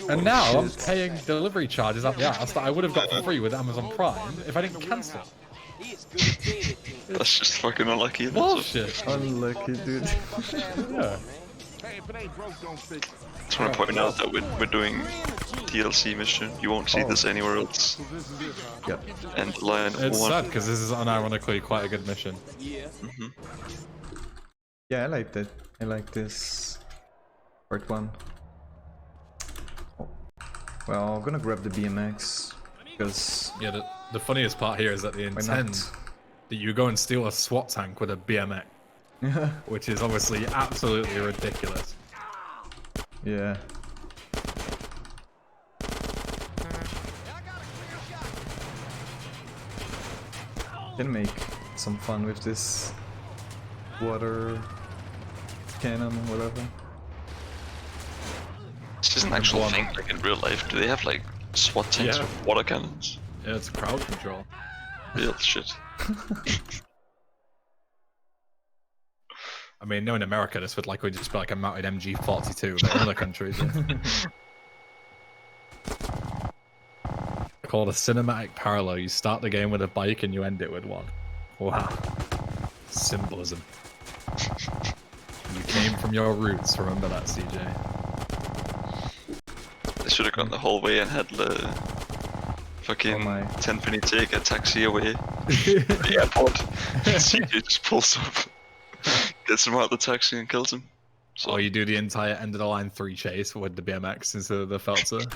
And now I'm paying delivery charges up the ass that I would have got for free with Amazon Prime if I didn't cancel. That's just fucking unlucky. Bullshit. Unlucky, dude. Yeah. Just want to point out that we're doing DLC mission. You won't see this anywhere else. Yep. And line It's one. sad because this is unironically quite a good mission. Mm-hmm. Yeah, I like that. I like this part 1. Oh. Well, I'm gonna grab the BMX because Yeah, the funniest part here is that they intend that you go and steal a SWAT tank with a BMX, which is obviously absolutely ridiculous. Yeah. Can make some fun with this water cannon or whatever. This is an actual thing, like in real life. Do they have like SWAT tanks with water cannons? Yeah, it's crowd control. Real shit. I mean, no, in America this would likely just be like a mounted MG42, but in other countries, called a cinematic parallel. You start the game with a bike and you end it with one. Wow. Symbolism. You came from your roots, remember that, CJ. They should have gone the whole way and had the fucking 10-penny take a taxi away to the airport. CJ just pulls up, gets him out of the taxi and kills him. So you do the entire end of the line 3 chase with the BMX instead of the Feltzer.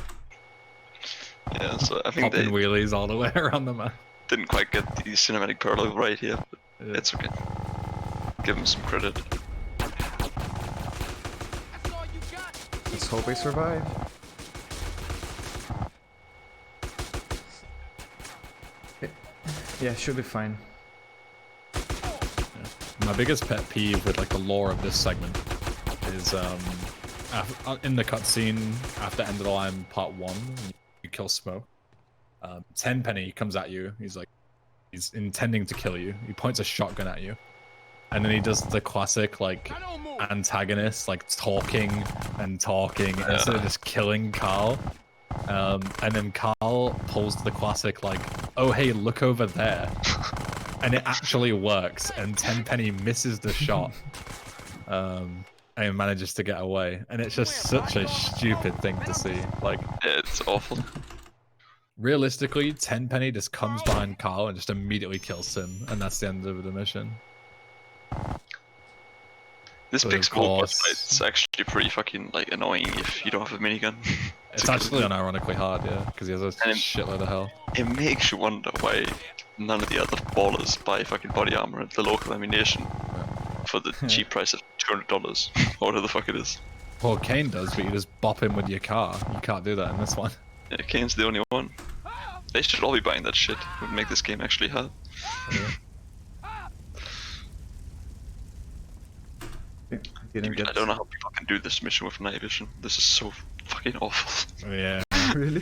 Yeah, so I think Popping wheelies all the way around the map. Didn't quite get the cinematic parallel right here, but it's okay. Give him some credit. Let's hope I survive. Yeah, should be fine. My biggest pet peeve with like the lore of this segment is in the cutscene after End of the Line Part 1, you kill Smoke. 10-penny comes at you. He's intending to kill you. He points a shotgun at you, and then he does the classic like antagonist, like talking instead of just killing Carl. And then Carl pulls the classic like, "Oh hey, look over there," and it actually works. And 10-penny misses the shot, and manages to get away. And it's just such a stupid thing to see. Like, it's awful. Realistically, 10-penny just comes behind Carl and just immediately kills him, and that's the end of the mission. This big small boss fight's actually pretty fucking like annoying if you don't have a minigun. It's actually unironically hard, yeah, because he has a shitload of health. It makes you wonder why none of the other ballers buy fucking body armor at the local ammunition for the cheap price of $200, or whatever the fuck it is. Well, Kane does, but you just bop him with your car. You can't do that in this one. Yeah, Kane's the only one. They should all be buying that shit. It would make this game actually hard. I don't know how people can do this mission with night vision. This is so fucking awful. Yeah. Really?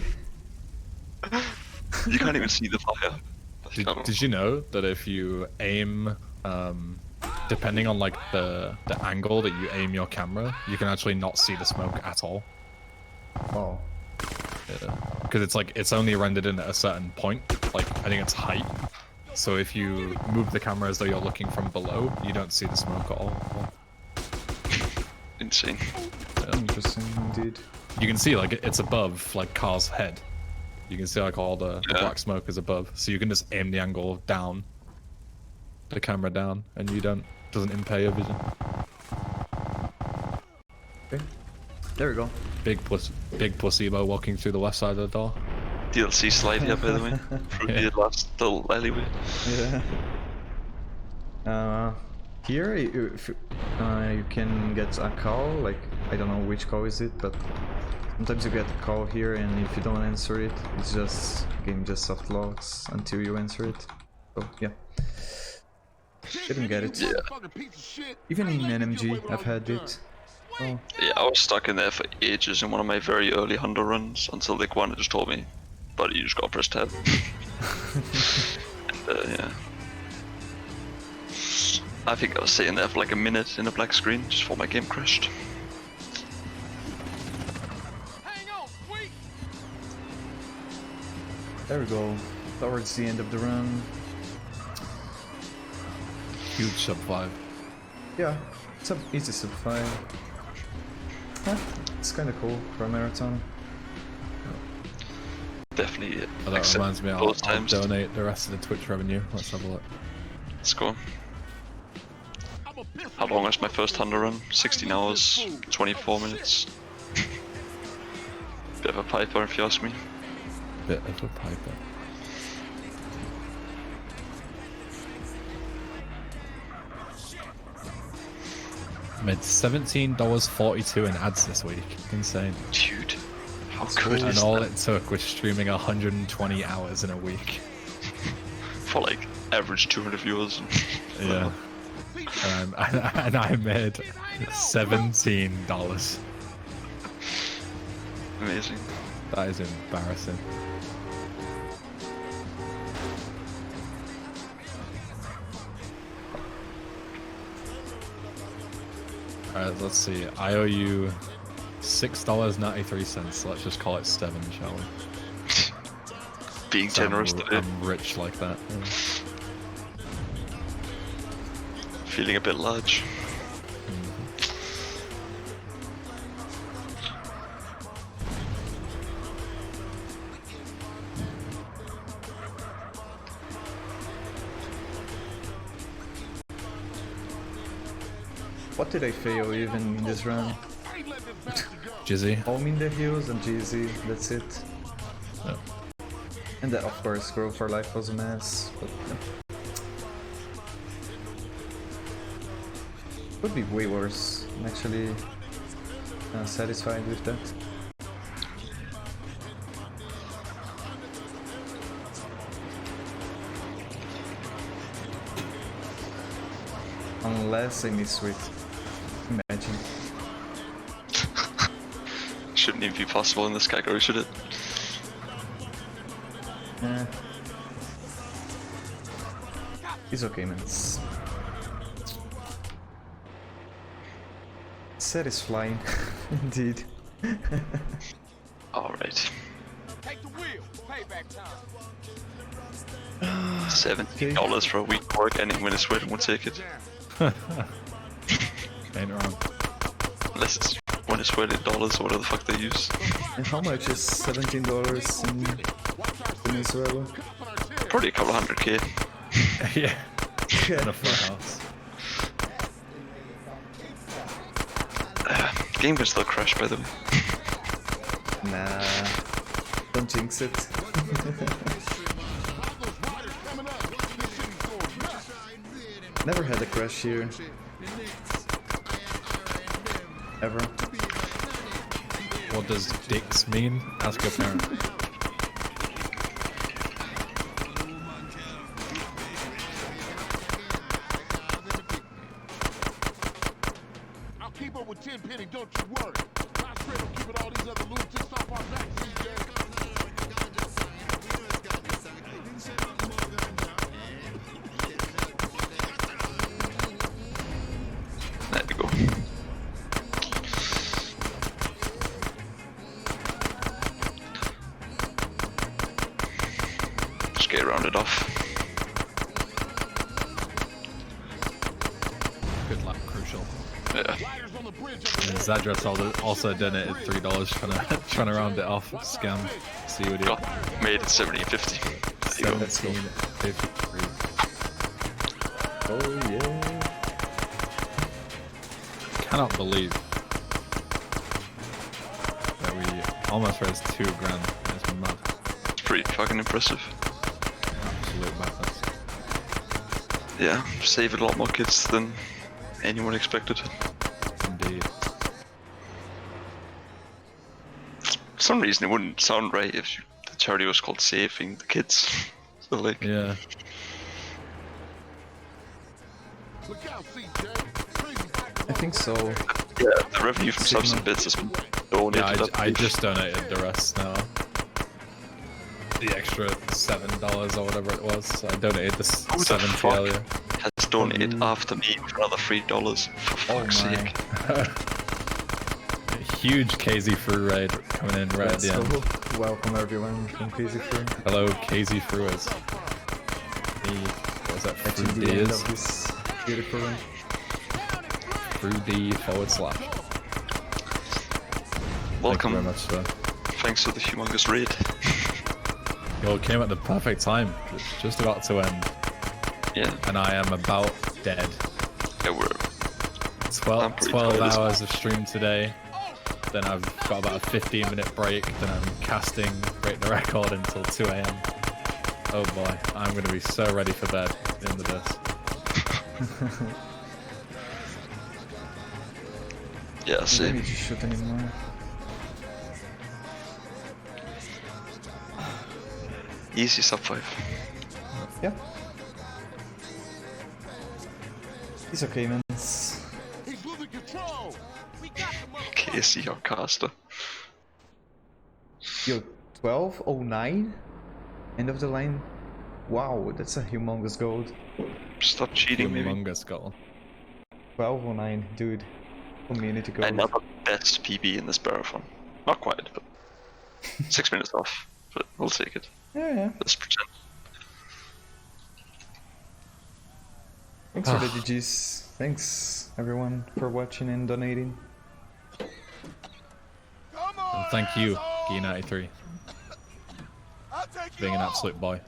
You can't even see the fire. Did you know that if you aim, depending on like the angle that you aim your camera, you can actually not see the smoke at all? Oh. Yeah. Because it's like it's only rendered in at a certain point. Like I think it's height. So if you move the camera as though you're looking from below, you don't see the smoke at all. Insane. Yeah. Interesting indeed. You can see like it's above like Carl's head. You can see like all the black smoke is above, so you can just aim the angle down, the camera down, and doesn't impair your vision. Okay, there we go. Big placebo walking through the left side of the door. DLC slide here, by the way, through the last little alleyway. Yeah. Here you can get a call, like I don't know which call is it, but sometimes you get a call here, and if you don't answer it, it's just game just soft locks until you answer it. So yeah, didn't get it. Yeah. Even in NMG, I've had it. Oh. Yeah, I was stuck in there for ages in one of my very early Hunter runs until the Iguana just told me, "Buddy, you just gotta press tab." And, yeah. I think I was sitting there for like a minute in a black screen just before my game crashed. There we go. Towards the end of the run. Huge sub 5. Yeah, it's easy sub 5. Huh, it's kind of cool for a marathon. Definitely. Oh, that reminds me, I'll donate the rest of the Twitch revenue. Let's have a look. Let's go. How long is my first Hunter run? 16 hours, 24 minutes. Bit of a piper if you ask me. Bit of a piper. Made $17.42 in ads this week. Insane. Dude, how good And is all that? it took was streaming 120 hours in a week. For like average 200 viewers. Yeah. And I made $17. Amazing. That is embarrassing. Alright, let's see. I owe you $6.93, so let's just call it 7, shall we? Being generous today. I'm rich like that. Yeah. Feeling a bit large. What did I fail even in this run? Jizzy. Home in the hills and GZ, that's it. Oh. And then of course Grow for Life was a mess, but could be way worse. I'm actually satisfied with that. Unless I miss with. Imagine. Shouldn't even be possible in this category, should it? Yeah. It's okay, man. It's satisfying, indeed. Alright. Take the wheel. Payback time. $70 for a week work, anyone in Sweden will take it. Ain't wrong. Unless it's when it's $20 or whatever the fuck they use. And how much is $17 in Venezuela? Probably a couple of $100K. Yeah. In a full house. Game can still crash, by the way. Nah, don't jinx it. Never had a crash here. Ever. What does dicks mean? Ask your parent. I'll keep up with 10 Penny, don't you worry. My straight will keep it all these other lunatics off our back, CJ. There we go. Just get rounded off. Good luck, crucial. Yeah. And Zadras also donated $3 trying to round it off. Scam. See what he Got made it 1750. There you go. 1753. Oh yeah. Cannot believe that we almost raised $2,000. That's mad. It's pretty fucking impressive. Absolute madness. Yeah, saved a lot more kids than anyone expected. Indeed. For some reason, it wouldn't sound right if the charity was called Saving the Kids. So, like, Yeah. I think so. yeah, the revenue from subs and bits has been donated. Yeah, up. I just donated the rest now. The extra $7 or whatever it was. So I donated the Who the 70 fuck earlier. has donated after me for another $3? For fuck's sake. Huge KZ Fruit raid coming in right at the end. So, welcome everyone from Crazy Free. Hello, KZ Fruiters. What was that? Actually, Fruit the end Deers? of this beautiful run. Fruit D / Welcome. Thank you very much, sir. Thanks for the humongous raid. Yo, it came at the perfect time. It's just about to end. Yeah. And I am about dead. Yeah, we're 12 hours of stream today. Then I've got about a 15-minute break. Then I'm casting, break the record until 2 AM. Oh boy, I'm going to be so ready for bed in the bus. Yeah, see. Don't need to shoot anymore. Easy sub 5. Yeah. It's okay, man. KC or caster. Yo, 1209? End of the line? Wow, that's a humongous gold. Stop cheating, maybe. Humongous goal. 1209, dude. Community gold. Another best PB in this marathon. Not quite, but 6 minutes off. But we'll take it. Yeah. Let's pretend. Thanks for the GGs. Thanks everyone for watching and donating. And thank you, gui93. Being an absolute boy.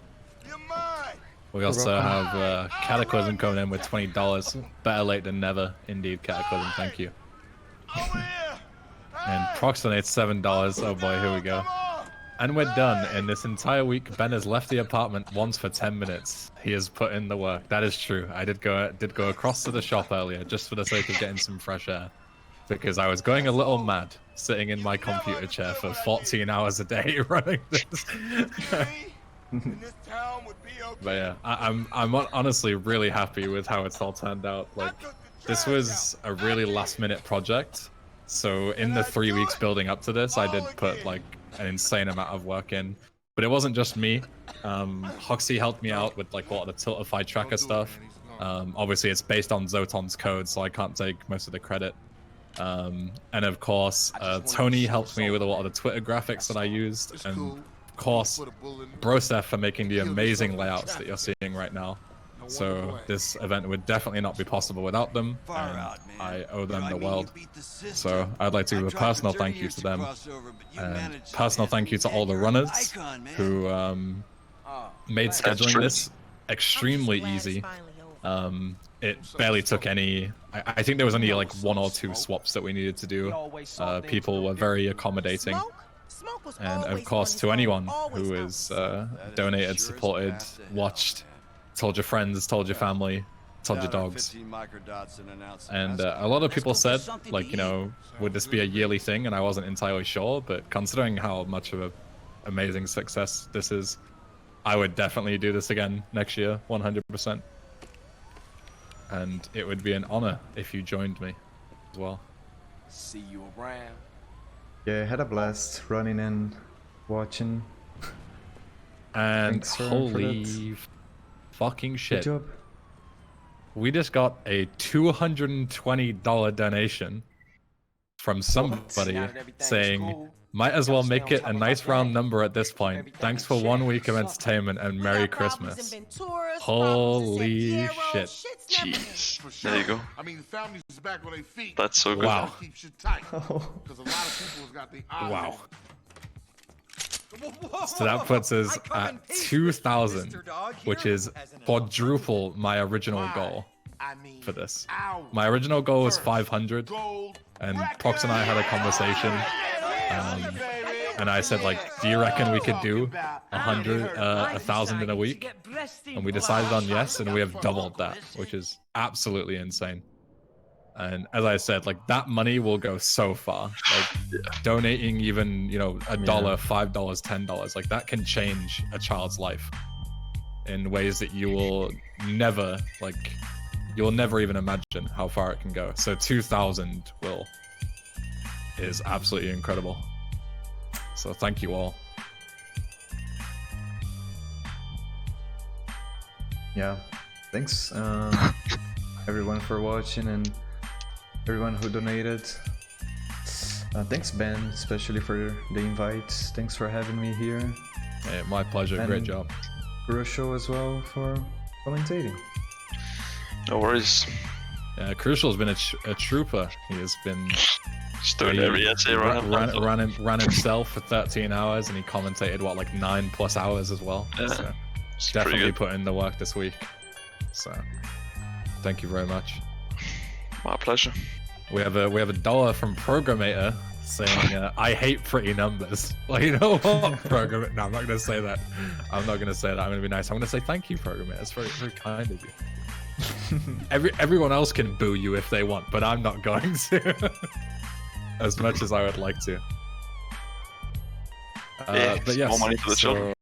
We also have Cataclysm coming in with $20. Better late than never, indeed, Cataclysm. Thank you. And Proxonate's $7. Oh boy, here we go. And we're done. In this entire week, Ben has left the apartment once for 10 minutes. He has put in the work. That is true. I did go across to the shop earlier just for the sake of getting some fresh air, because I was going a little mad sitting in my computer chair for 14 hours a day running this. But yeah, I'm honestly really happy with how it's all turned out. Like, this was a really last-minute project. So in the 3 weeks building up to this, I did put like an insane amount of work in. But it wasn't just me. Hoxie helped me out with like a lot of the Tiltify tracker stuff. Obviously, it's based on Zoton's code, so I can't take most of the credit. And of course, Tony helped me with a lot of the Twitter graphics that I used, and of course, Brosef for making the amazing layouts that you're seeing right now. So this event would definitely not be possible without them, and I owe them the world. So I'd like to give a personal thank you to them, and personal thank you to all the runners who made scheduling this extremely easy. It barely took any. I think there was only like 1 or 2 swaps that we needed to do. People were very accommodating. And of course, to anyone who has donated, supported, watched, told your friends, told your family, told your dogs. And a lot of people said, like, you know, would this be a yearly thing? And I wasn't entirely sure, but considering how much of an amazing success this is, I would definitely do this again next year, 100%. And it would be an honor if you joined me as well. See you around. Yeah, I had a blast running and watching. And holy fucking shit. Good job. We just got a $220 donation from somebody saying, might as well make it a nice round number at this point. Thanks for 1 week of entertainment and Merry Christmas. Holy shit. Jeez. There you go. That's so good. Wow. Wow. So that puts us at 2,000, which is quadruple my original goal for this. My original goal was 500, and Prox and I had a conversation, and I said, like, do you reckon we could do 1,000 in a week? And we decided on yes, and we have doubled that, which is absolutely insane. And as I said, like, that money will go so far. Like, donating even, you know, $1, $5, $10, like, that can change a child's life in ways that you will never, like, you'll never even imagine how far it can go. So 2,000 is absolutely incredible. So thank you all. Yeah, thanks everyone for watching and everyone who donated. Thanks Ben, especially for the invite. Thanks for having me here. Hey, my pleasure, and great job. Crucial as well for commentating. No worries. Yeah, Crucial's been a trooper. He has been doing every essay ran himself for 13 hours, and he commentated what, like 9+ hours as well. Yeah, so definitely put in the work this week. So thank you very much. My pleasure. We have a dollar from Programmator saying, "I hate pretty numbers." Well, you know what, Programmator? No, I'm not gonna say that. I'm not gonna say that. I'm gonna be nice. I'm gonna say thank you, Programmator. It's very, very kind of you. Everyone else can boo you if they want, but I'm not going to. As much as I would like to. But yes, more money for the children.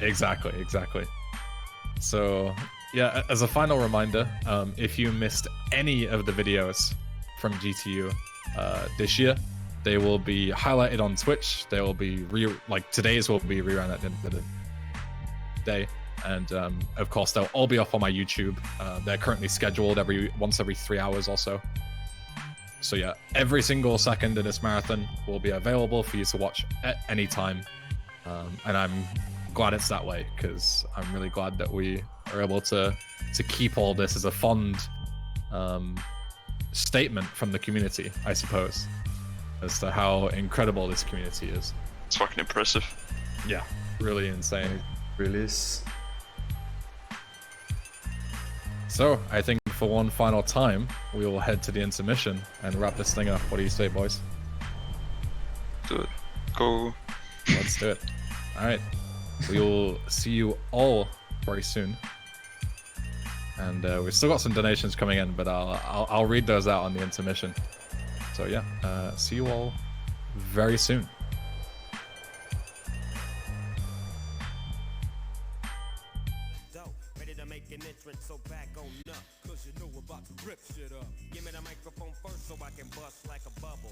Exactly. So yeah, as a final reminder, if you missed any of the videos from GTU this year, they will be highlighted on Twitch. They will be today's will be rerun at the end of the day, and of course they'll all be up on my YouTube. They're currently scheduled once every 3 hours or so. So yeah, every single second in this marathon will be available for you to watch at any time, and I'm glad it's that way, because I'm really glad that we are able to keep all this as a fond statement from the community, I suppose, as to how incredible this community is. It's fucking impressive. Yeah, really insane. It really is. So I think for one final time, we will head to the intermission and wrap this thing up. What do you say, boys? Do it. Go. Let's do it. All right. We will see you all very soon. And we've still got some donations coming in, but I'll read those out on the intermission. So yeah, see you all very soon. Ready to make an entrance, so back on up, 'cause you know we're about to rip shit up. Give me the microphone first so I can bust like a bubble.